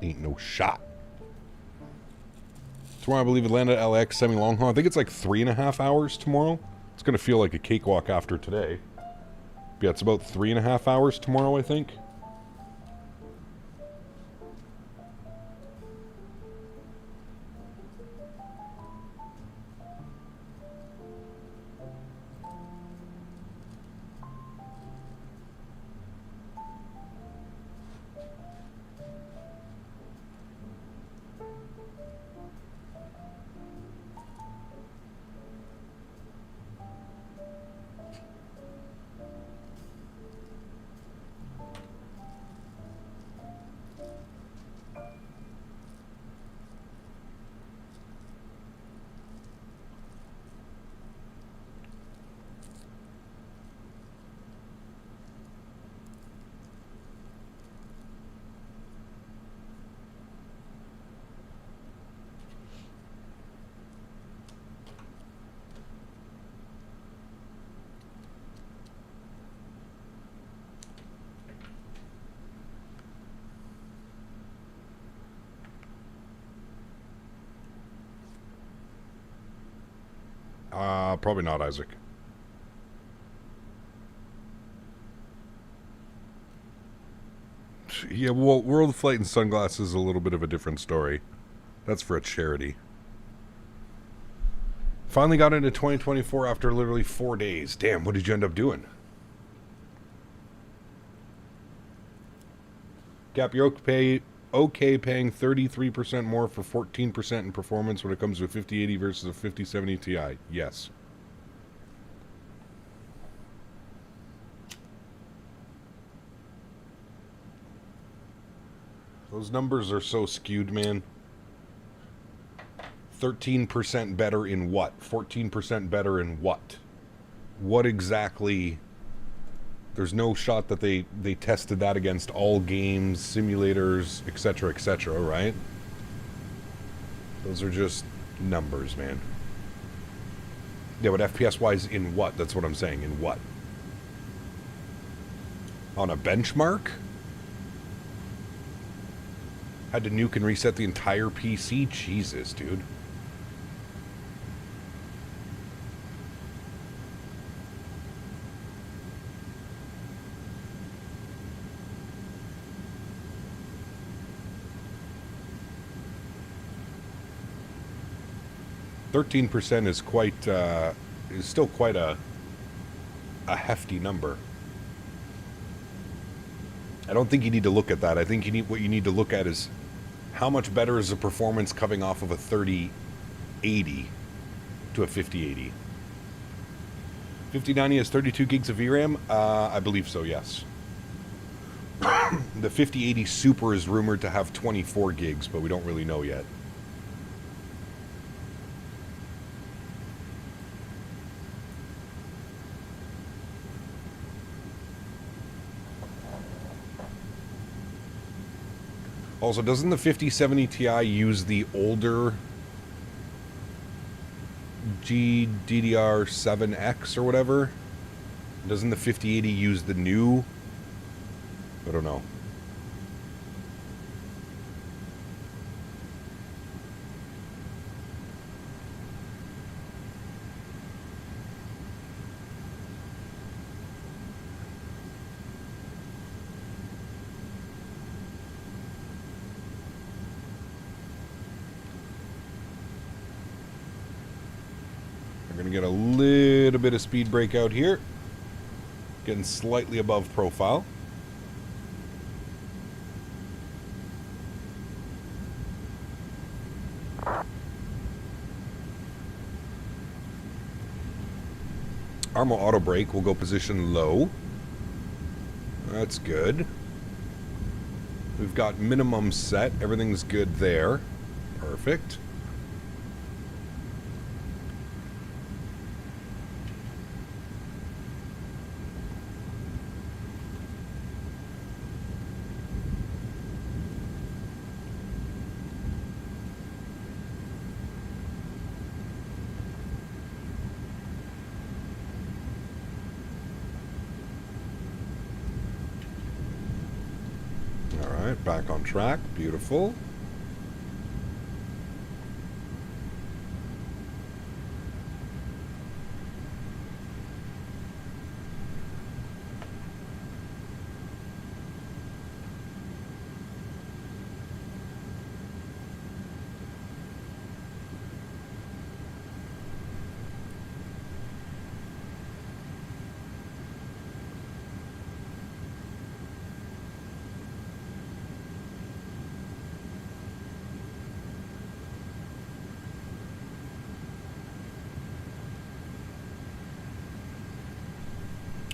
Ain't no shot. Tomorrow, I believe Atlanta to LAX semi-long haul. I think it's like 3.5 hours tomorrow. It's going to feel like a cakewalk after today. Yeah, it's about 3.5 hours tomorrow, I think. Probably not, Isaac. Yeah, well, World Flight and Sunglasses is a little bit of a different story. That's for a charity. Finally got into 2024 after literally 4 days. Damn, what did you end up doing? Cap, you're okay paying 33% more for 14% in performance when it comes to a 5080 versus a 5070 Ti. Yes. Those numbers are so skewed, man. 13% better in what? 14% better in what? What exactly? There's no shot that they tested that against all games, simulators, etc., right? Those are just numbers, man. Yeah, but FPS-wise, in what? That's what I'm saying. In what? On a benchmark? Had to nuke and reset the entire PC? Jesus, dude. %13% is quite is still quite a hefty number. I don't think you need to look at that. I think what you need to look at is how much better is the performance coming off of a 3080 to a 5080. 5090 has 32 gigs of VRAM. I believe so. Yes. The 5080 Super is rumored to have 24 gigs, but we don't really know yet. Also, doesn't the 5070 Ti use the older GDDR7X or whatever? Doesn't the 5080 use the new? I don't know. Gonna get a little bit of speed breakout here. Getting slightly above profile. Armo auto brake will go position low. That's good. We've got minimum set. Everything's good there. Perfect. Back on track. Beautiful.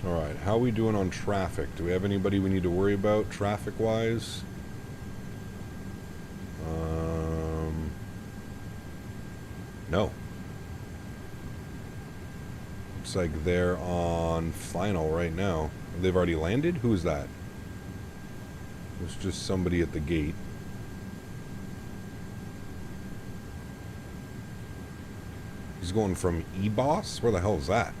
Alright, how are we doing on traffic? Do we have anybody we need to worry about traffic-wise? No. Looks like they're on final right now. They've already landed? Who is that? There's just somebody at the gate. He's going from E-Boss? Where the hell is that?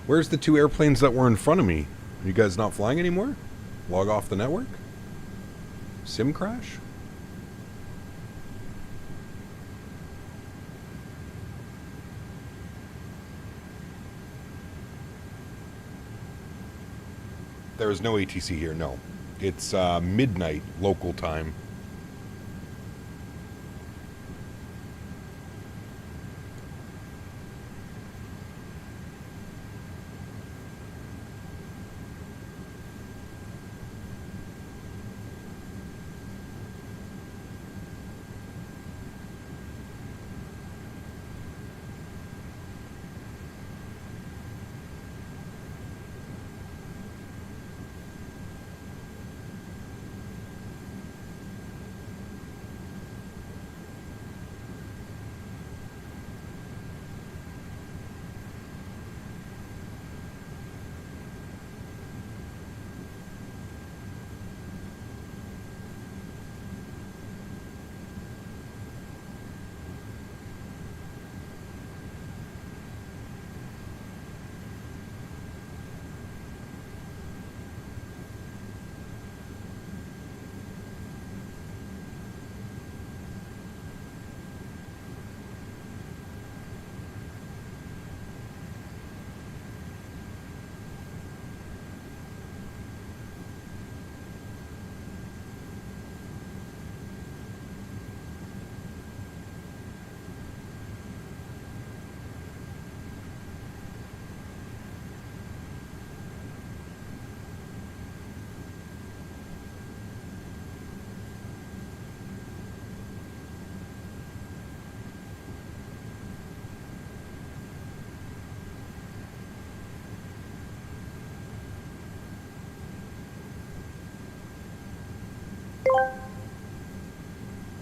Where's the two airplanes that were in front of me? Are you guys not flying anymore? Log off the network? Sim crash? There is no ATC here, no. It's midnight local time.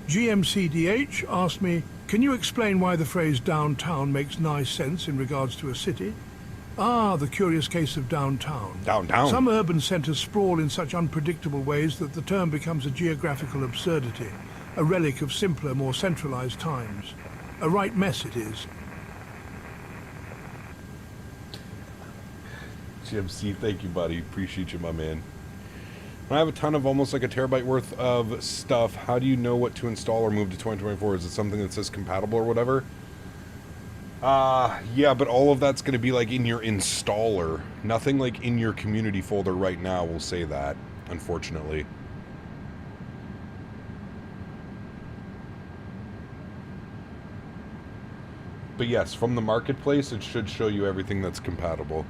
GMCDH asked me, can you explain why the phrase downtown makes nice sense in regards to a city? Ah, the curious case of downtown. Downtown. Some urban centres sprawl in such unpredictable ways that the term becomes a geographical absurdity, a relic of simpler, more centralised times. A right mess it is. GMC, thank you, buddy. Appreciate you, my man. When I have a ton of almost like a terabyte worth of stuff, how do you know what to install or move to 2024? Is it something that says compatible or whatever? Yeah, but all of that's going to be like in your installer. Nothing like in your community folder right now will say that, unfortunately. But yes, from the marketplace, it should show you everything that's compatible.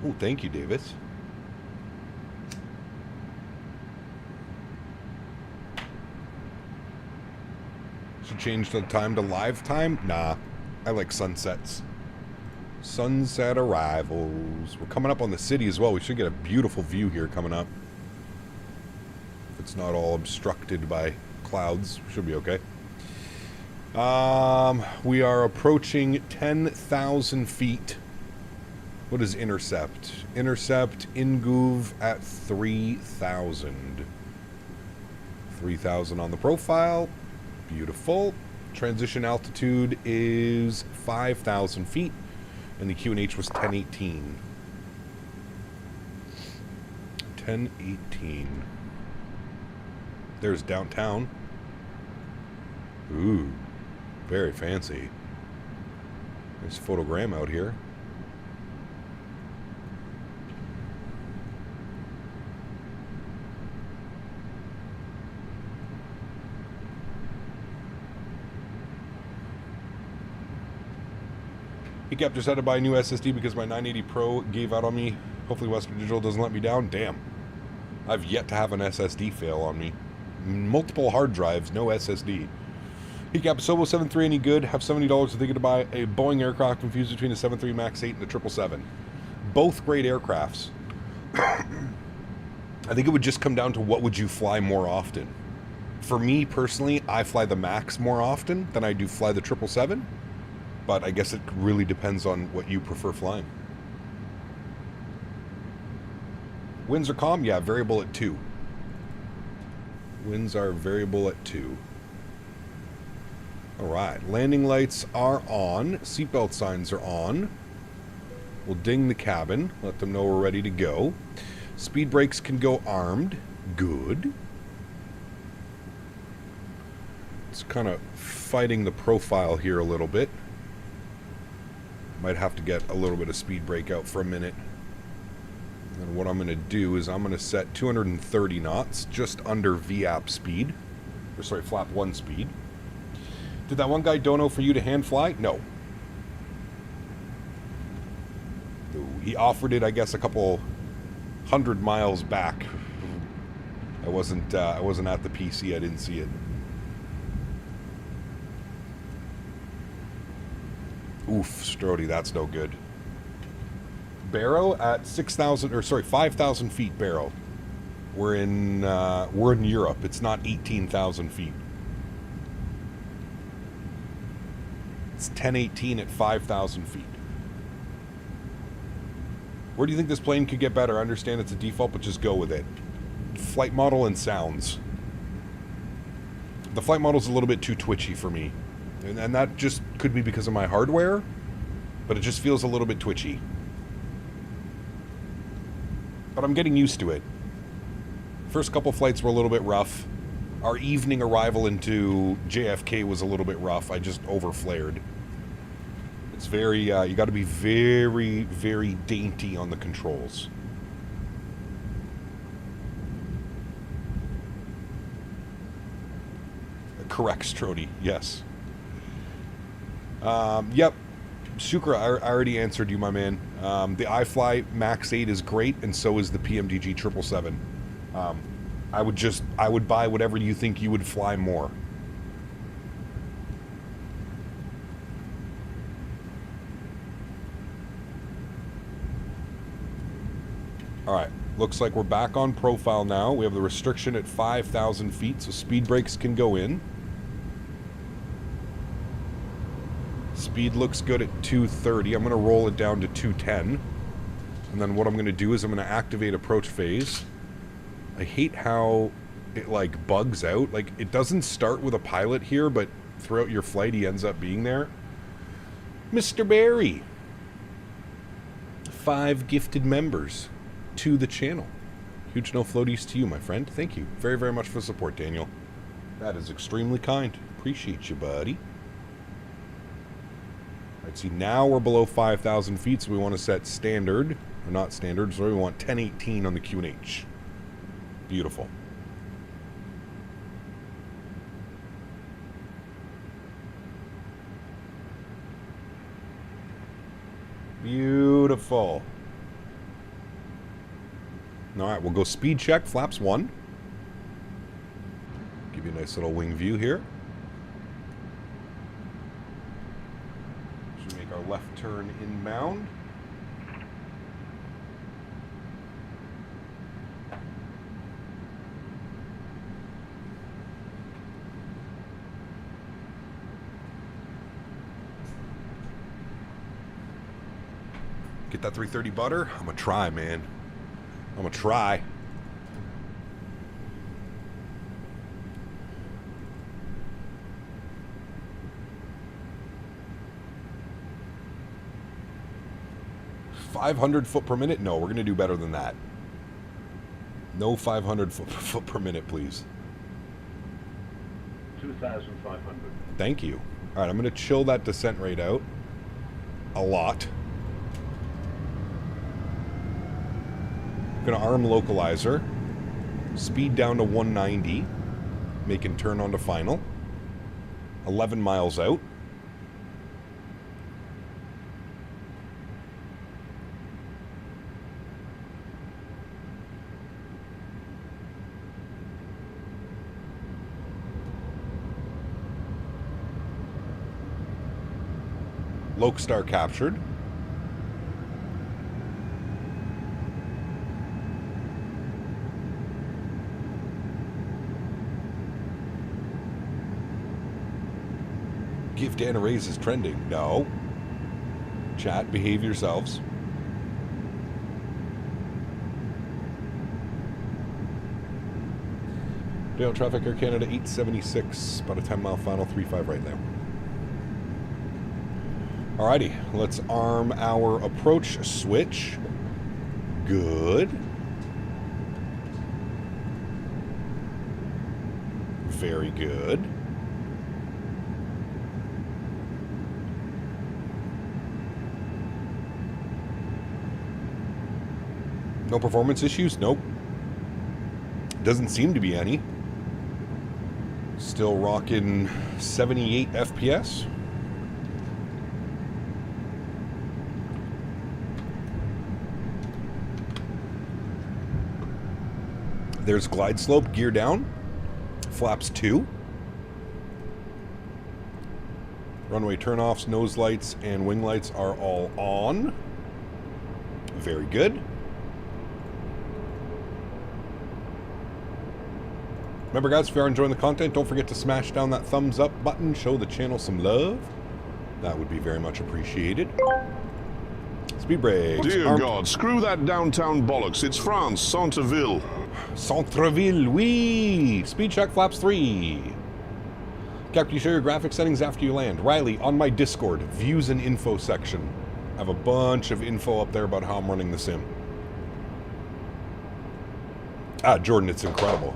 Oh, thank you, Davis. Should change the time to live time? Nah, I like sunsets. Sunset arrivals. We're coming up on the city as well. We should get a beautiful view here coming up. If it's not all obstructed by clouds, should be okay. We are approaching 10,000 feet. What is intercept? Intercept Inguv at 3,000. 3,000 on the profile. Beautiful. Transition altitude is 5,000 feet. And the QNH was 1018. 1018. There's downtown. Ooh. Very fancy. Nice photogram out here. He kept just had to buy a new SSD because my 980 Pro gave out on me. Hopefully Western Digital doesn't let me down. Damn. I've yet to have an SSD fail on me. Multiple hard drives, no SSD. He kept Sobo 73 any good. Have $70 thinking to buy a Boeing aircraft confused between the 73 MAX 8 and the 777. Both great aircrafts. I think it would just come down to what would you fly more often. For me personally, I fly the MAX more often than I do fly the 777. But I guess it really depends on what you prefer flying. Winds are calm? Yeah, variable at 2. Winds are variable at 2. Alright, landing lights are on. Seatbelt signs are on. We'll ding the cabin. Let them know we're ready to go. Speed brakes can go armed. Good. It's kind of fighting the profile here a little bit. Might have to get a little bit of speed brake out for a minute. And what I'm going to do is I'm going to set 230 knots, just under VAP speed. Or sorry, flap 1 speed. Did that one guy dono for you to hand fly? No. He offered it, I guess, a couple 100 miles back. I wasn't at the PC. I didn't see it. Oof, Strody, that's no good. Barrow at 5,000 feet. Barrow. We're in Europe. It's not 18,000 feet. It's 1018 at 5,000 feet. Where do you think this plane could get better? I understand it's a default, but just go with it. Flight model and sounds. The flight model's a little bit too twitchy for me. And that just could be because of my hardware, but it just feels a little bit twitchy. But I'm getting used to it. First couple flights were a little bit rough. Our evening arrival into JFK was a little bit rough. I just overflared. It's very, you got to be very, very dainty on the controls. Correct, Strody, yes. Yep. Sukra, I already answered you, my man. The iFly Max 8 is great, and so is the PMDG 777. I would buy whatever you think you would fly more. Alright, looks like we're back on profile now. We have the restriction at 5,000 feet, so speed brakes can go in. Speed looks good at 230. I'm going to roll it down to 210. And then what I'm going to do is I'm going to activate approach phase. I hate how it, like, bugs out. Like, it doesn't start with a pilot here, but throughout your flight he ends up being there. Mr. Barry. 5 gifted members to the channel. Huge no floaties to you, my friend. Thank you very, very much for the support, Daniel. That is extremely kind. Appreciate you, buddy. Alright, see, now we're below 5,000 feet, so we want to set standard. Or not standard, so we want 1018 on the QNH. Beautiful. Beautiful. Alright, we'll go speed check, flaps 1. Give you a nice little wing view here. Should make our left turn inbound. Get that 330 butter? I'm gonna try, man. I'm gonna try. $500 foot per minute? No, we're gonna do better than that. No 500 foot per minute, please. 2,500. Thank you. All right, I'm gonna chill that descent rate out a lot. Gonna arm localizer, speed down to 190, making turn onto final, 11 miles out. Lokestar captured. Give Dan a raise is trending. No. Chat, behave yourselves. Dale traffic Air Canada 876, about a 10-mile final, 35 right now. Alrighty, let's arm our approach switch. Good. Very good. No performance issues? Nope. Doesn't seem to be any. Still rocking 78 FPS. There's glide slope, gear down. Flaps 2. Runway turnoffs, nose lights, and wing lights are all on. Very good. Remember, guys, if you are enjoying the content, don't forget to smash down that thumbs up button. Show the channel some love. That would be very much appreciated. Speed brakes. Dear God, screw that downtown bollocks. It's France, Centreville. Centreville, oui. Speed check, flaps 3. Captain, you share your graphic settings after you land. Riley, on my Discord, views and info section. I have a bunch of info up there about how I'm running the sim. Ah, Jordan, it's incredible.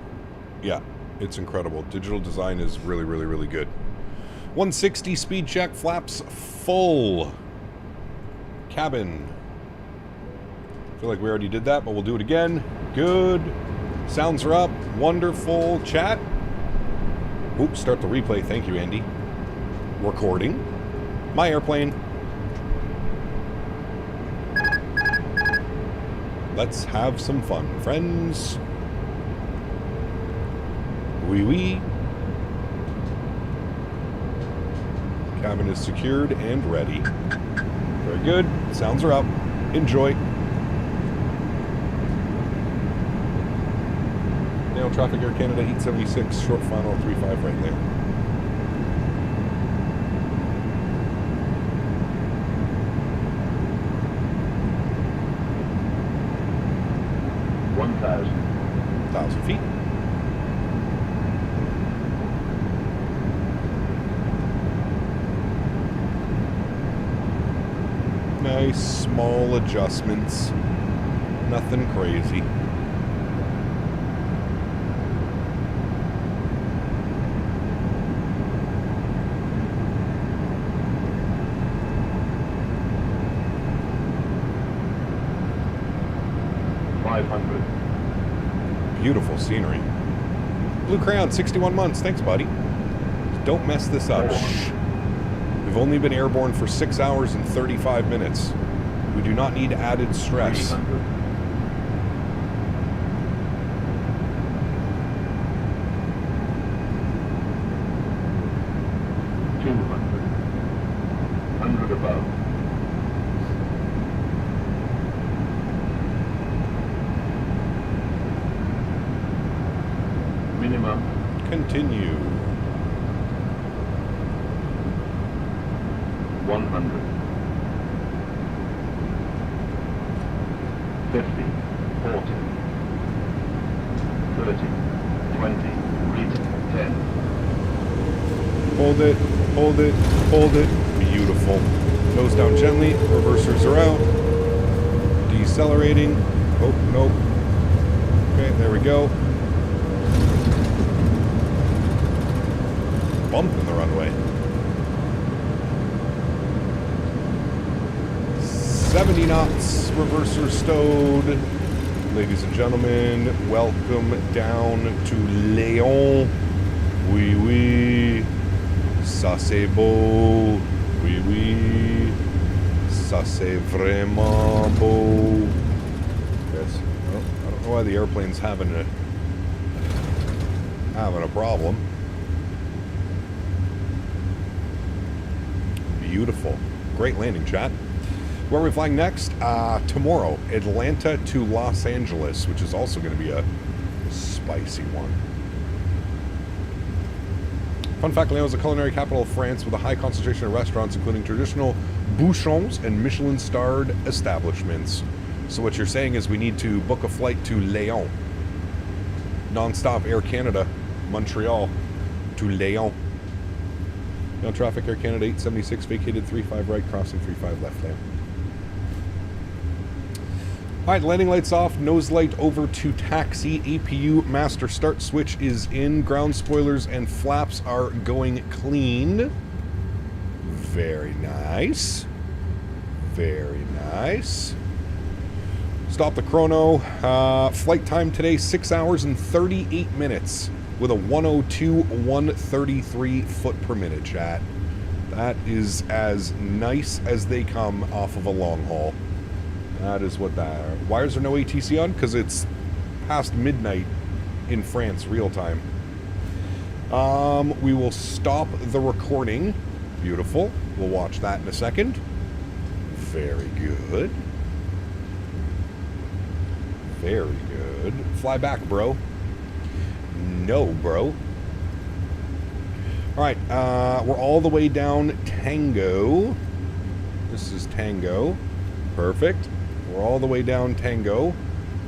Yeah, it's incredible. Digital design is really, really, really good. 160 speed check, flaps full. Cabin. I feel like we already did that, but we'll do it again. Good. Sounds are up. Wonderful. Chat. Oops, start the replay. Thank you, Andy. Recording. My airplane. Let's have some fun, friends. Wee wee. Cabin is secured and ready. Very good. Sounds are up. Enjoy. Ground traffic, Air Canada 876, short final 35 right there. Thousand feet. Nice small adjustments. Nothing crazy. Beautiful scenery. Blue Crayon, 61 months. Thanks, buddy. Don't mess this up. Shh. We've only been airborne for 6 hours and 35 minutes. We do not need added stress. 100 above. Minimum. Continue. 100. 50. 40. 30. 20. Read 10. Hold it, hold it, hold it. Beautiful. Nose down gently. Reversers are out. Decelerating. Oh, nope. Okay, there we go. Bump in the runway. 70 knots. Reverser stowed. Ladies and gentlemen, welcome down to Lyon. Oui, oui. Ça c'est beau. Oui, oui. Ça c'est vraiment beau. Yes. Well, I don't know why the airplane's having a problem. Beautiful. Great landing, chat. Where are we flying next? Tomorrow, Atlanta to Los Angeles, which is also going to be a spicy one. Fun fact, Lyon is the culinary capital of France with a high concentration of restaurants, including traditional bouchons and Michelin-starred establishments. So what you're saying is we need to book a flight to Lyon. Non-stop Air Canada, Montreal to Lyon. Lyon traffic, Air Canada 876, vacated 35 right, crossing 35 left there. All right, landing lights off, nose light over to taxi, APU master start switch is in, ground spoilers and flaps are going clean. Very nice. Very nice. Stop the chrono. Flight time today, 6 hours and 38 minutes with a 102.133 foot per minute, chat. That is as nice as they come off of a long haul. That is what that... Why is there no ATC on? Because it's past midnight in France, real time. We will stop the recording. Beautiful. We'll watch that in a second. Very good. Very good. Fly back, bro. No, bro. Alright, we're all the way down Tango. This is Tango. Perfect. We're all the way down Tango.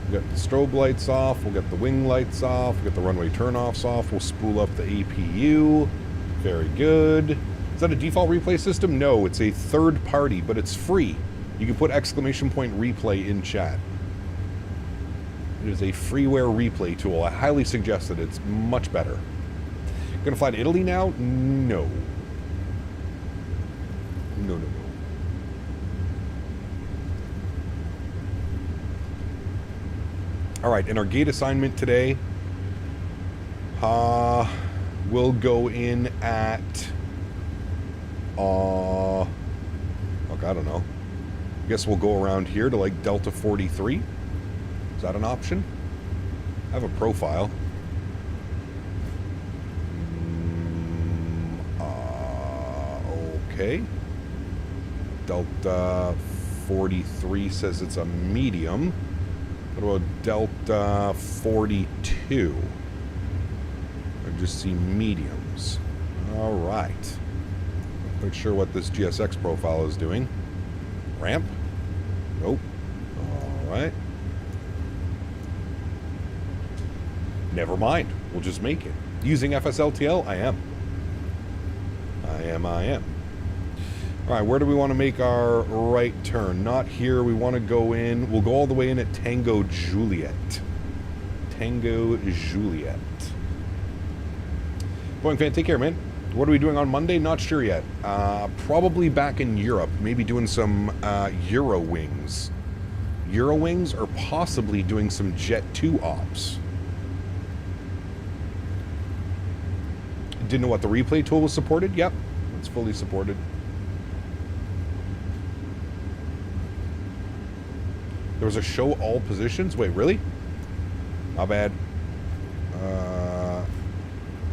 We'll get the strobe lights off. We'll get the wing lights off. We'll get the runway turnoffs off. We'll spool up the APU. Very good. Is that a default replay system? No, it's a third party, but it's free. You can put exclamation point replay in chat. It is a freeware replay tool. I highly suggest it. It's much better. Gonna fly to Italy now? No. No, no, no. All right, and our gate assignment today, we'll go in at, okay, I don't know. I guess we'll go around here to like Delta 43. Is that an option? I have a profile. Okay. Delta 43 says it's a medium. What about Delta 42? I just see mediums. All right. Not quite sure what this GSX profile is doing. Ramp? Nope. All right. Never mind. We'll just make it. Using FSLTL? I am. I am. All right, where do we want to make our right turn? Not here. We want to go in. We'll go all the way in at Tango Juliet. Tango Juliet. Boeing fan, take care, man. What are we doing on Monday? Not sure yet. Probably back in Europe. Maybe doing some Eurowings. Eurowings, or possibly doing some Jet 2 ops. Didn't know what the replay tool was supported? Yep, it's fully supported. There was a show all positions? Wait, really? Not bad.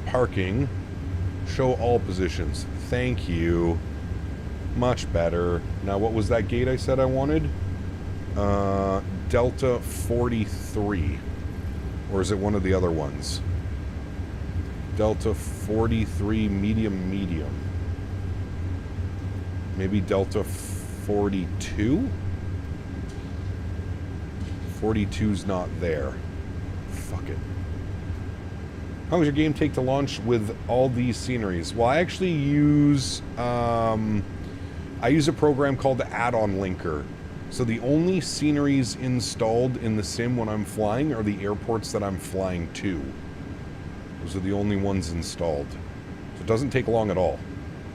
Parking. Show all positions. Thank you. Much better. Now, what was that gate I said I wanted? Delta 43. Or is it one of the other ones? Delta 43 medium. Maybe Delta 42? 42's not there. Fuck it. How long does your game take to launch with all these sceneries? Well, I actually use I use a program called the Add-on Linker. So the only sceneries installed in the sim when I'm flying are the airports that I'm flying to. Those are the only ones installed. So it doesn't take long at all.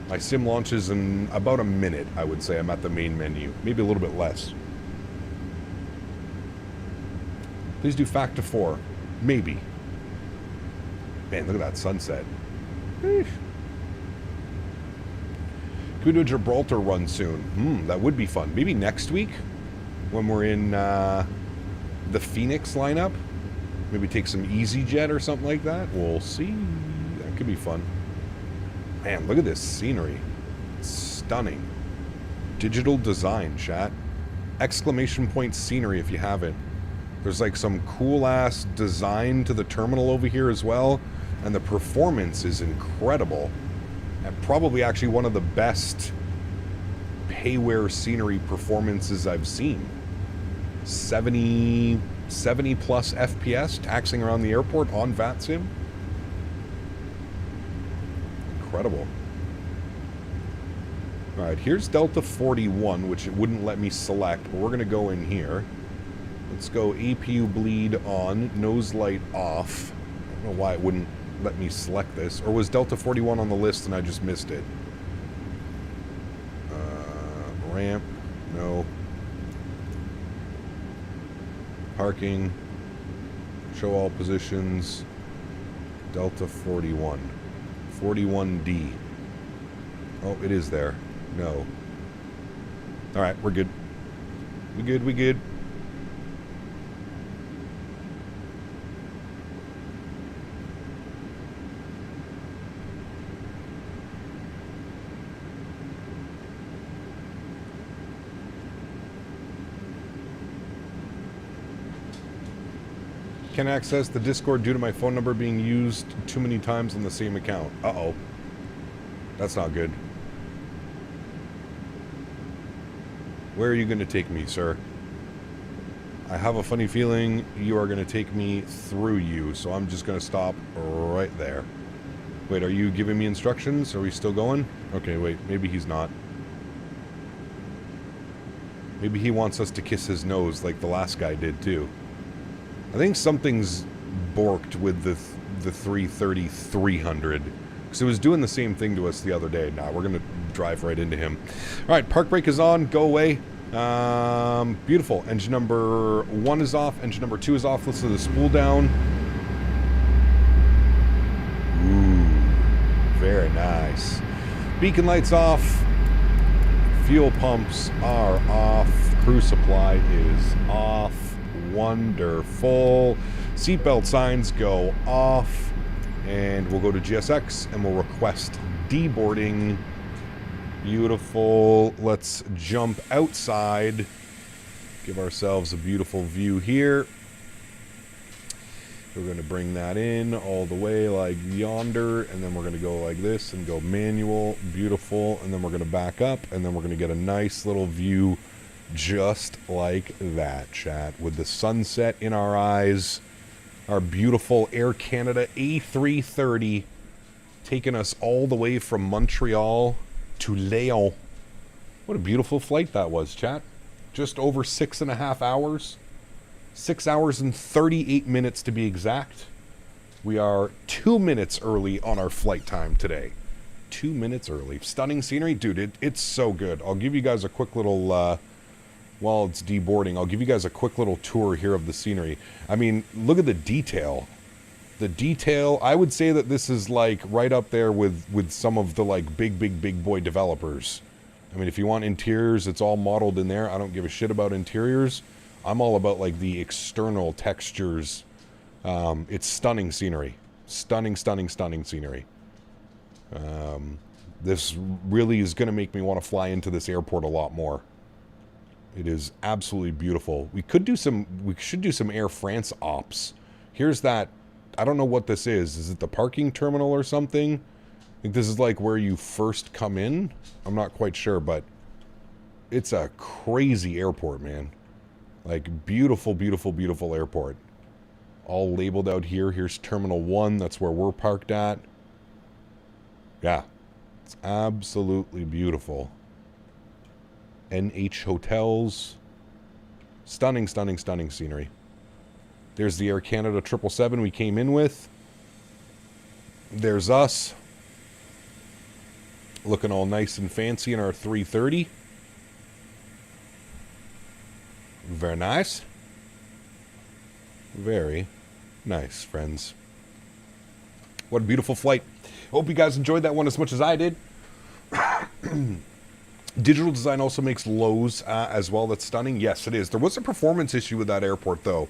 My sim launches in about a minute, I would say. I'm at the main menu. Maybe a little bit less. Please do Factor 4. Maybe. Man, look at that sunset. Eesh. Can we do a Gibraltar run soon? That would be fun. Maybe next week when we're in the Phoenix lineup. Maybe take some EasyJet or something like that. We'll see. That could be fun. Man, look at this scenery. It's stunning. Digital design, chat. Exclamation point scenery if you haven't. There's like some cool ass design to the terminal over here as well. And the performance is incredible. And probably actually one of the best payware scenery performances I've seen. 70 plus FPS taxiing around the airport on VATSIM. Incredible. Alright, here's Delta 41, which it wouldn't let me select, but we're going to go in here. Let's go APU bleed on, nose light off. I don't know why it wouldn't let me select this. Or was Delta 41 on the list and I just missed it? Ramp. No. Parking. Show all positions. Delta 41. 41D. Oh, it is there. No. Alright, we're good. We good. Can't access the Discord due to my phone number being used too many times on the same account. Uh-oh. That's not good. Where are you going to take me, sir? I have a funny feeling you are going to take me through you, so I'm just going to stop right there. Wait, are you giving me instructions? Are we still going? Okay, wait. Maybe he's not. Maybe he wants us to kiss his nose like the last guy did, too. I think something's borked with the 330-300. Because it was doing the same thing to us the other day. Nah, we're going to drive right into him. Alright, park brake is on. Go away. Beautiful. Engine number 1 is off. Engine number 2 is off. Let's do the spool down. Ooh. Very nice. Beacon lights off. Fuel pumps are off. Crew supply is off. Wonderful. Seatbelt signs go off. And we'll go to GSX and we'll request deboarding. Beautiful. Let's jump outside. Give ourselves a beautiful view here. We're going to bring that in all the way like yonder, and then we're going to go like this and go manual, beautiful, and then we're going to back up, and then we're going to get a nice little view just like that, chat, with the sunset in our eyes. Our beautiful Air Canada A330 taking us all the way from Montreal to Lyon. What a beautiful flight that was, chat. Just over 6.5 hours. 6 hours and 38 minutes to be exact. We are 2 minutes early on our flight time today. 2 minutes early. Stunning scenery. Dude, it's so good. I'll give you guys a quick little, while it's deboarding, I'll give you guys a quick little tour here of the scenery. I mean, look at the detail. The detail, I would say that this is like right up there with some of the like big boy developers. I mean, if you want interiors, it's all modeled in there. I don't give a shit about interiors. I'm all about like the external textures. It's stunning scenery. Stunning scenery. This really is going to make me want to fly into this airport a lot more. It is absolutely beautiful. We should do some Air France ops. Here's that. I don't know what this is. Is it the parking terminal or something? I think this is like where you first come in. I'm not quite sure, but it's a crazy airport, man. Like, beautiful airport. All labeled out here. Here's Terminal 1. That's where we're parked at. Yeah. It's absolutely beautiful. NH Hotels. Stunning scenery. There's the Air Canada 777 we came in with. There's us. Looking all nice and fancy in our 330. Very nice. Very nice, friends. What a beautiful flight. Hope you guys enjoyed that one as much as I did. Digital design also makes lows as well. That's stunning. Yes, it is. There was a performance issue with that airport, though.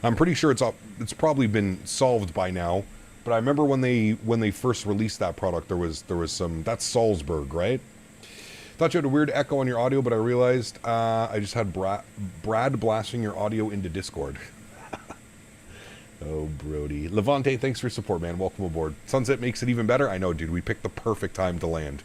I'm pretty sure it's probably been solved by now. But I remember when they first released that product, there was some. That's Salzburg, right? Thought you had a weird echo on your audio, but I realized I just had Brad blasting your audio into Discord. Oh, Brody. Levante, thanks for your support, man. Welcome aboard. Sunset makes it even better. I know, dude. We picked the perfect time to land.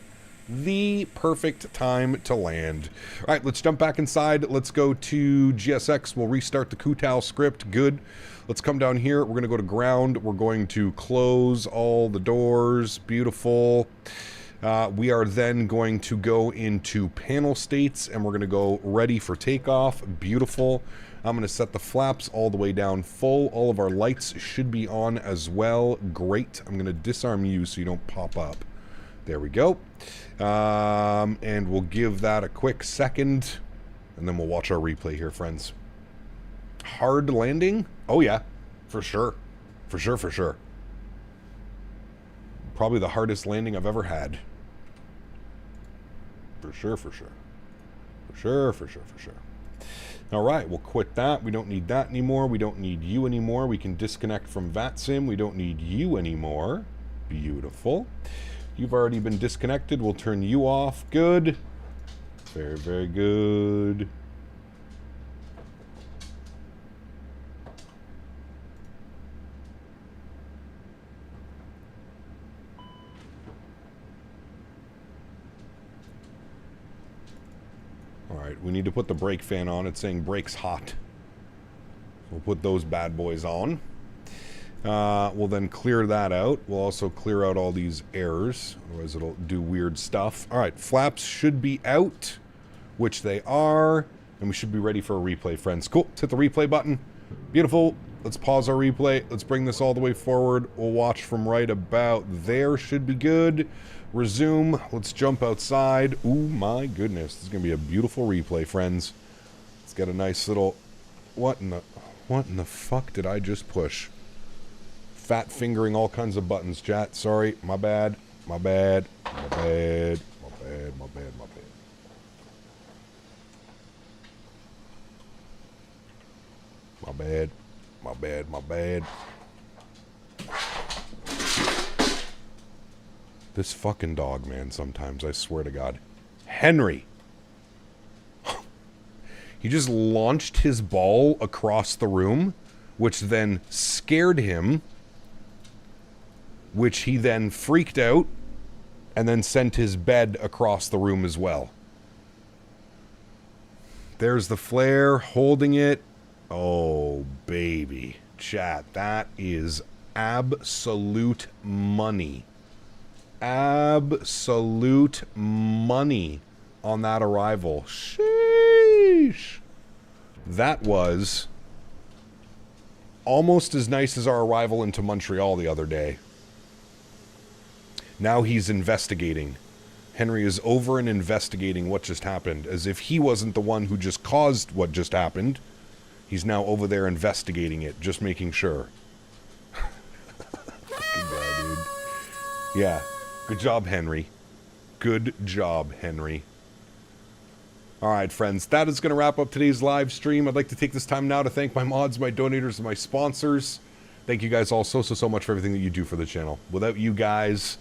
The perfect time to land. All right, let's jump back inside. Let's go to GSX. We'll restart the Kutal script. Good. Let's come down here. We're going to go to ground. We're going to close all the doors. Beautiful. We are then going to go into panel states, and we're going to go ready for takeoff. Beautiful. I'm going to set the flaps all the way down full. All of our lights should be on as well. Great. I'm going to disarm you so you don't pop up. There we go. And we'll give that a quick second, and then we'll watch our replay here, friends. Hard landing? Oh, yeah. For sure. For sure. Probably the hardest landing I've ever had. For sure. All right, we'll quit that. We don't need that anymore. We don't need you anymore. We can disconnect from VATSIM. We don't need you anymore. Beautiful. You've already been disconnected. We'll turn you off. Good. Very good. Alright, we need to put the brake fan on. It's saying brakes hot. We'll put those bad boys on. We'll then clear that out. We'll also clear out all these errors. Otherwise it'll do weird stuff. Alright, flaps should be out, which they are. And we should be ready for a replay, friends. Cool. Let's hit the replay button. Beautiful. Let's pause our replay. Let's bring this all the way forward. We'll watch from right about there. Should be good. Resume. Let's jump outside. Ooh, my goodness. This is going to be a beautiful replay, friends. Let's get a nice little... What in the fuck did I just push? Fat fingering all kinds of buttons, chat. Sorry. My bad. My bad. This fucking dog, man, sometimes, I swear to God. Henry! He just launched his ball across the room, which then scared him, which he then freaked out and then sent his bed across the room as well. There's the flare holding it. Oh, baby. Chat, that is absolute money. Absolute money on that arrival. Sheesh. That was almost as nice as our arrival into Montreal the other day. Now he's investigating. Henry is over and investigating what just happened, as if he wasn't the one who just caused what just happened. He's now over there investigating it, just making sure. Fucking guy, dude. Yeah. Good job, Henry. Good job, Henry. Alright, friends. That is going to wrap up today's live stream. I'd like to take this time now to thank my mods, my donators, and my sponsors. Thank you guys all so much for everything that you do for the channel. Without you guys,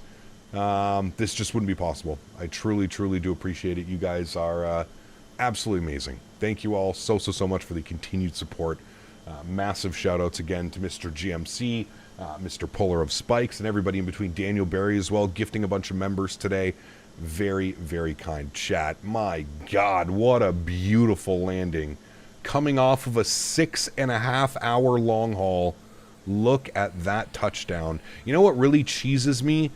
this just wouldn't be possible. I truly do appreciate it. You guys are absolutely amazing. Thank you all so much for the continued support. Massive shout outs again to Mr. GMC, Mr. Puller of Spikes, and everybody in between. Daniel Barry as well, gifting a bunch of members today. Very kind. Chat, my God, what a beautiful landing. Coming off of a 6.5 hour long haul. Look at that touchdown. You know what really cheeses me?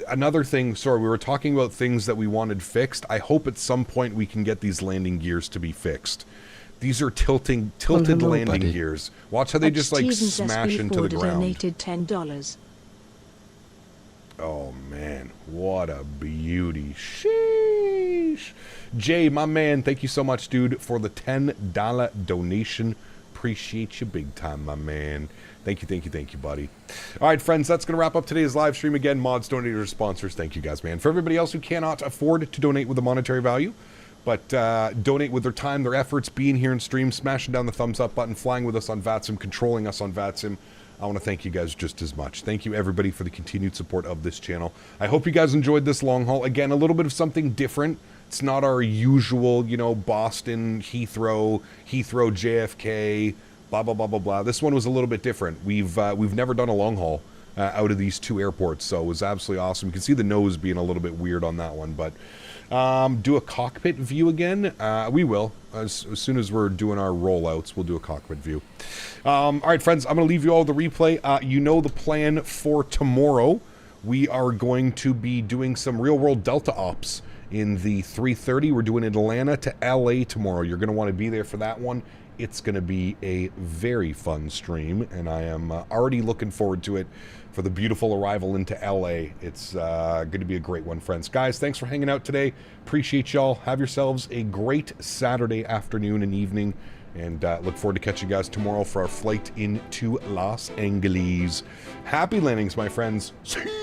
Another thing, sorry, we were talking about things that we wanted fixed. I hope at some point we can get these landing gears to be fixed. These are tilted landing gears. Watch how they just like smash into the ground. Donated $10. Oh man, what a beauty. Sheesh. Jay, my man, thank you so much, dude, for the $10 donation. Appreciate you big time, my man. Thank you, buddy. All right, friends, that's going to wrap up today's live stream. Again, mods, donators, sponsors, thank you guys, man. For everybody else who cannot afford to donate with a monetary value, but donate with their time, their efforts, being here in stream, smashing down the thumbs up button, flying with us on VATSIM, controlling us on VATSIM, I want to thank you guys just as much. Thank you, everybody, for the continued support of this channel. I hope you guys enjoyed this long haul. Again, a little bit of something different. It's not our usual, you know, Boston, Heathrow, JFK, blah. This one was a little bit different. We've never done a long haul out of these two airports, so it was absolutely awesome. You can see the nose being a little bit weird on that one, but do a cockpit view again. We will. As soon as we're doing our rollouts, we'll do a cockpit view. All right, friends, I'm going to leave you all the replay. You know the plan for tomorrow. We are going to be doing some real-world Delta ops in the 330. We're doing Atlanta to LA tomorrow. You're going to want to be there for that one. It's going to be a very fun stream, and I am already looking forward to it for the beautiful arrival into LA. It's going to be a great one, friends. Guys, thanks for hanging out today. Appreciate y'all. Have yourselves a great Saturday afternoon and evening, and look forward to catching you guys tomorrow for our flight into Los Angeles. Happy landings, my friends. See you.